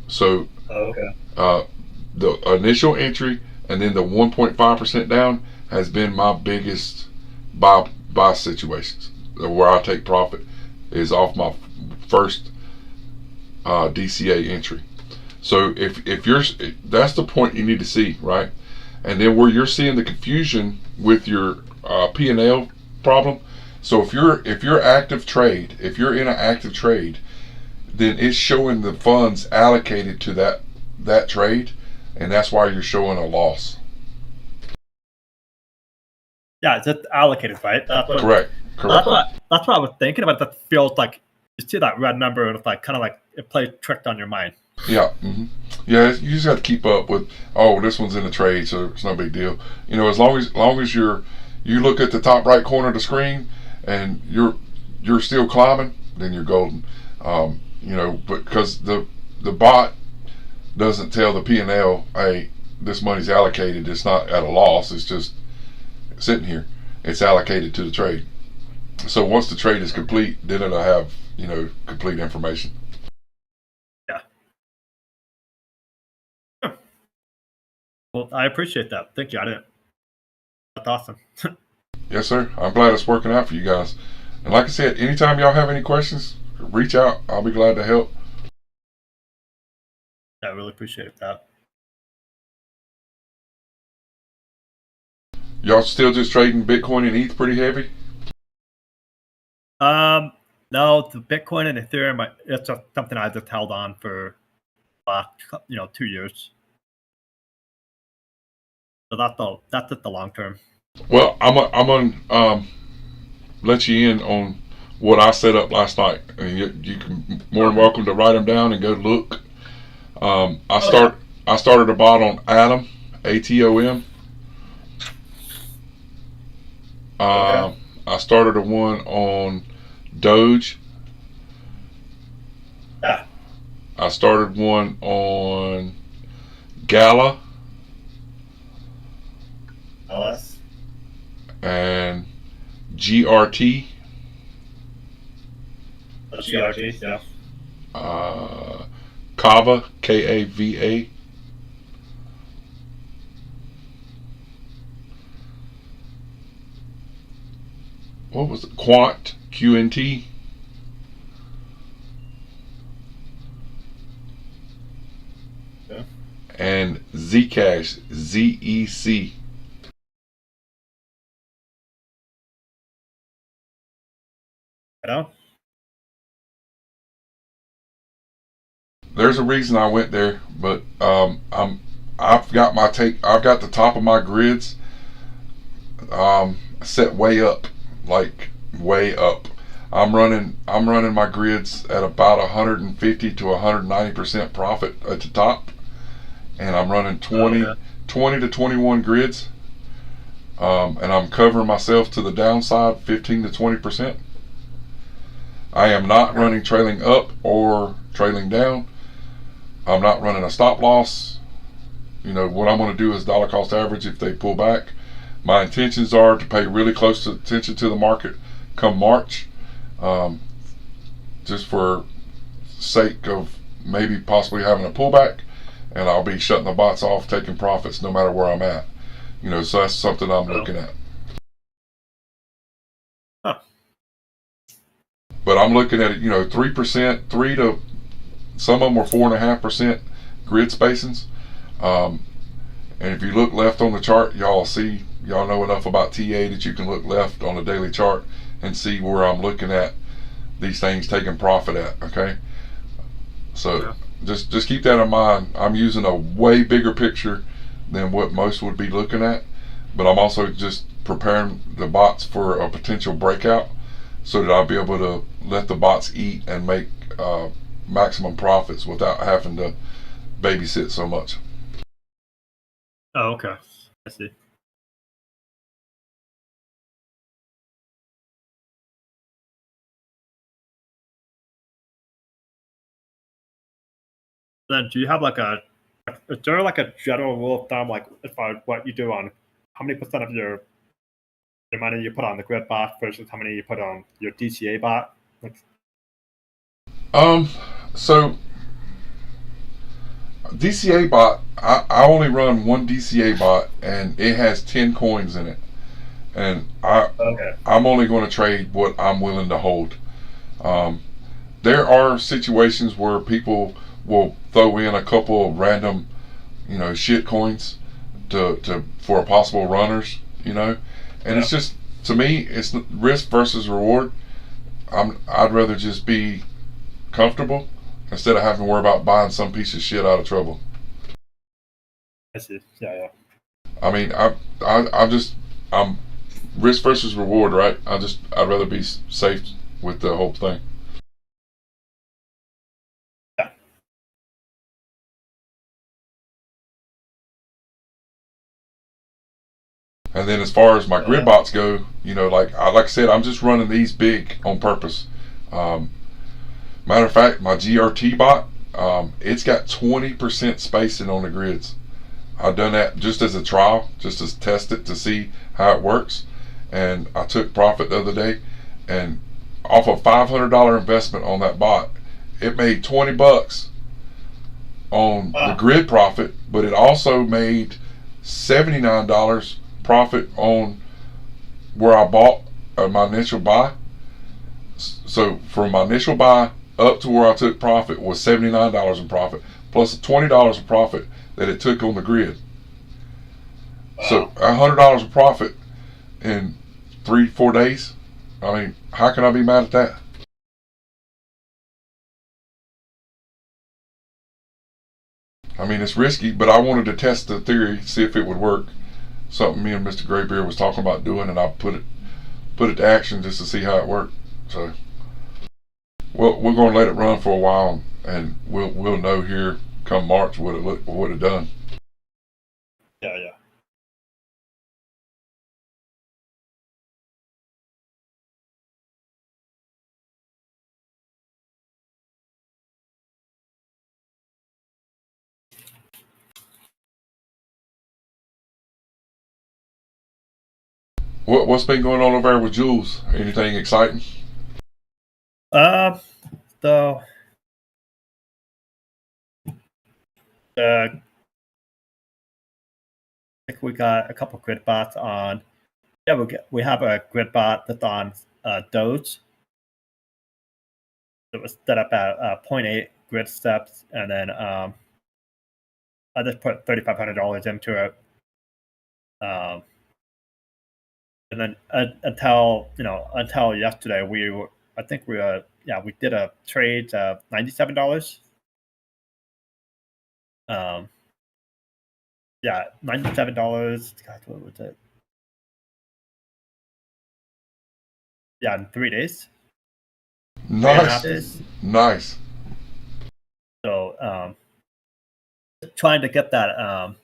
So the initial entry and then the 1.5% down has been my biggest buy situations where I take profit is off my first DCA entry. So if you're, that's the point you need to see, right? And then where you're seeing the confusion with your P&L problem. So if you're in an active trade, then it's showing the funds allocated to that trade, and that's why you're showing a loss. Yeah, it's just allocated, right? Correct. That's what I was thinking about. That feels like you see that red number, and it's like kind of like it plays tricked on your mind. Yeah, yeah. You just have to keep up with. Oh, this one's in the trade, so it's no big deal. As long as you look at the top right corner of the screen and you're still climbing, then you're golden. Because the bot doesn't tell the P&L, hey, this money's allocated. It's not at a loss. It's just sitting here. it's allocated to the trade. So once the trade is complete, then it'll have, complete information. Yeah. Huh. Well, I appreciate that. Thank you. I didn't. That's awesome. Yes, sir. I'm glad it's working out for you guys. And like I said, anytime y'all have any questions, reach out. I'll be glad to help. I really appreciate that. Y'all still just trading Bitcoin and ETH pretty heavy? No, the Bitcoin and Ethereum, it's something I just held on for, 2 years. So that's at the long term. Well, I'm on let you in on what I set up last night, and you can more than welcome to write them down and go look. I started a bot on Atom, ATOM. I started a one on Doge. Yeah. I started one on Gala. LS. And GRT. GRT, yeah. Kava, Kava. What was it? Quant, QNT. Yeah. And Zcash, ZEC. There's a reason I went there, but I've got the top of my grids set way up, like way up. I'm running my grids at about 150 to 190% profit at the top, and I'm running 20 to 21 grids, and I'm covering myself to the downside 15 to 20%. I am not running trailing up or trailing down. I'm not running a stop loss. What I'm going to do is dollar cost average if they pull back. My intentions are to pay really close attention to the market come March, just for sake of maybe possibly having a pullback, and I'll be shutting the bots off, taking profits no matter where I'm at. So that's something I'm looking at. Huh. But I'm looking at it, 3%, 3 to some of them are 4.5% grid spacings. And if you look left on the chart, y'all know enough about TA that you can look left on the daily chart and see where I'm looking at these things taking profit at. Okay, so just keep that in mind. I'm using a way bigger picture than what most would be looking at, but I'm also just preparing the bots for a potential breakout so that I'll be able to let the bots eat and make maximum profits without having to babysit so much. Oh, okay. I see. Then do you have is there like a general rule of thumb, like as far as what you do on how many percent of your money you put on the grid bot versus how many you put on your DCA bot? So DCA bot, I only run one DCA bot, and it has 10 coins in it, and I'm only going to trade what I'm willing to hold. There are situations where people will throw in a couple of random, shit coins for possible runners, and it's just, to me, it's risk versus reward. I'd rather just be comfortable instead of having to worry about buying some piece of shit out of trouble. I see. Yeah. I mean, I'm risk versus reward, right? I'd rather be safe with the whole thing. Yeah. And then as far as my grid bots go, like I said, I'm just running these big on purpose. Matter of fact, my GRT bot, it's got 20% spacing on the grids. I've done that just as a trial, just to test it to see how it works. and I took profit the other day, and off a $500 investment on that bot, it made $20 on the grid profit, but it also made $79 profit on where I bought my initial buy. So from my initial buy up to where I took profit was $79 in profit, plus $20 of profit that it took on the grid. So $100 of profit in 3-4 days. I mean, how can I be mad at that? I mean, it's risky, but I wanted to test the theory, see if it would work. Something me and Mr. Graybeard was talking about doing, and I put it to action just to see how it worked. So, well, we're going to let it run for a while, and we'll know here come March what it done. Yeah, yeah. What's been going on over there with Jules? Anything exciting? So I think we got a couple grid bots on. Yeah, we have a grid bot that's on Doge. It was set up at 0.8 grid steps, and then I just put $3,500 into it. And then until yesterday, we did a trade of $97. $97. God, what was it? Yeah, in 3 days. Nice. Nice. So, trying to get that,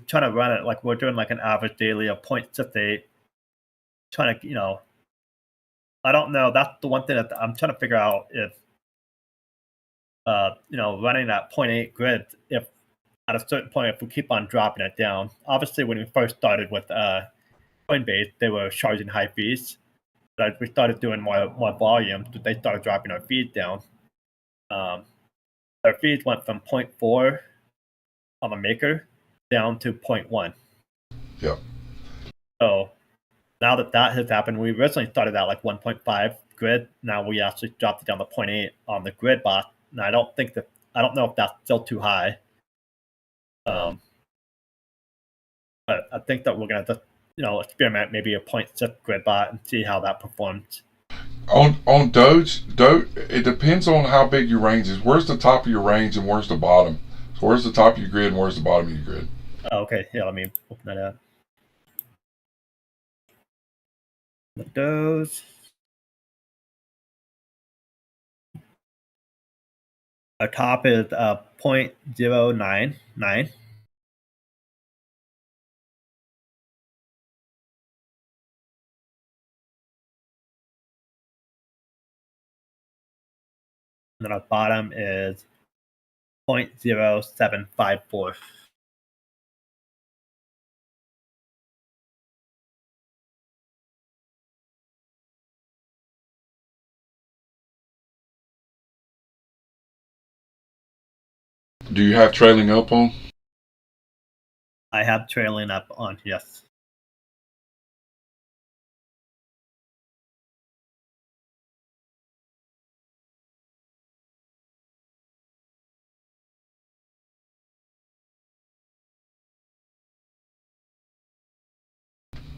trying to run it like we're doing like an average daily of 0.68. Trying to, I don't know. That's the one thing that I'm trying to figure out if, running that 0.8 grid, if at a certain point, if we keep on dropping it down. Obviously, when we first started with Coinbase, they were charging high fees. But as we started doing more volume, they started dropping our fees down. Our fees went from 0.4 on a maker down to 0.1. Yeah. So now that has happened, we originally started at like 1.5 grid. Now we actually dropped it down to 0.8 on the grid bot. And I don't know if that's still too high. But I think that we're gonna just experiment maybe a 0.6 grid bot and see how that performs. On Doge, it depends on how big your range is. Where's the top of your range and where's the bottom? So where's the top of your grid and where's the bottom of your grid? Okay, yeah, let me open that up. The Doge. Our top is 0.099. And then our bottom is 0.0754. Do you have trailing up on? I have trailing up on, yes.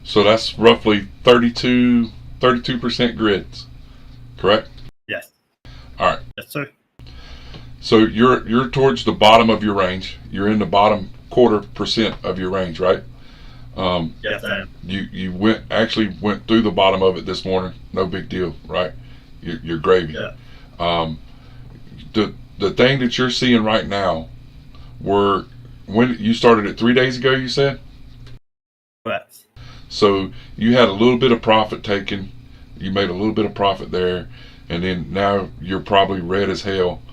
So that's roughly 32% grids, correct? Yes. All right. Yes, sir. So you're towards the bottom of your range. You're in the bottom 0.25% of your range, right? Yes, I am. You went through the bottom of it this morning. No big deal, right? You're gravy. Yeah. The thing that you're seeing right now, when you started it 3 days ago, you said? Correct. So you had a little bit of profit taken. You made a little bit of profit there, and then now you're probably red as hell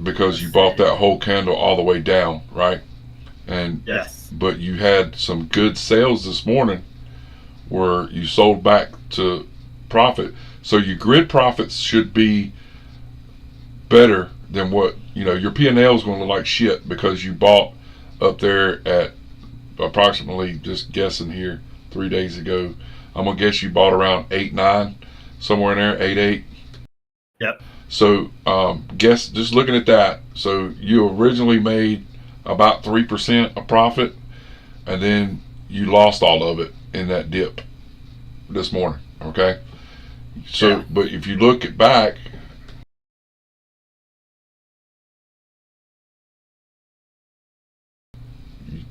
because you bought that whole candle all the way down, right? And yes, but you had some good sales this morning where you sold back to profit. So your grid profits should be better than what, your P&L is going to look like shit because you bought up there at approximately, just guessing here, 3 days ago. I'm going to guess you bought around 8.9, somewhere in there, 8.8. Yep. So guess, just looking at that, so you originally made about 3% of profit, and then you lost all of it in that dip this morning. Okay. So, Yeah. but if you look at back,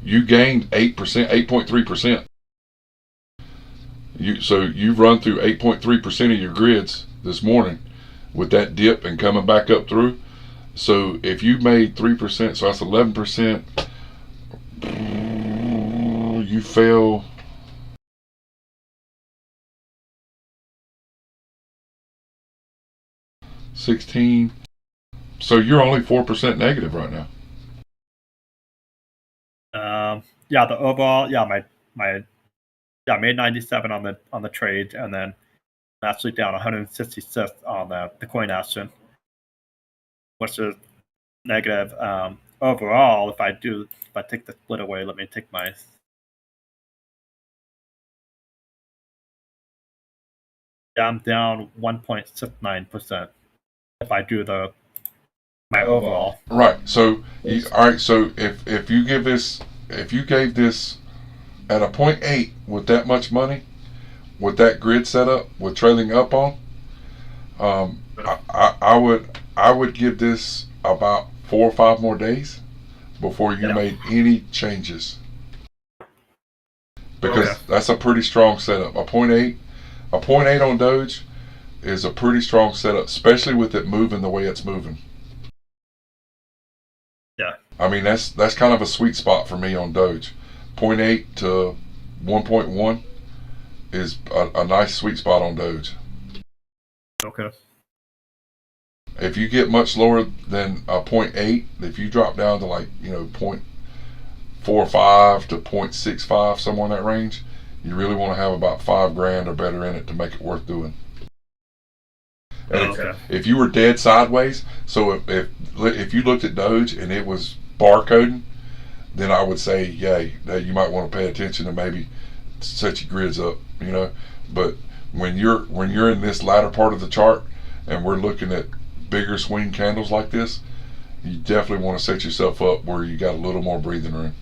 you gained 8%, 8.3%. So you've run through 8.3% of your grids this morning with that dip and coming back up through. So if you made 3%, so that's 11%. You fell 16. So you're only 4% negative right now. Yeah, the overall, I made 97 on the trade, and then actually down 166 on the coin action, which is negative. Overall, if I take the split away, let me take my. Yeah, I'm down 1.69% if I do my overall. Right. So all right. So if you gave this at a 0.8 with that much money, with that grid setup, with trailing up on, I would give this about 4 or 5 more days before you made any changes, because that's a pretty strong setup. A 0.8 on Doge is a pretty strong setup, especially with it moving the way it's moving. Yeah. I mean, that's kind of a sweet spot for me on Doge. 0.8 to 1.1 is a nice sweet spot on Doge. Okay. If you get much lower than a 0.8, if you drop down to 0.45 to 0.65, somewhere in that range, you really want to have about $5,000 or better in it to make it worth doing. And if you were dead sideways, so if you looked at Doge and it was barcoding, then I would say, yay, that you might want to pay attention and maybe set your grids up, But when you're in this latter part of the chart and we're looking at bigger swing candles like this, you definitely want to set yourself up where you got a little more breathing room.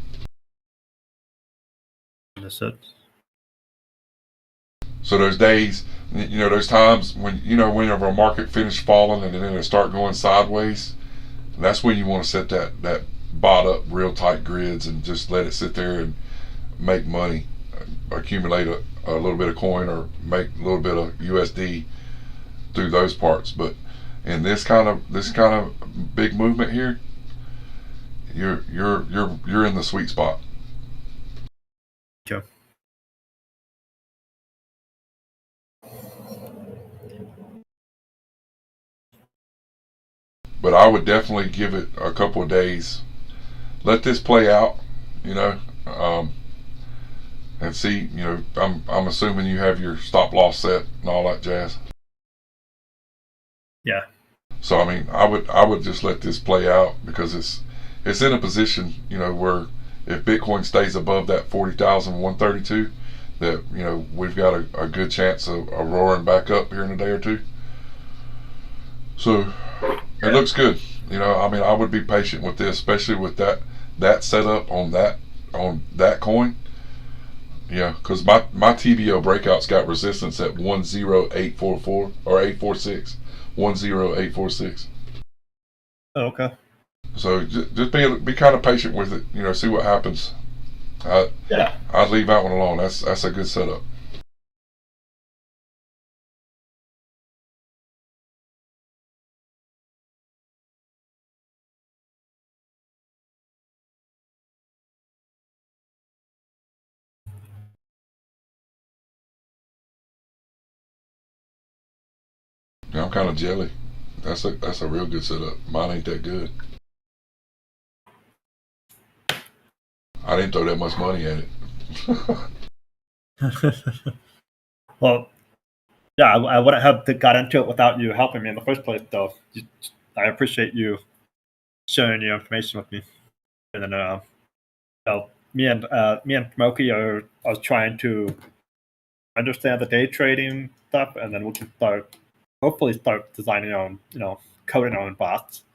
Understood. So those days, those times when, whenever a market finished falling and then it start going sideways, that's when you want to set that bought up real tight grids and just let it sit there and make money, accumulate a little bit of coin or make a little bit of USD through those parts. But in this kind of big movement here, you're in the sweet spot. Okay. But I would definitely give it a couple of days. Let this play out, and see. I'm assuming you have your stop loss set and all that jazz. Yeah. So I mean, I would just let this play out because it's in a position, where if Bitcoin stays above that 40,132, that we've got a good chance of roaring back up here in a day or two. So it looks good. I mean, I would be patient with this, especially with that setup on that coin. Yeah, because my TBO breakout's got resistance at 10844 or 846, 10846. Oh, okay. So just be kind of patient with it. See what happens. I'd leave that one alone. That's a good setup. Yeah, I'm kind of jelly. That's a real good setup. Mine ain't that good. I didn't throw that much money at it. Well, yeah, I wouldn't have got into it without you helping me in the first place, though. I appreciate you sharing your information with me. And then, me and Moki are trying to understand the day trading stuff, and then we can hopefully start designing our own, coding our own bots.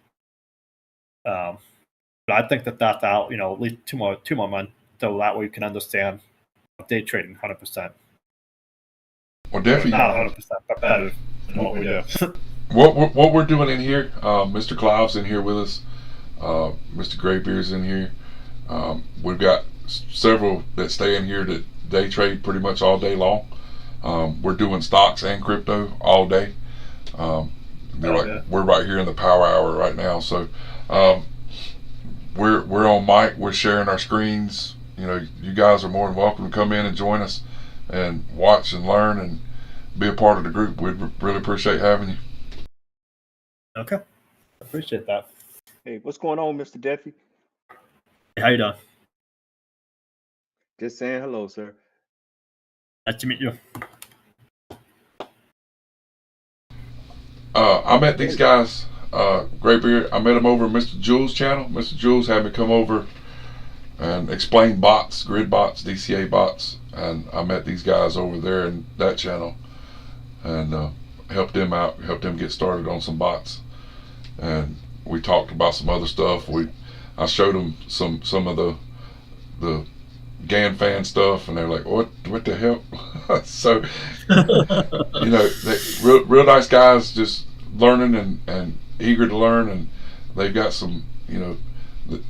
But I think that's out, at least two more months, so that way we can understand day trading 100%. Well, definitely not 100%, but better than what we do. What we're doing in here, Mr. Clive's in here with us, Mr. Graybeard's in here. We've got several that stay in here that day trade pretty much all day long. We're doing stocks and crypto all day. We're right here in the power hour right now, so we're on mic. We're sharing our screens. You guys are more than welcome to come in and join us and watch and learn and be a part of the group. We'd really appreciate having you. Okay, appreciate that. Hey, what's going on, Mr. Deffy? Hey, how you doing? Just saying hello, sir. Nice to meet you. I met these guys, Graybeard. I met them over Mr. Jules' channel. Mr. Jules had me come over and explain bots, grid bots, DCA bots, and I met these guys over there in that channel and helped them out, helped them get started on some bots. And we talked about some other stuff. I showed them some of the GAN stuff, and they're like, what the hell? So they real nice guys, just learning and eager to learn, and they've got some,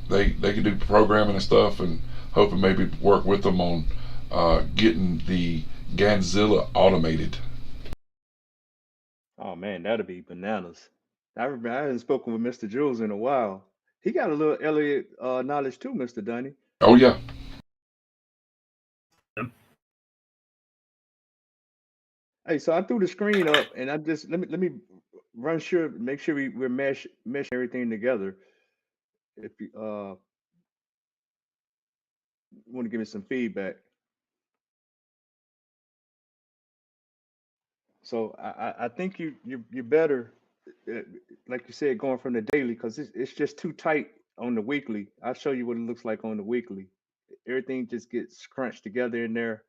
they can do programming and stuff, and hoping maybe work with them on getting the Ganzilla automated. Oh man, that'd be bananas. I remember I hadn't spoken with Mr. Jules in a while. He got a little Elliott knowledge too, Mr. Dunny. Oh yeah. Hey, so I threw the screen up, and I just let me make sure we're meshing everything together. If you want to give me some feedback. So I think you're better, like you said, going from the daily, because it's just too tight on the weekly. I'll show you what it looks like on the weekly. Everything just gets crunched together in there,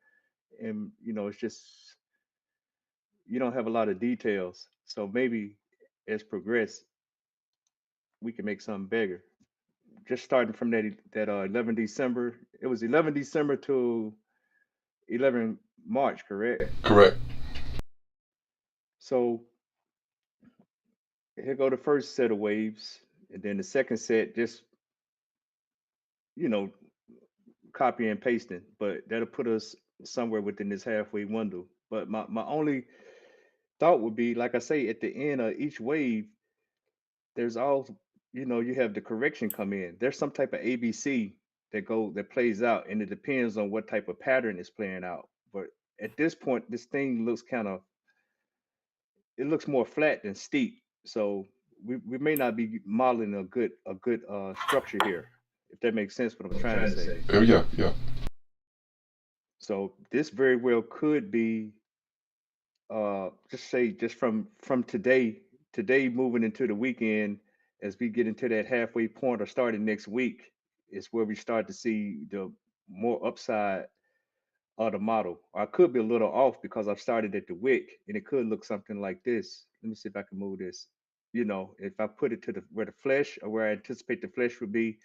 and it's just, you don't have a lot of details. So maybe as progress, we can make something bigger. Just starting from that 11 December. It was 11 December to 11 March, correct? Correct. So here go the first set of waves, and then the second set, just copy and pasting, but that'll put us somewhere within this halfway window. But my only thought would be, like I say, at the end of each wave, there's you have the correction come in. There's some type of ABC that plays out, and it depends on what type of pattern is playing out. But at this point, this thing looks it looks more flat than steep. So we may not be modeling a good structure here, if that makes sense what I'm trying to say. Oh yeah. So this very well could be just from today moving into the weekend, as we get into that halfway point or starting next week, is where we start to see the more upside of the model. Or I could be a little off because I've started at the wick, and it could look something like this. Let me see if I can move this. If I put it to where the flesh, or where I anticipate the flesh would be,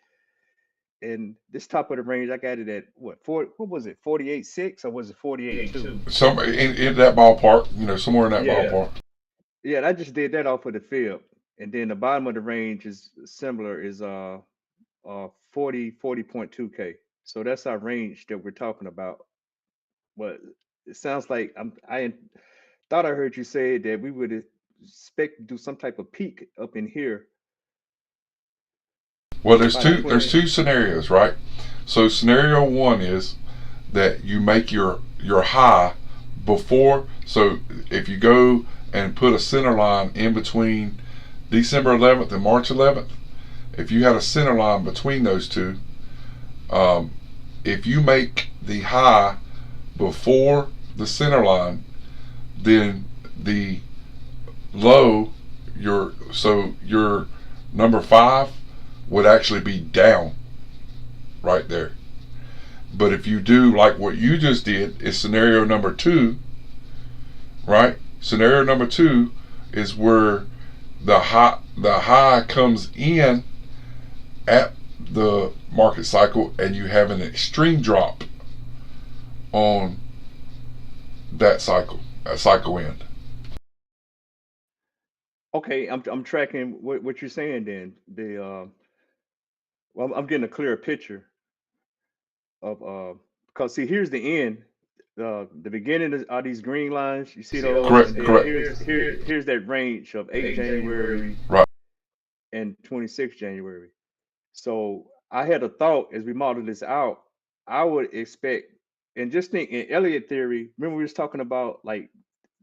and this top of the range, I got it at what was it, 48.6, or was it 48.2? Some in that ballpark, somewhere in that ballpark. Yeah, and I just did that off of the fib, and then the bottom of the range is similar, is 40.2K. So that's our range that we're talking about. But it sounds like I thought I heard you say that we would expect to do some type of peak up in here. Well, there's two scenarios, right? So scenario one is that you make your high before. So if you go and put a center line in between December 11th and March 11th, if you had a center line between those two, if you make the high before the center line, then the low, your number 5 would actually be down right there. But if you do like what you just did, is scenario number 2, right? Scenario number 2 is where the high comes in at the market cycle, and you have an extreme drop on that cycle, at cycle end. Okay, I'm tracking what you're saying. Then well, I'm getting a clearer picture of because see, here's the end. The beginning are these green lines. You see those? Correct, And then correct. here's that range of 8 January Right. and 26 January. So I had a thought as we modeled this out. I would expect, and just think in Elliott theory. Remember we was talking about like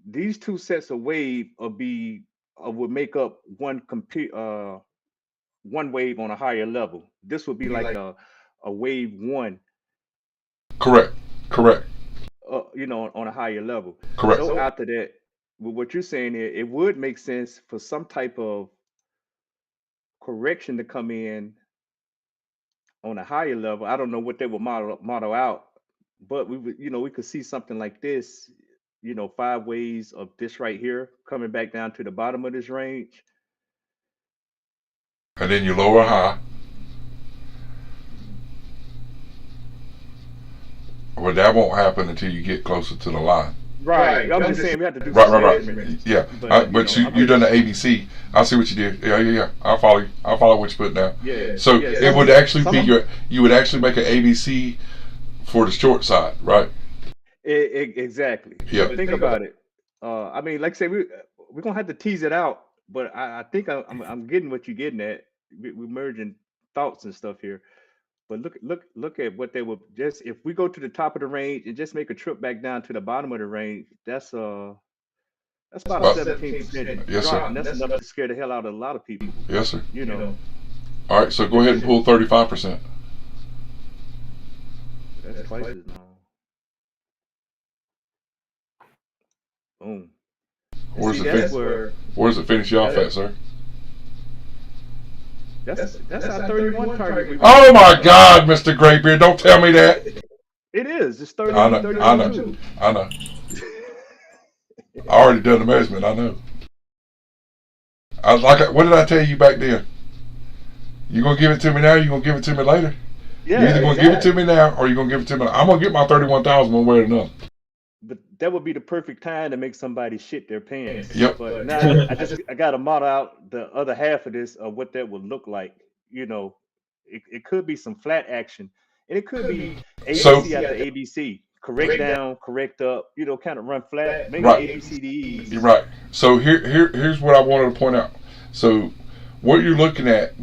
these two sets of wave would make up one wave on a higher level. This would be like a wave one, Correct, correct, on a higher level. correct. So after that, with what you're saying here, it would make sense for some type of correction to come in on a higher level. I don't know what they would model out, but we would, we could see something like this, 5 waves of this right here coming back down to the bottom of this range. And then you lower high. Well, that won't happen until you get closer to the line. Right. I'm just saying we have to do Right, some right, right. measurements. Yeah, but you done the ABC. I see what you did. Yeah. I'll follow you. I'll follow what you put down. Yeah. So yeah, it would actually be you would actually make an ABC for the short side, right? Exactly. Yeah. But think about it. I mean, like I say, we're gonna have to tease it out, but I think I'm getting what you're getting at. We're merging thoughts and stuff here. But look at what they would just if we go to the top of the range and just make a trip back down to the bottom of the range. That's about a 17% Yes, drop, sir. and that's enough to scare the hell out of a lot of people. Yes, sir. All right, so go ahead and pull 35%. That's twice as long. Boom. Where's it finish you off at, sir? That's our 31 target. Oh my God, Mr. Graybeard, don't tell me that. It is. It's 30. I know. I already done the measurement. I know. What did I tell you back then? You gonna give it to me now? Or you gonna give it to me later? Yeah. You're either gonna give it to me now, or you gonna give it to me. I'm gonna get my 31,000 one way or another. But that would be the perfect time to make somebody shit their pants. Yep. But now I got to model out the other half of this of what that would look like. It could be some flat action, and it could be ABC after ABC, correct down, correct up. Kind of run flat, maybe right. ABCDs. You're right. So here's what I wanted to point out. So what you're looking at,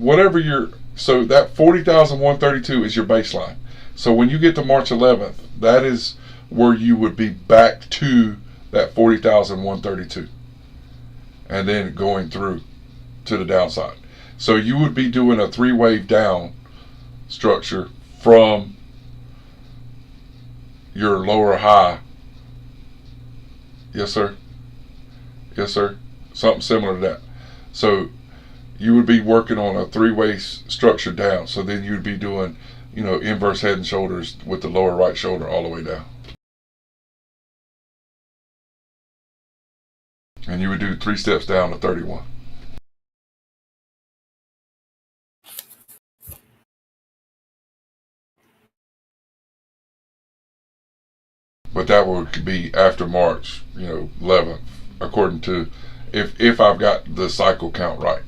so that 40,132 is your baseline. So when you get to March 11th, that is where you would be back to that 40,132 and then going through to the downside. So you would be doing a 3-wave down structure from your lower high. Yes, sir. Yes, sir. Something similar to that. So you would be working on a 3-way structure down. So then you'd be doing, inverse head and shoulders with the lower right shoulder all the way down. And you would do 3 steps down to 31. But that would be after March, 11th, according to if I've got the cycle count right.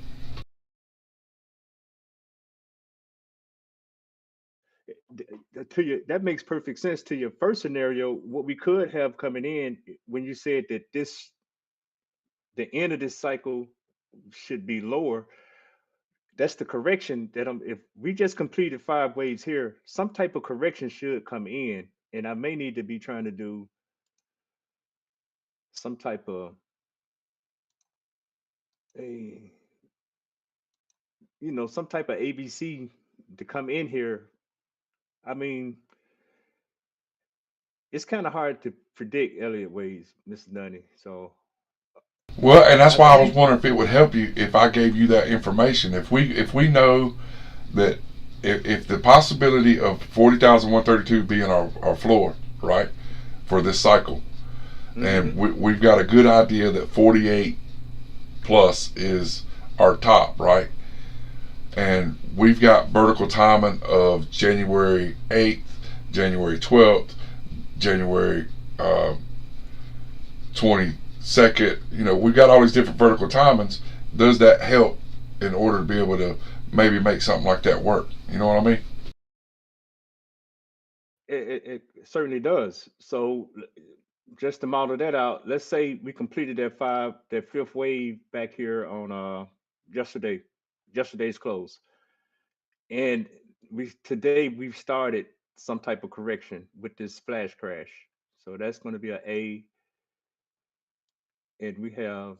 That makes perfect sense to your first scenario. What we could have coming in when you said that the end of this cycle should be lower. That's the correction that if we just completed 5 waves here, some type of correction should come in, and I may need to be trying to do some type of some type of ABC to come in here. I mean, it's kind of hard to predict Elliott waves, Mr. Dunny. So Well, and that's I why I was think wondering if it would help you if I gave you that information. If we know that if the possibility of 40,132 being our floor, right, for this cycle, and we've got a good idea that 48 plus is our top, right? And we've got vertical timing of January 8th, January 12th, January 22nd. You know, we've got all these different vertical timings. Does that help in order to be able to maybe make something like that work? You know what I mean? it certainly does. So just to model that out, let's say we completed that fifth wave back here on yesterday's close, and today we've started some type of correction with this flash crash. So that's going to be a A, and we have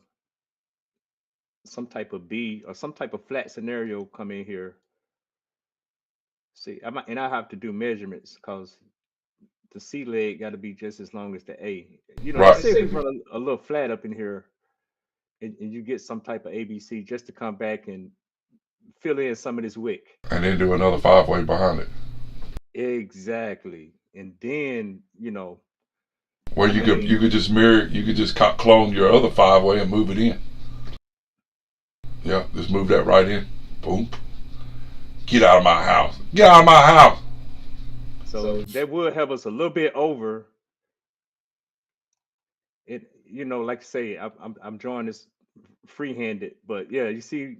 some type of B or some type of flat scenario come in here. See, I have to do measurements because the C leg got to be just as long as the A. You know, let's Right. say if we run a little flat up in here, and you get some type of ABC just to come back and fill in some of this wick. And then do another 5-way behind it. Exactly. And then, Where I you mean, could just mirror, you could just clone your other 5-way and move it in. Yeah, just move that right in. Boom. Get out of my house. Get out of my house. so that would help us a little bit over it. Like I say, I'm drawing this free-handed, but yeah, you see,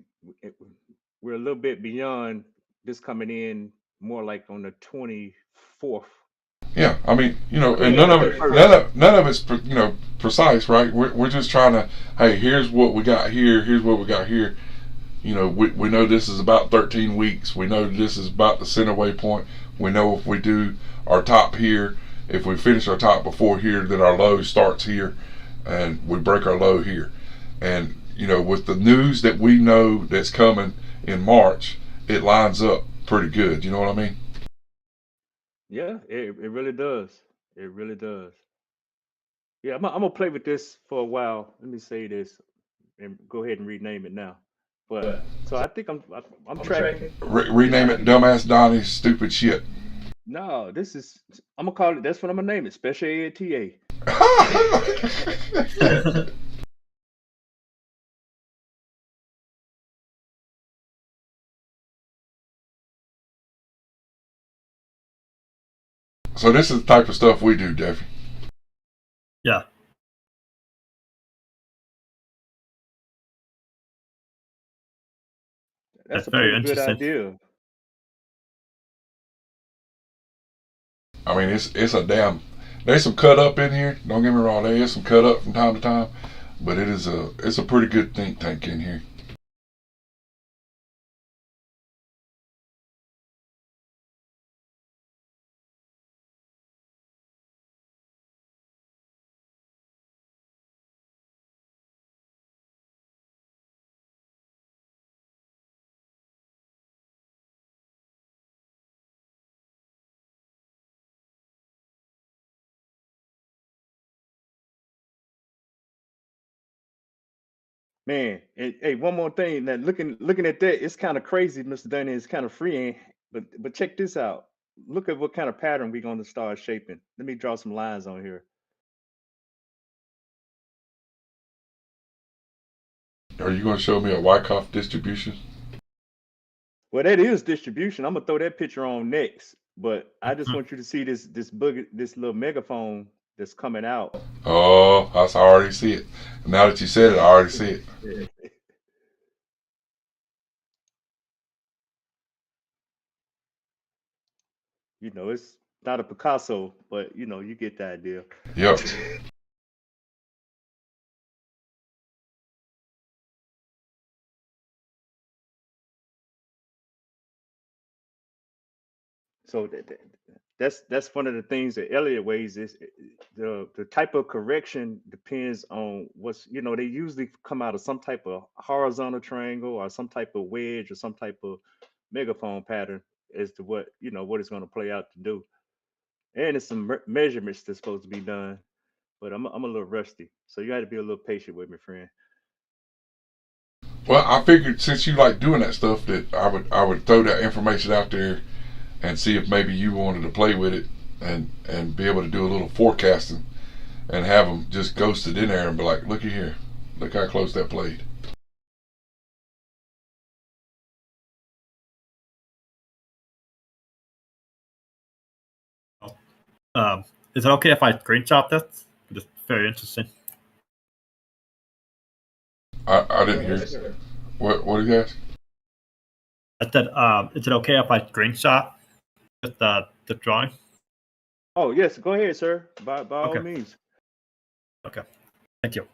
we're a little bit beyond this coming in more like on the 24th. Yeah, I mean, I and mean, the 31st. none of it's precise, right? We're just trying to, hey, here's what we got here. Here's what we got here. We know this is about 13 weeks. We know this is about the center waypoint. We know if we do our top here, if we finish our top before here, then our low starts here, and we break our low here. And with the news that we know that's coming in March, it lines up pretty good. You know what I mean? Yeah, it really does. It really does. Yeah, I'm gonna play with this for a while. Let me say this and go ahead and rename it now. But so I think I'm tracking. Rename it Dumbass Donnie's Stupid Shit. No, this is I'm gonna call it. That's what I'm gonna name it. Special Ed TA. So this is the type of stuff we do, Debbie. Yeah. That's a very pretty good interesting. idea. I mean, it's a damn. There's some cut up in here. Don't get me wrong. There is some cut up from time to time, but it's a pretty good think tank in here. Man, hey, one more thing. Now looking at that, it's kind of crazy, Mr. Dunny. It's kind of freeing, but check this out. Look at what kind of pattern we're gonna start shaping. Let me draw some lines on here. Are you going to show me a Wyckoff distribution? Well, that is distribution. I'm gonna throw that picture on next, but I just want you to see this little megaphone that's coming out. Oh, I already see it. Now that you said it, I already see it. It's not a Picasso, but you get the idea. Yep. So that's one of the things that Elliott weighs is the type of correction depends on they usually come out of some type of horizontal triangle or some type of wedge or some type of megaphone pattern as to what it's going to play out to do. and it's some measurements that's supposed to be done. But I'm a little rusty, so you got to be a little patient with me, friend. Well, I figured since you like doing that stuff that I would throw that information out there and see if maybe you wanted to play with it and be able to do a little forecasting and have them just ghosted in there and be like, looky here, look how close that played. Is it okay if I screenshot this? It's very interesting. I didn't hear it. What did you ask? I said, is it okay if I screenshot just the drawing? Oh yes, go ahead, sir. By all Okay. means. Okay, thank you.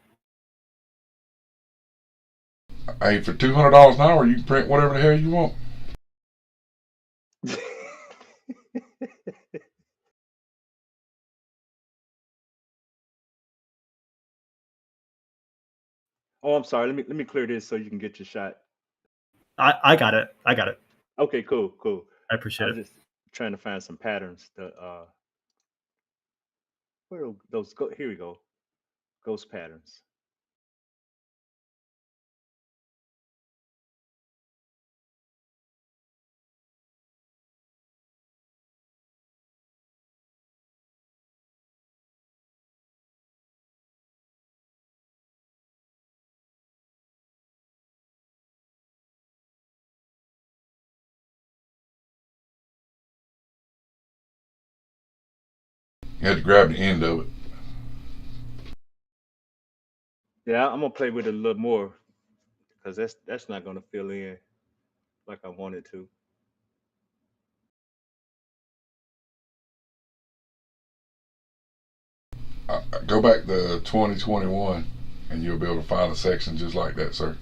Hey, for $200 an hour, you can print whatever the hell you want. Oh, I'm sorry. Let me clear this so you can get your shot. I got it. I got it. Okay, cool. I appreciate I it. was just trying to find some patterns. Where are those go? Here we go. Ghost patterns. You had to grab the end of it. Yeah, I'm gonna play with it a little more because that's not gonna fill in like I wanted to. Go back to 2021 and you'll be able to find a section just like that, sir.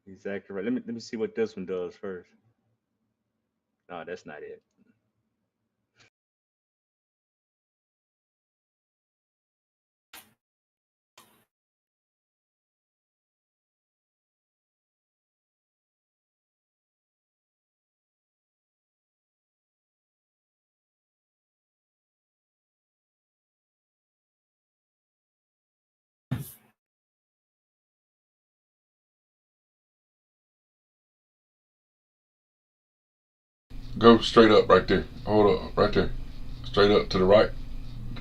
Exactly right. Let me see what this one does first. No, that's not it. Go straight up right there. Hold up, right there. Straight up to the right.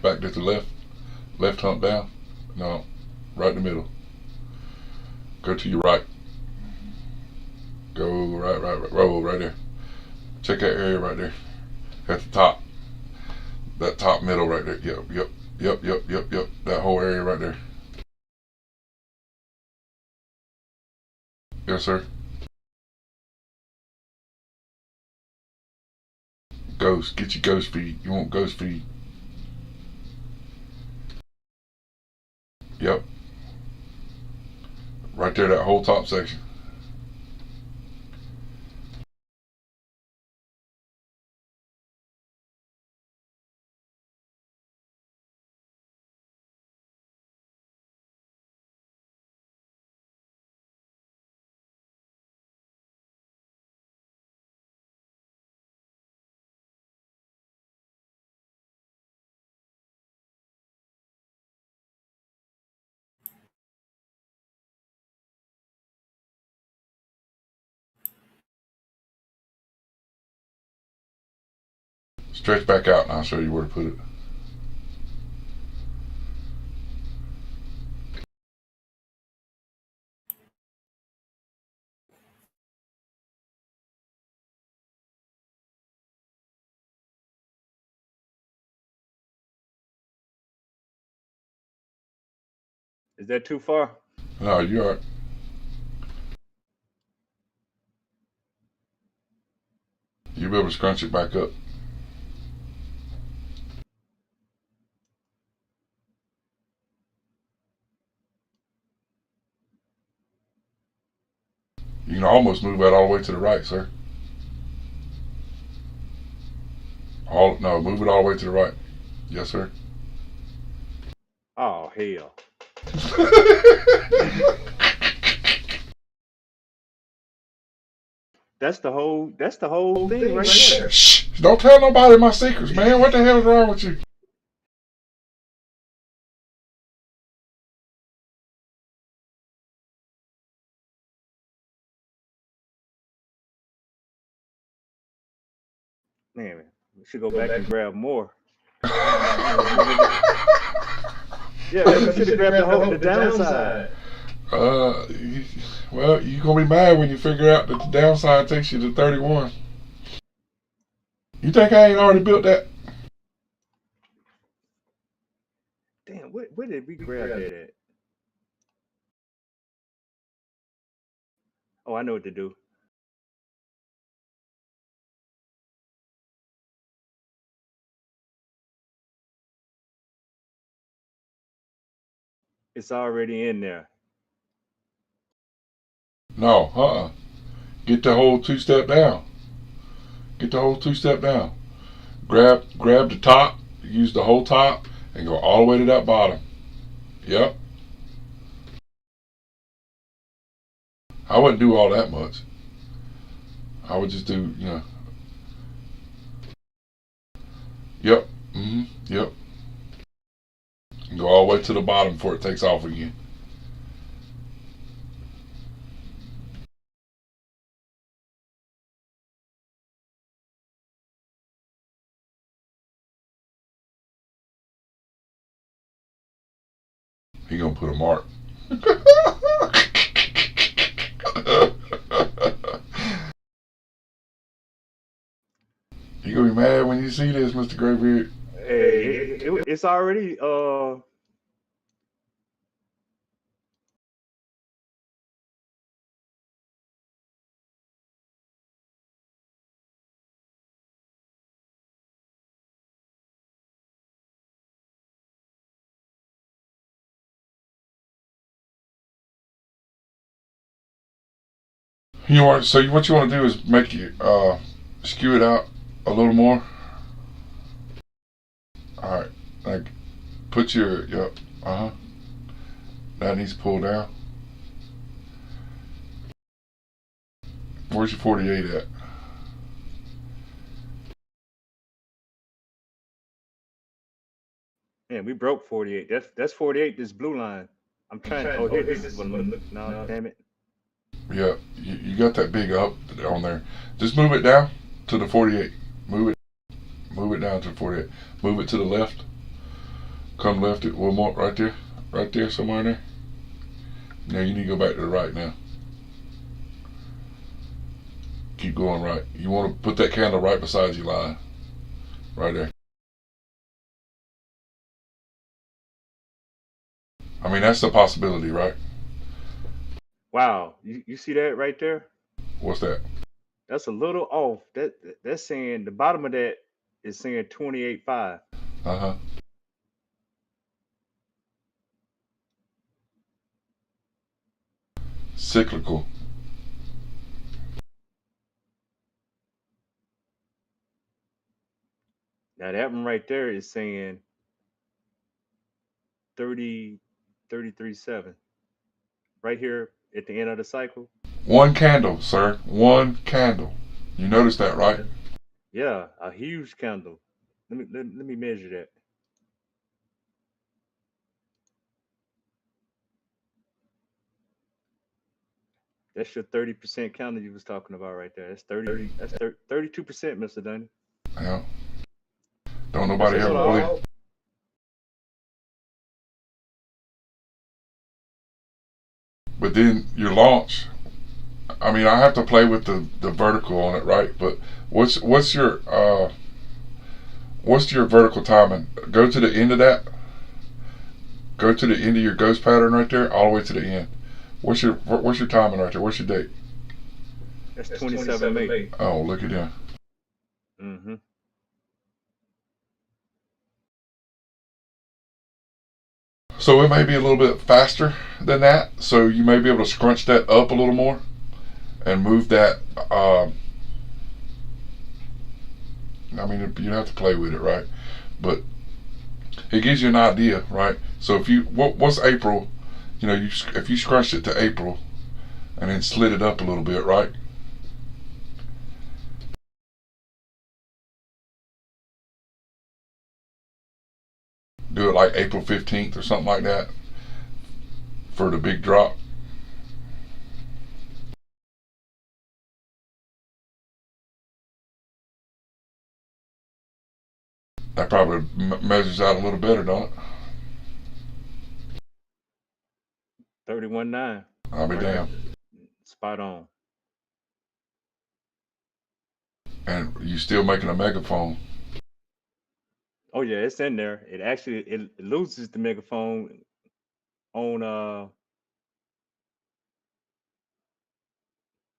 Back to the left. Left hump down. No, right in the middle. Go to your right. Go right, roll right there. Check that area right there. At the top. That top middle right there. Yep. That whole area right there. Yes, sir. Ghost. Get your ghost feed. You want ghost feed. Yep. Right there, that whole top section. Stretch back out and I'll show you where to put it. Is that too far? No, you are. You'll be able to scrunch it back up. You can almost move that all the way to the right, sir. No, move it all the way to the right. Yes, sir. Oh hell. That's the whole thing right Shh, there. shh. Don't tell nobody my secrets, man. What the hell is wrong with you? Man, we should go back and grab more. Yeah, man, you should have grabbed the downside. Well, you're gonna be mad when you figure out that the downside takes you to 31. You think I ain't already built that? Damn, where did we grab that at? Oh, I know what to do. It's already in there. No, Get the whole two-step down. Get the whole two-step down. Grab the top, use the whole top, and go all the way to that bottom. Yep. I wouldn't do all that much. I would just do, Yep. Yep. And go all the way to the bottom before it takes off again. He gonna put a mark. You gonna be mad when you see this, Mr. Graybeard. Hey, it's already So what you want to do is make it skew it out a little more. All right, like put your that needs to pull down. Where's your 48 at? man, we broke 48. That's 48. This blue line. I'm trying. Oh, here this is what I'm looking. No, damn it. Yeah, you got that big up on there. Just move it down to the 48. Move it down to 48. Move it to the left. Come left it one more right there, somewhere in there. Now you need to go back to the right now. Keep going right. You want to put that candle right beside your line, right there. I mean, that's the possibility, right? Wow, you see that right there? What's that? That's a little off. That's saying the bottom of that is saying 28.5. Cyclical. Now that one right there is saying 33.7. Right here at the end of the cycle. One candle, sir. One candle. You notice that, right? Yeah, a huge candle. Let me measure that. That's your 30% candle you was talking about right there. That's 32%, Mr. Dunny. Yeah. Don't nobody ever believe. But then your launch, I mean, I have to play with the vertical on it, right? But what's your vertical timing? Go to the end of that. Go to the end of your ghost pattern right there, all the way to the end. What's your timing right there? What's your date? That's 27 May. Oh, look at that. Mm-hmm. So it may be a little bit faster than that. So you may be able to scrunch that up a little more and move that. I mean, you have to play with it, right? But it gives you an idea, right? So if you what's April? If you scrunched it to April and then slid it up a little bit, right? do it like April 15th or something like that for the big drop. That probably measures out a little better, don't it? 31.9. I'll be damned. Spot on. And you still making a megaphone. Oh yeah, it's in there. It actually it loses the megaphone on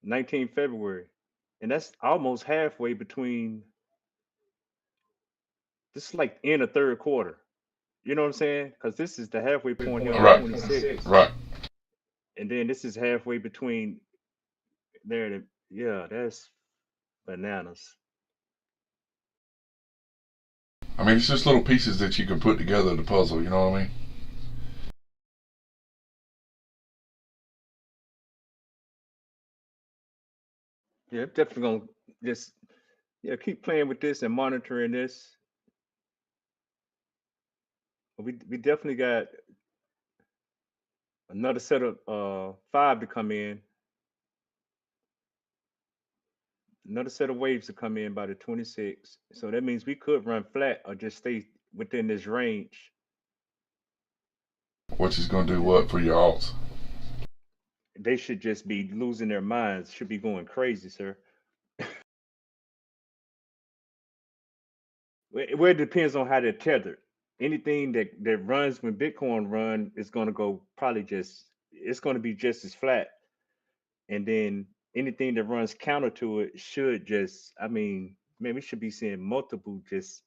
19 February. And that's almost halfway between, this is like in the third quarter. You know what I'm saying? Because this is the halfway point here on Right. 26. Right. And then this is halfway between there to, yeah, that's bananas. I mean, it's just little pieces that you can put together the puzzle, you know what I mean? Yeah, definitely gonna just keep playing with this and monitoring this. But we definitely got another set of 5 to come in, another set of waves to come in by the 26th. So that means we could run flat or just stay within this range. Which is going to do what for your alts? They should just be losing their minds, should be going crazy, sir. Where it depends on how they're tethered. Anything that runs when Bitcoin run is going to go probably it's going to be just as flat. And then anything that runs counter to it should just, I mean, man, we should be seeing multiple just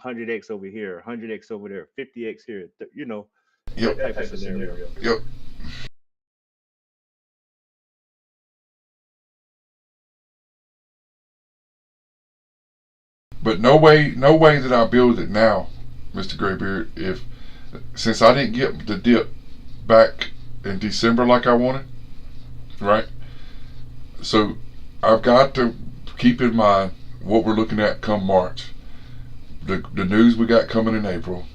100x over here, 100x over there, 50x here, Yep. that type of scenario. Yep. But no way that I build it now, Mr. Graybeard, since I didn't get the dip back in December like I wanted, right? So I've got to keep in mind what we're looking at come March, the news we got coming in April,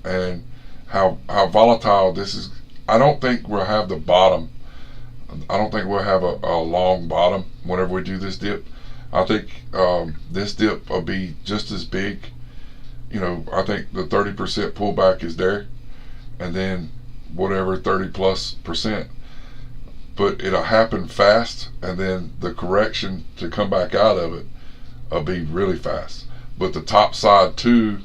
and how volatile this is. I don't think we'll have the bottom. I don't think we'll have a long bottom whenever we do this dip. I think this dip will be just as big. I think the 30% pullback is there, and then whatever 30+%. But it'll happen fast, and then the correction to come back out of it will be really fast. But the top side to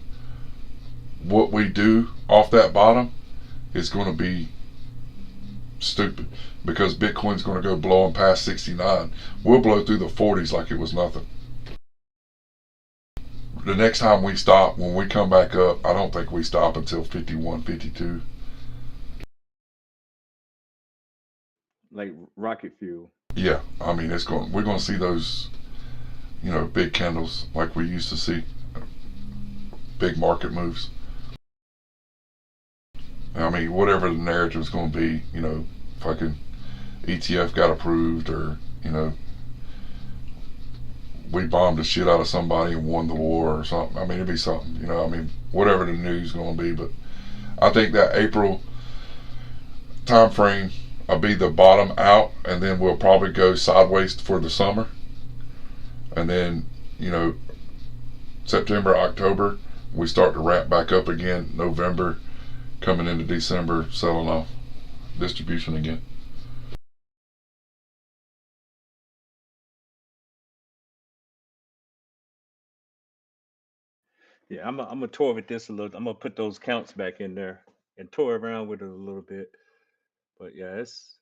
what we do off that bottom is going to be stupid, because Bitcoin's going to go blowing past 69. We'll blow through the 40s like it was nothing. The next time we stop, when we come back up, I don't think we stop until 51, 52. Like rocket fuel. Yeah, I mean, we're going to see those, big candles like we used to see, big market moves. I mean, whatever the narrative's going to be, fucking ETF got approved, or, we bombed the shit out of somebody and won the war or something. I mean, it'd be something, whatever the news is going to be. But I think that April time frame will be the bottom out, and then we'll probably go sideways for the summer. And then, September, October, we start to ramp back up again. November, coming into December, selling off distribution again. Yeah, I'm gonna toy with this a little. I'm gonna put those counts back in there and toy around with it a little bit. But yeah, that's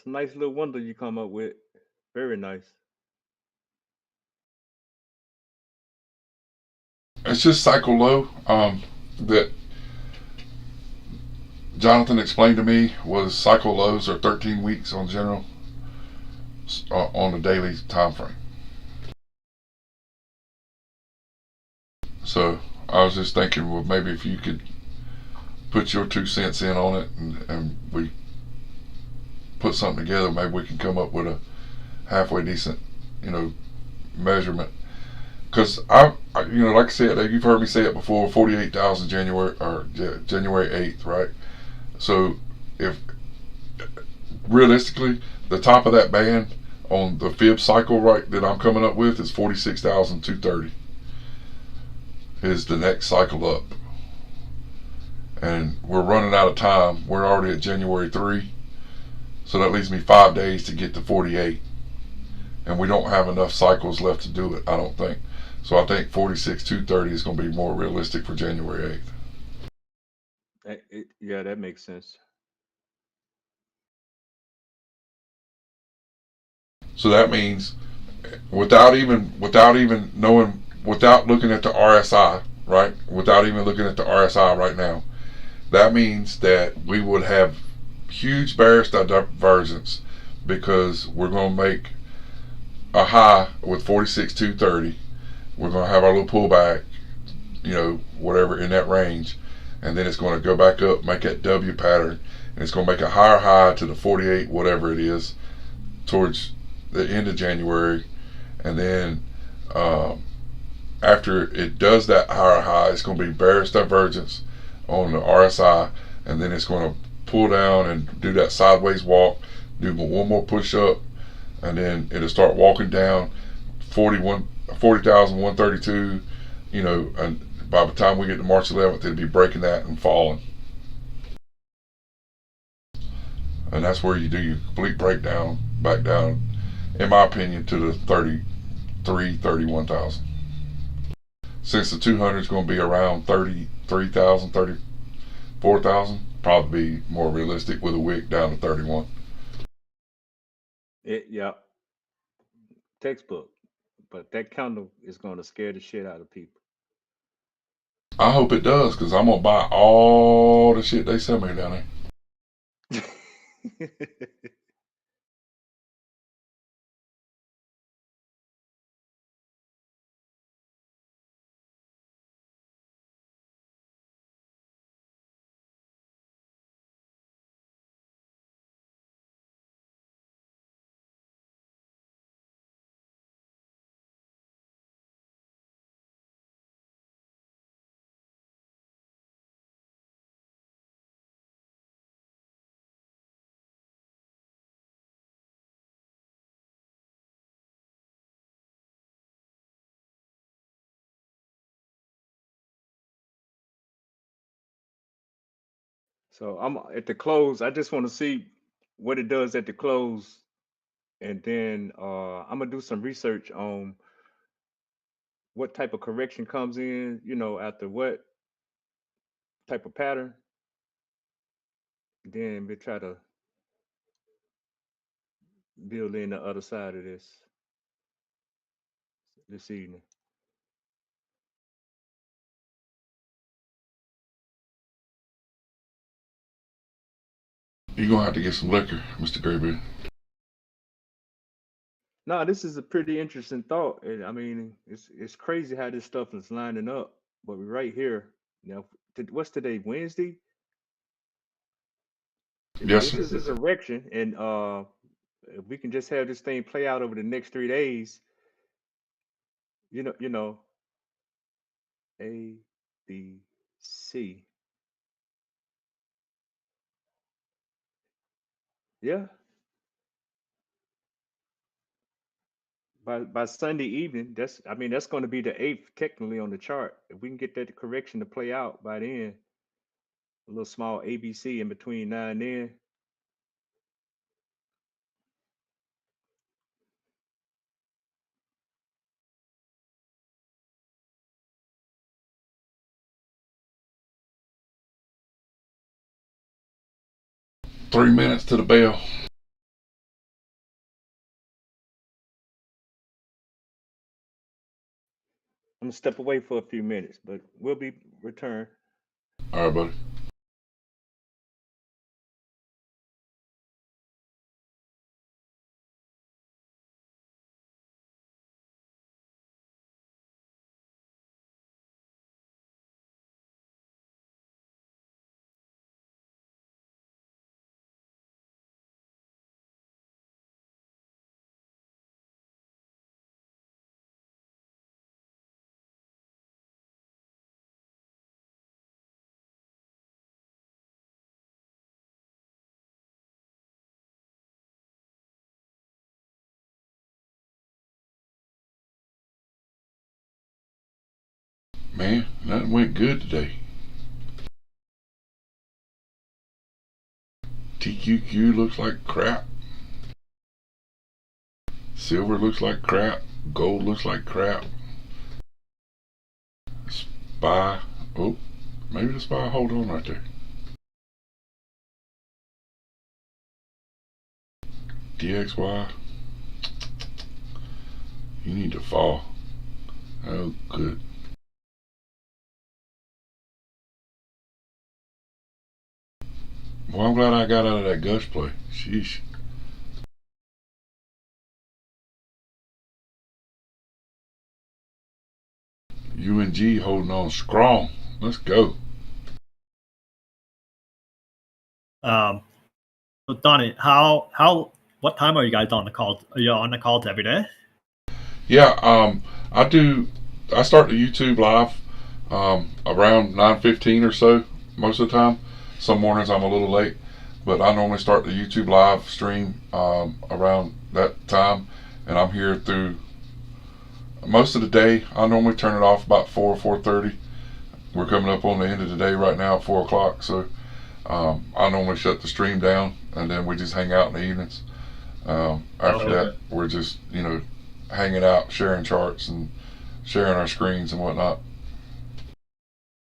a nice little wonder you come up with. Very nice. It's just cycle low. That Jonathan explained to me was cycle lows are 13 weeks on general, on the daily time frame. So I was just thinking, well, maybe if you could put your 2 cents in on it, and we put something together, maybe we can come up with a halfway decent, measurement. because you know, like I said, you've heard me say it before. 48,000 January or January 8th, right? So if realistically, the top of that band on the fib cycle right that I'm coming up with is 46,230 is the next cycle up, and we're running out of time. We're already at January 3, so that leaves me 5 days to get to 48, and we don't have enough cycles left to do it, I don't think. So I think 46,230 is going to be more realistic for January 8th. Yeah, that makes sense. So that means without even knowing, without looking at the RSI, right? Without even looking at the RSI right now, that means that we would have huge bearish divergence because we're going to make a high with 46,230. We're going to have our little pullback, you know, whatever in that range, and then it's going to go back up, make that W pattern, and it's going to make a higher high to the 48, whatever it is, towards the end of January, and then after it does that higher high, it's going to be bearish divergence on the RSI, and then it's going to pull down and do that sideways walk, do one more push up, and then it'll start walking down 40,132, you know, and by the time we get to March 11th, it'll be breaking that and falling. And that's where you do your complete breakdown back down, in my opinion, to the 31,000. Since the 200 is going to be around 33,000, 34,000, probably be more realistic with a wick down to 31. Yeah, textbook. But that candle is going to scare the shit out of people. I hope it does, because I'm going to buy all the shit they sell me down there. So I'm at the close. I just want to see what it does at the close, and then I'm gonna do some research on what type of correction comes in. You know, after what type of pattern. Then we try to build in the other side of this evening. You're going to have to get some liquor, Mr. Graybeard. No, this is a pretty interesting thought. I mean, it's crazy how this stuff is lining up. But we're right here now. What's today? Wednesday. Yes, If this is a direction, and if we can just have this thing play out over the next 3 days, you know, A, B, C. Yeah. By Sunday evening, that's going to be the 8th technically on the chart. If we can get that correction to play out by then, a little small ABC in between now and then. .3 minutes to the bell. I'm gonna step away for a few minutes, but we'll be return. All right, buddy. Man, that went good today. TQQ looks like crap. Silver looks like crap. Gold looks like crap. SPY. Oh, maybe the SPY hold on right there. DXY. You need to fall. Oh, good. Well, I'm glad I got out of that gush play. Sheesh. UNG holding on strong. Let's go. So Donnie, what time are you guys on the call? Are you on the calls every day? Yeah, I start the YouTube live around 9:15 or so most of the time. Some mornings I'm a little late, but I normally start the YouTube live stream around that time, and I'm here through most of the day. I normally turn it off about 4:30. We're coming up on the end of the day right now at 4 o'clock, so I normally shut the stream down, and then we just hang out in the evenings. After that, we're just hanging out, sharing charts and sharing our screens and whatnot.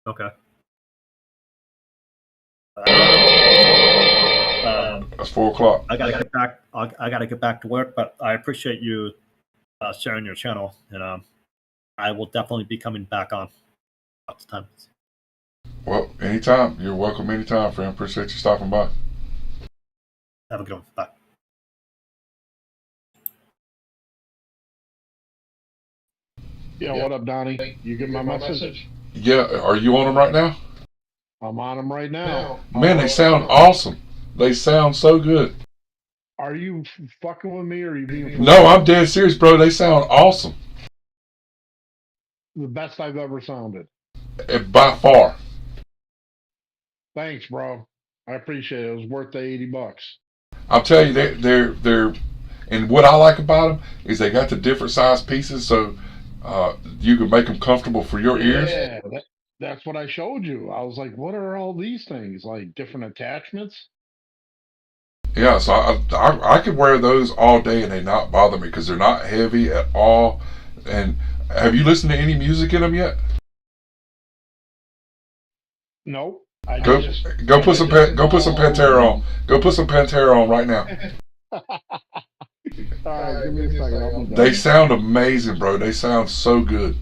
Okay. That's 4 o'clock. I gotta get back. I gotta get back to work, but I appreciate you sharing your channel, and I will definitely be coming back on lots of times. Well, anytime. You're welcome anytime, friend. Appreciate you stopping by. Have a good one. Bye. Yeah, what up, Donnie? You get my message? Yeah, are you on them right now? I'm on them right now. Man, they sound awesome. They sound so good. Are you fucking with me or are you being No, I'm dead serious, bro. They sound awesome. the best I've ever sounded? By far. Thanks, bro. I appreciate it. It was worth the $80. I'll tell you, they're and what I like about them is they got the different size pieces, so you can make them comfortable for your ears. Yeah, that's what I showed you. I was like, what are all these things? Like different attachments? Yeah, so I could wear those all day and they not bother me because they're not heavy at all. And have you listened to any music in them yet? Nope. Go put some Pantera on. Go put some Pantera on right now. All right, give me a second. I'll be done. They sound amazing, bro. They sound so good.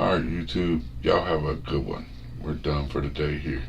All right, YouTube, y'all have a good one. We're done for the day here.